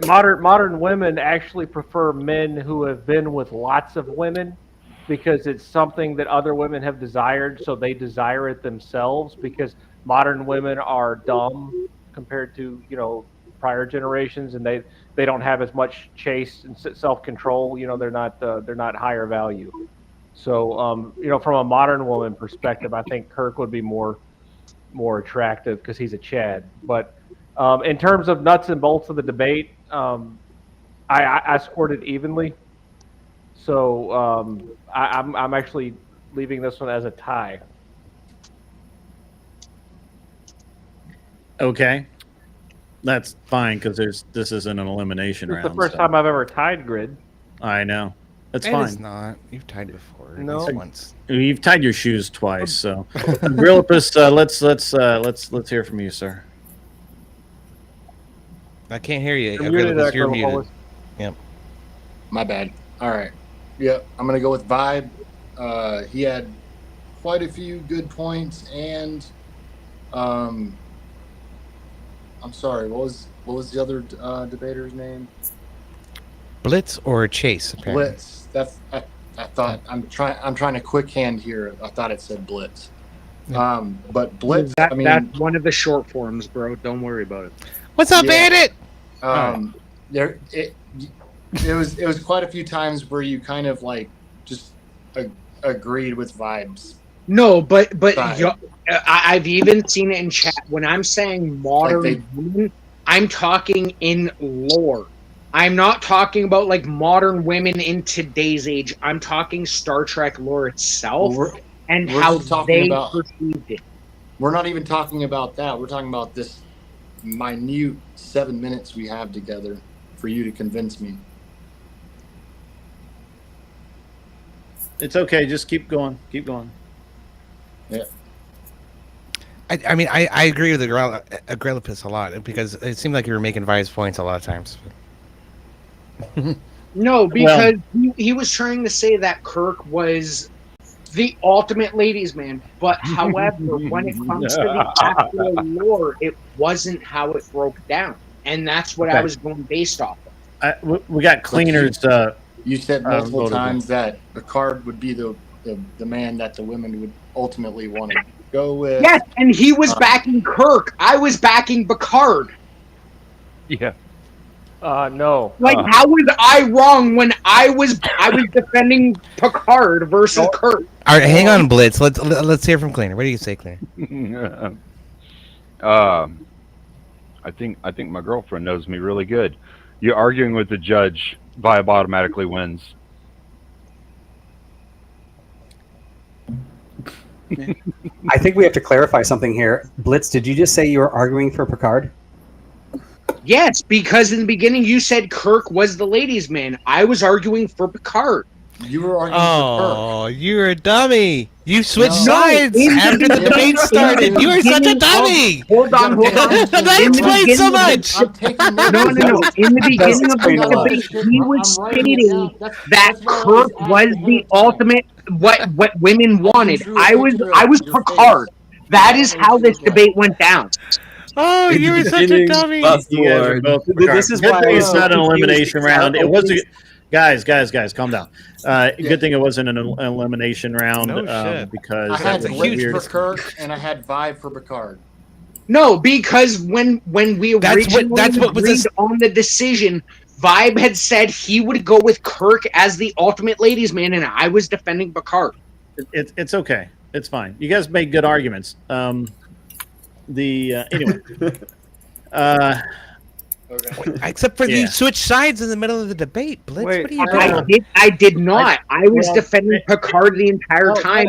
modern women actually prefer men who have been with lots of women because it's something that other women have desired, so they desire it themselves because modern women are dumb compared to prior generations, and they don't have as much chase and self-control. They're not higher value. So from a modern woman perspective, I think Kirk would be more attractive because he's a Chad. But in terms of nuts and bolts of the debate, I scored it evenly. So I'm actually leaving this one as a tie. Okay, that's fine because this isn't an elimination round. It's the first time I've ever tied Grid. I know. That's It fine. is not. You've tied before. No. At least once. You've tied your shoes twice, so Grillipus, let's hear from you, sir. I can't hear you. You're muted, Grillipus, you're Grillipus. muted. Yep. My bad. All right. Yep. I'm going to go with Vibe. He had quite a few good points, and I'm sorry. What was the other debater's name? Blitz or Chase? Apparently. Blitz. I thought I'm trying to quick hand here. I thought it said Blitz. But Blitz. That's one of the short forms, bro. Don't worry about it. What's up, Bandit? It was quite a few times where you kind of like just agreed with vibes. No, but I've even seen it in chat. When I'm saying modern women, I'm talking in lore. I'm not talking about like modern women in today's age. I'm talking Star Trek lore itself and how they perceived it. We're not even talking about that. We're talking about this minute 7 minutes we have together for you to convince me. It's okay. Just keep going. Keep going. Yeah. I mean, I agree with Agrelipus a lot because it seemed like you were making Vi's points a lot of times. No, because he was trying to say that Kirk was the ultimate ladies' man. But however, when it comes to the actual lore, it wasn't how it broke down. And that's what I was going based off of. We got cleaners. You said multiple times that Picard would be the man that the women would ultimately want to go with. Yes, and he was backing Kirk. I was backing Picard. Yeah. No. Like, how was I wrong when I was defending Picard versus Kirk? All right, hang on, Blitz. Let's hear from Cleaner. What do you say, Cleaner? I think my girlfriend knows me really good. You're arguing with the judge. Vibe automatically wins. I think we have to clarify something here. Blitz, did you just say you were arguing for Picard? Yes, because in the beginning you said Kirk was the ladies' man. I was arguing for Picard. You were arguing for Kirk. Oh, you're a dummy. You switched sides after the debate started. You are such a dummy. Hold on. That explains so much. No. In the beginning of the debate, he was stating that Kirk was the ultimate what women wanted. I was Picard. That is how this debate went down. Oh, you were such a dummy. This is why it's not an elimination round. It wasn't. Guys, calm down. Good thing it wasn't an elimination round because I had that was Blitz weird. for Kirk and I had Vibe for Picard. No, because when we originally agreed on the decision, Vibe had said he would go with Kirk as the ultimate ladies' man, and I was defending Picard. It's okay. It's fine. You guys made good arguments. Anyway. Except for you switched sides in the middle of the debate, Blitz. What are you doing? I did not. I was defending Picard the entire time,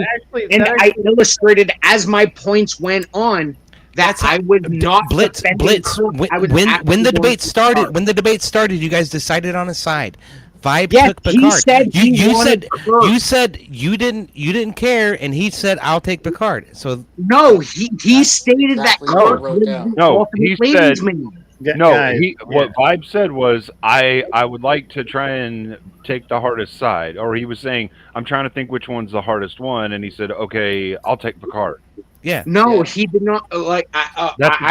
and I illustrated as my points went on that I would not Blitz. When the debate started, you guys decided on a side. Vibe took Picard. He said you said you didn't care, and he said I'll take Picard. So no, he stated that Kirk was the ultimate ladies' man. What Vibe said was, I would like to try and take the hardest side. Or he was saying, I'm trying to think which one's the hardest one. And he said, okay, I'll take Picard. Yeah. No, he did not. I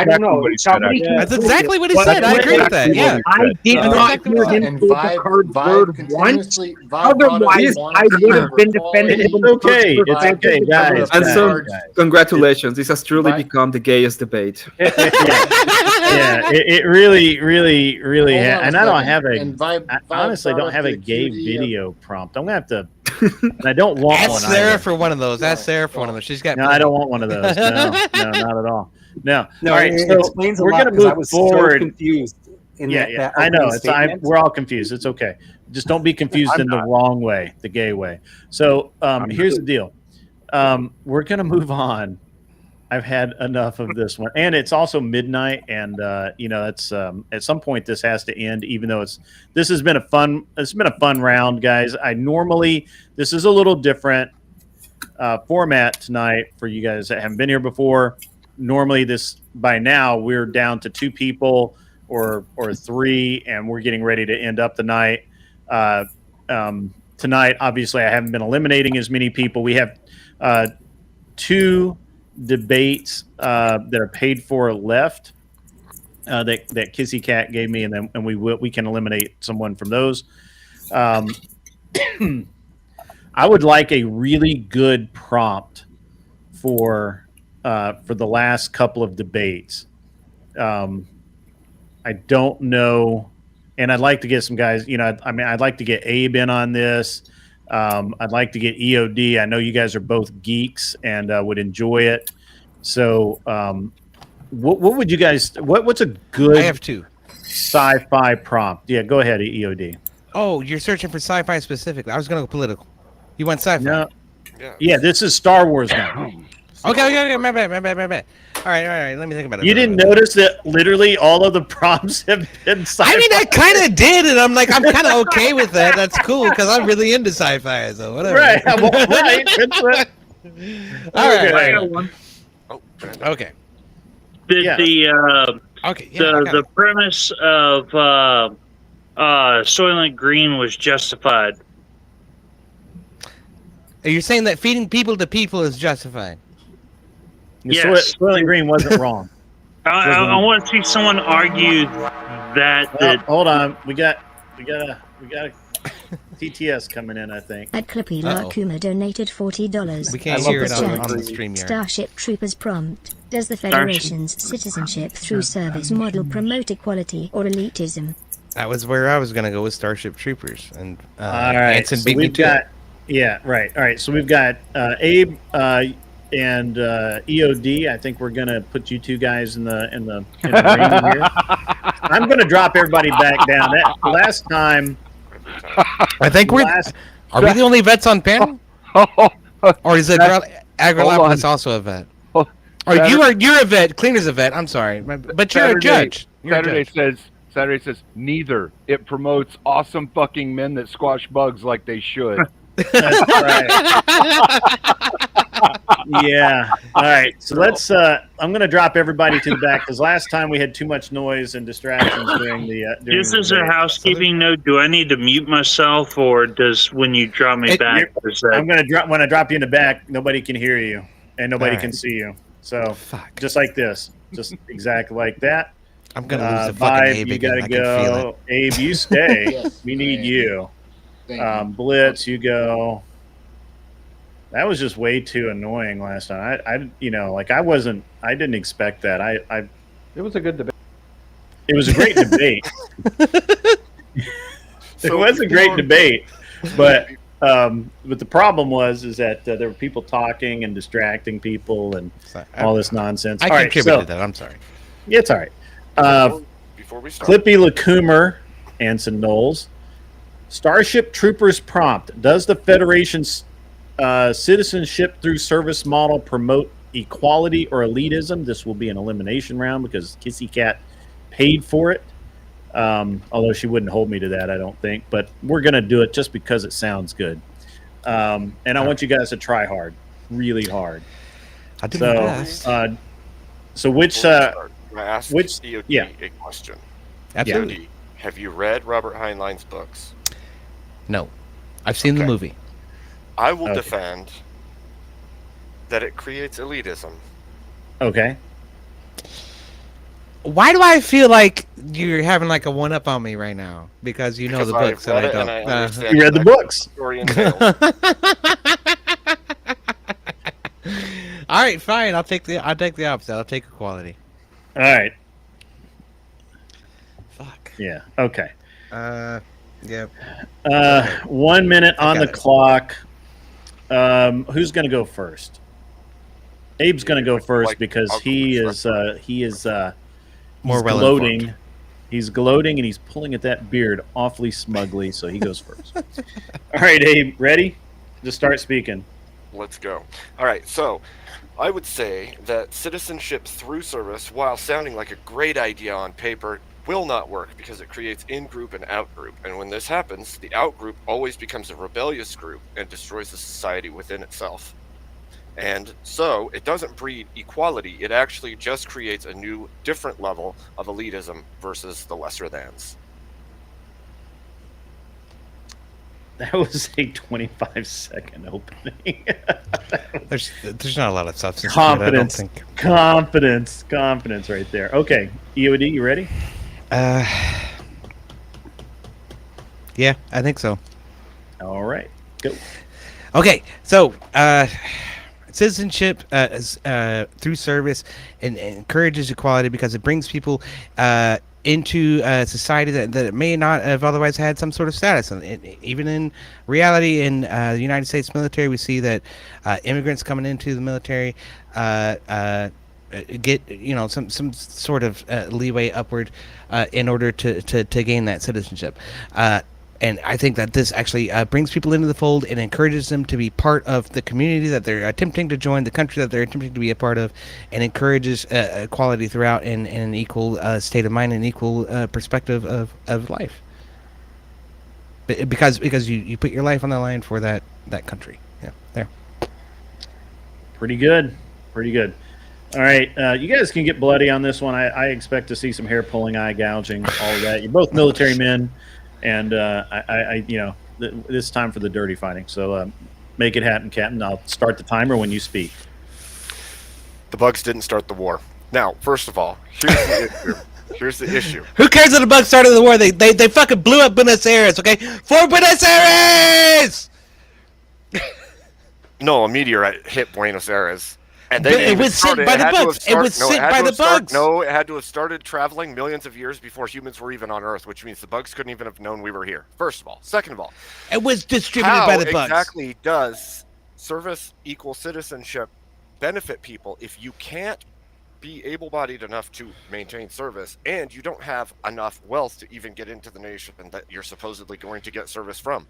don't know. That's exactly what he said. I agree with that. Yeah. I did not hear him say Picard's word once. Otherwise, I would have been defending him. It's okay, guys. And so, congratulations. This has truly become the gayest debate. It really has. And I don't have I honestly don't have a gay video prompt. I'm going to have to. And I don't want one. Ask Sarah for one of those. Ask Sarah for one of those. She's got. No, I don't want one of those. No, not at all. No. No, all right, it so explains a we're lot going to because I move was forward. so confused. That I know. statement. We're all confused. It's okay. Just don't be confused in the wrong way, the gay way. So here's the deal. We're going to move on. I've had enough of this one, and it's also midnight, and it's at some point this has to end. Even though this has been a fun round, guys. This is a little different format tonight for you guys that haven't been here before. Normally, by now we're down to 2 people or 3, and we're getting ready to end up the night. Tonight, obviously, I haven't been eliminating as many people. We have 2 debates that are paid for left. that Kissy Cat gave me, and we can eliminate someone from those. I would like a really good prompt for the last couple of debates. I don't know, and I'd like to get some guys. I'd like to get Abe in on this. I'd like to get EOD. I know you guys are both geeks and would enjoy it. So, what would you guys? What's a good? I have two. Sci-fi prompt. Yeah, go ahead, EOD. Oh, you're searching for sci-fi specifically. I was going to go political. You want sci-fi? No. Yeah, this is Star Wars now. Okay. My bad. All right. Let me think about it. You didn't notice that literally all of the prompts have been sci-fi? I mean, I kind of did, and I'm kind of okay with that. That's cool because I'm really into sci-fi, so whatever. Right. Well, right. All right. I got one. Okay. Did the premise of Soylent Green was justified? Are you saying that feeding people to people is justified? Yes. Soylent Green wasn't wrong. I want to see someone argue that. Hold on, we got a TTS coming in, I think. At Clippy Larkuma donated $40. We can't hear it on the stream yet. Starship Troopers prompt. Does the Federation's citizenship through service model promote equality or elitism? That was where I was going to go with Starship Troopers. And all right, Anson so beat me we've to got it. yeah, right. All right, so we've got Abe and EOD. I think we're gonna put you two guys in the ring here. I'm gonna drop everybody back down. That last time. I think are we the only vets on panel? Or is it Agrolopolis also a vet? Or you're a vet. Cleaner's a vet. I'm sorry, but you're a judge. Saturday says neither. It promotes awesome fucking men that squash bugs like they should. That's right. Yeah. All right. So let's. I'm going to drop everybody to the back because last time we had too much noise and distractions during the. This is a housekeeping note. Do I need to mute myself, or does when you drop me back? I'm going to drop when I drop you in the back. Nobody can hear you and nobody can see you. So just like this, just exactly like that. I'm going to lose the fucking Abe you again. got to go. Abe, you stay. We need you. Blitz, you go. That was just way too annoying last time. I didn't expect that. It was a good debate. It was a great debate. It was a great debate, but the problem was that there were people talking and distracting people and all this nonsense. I contributed to that. I'm sorry. Yeah, it's all right. Before we start, Clippy Lacumer, Anson Knowles. Starship Troopers prompt. Does the Federation's citizenship through service model promote equality or elitism? This will be an elimination round because Kissy Cat paid for it. Although she wouldn't hold me to that, I don't think. But we're going to do it just because it sounds good. And I want you guys to try hard. Really hard. I did my best. So which... I asked EOD yeah. a question. Absolutely. EOD, have you read Robert Heinlein's books? No. I've seen the movie. I will defend that it creates elitism. Okay. Why do I feel like you're having like a one-up on me right now? Because you know the books and I don't. You read the books. All right, fine. I'll take the opposite. I'll take equality. All right. Fuck. Yeah. Okay. Yep. 1 minute on the clock. Who's going to go first? Abe's going to go first because he is more gloating. He's gloating and he's pulling at that beard awfully smugly, so he goes first. All right, Abe, ready? Just start speaking. Let's go. All right, so I would say that citizenship through service, while sounding like a great idea on paper, will not work because it creates in-group and out-group. And when this happens, the out-group always becomes a rebellious group and destroys the society within itself. And so it doesn't breed equality. It actually just creates a new, different level of elitism versus the lesser thans. That was a 25-second opening. There's not a lot of substance. Confidence, I don't think. confidence right there. Okay, EOD, you ready? Yeah, I think so. All right, go. Okay, so citizenship through service and encourages equality because it brings people into a society that may not have otherwise had some sort of status. And even in reality, in the United States military, we see that immigrants coming into the military get some sort of leeway upward in order to gain that citizenship. And I think that this actually brings people into the fold and encourages them to be part of the community that they're attempting to join, the country that they're attempting to be a part of, and encourages equality throughout and an equal state of mind and equal perspective of life. Because you put your life on the line for that country. Yeah, there. Pretty good. All right, you guys can get bloody on this one. I expect to see some hair pulling, eye gouging, all of that. You're both military men. And it's time for the dirty fighting. So make it happen, Captain. I'll start the timer when you speak. The bugs didn't start the war. Now, first of all, here's the issue. Who cares that the bugs started the war? They fucking blew up Buenos Aires, okay? For Buenos Aires! No, a meteorite hit Buenos Aires. And it was sent by the bugs. It was sent by the bugs. No, it had to have started traveling millions of years before humans were even on Earth, which means the bugs couldn't even have known we were here. First of all. Second of all, it was distributed by the bugs. How exactly does service equal citizenship benefit people if you can't be able-bodied enough to maintain service and you don't have enough wealth to even get into the nation that you're supposedly going to get service from?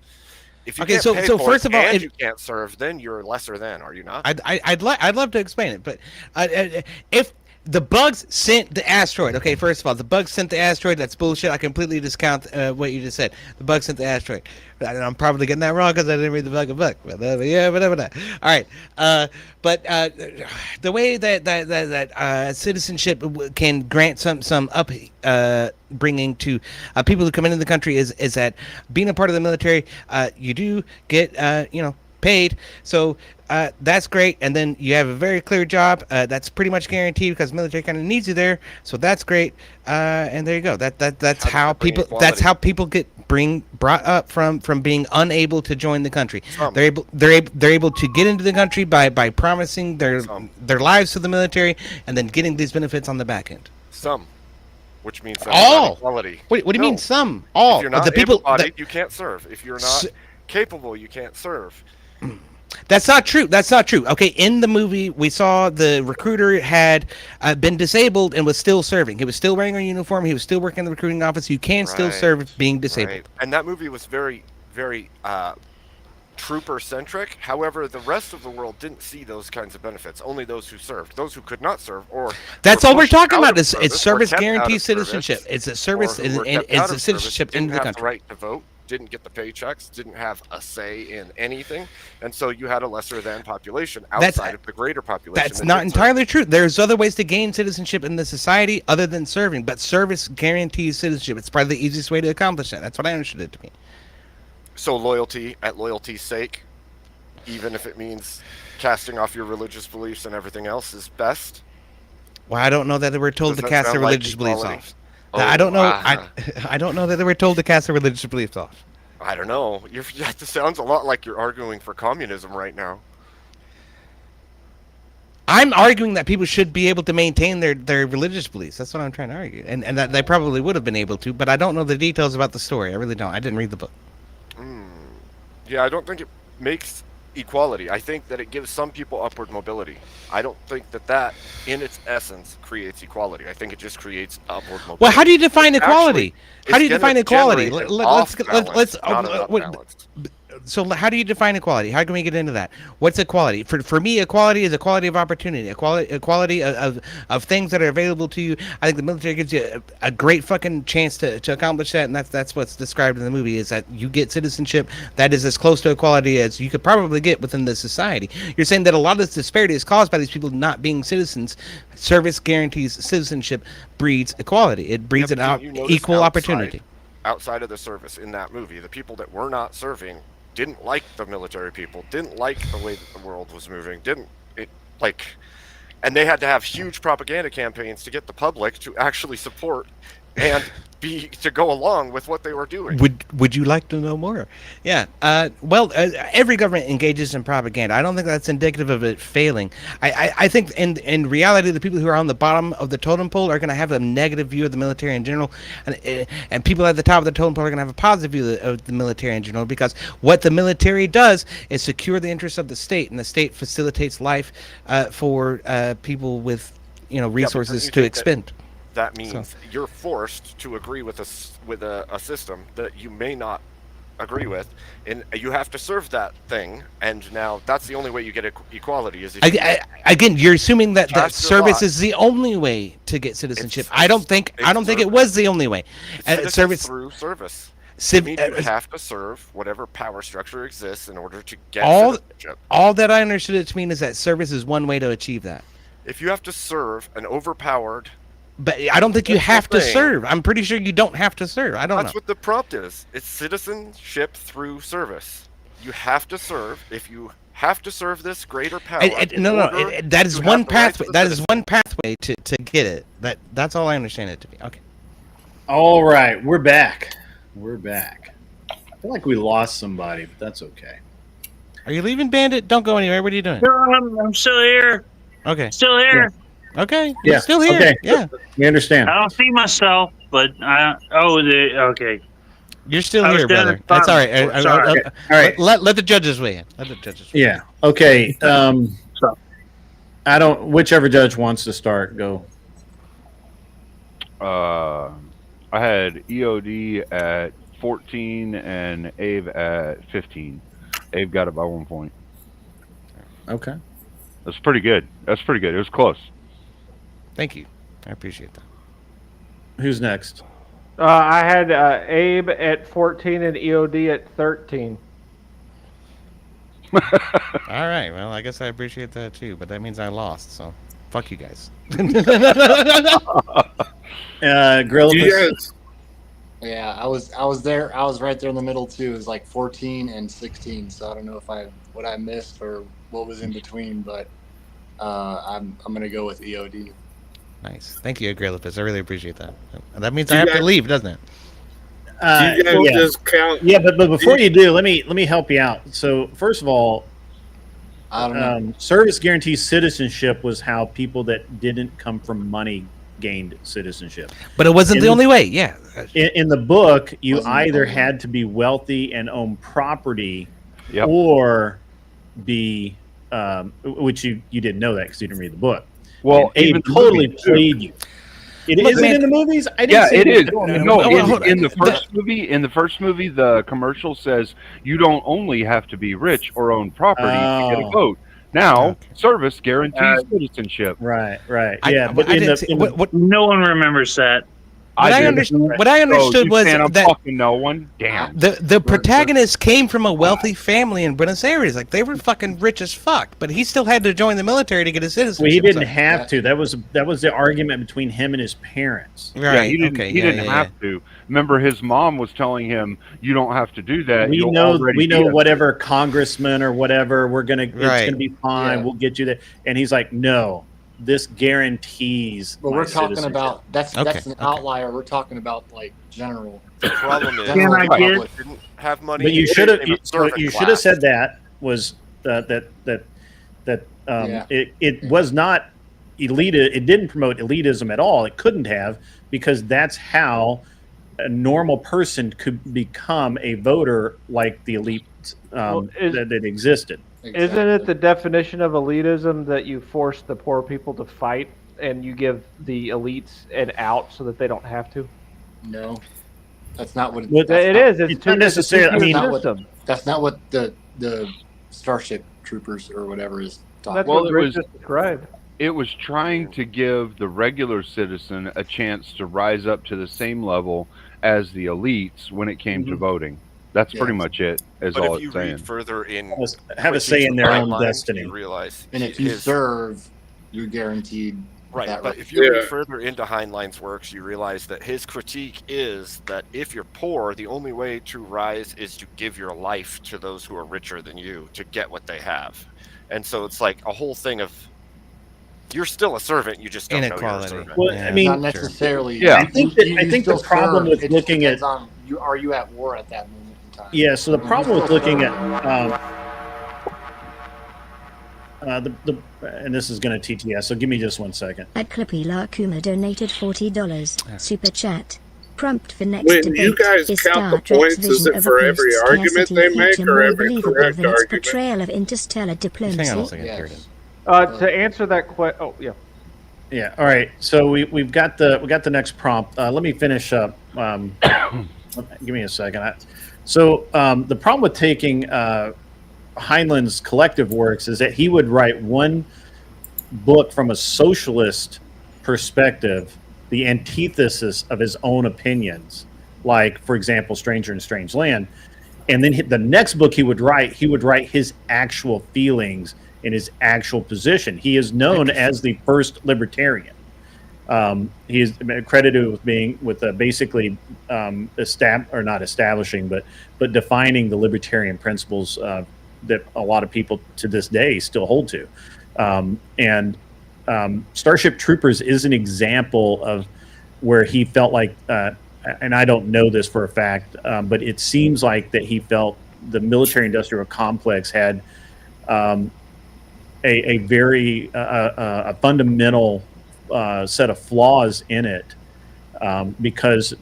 If you can't pay for first of all, and you can't serve, then you're lesser than, are you not? I'd love to explain it, but if the bugs sent the asteroid, okay, first of all, the bugs sent the asteroid. That's bullshit. I completely discount what you just said. The bugs sent the asteroid. I'm probably getting that wrong because I didn't read the fucking book. But whatever. All right, but the way that citizenship can grant some bringing to people who come into the country is that being a part of the military, you do get paid. So that's great, and then you have a very clear job that's pretty much guaranteed because the military kind of needs you there. So that's great, and there you go. That's how people get brought up from being unable to join the country. They're able to get into the country by promising their lives to the military and then getting these benefits on the back end. Which means all equality. What do you mean some? All if you're not the people able-bodied, you can't serve. If you're not capable, you can't serve. That's not true. Okay, in the movie, we saw the recruiter had been disabled and was still serving. He was still wearing a uniform. He was still working in the recruiting office. You can still serve being disabled. Right. And that movie was very, very trooper-centric. However, the rest of the world didn't see those kinds of benefits. Only those who served. Those who could not serve, or that's all we're talking about. It's service guarantees citizenship. It's a service and it's a citizenship in the country. The right to vote. Didn't get the paychecks, didn't have a say in anything, and so you had a lesser than population outside of the greater population. That's not entirely true. There's other ways to gain citizenship in the society other than serving, but service guarantees citizenship. It's probably the easiest way to accomplish that. That's what I understood it to be. So loyalty, at loyalty's sake, even if it means casting off your religious beliefs and everything else, is best. Well, I don't know that we're told to cast their religious beliefs off. I don't know. I don't know that they were told to cast their religious beliefs off. I don't know. That sounds a lot like you're arguing for communism right now. I'm arguing that people should be able to maintain their religious beliefs. That's what I'm trying to argue, and that they probably would have been able to, but I don't know the details about the story. I really don't. I didn't read the book. Yeah, I don't think it makes equality. I think that it gives some people upward mobility. I don't think that in its essence creates equality. I think it just creates upward mobility. Well, how do you define equality? How do you define equality? So how do you define equality? How can we get into that? What's equality? For me, equality is equality of opportunity, equality of things that are available to you. I think the military gives you a great fucking chance to accomplish that, and that's what's described in the movie, is that you get citizenship that is as close to equality as you could probably get within the society. You're saying that a lot of this disparity is caused by these people not being citizens. Service guarantees citizenship, breeds equality. It breeds equal opportunity. Outside of the service in that movie, the people that were not serving didn't like the military people, didn't like the way that the world was moving, and they had to have huge propaganda campaigns to get the public to actually support and to go along with what they were doing. Would you like to know more? Yeah. Every government engages in propaganda. I don't think that's indicative of it failing. I think in reality, the people who are on the bottom of the totem pole are going to have a negative view of the military in general, and people at the top of the totem pole are going to have a positive view of the military in general, because what the military does is secure the interests of the state, and the state facilitates life for people with resources to expend. That means you're forced to agree with a system that you may not agree with, and you have to serve that thing. And now that's the only way you get equality. Again, you're assuming that service is the only way to get citizenship. I don't think it was the only way. Service through service. It means you have to serve whatever power structure exists in order to get citizenship. All that I understood it to mean is that service is one way to achieve that. If you have to serve an overpowered. But I don't think you have to serve. I'm pretty sure you don't have to serve. I don't know. That's what the prompt is. It's citizenship through service. You have to serve. If you have to serve this greater power. That is one pathway. That is one pathway to get it. That's all I understand it to be. Okay. All right, we're back. We're back. I feel like we lost somebody, but that's okay. Are you leaving, Bandit? Don't go anywhere. What are you doing? No, I'm still here. Okay. Still here. Yeah. Okay. Yeah. You're still here. Okay. Yeah. We understand. I don't see myself, but okay. You're still here, brother. That's all right. Sorry. All right. Let the judges weigh in. Yeah. Okay. Whichever judge wants to start, go. I had EOD at 14 and Abe at 15. Abe got it by 1 point. Okay. That's pretty good. It was close. Thank you. I appreciate that. Who's next? I had Abe at 14 and EOD at 13. All right. Well, I guess I appreciate that too, but that means I lost. So, fuck you guys. Grill. Yeah, I was there. I was right there in the middle too. It was like 14 and 16. So I don't know what I missed or what was in between, but I'm gonna go with EOD. Nice. Thank you, Agrelipus. I really appreciate that. That means I have to leave, doesn't it? You guys just count. Yeah, but before you do, let me help you out. So first of all, I don't know. Service guarantees citizenship was how people that didn't come from money gained citizenship. But it wasn't the only way. Yeah. In the book, you either had to be wealthy and own property, or be, which you didn't know that because you didn't read the book. Well, and even Abe totally played you. Is it in the movies? I didn't see it is. No, in the first movie, the commercial says you don't only have to be rich or own property to get a vote. Now, service guarantees citizenship. Right. No one remembers that. What I understood was that fucking no one. Damn. The protagonist came from a wealthy family in Buenos Aires. Like they were fucking rich as fuck, but he still had to join the military to get his citizenship. Well, he didn't have to. That was the argument between him and his parents. Right. Yeah, he didn't have to. Remember, his mom was telling him, "You don't have to do that." We know whatever congressman or whatever it's gonna be fine. Yeah. We'll get you there. And he's like, no. This guarantees. But we're talking about that's an outlier. We're talking about like general. The problem is didn't have money. But you should have said that was it was not elite. It didn't promote elitism at all. It couldn't have, because that's how a normal person could become a voter like the elite that existed. Exactly. Isn't it the definition of elitism that you force the poor people to fight and you give the elites an out so that they don't have to? No, that's not what it is. It's not necessarily. That's not what the Starship Troopers or whatever is talking. That's what Rick just described. It was trying to give the regular citizen a chance to rise up to the same level as the elites when it came to voting. That's pretty much it. But all if you read further in, have a say in their own destiny. You realize, and if you serve, you're guaranteed Right, but if you read further into Heinlein's works, you realize that his critique is that if you're poor, the only way to rise is to give your life to those who are richer than you to get what they have. And so it's like a whole thing of you're still a servant, you just don't know you're a servant. Well, I mean, not necessarily. Yeah, I think the problem with looking at are you at war at that moment in time? Yeah, so the problem with looking at and this is going to TTS, so give me just 1 second. At Clippy Lakuma donated $40. Super chat. Prompt for next When debate you guys is count Star the Trek's points, is vision it of for a every argument post-scarcity they make future or more every believable correct than its argument? portrayal of interstellar diplomacy? Hang on a second, Yes. To answer that question, oh yeah. Yeah. All right. So we've got the next prompt. Let me finish up. Give me a second. The problem with taking Heinlein's collective works is that he would write one book from a socialist perspective, the antithesis of his own opinions, like, for example, Stranger in Strange Land. And then the next book he would write his actual feelings and his actual position. He is known as the first libertarian. He is credited with being basically not establishing, but defining the libertarian principles that a lot of people to this day still hold to. Starship Troopers is an example of where he felt like, and I don't know this for a fact, but it seems like that he felt the military-industrial complex had a very fundamental set of flaws in it, because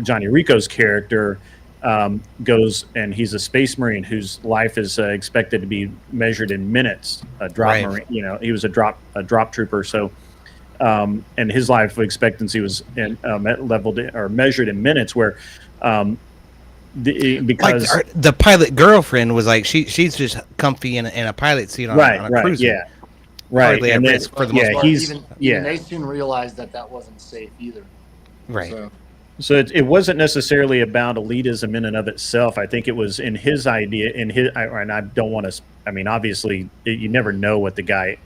Johnny Rico's character goes and he's a space marine whose life is expected to be measured in minutes. A drop marine, he was a drop trooper, so and his life expectancy was measured in minutes, where because like the pilot girlfriend was like she's just comfy in a pilot seat on a cruiser. Yeah. Right, Hardly and at then, risk for the most part. Even they soon realized that wasn't safe either. Right. So it wasn't necessarily about elitism in and of itself. I think it was in his idea, and I don't want to. I mean, obviously, you never know what the guy,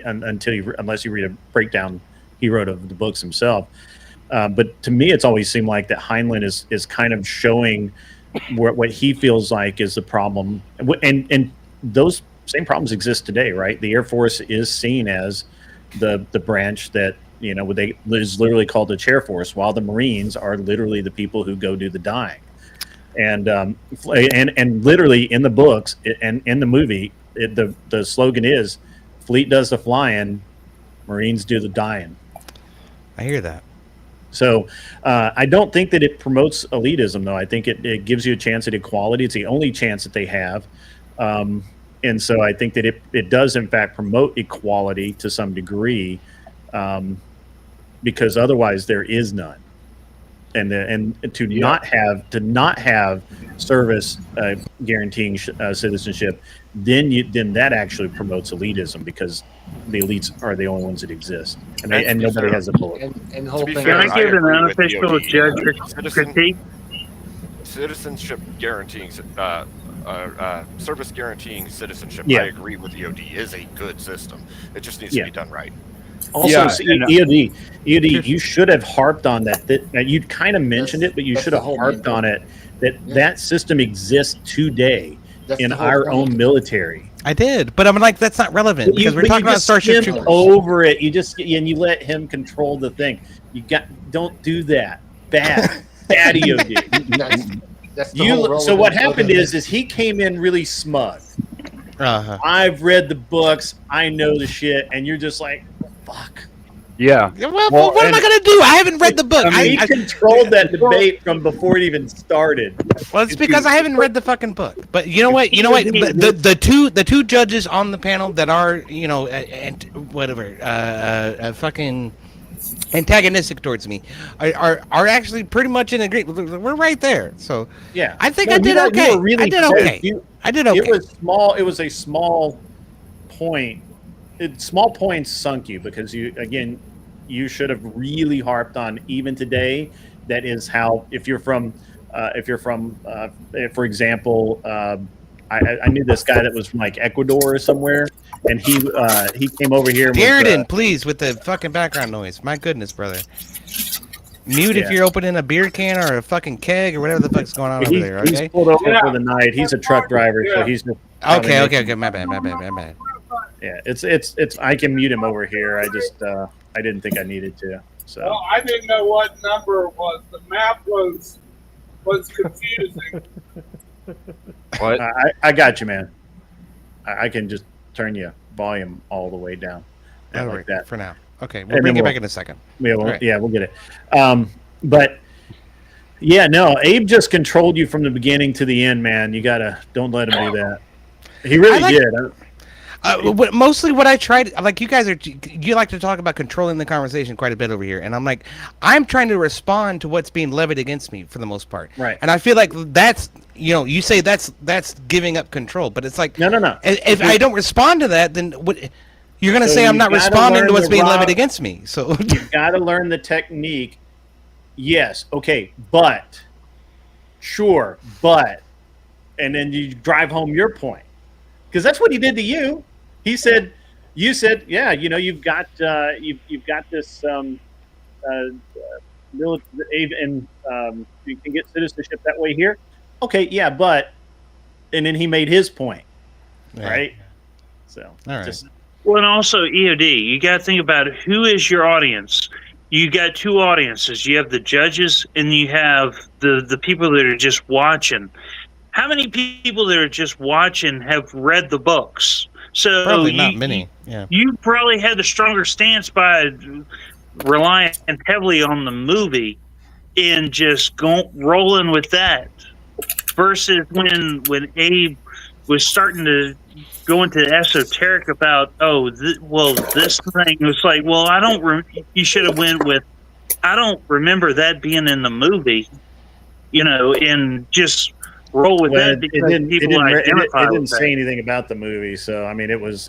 unless you read a breakdown he wrote of the books himself. But to me, it's always seemed like that Heinlein is kind of showing what he feels like is the problem, and those same problems exist today, right? The Air Force is seen as the branch that is literally called the chair force, while the Marines are literally the people who go do the dying. And literally in the books and in the movie, the slogan is "Fleet does the flying, Marines do the dying." I hear that. So I don't think that it promotes elitism, though. I think it gives you a chance at equality. It's the only chance that they have. And so I think that it does, in fact, promote equality to some degree, because otherwise there is none. And to not have service guaranteeing citizenship, then that actually promotes elitism, because the elites are the only ones that exist, and nobody has a bullet. And the whole thing. Can I give an unofficial judge critique? Citizenship guaranteeing, service guaranteeing citizenship. Yeah. I agree with EOD is a good system. It just needs to be done right. Also, EOD, you should have harped on that. You kind of mentioned it, but you should have harped on it. That system exists today in our own military. I did, but I'm like, that's not relevant because we're talking about Starship Troopers. Over it, you let him control the thing. Don't do that. Bad EOD. So what happened is he came in really smug. I've read the books, I know the shit, and you're just like, fuck. Yeah. Well, what am I gonna do? I haven't read the book. I controlled that debate from before it even started. Well, it's because I haven't read the fucking book. But you know what? The two judges on the panel that are fucking antagonistic towards me are actually pretty much in agreement. We're right there. So yeah, I think I did okay. I did okay. I did okay. It was small. It was a small point. Small points sunk you, because you should have really harped on, even today, that is how, if you're from for example, I knew this guy that was from like Ecuador or somewhere, and he came over here. Darren, please, with the fucking background noise. My goodness, brother. Mute if you're opening a beer can or a fucking keg or whatever the fuck's going on over there. Okay. He's pulled over for the night. He's a truck driver, so he's just okay. My bad. Yeah, it's. I can mute him over here. I just I didn't think I needed to. So. Well, I didn't know what number it was. The map was confusing. What? I got you, man. I can just turn your volume all the way down. Like that for now. Okay, we'll bring it back in a second. Yeah, we'll get it. But yeah, no, Abe just controlled you from the beginning to the end, man. You don't let him do that. He really did. Mostly what I tried, like you like to talk about controlling the conversation quite a bit over here, and I'm like, I'm trying to respond to what's being levied against me for the most part, right? And I feel like that's, you say that's giving up control, but it's like, no. If I don't respond to that, then what? You're gonna say I'm not responding to what's being levied against me. So you got to learn the technique. Yes, okay, but sure, but, and then you drive home your point, because that's what he did to you. He said, you said, yeah, you've got this military, and you can get citizenship that way here. Okay, yeah, but, and then he made his point, right? So, all right. Well, and also EOD, you got to think about who is your audience. You got two audiences. You have the judges, and you have the people that are just watching. How many people that are just watching have read the books? So probably not many. Yeah, you probably had the stronger stance by relying heavily on the movie and just rolling with that, versus when Abe was starting to go into the esoteric about this thing. It was like, well, you should have went with, I don't remember that being in the movie, and just roll with that because it didn't say anything about the movie. So I mean, it was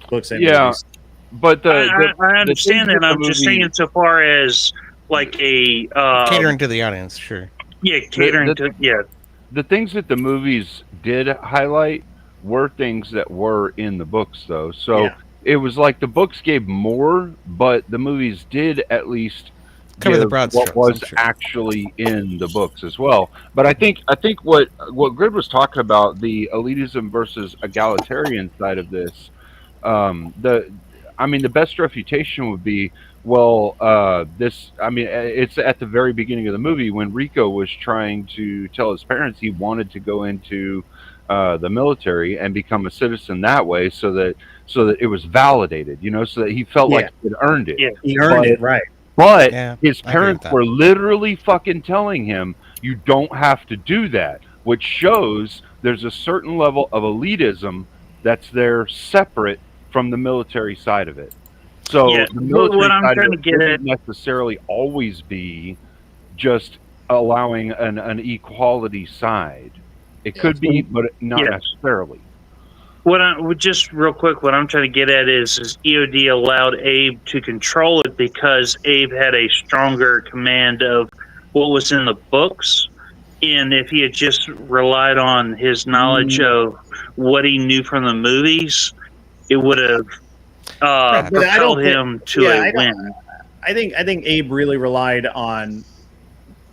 books and movies. But I understand that. I'm just saying, so far as like a catering to the audience, sure. Yeah, catering to the things that the movies did highlight were things that were in the books, though. So it was like the books gave more, but the movies did at least cover the broad what was actually in the books as well. But I think what Grid was talking about, the elitism versus egalitarian side of this, the best refutation would be, it's at the very beginning of the movie when Rico was trying to tell his parents he wanted to go into the military and become a citizen that way, so that it was validated, so that he felt like he had earned it. Yeah, he earned it, right? But his parents were literally fucking telling him, you don't have to do that, which shows there's a certain level of elitism that's there separate from the military side of it. So the military side of it doesn't necessarily always be just allowing an equality side. It could be, but not necessarily. What I'm trying to get at is EOD allowed Abe to control it because Abe had a stronger command of what was in the books, and if he had just relied on his knowledge of what he knew from the movies, it would have propelled him to a win. I think Abe really relied on.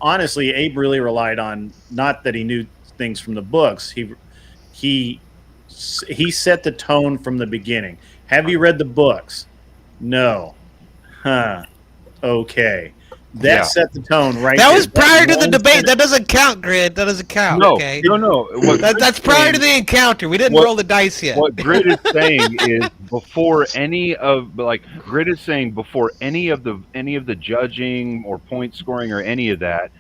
Honestly, Abe really relied on not that he knew things from the books. He set the tone from the beginning. Have you read the books? No. Huh. Okay. That set the tone right there. That was prior to the debate. That doesn't count, Grid. That doesn't count. No, okay? No. That's prior to the encounter. We didn't roll the dice yet. What Grid is saying is before any of the judging or point scoring or any of that,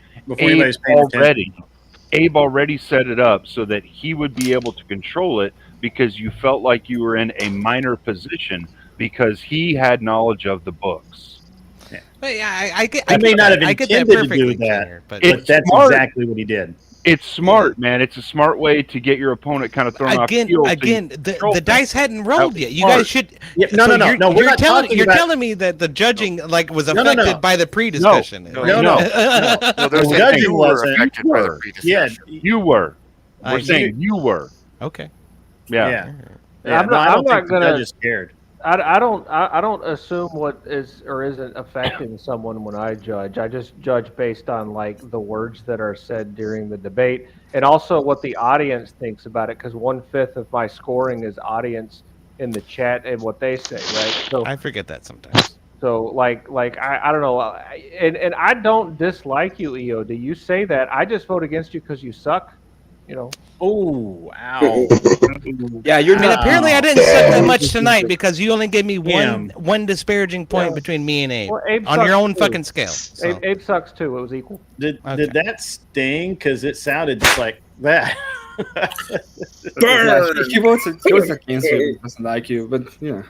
Abe already set it up so that he would be able to control it because you felt like you were in a minor position because he had knowledge of the books. I may not have intended to do that, but that's exactly what he did. It's smart, man. It's a smart way to get your opponent kind of thrown off. The dice hadn't rolled yet. You guys should. No. You're telling me that the judging was affected by the pre-discussion. No. The judging wasn't affected by the pre-discussion. You were. We're saying you were. Okay. Yeah. I'm not think the judge is scared. I don't assume what is or isn't affecting someone when I judge. I just judge based on like the words that are said during the debate, and also what the audience thinks about it. Because 1/5 of my scoring is audience in the chat and what they say. Right. So I forget that sometimes. So like I don't know, and I don't dislike you, EO. Do you say that? I just vote against you because you suck. You know. Oh, ow. Yeah, you're I mean, not. apparently I didn't suck that much tonight because you only gave me one disparaging point between me and Abe, Well, Abe on your sucks own too. fucking scale. So. Abe sucks too. It was equal. Did that sting? Because it sounded just like that. Yeah, he votes against you. He doesn't like you, but yeah.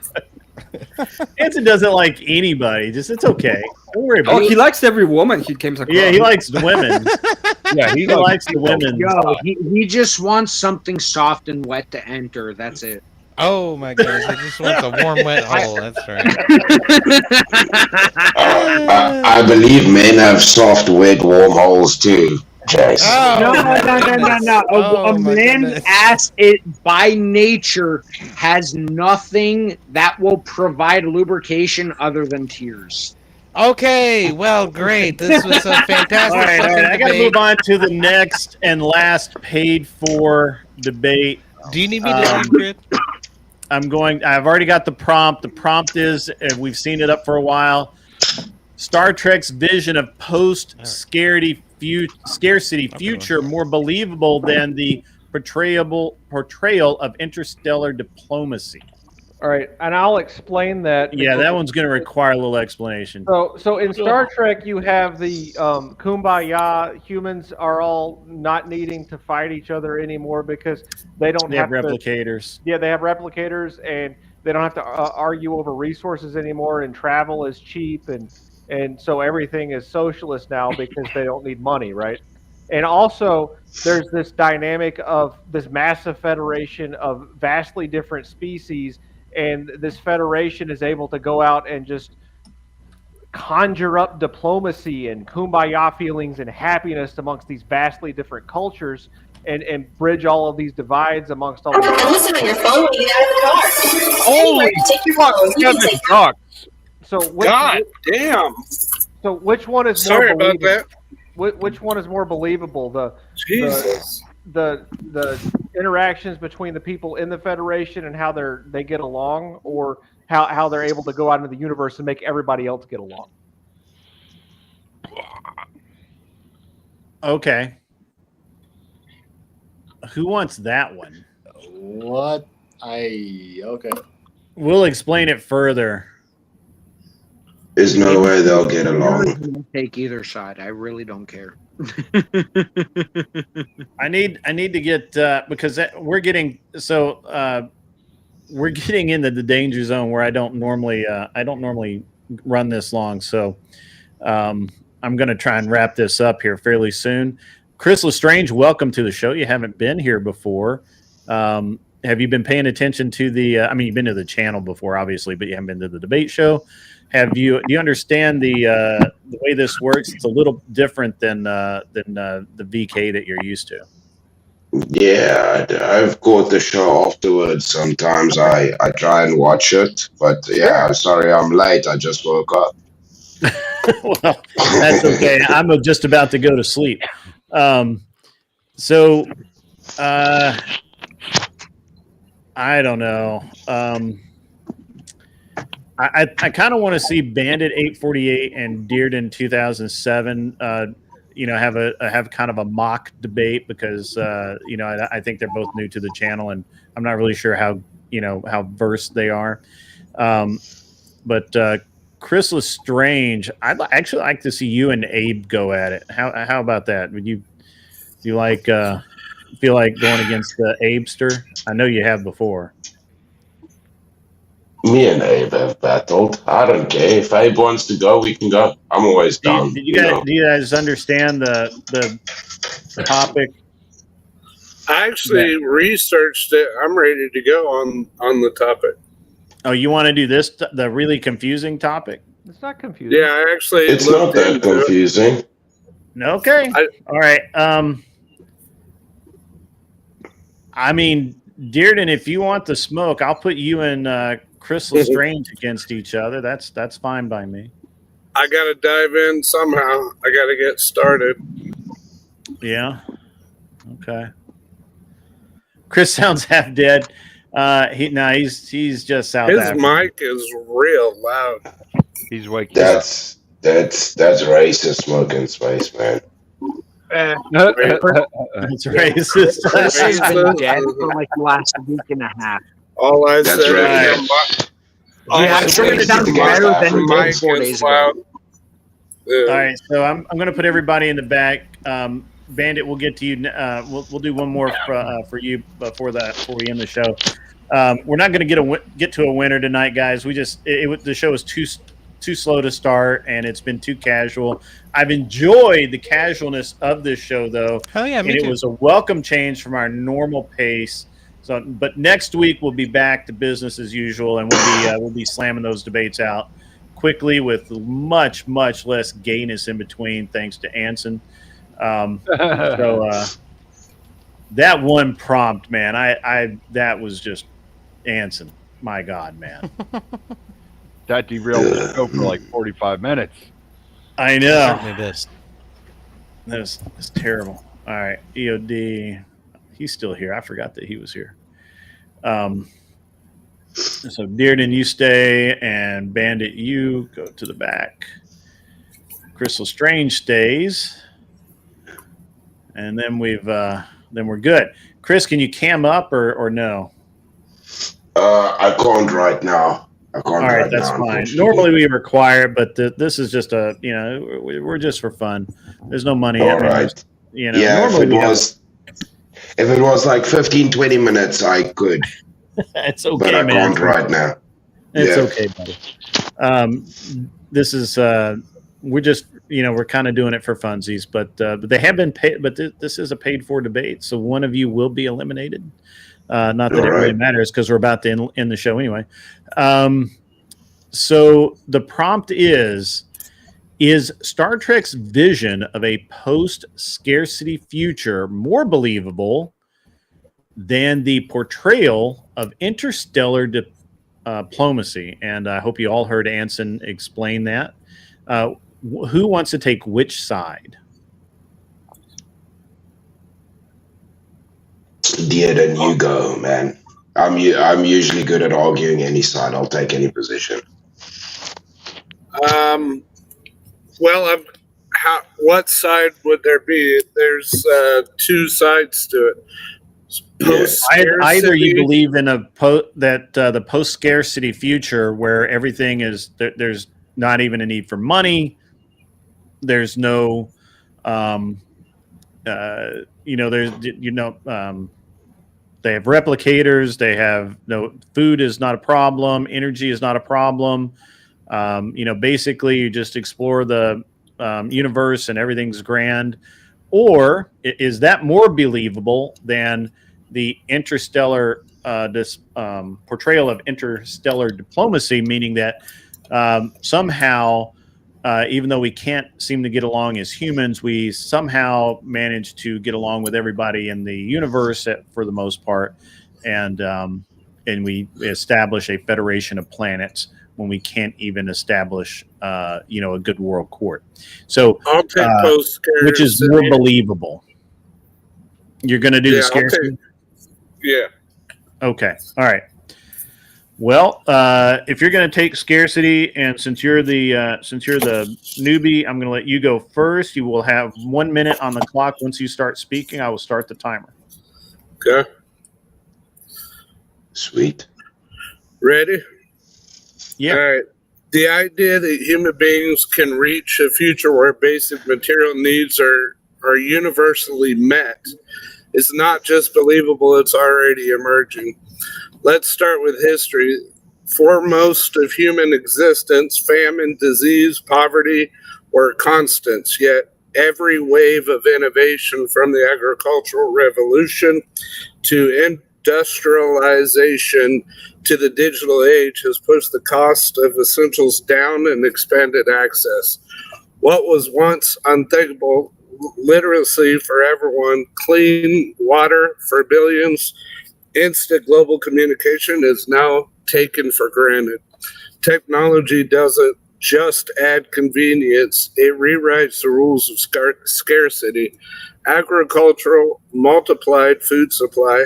Hanson doesn't like anybody. Just it's okay. Don't worry about it. He likes every woman he comes across. Yeah, he likes the women. Yeah, he likes the women. Yo, he just wants something soft and wet to enter. That's it. Oh my goodness! I just want a warm, wet hole. That's right. I believe men have soft, wet, warm holes too, Jace. No. A man's ass, it by nature has nothing that will provide lubrication other than tears. Okay, well, great. This was a fantastic. All right. I got to debate. move on to the next and last paid-for debate. Do you need me to leave, Grid? I've already got the prompt. The prompt is, and we've seen it up for a while, Star Trek's vision of post-scarcity future more believable than the portrayal of interstellar diplomacy. All right, and I'll explain that. Yeah, that one's going to require a little explanation. So in Star Trek, you have the kumbaya. Humans are all not needing to fight each other anymore because they don't They have to- replicators. Yeah, they have replicators, and they don't have to argue over resources anymore. And travel is cheap, and so everything is socialist now because they don't need money, right? And also, there's this dynamic of this massive federation of vastly different species. And this federation is able to go out and just conjure up diplomacy and kumbaya feelings and happiness amongst these vastly different cultures and bridge all of these divides amongst all these. Listen on your phone when you get out of the car. Holy Anyway, take your phone. You can take God damn. So which one is Sorry more about that. Which one is more believable? Jesus. The interactions between the people in the Federation and how they get along, or how they're able to go out into the universe and make everybody else get along. Okay. Who wants that one? What? Okay. We'll explain it further. There's no way they'll get along. Take either side. I really don't care. I need to get because we're getting into the danger zone where I don't normally run this long. So I'm going to try and wrap this up here fairly soon. Chris Lestrange, welcome to the show. You haven't been here before. Have you been paying attention to the? You've been to the channel before, obviously, but you haven't been to the debate show. Do you understand the way this works? It's a little different than the VK that you're used to. Yeah, I've caught the show afterwards. Sometimes I try and watch it, but yeah, sorry I'm late. I just woke up. Well, that's okay. I'm just about to go to sleep. I don't know. I kind of want to see Bandit 848 and Dearden 2007 have kind of a mock debate because I think they're both new to the channel and I'm not really sure how versed they are. But Chris Lestrange, I'd actually like to see you and Abe go at it. How about that? Would you feel like going against the Abester? I know you have before. Me and Abe have battled. I don't care. If Abe wants to go, we can go. I'm always down. Do you guys understand the topic? I actually researched it. I'm ready to go on the topic. Oh, you want to do this, the really confusing topic? It's not confusing. Yeah, I actually. It's not that confusing. Okay. All right. I mean, Dearden, if you want the smoke, I'll put you and Crystal Strange against each other. That's fine by me. I gotta dive in somehow. I gotta get started. Yeah. Okay. Chris sounds half dead. He's just South His African. mic is real loud. He's waking That's racist smoking space, man. That's racist. Chris has been dead for like the last week and a half. All I That's said right. is Yeah, I turned it down better than it did 4 days ago. All right, so I'm going to put everybody in the back. Bandit, we'll get to you. We'll do one more for you before we end the show. We're not going to get to a winner tonight, guys. We just the show is too slow to start, and it's been too casual. I've enjoyed the casualness of this show, though. Oh yeah, me and too. It was a welcome change from our normal pace. So, but next week we'll be back to business as usual, and we'll be slamming those debates out quickly with much less gayness in between, thanks to Anson. So that one prompt, man, I that was just Anson. My God, man. That derailed the show for like 45 minutes. I know. This is terrible. All right, EOD, he's still here. I forgot that he was here. So Dearden, you stay, and Bandit, you go to the back. Crystal Strange stays, and then we're good. Chris, can you cam up or no? I can't right now. All right, that's fine. Normally we require it, but this is just we're just for fun. There's no money. All right. Yeah, if it was like 15, 20 minutes, I could. It's okay, but I man. can't right now. It's okay, buddy. This is we're just we're kind of doing it for funsies, but they have been paid. But this is a paid for debate, so one of you will be eliminated. Not that it really matters because we're about to end the show anyway. So the prompt is Star Trek's vision of a post-scarcity future more believable than the portrayal of interstellar diplomacy? And I hope you all heard Anson explain that. Who wants to take which side? Then you go, man. I'm usually good at arguing any side. I'll take any position. Well, what side would there be? There's two sides to it. Either you believe in the post-scarcity future where everything is there's not even a need for money. There's no, they have replicators. They have no food is not a problem. Energy is not a problem. Basically you just explore the universe and everything's grand. Or is that more believable than the interstellar portrayal of interstellar diplomacy, meaning that somehow, even though we can't seem to get along as humans, we somehow manage to get along with everybody in the universe for the most part, and we establish a federation of planets when we can't even establish, a good world court. So, I'll take post-scarcity. Which is more believable? You're going to do the scarcity? Yeah. Okay. All right. Well, if you're going to take scarcity, and since you're the newbie, I'm going to let you go first. You will have 1 minute on the clock. Once you start speaking, I will start the timer. Okay. Sweet. Ready? Yeah. All right. The idea that human beings can reach a future where basic material needs are universally met is not just believable, it's already emerging. Let's start with history. For most of human existence, famine, disease, poverty were constants, yet every wave of innovation from the agricultural revolution to industrialization to the digital age has pushed the cost of essentials down and expanded access. What was once unthinkable literacy for everyone, clean water for billions, instant global communication is now taken for granted. Technology doesn't just add convenience, it rewrites the rules of scarcity. Agricultural multiplied food supply,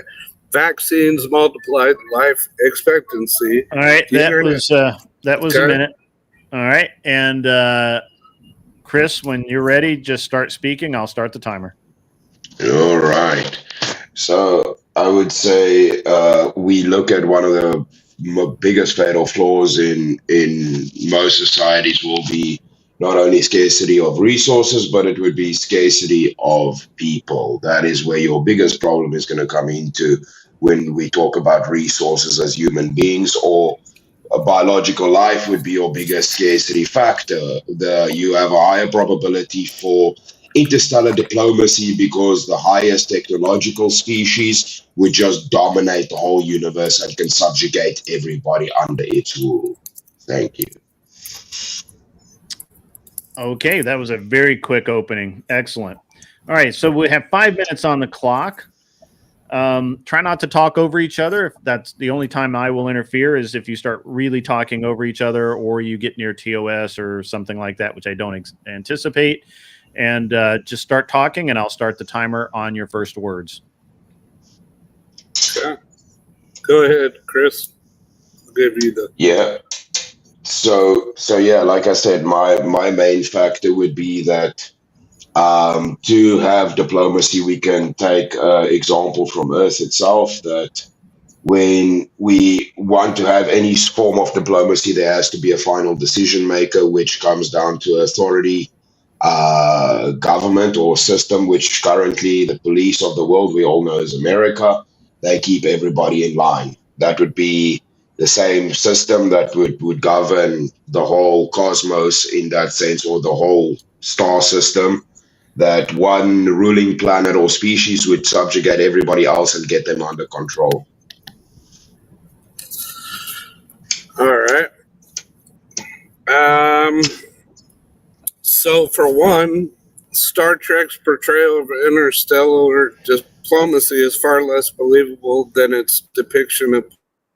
vaccines multiplied life expectancy. All right, that was a Okay. minute. All right, and Chris, when you're ready, just start speaking. I'll start the timer. All right. So I would say we look at one of the biggest fatal flaws in most societies will be not only scarcity of resources, but it would be scarcity of people. That is where your biggest problem is going to come into when we talk about resources as human beings, or a biological life would be your biggest scarcity factor. You have a higher probability for interstellar diplomacy because the highest technological species would just dominate the whole universe and can subjugate everybody under its rule. Thank you. Okay, that was a very quick opening. Excellent. All right, so we have 5 minutes on the clock. Try not to talk over each other. If that's the only time I will interfere is if you start really talking over each other or you get near TOS or something like that, which I don't anticipate. And just start talking, and I'll start the timer on your first words. Yeah. Go ahead, Chris. I'll give you the... Yeah. So yeah, like I said, my main factor would be that to have diplomacy, we can take example from Earth itself, that when we want to have any form of diplomacy, there has to be a final decision maker, which comes down to authority, government or system, which currently the police of the world, we all know, is America. They keep everybody in line. That would be the same system that would govern the whole cosmos in that sense, or the whole star system, that one ruling planet or species would subjugate everybody else and get them under control. All right. So for one, Star Trek's portrayal of interstellar diplomacy is far less believable than its depiction of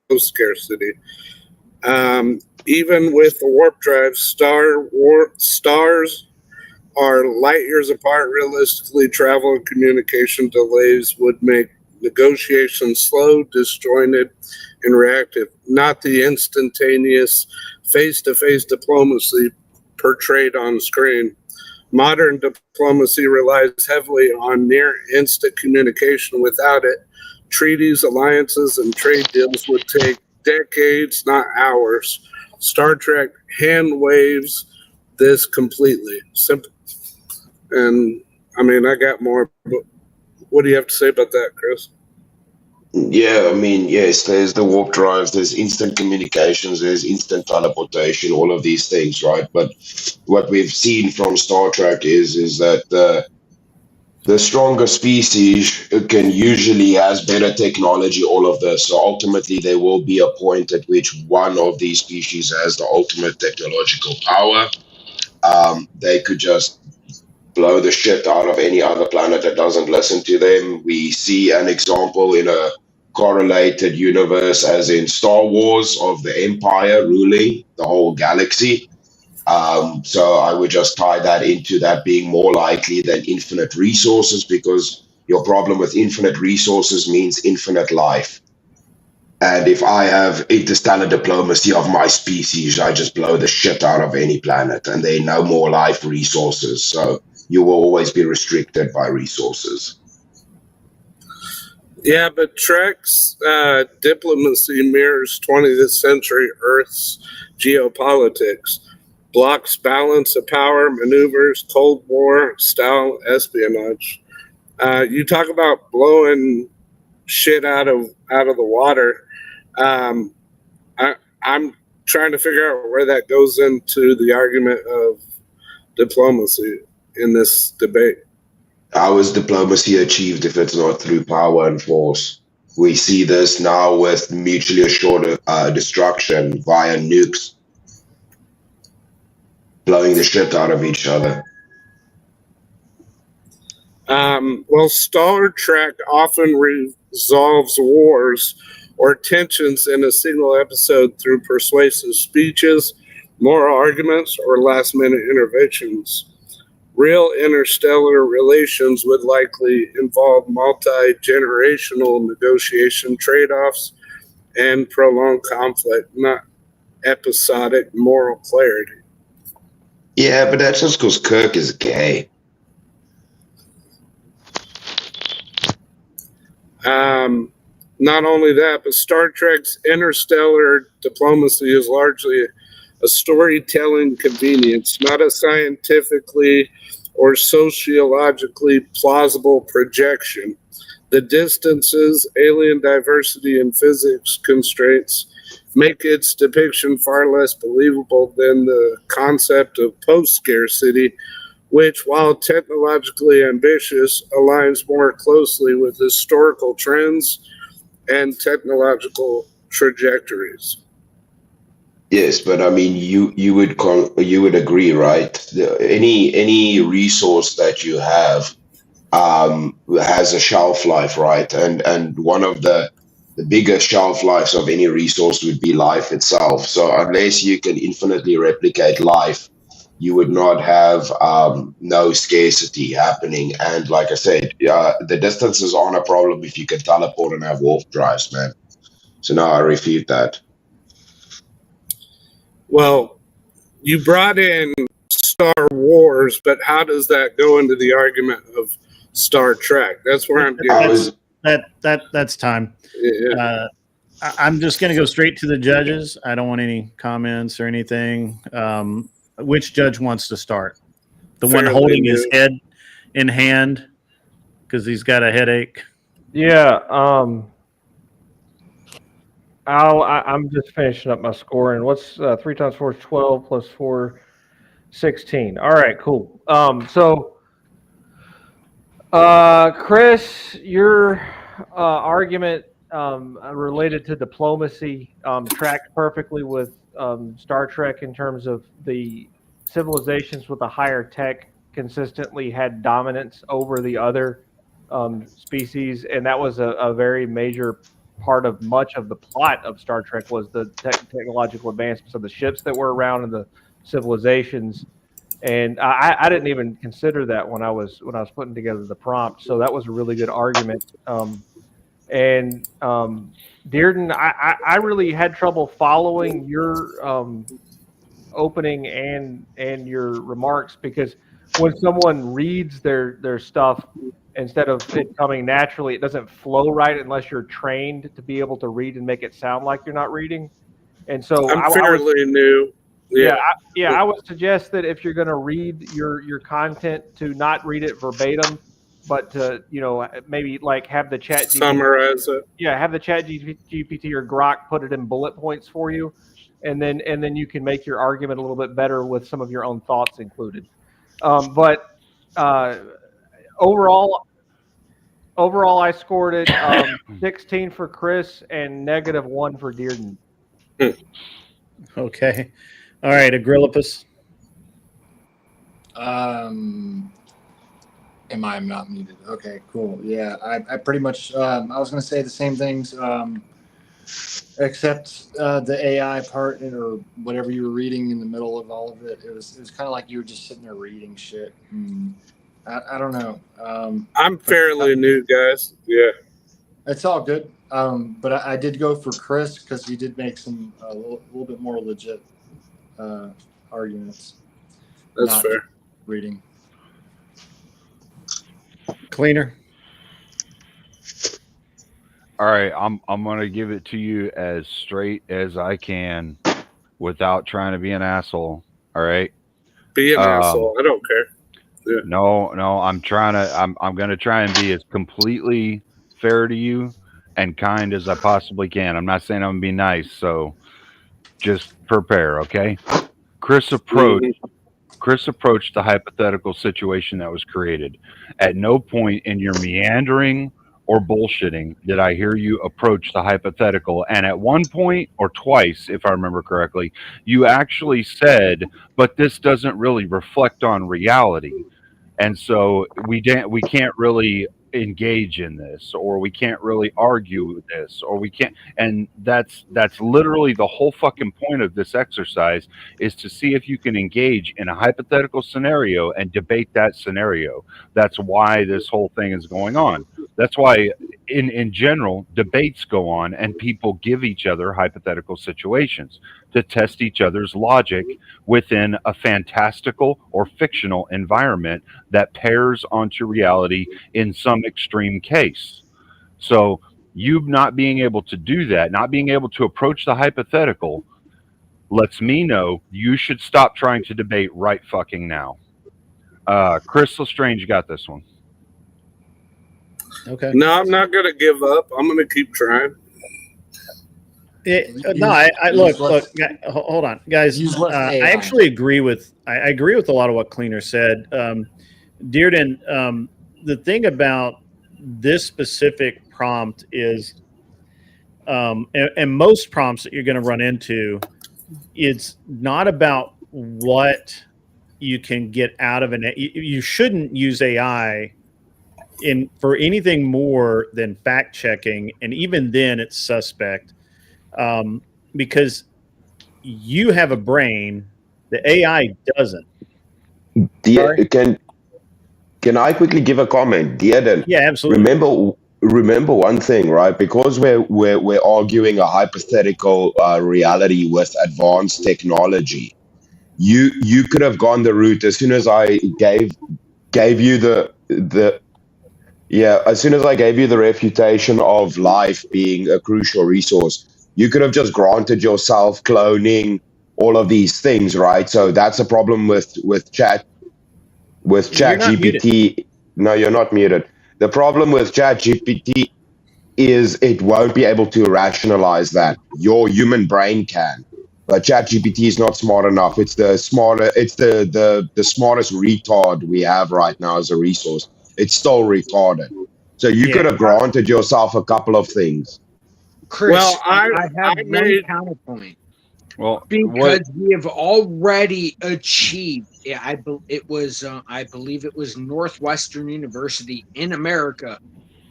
post-scarcity. Even with the warp drive, stars are light years apart. Realistically, travel and communication delays would make negotiations slow, disjointed, and reactive, not the instantaneous face-to-face diplomacy portrayed on screen. Modern diplomacy relies heavily on near-instant communication. Without it, treaties, alliances, and trade deals would take decades, not hours. Star Trek hand waves this completely. Simple. And, I mean, I got more, but what do you have to say about that, Chris? Yeah, I mean, yes, there's the warp drives, there's instant communications, there's instant teleportation, all of these things, right? But what we've seen from Star Trek is that the stronger species can usually has better technology, all of this. So ultimately, there will be a point at which one of these species has the ultimate technological power. They could just blow the shit out of any other planet that doesn't listen to them. We see an example in a correlated universe as in Star Wars of the Empire ruling the whole galaxy. So I would just tie that into that being more likely than infinite resources, because your problem with infinite resources means infinite life. And if I have interstellar diplomacy of my species, I just blow the shit out of any planet and there are no more life resources. So you will always be restricted by resources. Yeah, but Trek's diplomacy mirrors 20th century Earth's geopolitics. Blocks balance of power, maneuvers, Cold War style espionage. You talk about blowing shit out of the water. I'm trying to figure out where that goes into the argument of diplomacy in this debate. How is diplomacy achieved if it's not through power and force? We see this now with mutually assured destruction via nukes, blowing the shit out of each other. Well, Star Trek often resolves wars or tensions in a single episode through persuasive speeches, moral arguments, or last-minute interventions. Real interstellar relations would likely involve multi-generational negotiation trade-offs and prolonged conflict, not episodic moral clarity. Yeah, but that's just because Kirk is gay. Not only that, but Star Trek's interstellar diplomacy is largely a storytelling convenience, not a scientifically or sociologically plausible projection. The distances, alien diversity, and physics constraints make its depiction far less believable than the concept of post-scarcity, which, while technologically ambitious, aligns more closely with historical trends and technological trajectories. Yes, but I mean, you would agree, right? Any resource that you have has a shelf life, right? And one of the biggest shelf lives of any resource would be life itself. So unless you can infinitely replicate life, you would not have no scarcity happening. And like I said, the distances aren't a problem if you can teleport and have warp drives, man. So now I refute that. Well, you brought in Star Wars, but how does that go into the argument of Star Trek? That's where I'm getting. That's time. Yeah. I'm just going to go straight to the judges. I don't want any comments or anything. Which judge wants to start? The one holding his head in hand because he's got a headache. Yeah. I'm just finishing up my scoring. What's 3 times 4 is 12 plus 4, 16. All right, cool. Chris, your argument related to diplomacy tracks perfectly with Star Trek in terms of the civilizations with a higher tech consistently had dominance over the other species, and that was a very major part of much of the plot of Star Trek was the technological advancements of the ships that were around and the civilizations. And I didn't even consider that when I was putting together the prompt. So that was a really good argument. And Dearden, I really had trouble following your opening and your remarks, because when someone reads their stuff, instead of it coming naturally, it doesn't flow right unless you're trained to be able to read and make it sound like you're not reading. And so I'm fairly new. I would suggest that if you're going to read your content, to not read it verbatim, but to maybe like have the chat summarize it. Yeah, have the chat GPT or Grok put it in bullet points for you, and then you can make your argument a little bit better with some of your own thoughts included. But overall, I scored it 16 for Chris and -1 for Dearden. Okay. All right, Agrillipus. Am I not muted? Okay, cool. Yeah, I pretty much, I was going to say the same things, except the AI part or whatever you were reading in the middle of all of it. It was kind of like you were just sitting there reading shit. I don't know. I'm fairly new, guys. Yeah. It's all good. But I did go for Chris because he did make some a little bit more legit arguments. That's fair. Reading. Cleaner. All right, I'm gonna give it to you as straight as I can, without trying to be an asshole. All right. Be an asshole. I don't care. Yeah. No, I'm gonna try and be as completely fair to you and kind as I possibly can. I'm not saying I'm gonna be nice, so just prepare, okay? Chris approached the hypothetical situation that was created. At no point in your meandering or bullshitting did I hear you approach the hypothetical. And at one point, or twice, if I remember correctly, you actually said, but this doesn't really reflect on reality. and so we can't really engage in this, or we can't really argue with this, or we can't. And that's literally the whole fucking point of this exercise, is to see if you can engage in a hypothetical scenario and debate that scenario. That's why this whole thing is going on. That's why in general debates go on, and people give each other hypothetical situations to test each other's logic within a fantastical or fictional environment that pairs onto reality in some extreme case. So you not being able to do that, not being able to approach the hypothetical, lets me know you should stop trying to debate right fucking now. Chris Lestrange, you got this one. Okay. No, I'm not going to give up. I'm going to keep trying. I look. Hold on, guys. I actually agree with. I agree with a lot of what Cleaner said. Dearden, the thing about this specific prompt is, and most prompts that you're going to run into, it's not about what you can get out of an. You shouldn't use AI for anything more than fact checking, and even then, it's suspect. Because you have a brain, the AI doesn't. Can I quickly give a comment? Yeah, absolutely. Remember one thing, right? Because we're arguing a hypothetical reality with advanced technology. You could have gone the route as soon as I gave you as soon as I gave you the refutation of life being a crucial resource. You could have just granted yourself cloning, all of these things, right? So that's a problem with ChatGPT. No, you're not muted. The problem with ChatGPT is it won't be able to rationalize that. Your human brain can, but ChatGPT is not smart enough. It's the smartest retard we have right now as a resource. It's still retarded. So you could have granted yourself a couple of things. Chris, Well, I have one counterpoint. Well, because we have already achieved. I believe it was Northwestern University in America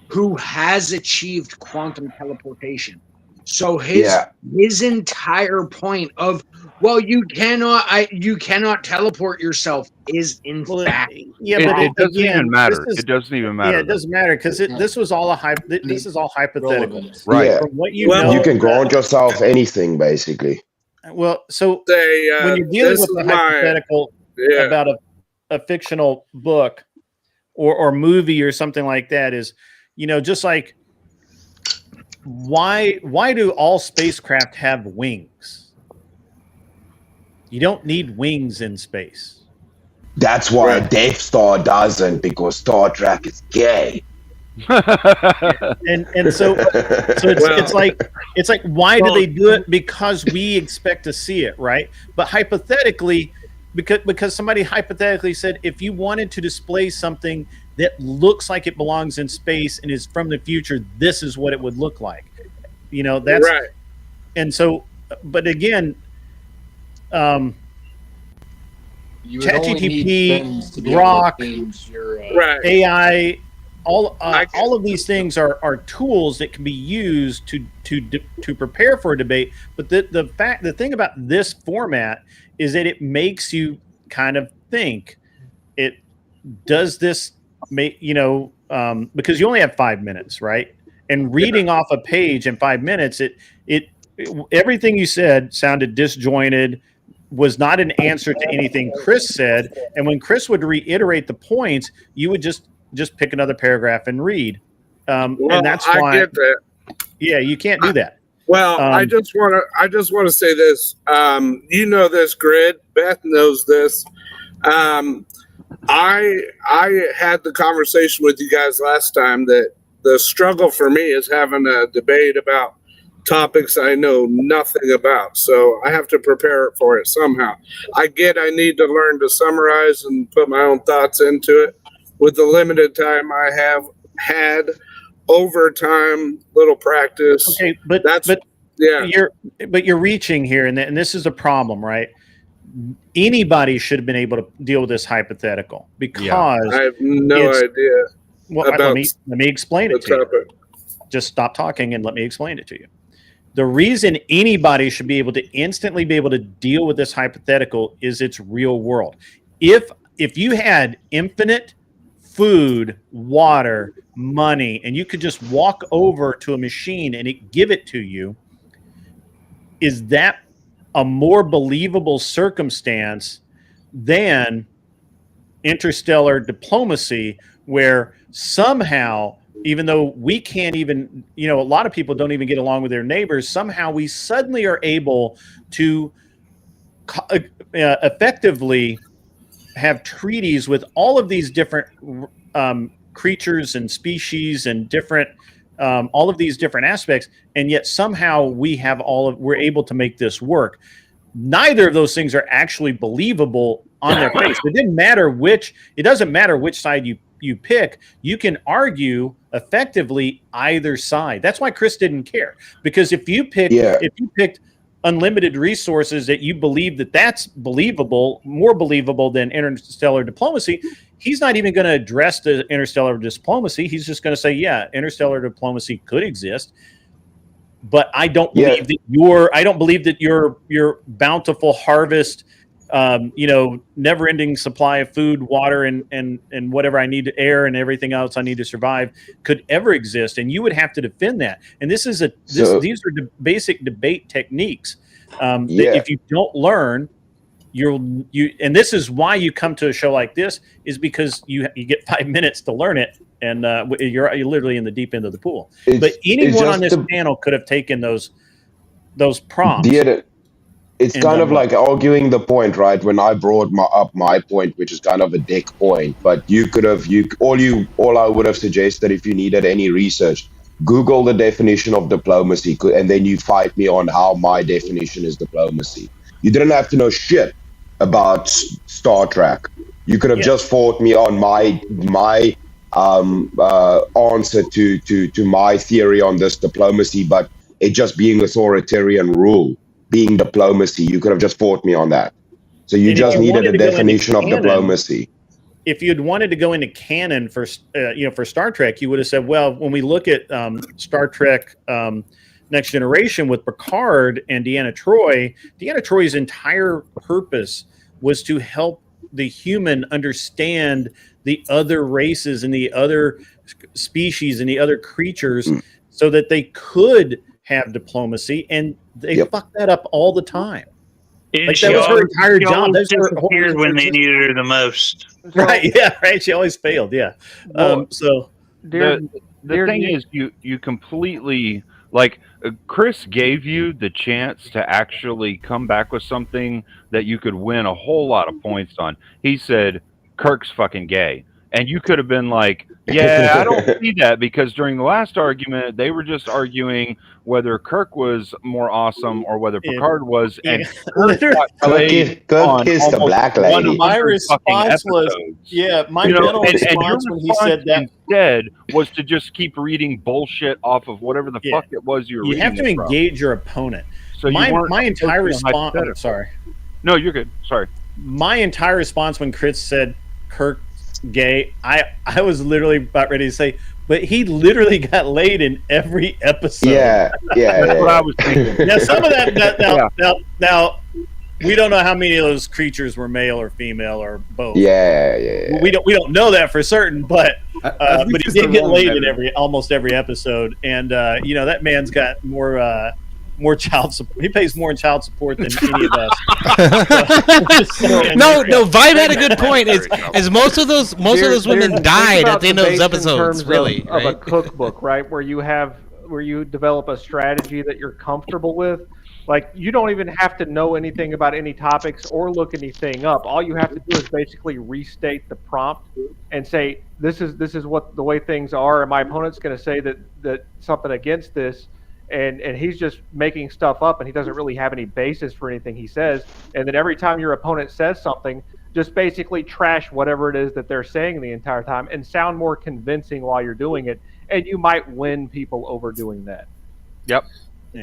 who has achieved quantum teleportation. So his entire point of, well, you cannot teleport yourself is in fact. It doesn't even matter. It doesn't even matter. Yeah, it doesn't matter because this was all this is all hypothetical, right? Yeah. From what you can grant yourself anything, basically. Well, so when you're dealing with a hypothetical about a fictional book or movie or something like that, is just like why do all spacecraft have wings? You don't need wings in space. That's why Death Star doesn't, because Star Trek is gay. and so it's like why do they do it? Because we expect to see it, right? But hypothetically, because somebody hypothetically said, if you wanted to display something that looks like it belongs in space and is from the future, this is what it would look like. That's right. And so, but again, ChatGPT, Grok, AI, all of these things are tools that can be used to prepare for a debate. But the thing about this format is that it makes you kind of think. It does this make because you only have 5 minutes, right? And reading off a page in 5 minutes, it everything you said sounded disjointed, was not an answer to anything Chris said. And when Chris would reiterate the points, you would just pick another paragraph and read. And that's why I get that. Yeah, you can't do that. Well, I just want to say this. This grid. Beth knows this. I had the conversation with you guys last time that the struggle for me is having a debate about topics I know nothing about. So I have to prepare for it somehow. I need to learn to summarize and put my own thoughts into it. With the limited time I have had, overtime, little practice. Okay, but you're reaching here, and this is a problem, right? anybody should have been able to deal with this hypothetical because I have no idea. Well, let me explain it to you. Just stop talking and let me explain it to you. The reason anybody should be able to instantly be able to deal with this hypothetical is it's real world. If you had infinite food, water, money, and you could just walk over to a machine and it give it to you, is that a more believable circumstance than interstellar diplomacy, where somehow, even though we can't even, a lot of people don't even get along with their neighbors, somehow we suddenly are able to effectively have treaties with all of these different creatures and species and different all of these different aspects, and yet somehow we're able to make this work. Neither of those things are actually believable on their face. It doesn't matter which side you pick. You can argue effectively either side. That's why Chris didn't care, because if you picked unlimited resources that you believe that's believable, more believable than interstellar diplomacy, he's not even going to address the interstellar diplomacy. He's just going to say, yeah, interstellar diplomacy could exist, but I don't believe that your bountiful harvest, never-ending supply of food, water, and whatever I need, air, and everything else I need to survive could ever exist. And you would have to defend that. And these are basic debate techniques that if you don't learn, and this is why you come to a show like this, is because you get 5 minutes to learn it, and you're literally in the deep end of the pool. But anyone on this panel could have taken those prompts. It's kind of like arguing the point, right? When I brought up my point, which is kind of a dick point, but you could have all I would have suggested, if you needed any research, Google the definition of diplomacy, and then you fight me on how my definition is diplomacy. You didn't have to know shit about Star Trek. You could have just fought me on my answer to my theory on this diplomacy, but it just being authoritarian rule, being diplomacy. You could have just fought me on that. So you just needed a definition of diplomacy. If you'd wanted to go into canon for Star Trek, you would have said, well, when we look at Star Trek Next Generation with Picard and Deanna Troi's entire purpose was to help the human understand the other races and the other species and the other creatures so that they could have diplomacy, and they fuck that up all the time. Like, that was her entire job. She disappeared when they needed her the most. Right, yeah, right. She always failed, yeah. Well, the thing is, you completely, like, Chris gave you the chance to actually come back with something that you could win a whole lot of points on. He said, Kirk's fucking gay. And you could have been like, yeah, I don't see that, because during the last argument, they were just arguing whether Kirk was more awesome or whether Picard was. And Kirk kissed the black lady. My response was, my mental response when he said that instead was to just keep reading bullshit off of whatever the fuck it was you were reading. You have to engage your opponent. So my entire response. Oh, sorry. No, you're good. Sorry. My entire response when Chris said Kirk gay, I was literally about ready to say, but he literally got laid in every episode. That's what I was thinking. Now, some of that now we don't know how many of those creatures were male or female or both. We don't know that for certain, but he did get laid in almost every episode, and that man's got more child support. He pays more in child support than any of us. No, Vibe had a good point. Is most of those women died at the end of those episodes, really, of a cookbook, right? Where you develop a strategy that you're comfortable with. Like, you don't even have to know anything about any topics or look anything up. All you have to do is basically restate the prompt and say, this is what the way things are, and my opponent's going to say that something against this. And he's just making stuff up, and he doesn't really have any basis for anything he says. And then every time your opponent says something, just basically trash whatever it is that they're saying the entire time and sound more convincing while you're doing it. And you might win people over doing that. Yep.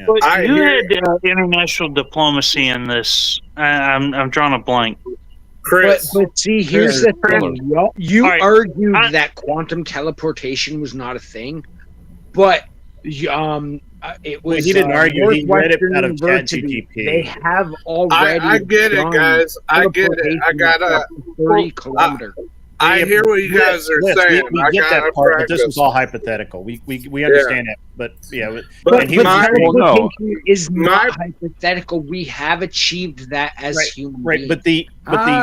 But you had international diplomacy in this I'm drawing a blank. Chris. But see, here's the thing. You All right, argued that quantum teleportation was not a thing, but it was. he didn't argue. He read it Northwestern out of University. ChatGPT. They have already. I get it, done guys. I get it. I gotta 30 kilometers. I hear what you guys are saying. We I get gotta that part, but this practice. was all hypothetical. We understand it, but yeah. But and he was teleportation is not hypothetical. We have achieved that as human beings. but the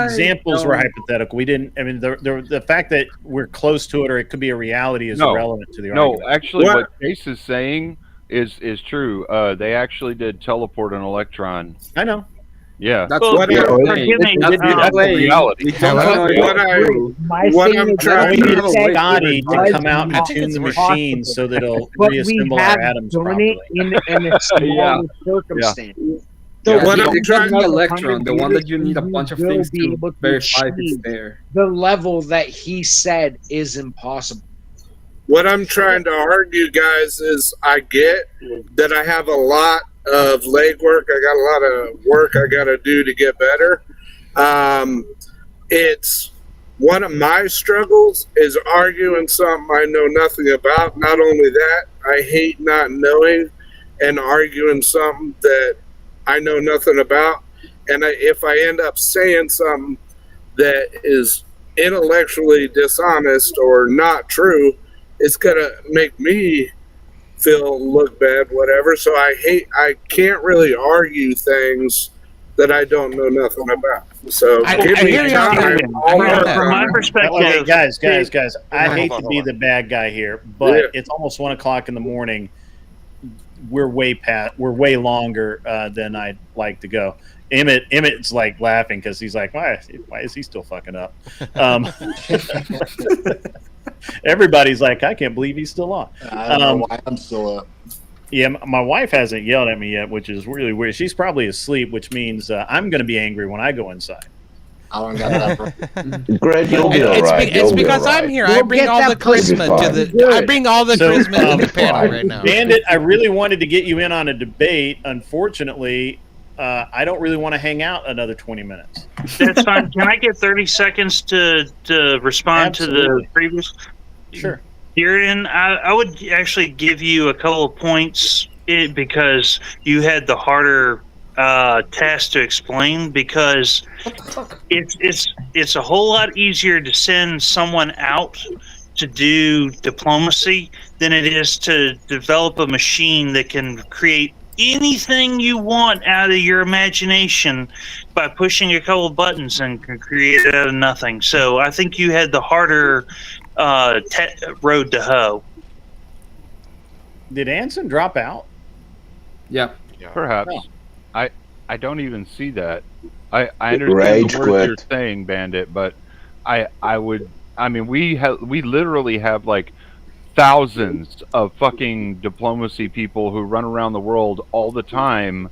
examples were hypothetical. We didn't. I mean, the fact that we're close to it or it could be a reality is irrelevant to the argument. No, actually, what Chase is saying is true. They actually did teleport an electron. I know. Yeah, That's what forgive me. That's the reality. What I'm trying we to need Scotty to come out and tune the machine so that it'll reassemble our atoms properly. In a smaller circumstance. What I'm trying to electron, the one that you need a bunch of things to verify if it's there. The level that he said is impossible. What I'm trying to argue, guys, is I get that I have a lot of legwork. I got a lot of work I got to do to get better. It's one of my struggles is arguing something I know nothing about. Not only that, I hate not knowing and arguing something that I know nothing about. And if I end up saying something that is intellectually dishonest or not true, it's going to make me look bad, whatever. So I can't really argue things that I don't know nothing about. So give me time. From my perspective, okay, guys, I hate to be the bad guy here, but it's almost 1 o'clock in the morning. We're way longer than I'd like to go. Emmett's like laughing because he's like, why is he still fucking up? Everybody's like, I can't believe he's still on. I don't know why I'm still up. Yeah, my wife hasn't yelled at me yet, which is really weird. She's probably asleep, which means I'm going to be angry when I go inside. I don't got that. Greg, you'll be all right. It's because I'm here. I bring all the charisma to the. I bring all the charisma to the panel right now. Bandit, I really wanted to get you in on a debate. Unfortunately, I don't really want to hang out another 20 minutes. That's fine. Can I get 30 seconds to respond to the previous? Sure. Dearden, I would actually give you a couple of points because you had the harder task to explain, because it's a whole lot easier to send someone out to do diplomacy than it is to develop a machine that can create anything you want out of your imagination by pushing a couple of buttons and can create it out of nothing. So I think you had the harder road to hoe. Did Anson drop out? Yeah. Perhaps. Oh. I don't even see that. I understand Rage the words quit. you're saying, Bandit, but we literally have like thousands of fucking diplomacy people who run around the world all the time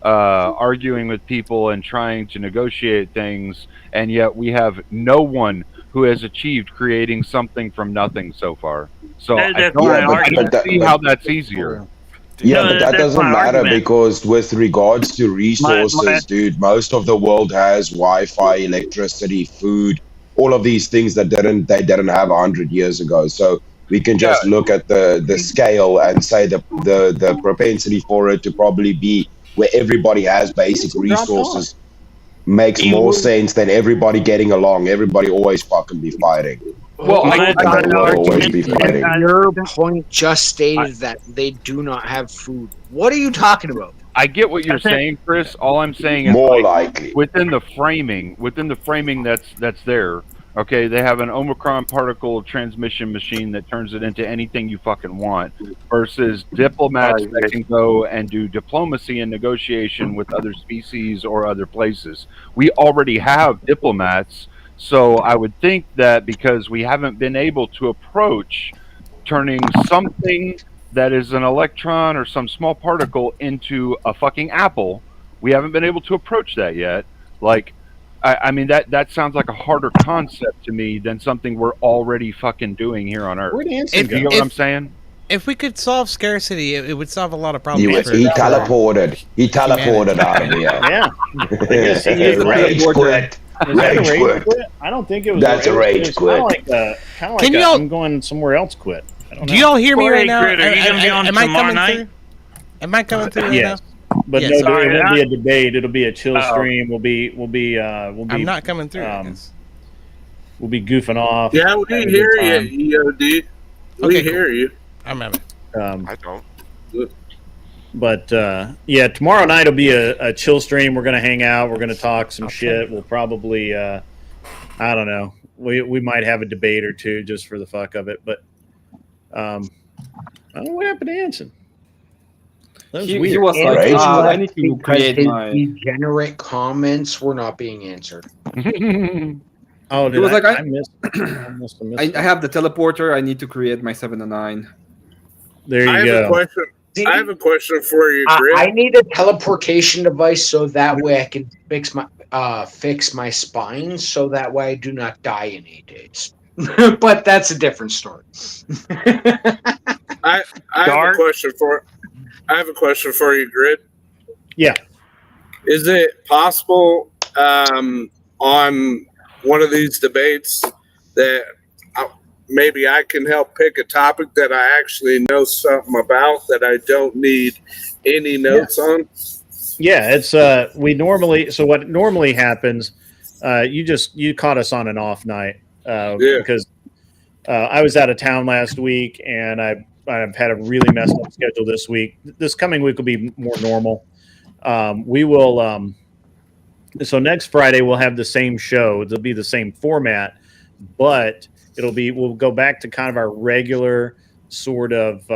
arguing with people and trying to negotiate things, and yet we have no one who has achieved creating something from nothing so far. So I don't see how that's easier. Yeah, but that doesn't matter because with regards to resources, dude, most of the world has Wi-Fi, electricity, food, all of these things that they didn't have 100 years ago. So we can just look at the scale and say the propensity for it to probably be where everybody has basic resources makes more sense than everybody getting along. Everybody always fucking be fighting. Well, always be fighting. Your point just stated that they do not have food. What are you talking about? I get what you're saying, Chris. All I'm saying is more likely within the framing that's there. Okay, they have an Omicron particle transmission machine that turns it into anything you fucking want, versus diplomats that can go and do diplomacy and negotiation with other species or other places. We already have diplomats, so I would think that because we haven't been able to approach turning something that is an electron or some small particle into a fucking apple, we haven't been able to approach that yet. Like, I mean, that sounds like a harder concept to me than something we're already fucking doing here on Earth. Where'd Anson You know what I'm saying? if we could solve scarcity, it would solve a lot of problems. He teleported. He teleported out of here. Yeah. I guess he Rage quit. Is that a Rage rage quit. I don't think it was. That's a rage quit. Kind of like Can y'all- I'm going somewhere else quit. I don't Do know. y'all hear me right now? Critter, you gonna be on Am I tomorrow coming night? through? Am I coming through right Yes. now? But Yes. no, it Sorry, won't be a debate. It'll be a chill Uh-oh. stream. We'll be. I'm not coming through. We'll be goofing off. Yeah, we having a hear good time. you, EOD. We Okay, cool. hear you. I'm at it. I don't. But yeah, tomorrow night will be a chill stream. We're gonna hang out. We're gonna talk some shit. We'll probably, I don't know. We might have a debate or two just for the fuck of it. But I don't know what happened to Anson. That was He weird. was like, It's I left need to because create his my. degenerate comments were not being answered. Oh, He was like, I missed. I must have missed I have the teleporter. I need to create my 7 and 9. There I you have a go. question. I have a question for you, Grit. I need a teleportation device so that way I can fix my spine, so that way I do not die in 8 days. But that's a different story. I have a question for you, Grit. Yeah. Is it possible on one of these debates that maybe I can help pick a topic that I actually know something about that I don't need any notes on? Yeah, it's what normally happens, you caught us on an off night because I was out of town last week and I've had a really messed up schedule this week. This coming week will be more normal. We will so next Friday we'll have the same show. It'll be the same format, but we'll go back to kind of our regular sort of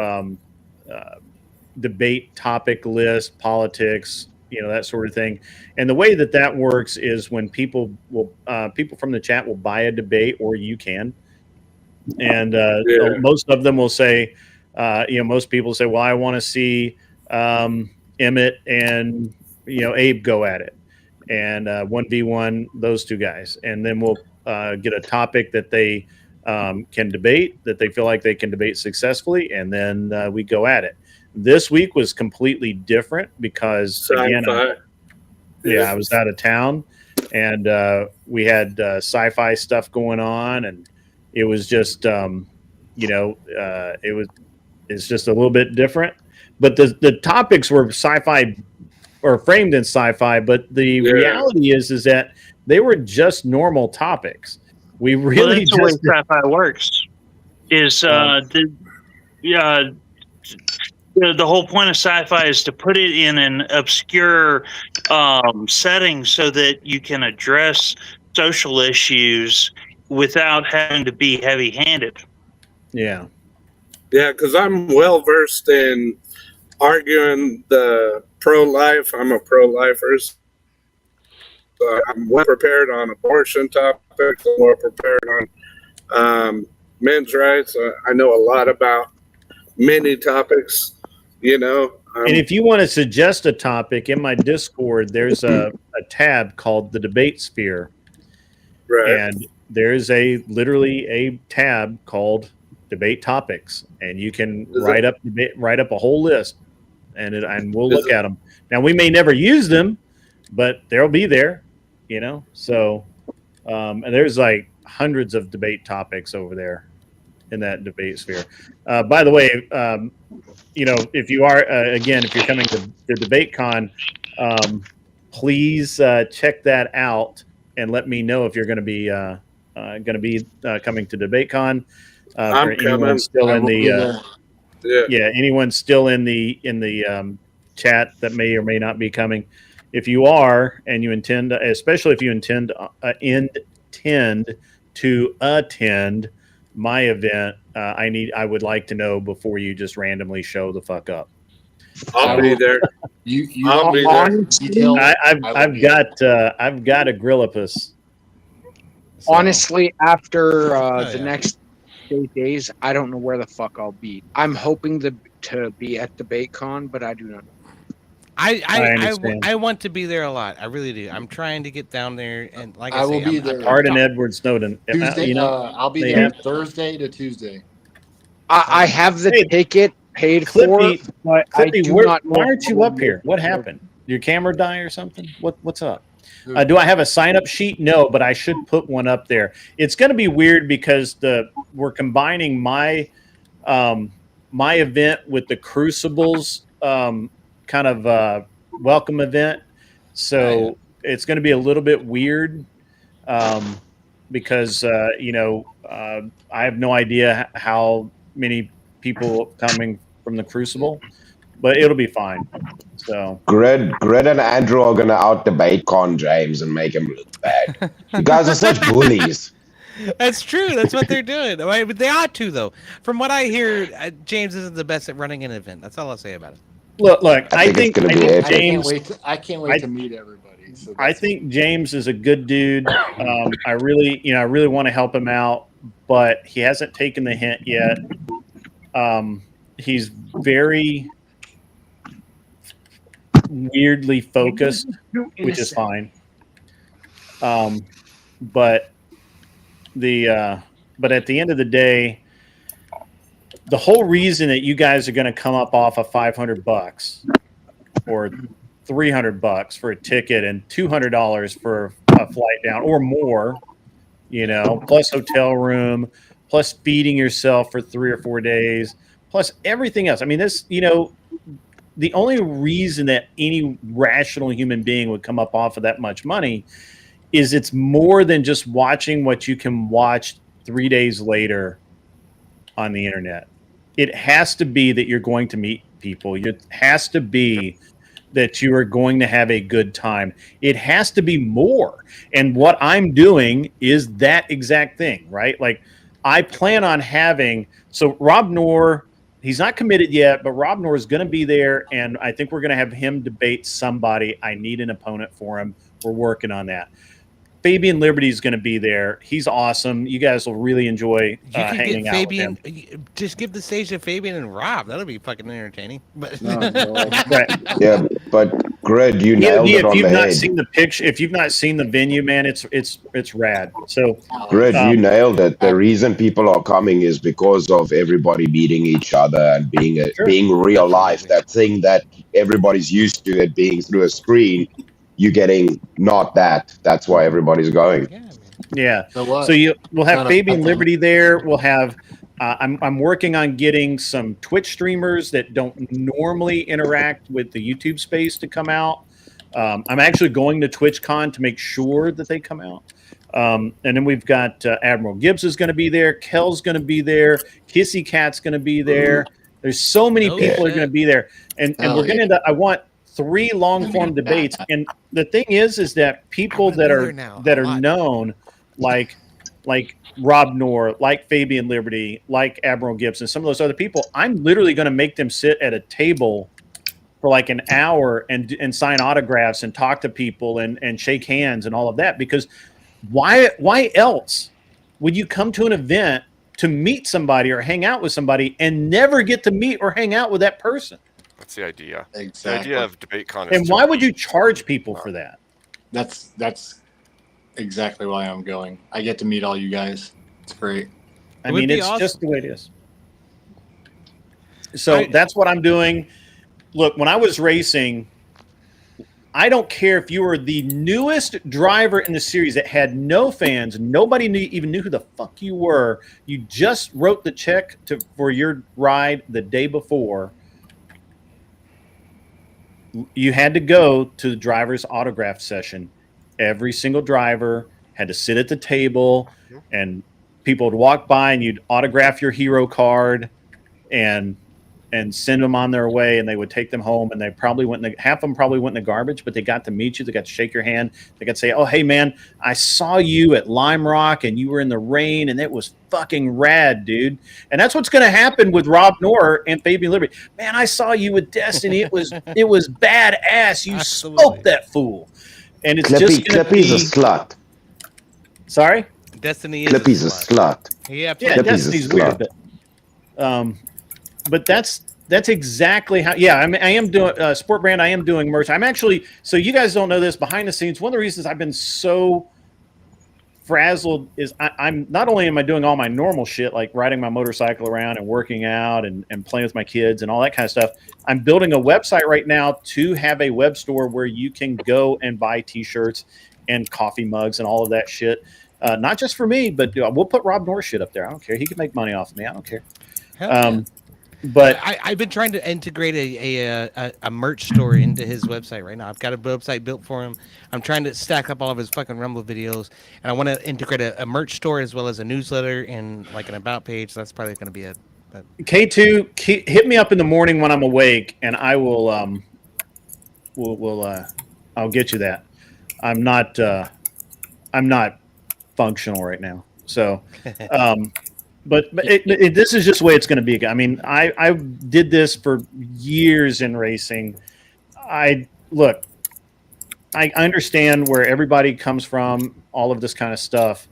debate topic list, politics, that sort of thing. And the way that works is when people from the chat will buy a debate, or you can, and most of them will say, most people say, well, I want to see Emmett and Abe go at it, and 1v1 those two guys, and then we'll get a topic that they can debate, that they feel like they can debate successfully, and then we go at it. This week was completely different because again, I was out of town, and we had sci-fi stuff going on, and it was just it's just a little bit different. But the topics were sci-fi or framed in sci-fi, but the reality is that they were just normal topics. We really that's the way sci-fi works. Is the whole point of sci-fi is to put it in an obscure setting so that you can address social issues without having to be heavy-handed. Yeah. Yeah, because I'm well versed in arguing the pro-life. I'm a pro-lifer. So I'm well prepared on abortion topics. I'm well prepared on men's rights. I know a lot about many topics, and if you want to suggest a topic in my Discord, there's a tab called the Debate Sphere. Right. And there's literally a tab called Debate Topics, and you can write up a whole list, and we'll look at them. Now, we may never use them, but they'll be there, So, and there's like hundreds of debate topics over there in that Debate Sphere. By the way, if you are if you're coming to the DebateCon, please check that out and let me know if you're going to be coming to DebateCon. I'm anyone still in the anyone still in the chat that may or may not be coming. If you are and you intend, especially if you intend to attend my event, I would like to know before you just randomly show the fuck up. I'll be there. I'll be there. I've got a grillipus. So. Honestly, after the next 8 days, I don't know where the fuck I'll be. I'm hoping to be at DebateCon, but I do not know. I want to be there a lot. I really do. I'm trying to get down there, and like I will say, be there. Arden Edward Snowden. Tuesday, I'll be there Thursday to Tuesday. I have the ticket paid for, Clippy, but I do not know. why aren't you up here? What happened? Your camera die or something? What's up? Do I have a sign-up sheet? No, but I should put one up there. It's going to be weird because we're combining my my event with the Crucibles kind of welcome event, so it's going to be a little bit weird because I have no idea how many people coming from the Crucible, but it'll be fine. So Grid and Andrew are gonna out debate Con James and make him look bad. You guys are such bullies. That's true. That's what they're doing. But they ought to, though. From what I hear, James isn't the best at running an event. That's all I'll say about it. Look. I think James. James. I can't wait to meet everybody. So I think James is a good dude. I really want to help him out, but he hasn't taken the hint yet. He's very weirdly focused, which is fine. But at the end of the day, the whole reason that you guys are going to come up off of $500 or $300 for a ticket and $200 for a flight down or more, plus hotel room, plus feeding yourself for 3 or 4 days, plus everything else. I mean, this, the only reason that any rational human being would come up off of that much money is it's more than just watching what you can watch 3 days later on the internet. It has to be that you're going to meet people. It has to be that you are going to have a good time. It has to be more. And what I'm doing is that exact thing, right? Like, I plan on having, so Rob Noor, he's not committed yet, but Rob Noor is going to be there, and I think we're going to have him debate somebody. I need an opponent for him. We're working on that. Fabian Liberty is going to be there. He's awesome. You guys will really enjoy hanging out with him. Just give the stage to Fabian and Rob. That'll be fucking entertaining. But Right. Yeah, but Grid, you nailed it on the head. Seen the picture, if you've not seen the venue, man, it's rad. So Grid, you nailed it. The reason people are coming is because of everybody meeting each other and being real life. That thing that everybody's used to, it being through a screen. You getting not that. That's why everybody's going. Yeah. So what? So we'll have Kinda- Fabian Liberty there. We'll have. I'm working on getting some Twitch streamers that don't normally interact with the YouTube space to come out. I'm actually going to TwitchCon to make sure that they come out. And then we've got Admiral Gibbs is going to be there. Kel's going to be there. Kissy Cat's going to be there. There's so many people are going to be there, and we're going to. I want 3 long form debates, and the thing is that people that are known, like Rob Noor, like Fabian Liberty, like Admiral Gibson, some of those other people, I'm literally going to make them sit at a table for like an hour and sign autographs and talk to people and shake hands and all of that, because why else would you come to an event to meet somebody or hang out with somebody and never get to meet or hang out with that person? That's the idea. Exactly. The idea of DebateCon is And why would you charge people for that? That's exactly why I'm going. I get to meet all you guys. It's great. I mean, it's just the way it is. So that's what I'm doing. Look, when I was racing, I don't care if you were the newest driver in the series that had no fans, nobody even knew who the fuck you were. You just wrote the check for your ride the day before. You had to go to the driver's autograph session. Every single driver had to sit at the table, and people would walk by and you'd autograph your hero card and send them on their way, and they would take them home, and they probably half of them probably went in the garbage, but they got to meet you. They got to shake your hand. They got to say, "Oh, hey man, I saw you at Lime Rock and you were in the rain and it was fucking rad, dude." And that's what's going to happen with Rob Noor and Fabian Liberty. Man, I saw you with Destiny. It was badass. You smoked that fool. And it's Clippy's a slut. Sorry? Destiny Clippy's a slut. Yeah, Destiny's weird, but that's exactly how. Yeah, I mean, I am doing Sport Brand. I am doing merch. I'm actually. So you guys don't know this behind the scenes. One of the reasons I've been so frazzled is I'm not only am I doing all my normal shit like riding my motorcycle around and working out and playing with my kids and all that kind of stuff. I'm building a website right now to have a web store where you can go and buy T-shirts and coffee mugs and all of that shit. Not just for me, but we'll put Rob North shit up there. I don't care. He can make money off of me. I don't care. Hell yeah. But I've been trying to integrate a merch store into his website right now. I've got a website built for him. I'm trying to stack up all of his fucking Rumble videos, and I want to integrate a merch store as well as a newsletter and like an about page. So that's probably going to be it. K2, hit me up in the morning when I'm awake, and I will I'll get you that. I'm not functional right now, so. But this is just the way it's going to be. I mean, I did this for years in racing. I understand where everybody comes from, all of this kind of stuff.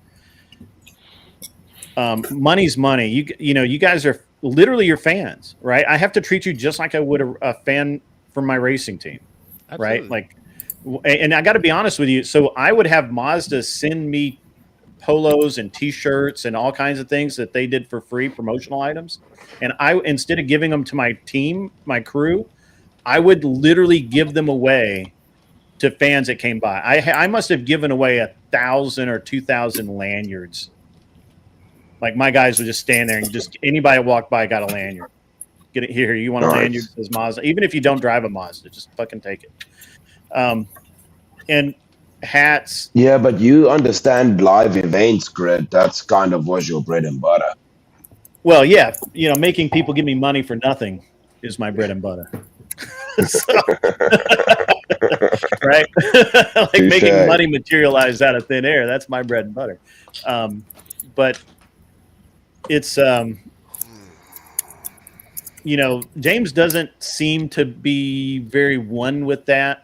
Money's money. You guys are literally your fans, right? I have to treat you just like I would a fan from my racing team, right? Like, and I got to be honest with you. So I would have Mazda send me polos and T-shirts and all kinds of things that they did for free, promotional items, and I, instead of giving them to my team, my crew, I would literally give them away to fans that came by. I must have given away 1,000 or 2,000 lanyards. Like, my guys would just stand there and just anybody walk by got a lanyard. Get it here. You want a lanyard? Says Mazda. Even if you don't drive a Mazda, just fucking take it. And hats. Yeah, but you understand live events, Grit. That's kind of was your bread and butter. Well, yeah, making people give me money for nothing is my bread and butter. Right? Like making money materialize out of thin air. That's my bread and butter. But it's, James doesn't seem to be very one with that.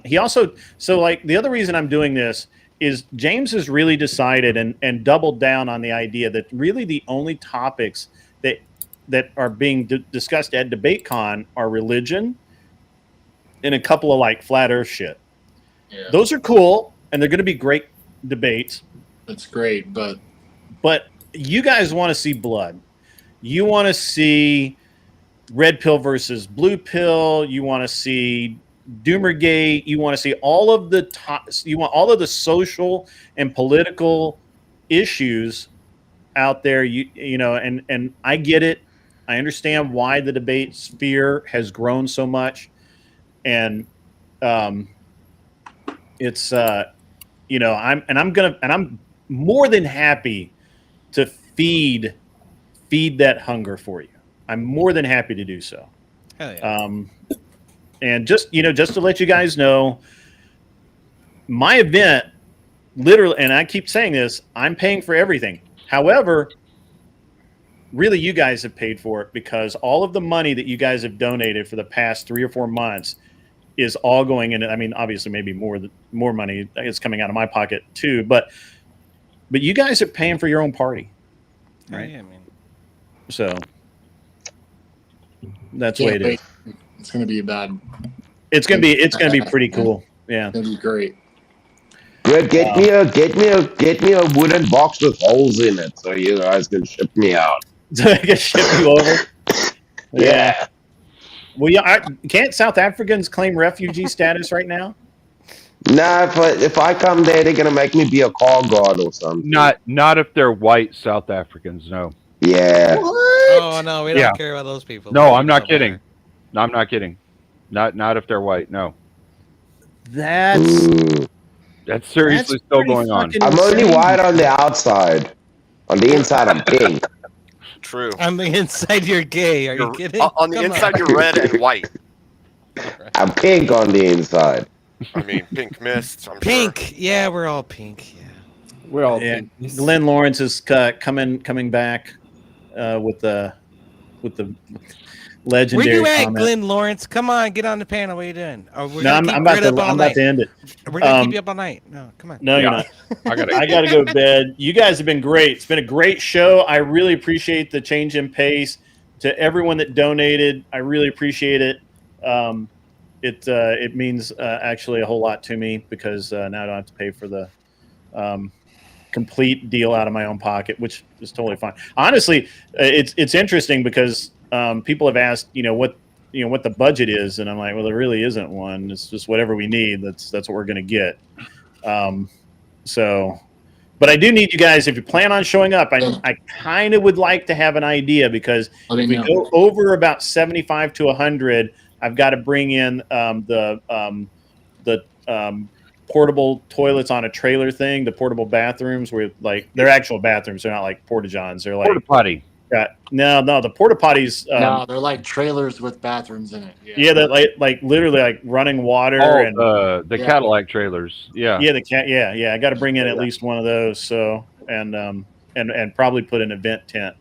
He also, the other reason I'm doing this is James has really decided and doubled down on the idea that really the only topics that are being discussed at DebateCon are religion and a couple of flat earth shit. Yeah. Those are cool and they're going to be great debates. That's great, but you guys want to see blood. You want to see red pill versus blue pill. You want to see Doomergate. You want to see all of the social and political issues out there. And I get it. I understand why the debate sphere has grown so much, and it's I'm more than happy to feed that hunger for you. I'm more than happy to do so. Hell yeah. And just to let you guys know, my event, literally, and I keep saying this, I'm paying for everything. However, really you guys have paid for it because all of the money that you guys have donated for the past 3 or 4 months is all going in. I mean, obviously maybe more money is coming out of my pocket too, but you guys are paying for your own party. Right? Yeah, I mean. So that's the way it is. It's gonna be bad. It's gonna be pretty cool. Yeah, it's gonna be great. Good. Get me a wooden box with holes in it, so you guys can ship me out. So I can ship you over. Yeah. Well, can't South Africans claim refugee status right now? Nah, if I come there, they're gonna make me be a car guard or something. Not if they're white South Africans. No. Yeah. What? Oh no, we don't care about those people. No, I'm not kidding. No, I'm not kidding. Not if they're white. No. That's seriously still going on. I'm only white on the outside. On the inside, I'm pink. True. On the inside, you're gay. Are you kidding? On the inside, you're red and white. I'm pink on the inside. I mean, pink mist. I'm pink. Sure. Yeah, we're all pink. Yeah. We're all pink. Glenn Lawrence is coming back with the legendary. Where you at, comment. Glenn Lawrence? Come on, get on the panel. What are you doing? I'm about to end it. We're gonna keep you up all night. No, come on. No, you're not. I gotta go to bed. You guys have been great. It's been a great show. I really appreciate the change in pace. To everyone that donated, I really appreciate it. It means actually a whole lot to me because now I don't have to pay for the complete deal out of my own pocket, which is totally fine. Honestly, it's interesting because people have asked, what the budget is, and I'm like, well, there really isn't one. It's just whatever we need. That's what we're going to get. But I do need you guys, if you plan on showing up, I kind of would like to have an idea, because if we go over about 75 to 100, I've got to bring in the portable toilets on a trailer thing, the portable bathrooms where they're actual bathrooms. They're not like porta-johns. They're like porta potty. No, the porta potties. No, they're like trailers with bathrooms in it. Yeah, that like literally like running water and the Cadillac trailers. Yeah. Yeah. I got to bring in at least one of those. So and probably put an event tent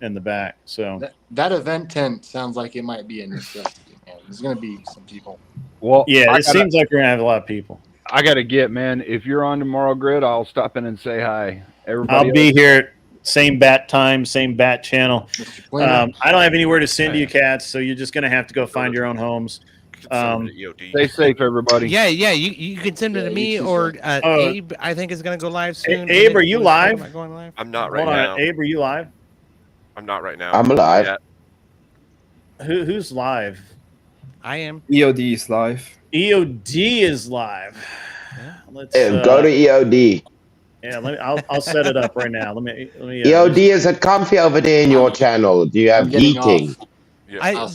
in the back. So that event tent sounds like it might be a necessity, man. There's going to be some people. Well, it seems like we're gonna have a lot of people. I got to get, man. If you're on tomorrow, Grid, I'll stop in and say hi. Everybody I'll be here. Same bat time, same bat channel. I don't have anywhere to send you cats, so you're just gonna have to go find your own homes. Stay safe, everybody. Yeah. You can send it to me or Abe. I think is gonna go live soon. Abe, are you live? Am I going live? I'm not right Hold now. on, Abe, are you live? I'm not right now. I'm alive. Yeah. Who's live? I am. EOD is live. EOD is live. Let's Go to EOD. Yeah, I'll set it up right now. Let me. EOD, is it comfy over there in your channel? Do you have heating? Are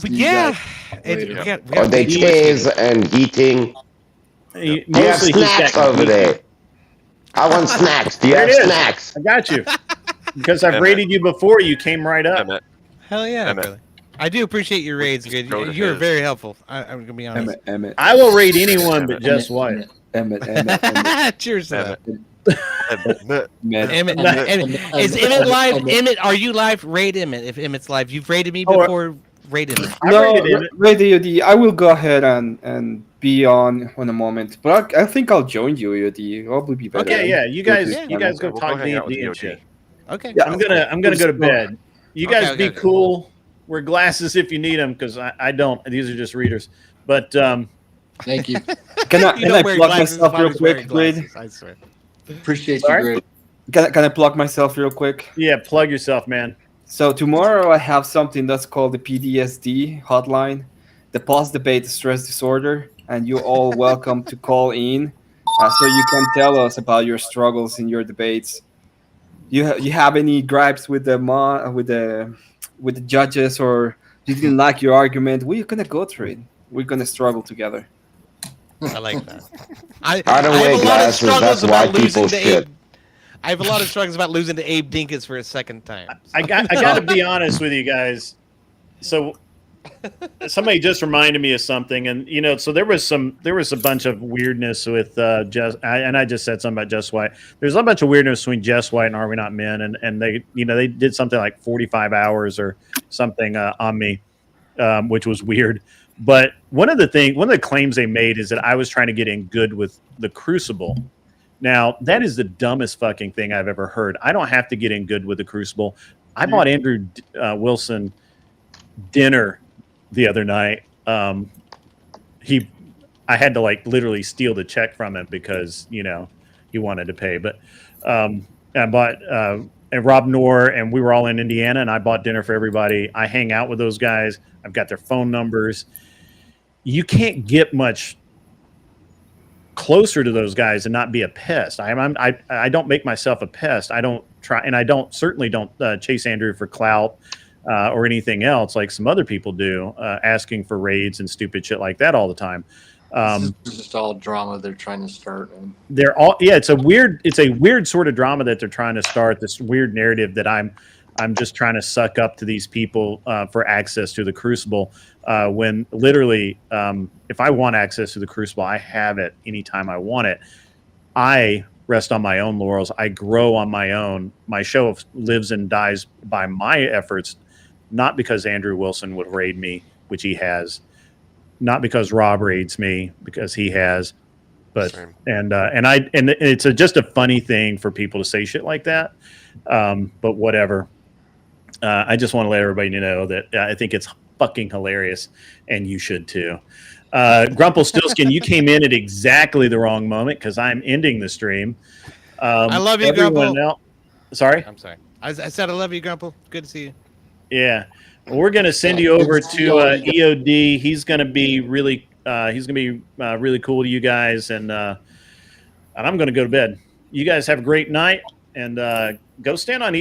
they chairs and heating? Do you have snacks over there? I want snacks. Do you have snacks? I got you. Because I've rated you before, you came right up. Hell yeah. Brother. I do appreciate your raids, good. You were very helpful. I'm gonna be honest. Emmett. I will rate anyone but Just White. Emmett. Cheers to that. Emmett. Is Emmett live? Emmett, are you live? Rate Emmett if Emmett's live. You've rated me before. Rate Emmett. No, rate EOD. I will go ahead and be on in a moment, but I think I'll join you, EOD. Probably be better. Okay, yeah. You guys go talk D&D and shit. Okay. Yeah, I'm gonna go to bed. You guys be cool. Wear glasses if you need them, because I don't. These are just readers. But thank you. Can I plug myself real quick, Grid? I swear. Appreciate you, Grid. Can I plug myself real quick? Yeah, plug yourself, man. So tomorrow I have something that's called the PTSD hotline, the Post Debate Stress Disorder, and you're all welcome to call in, so you can tell us about your struggles in your debates. You have any gripes with the judges, or you didn't like your argument? We're gonna go through it. We're gonna struggle together. I like that. I don't wear glasses. That's why people shit. I have a lot of struggles about losing to Abe Dinkins for a second time. I got to be honest with you guys. So somebody just reminded me of something, and so there was a bunch of weirdness with I just said something about Just White. There's a bunch of weirdness between Just White and Are We Not Men, and they did something like 45 hours or something on me, which was weird. But one of the claims they made is that I was trying to get in good with the Crucible. Now, that is the dumbest fucking thing I've ever heard. I don't have to get in good with the Crucible. I bought Andrew Wilson dinner the other night. I had to literally steal the check from him because he wanted to pay. But I bought and Rob Noor, and we were all in Indiana, and I bought dinner for everybody. I hang out with those guys. I've got their phone numbers. You can't get much closer to those guys and not be a pest. I don't make myself a pest. I don't try, and I certainly don't chase Andrew for clout or anything else like some other people do, asking for raids and stupid shit like that all the time. This is just all drama they're trying to start. They're all it's a weird sort of drama that they're trying to start. This weird narrative that I'm just trying to suck up to these people for access to the Crucible. When literally, if I want access to the Crucible, I have it anytime I want it. I rest on my own laurels. I grow on my own. My show lives and dies by my efforts, not because Andrew Wilson would raid me, which he has, not because Rob raids me, because he has, but and it's just a funny thing for people to say shit like that. But whatever. I just want to let everybody know that I think it's fucking hilarious, and you should too. Grumple Stillskin, you came in at exactly the wrong moment because I'm ending the stream. I love you, everyone Grumple. Sorry? I'm sorry. I said I love you, Grumple. Good to see you. Yeah. Well, we're going to send you over to EOD. He's going to be really really cool to you guys, and I'm going to go to bed. You guys have a great night, and go stand on EOD.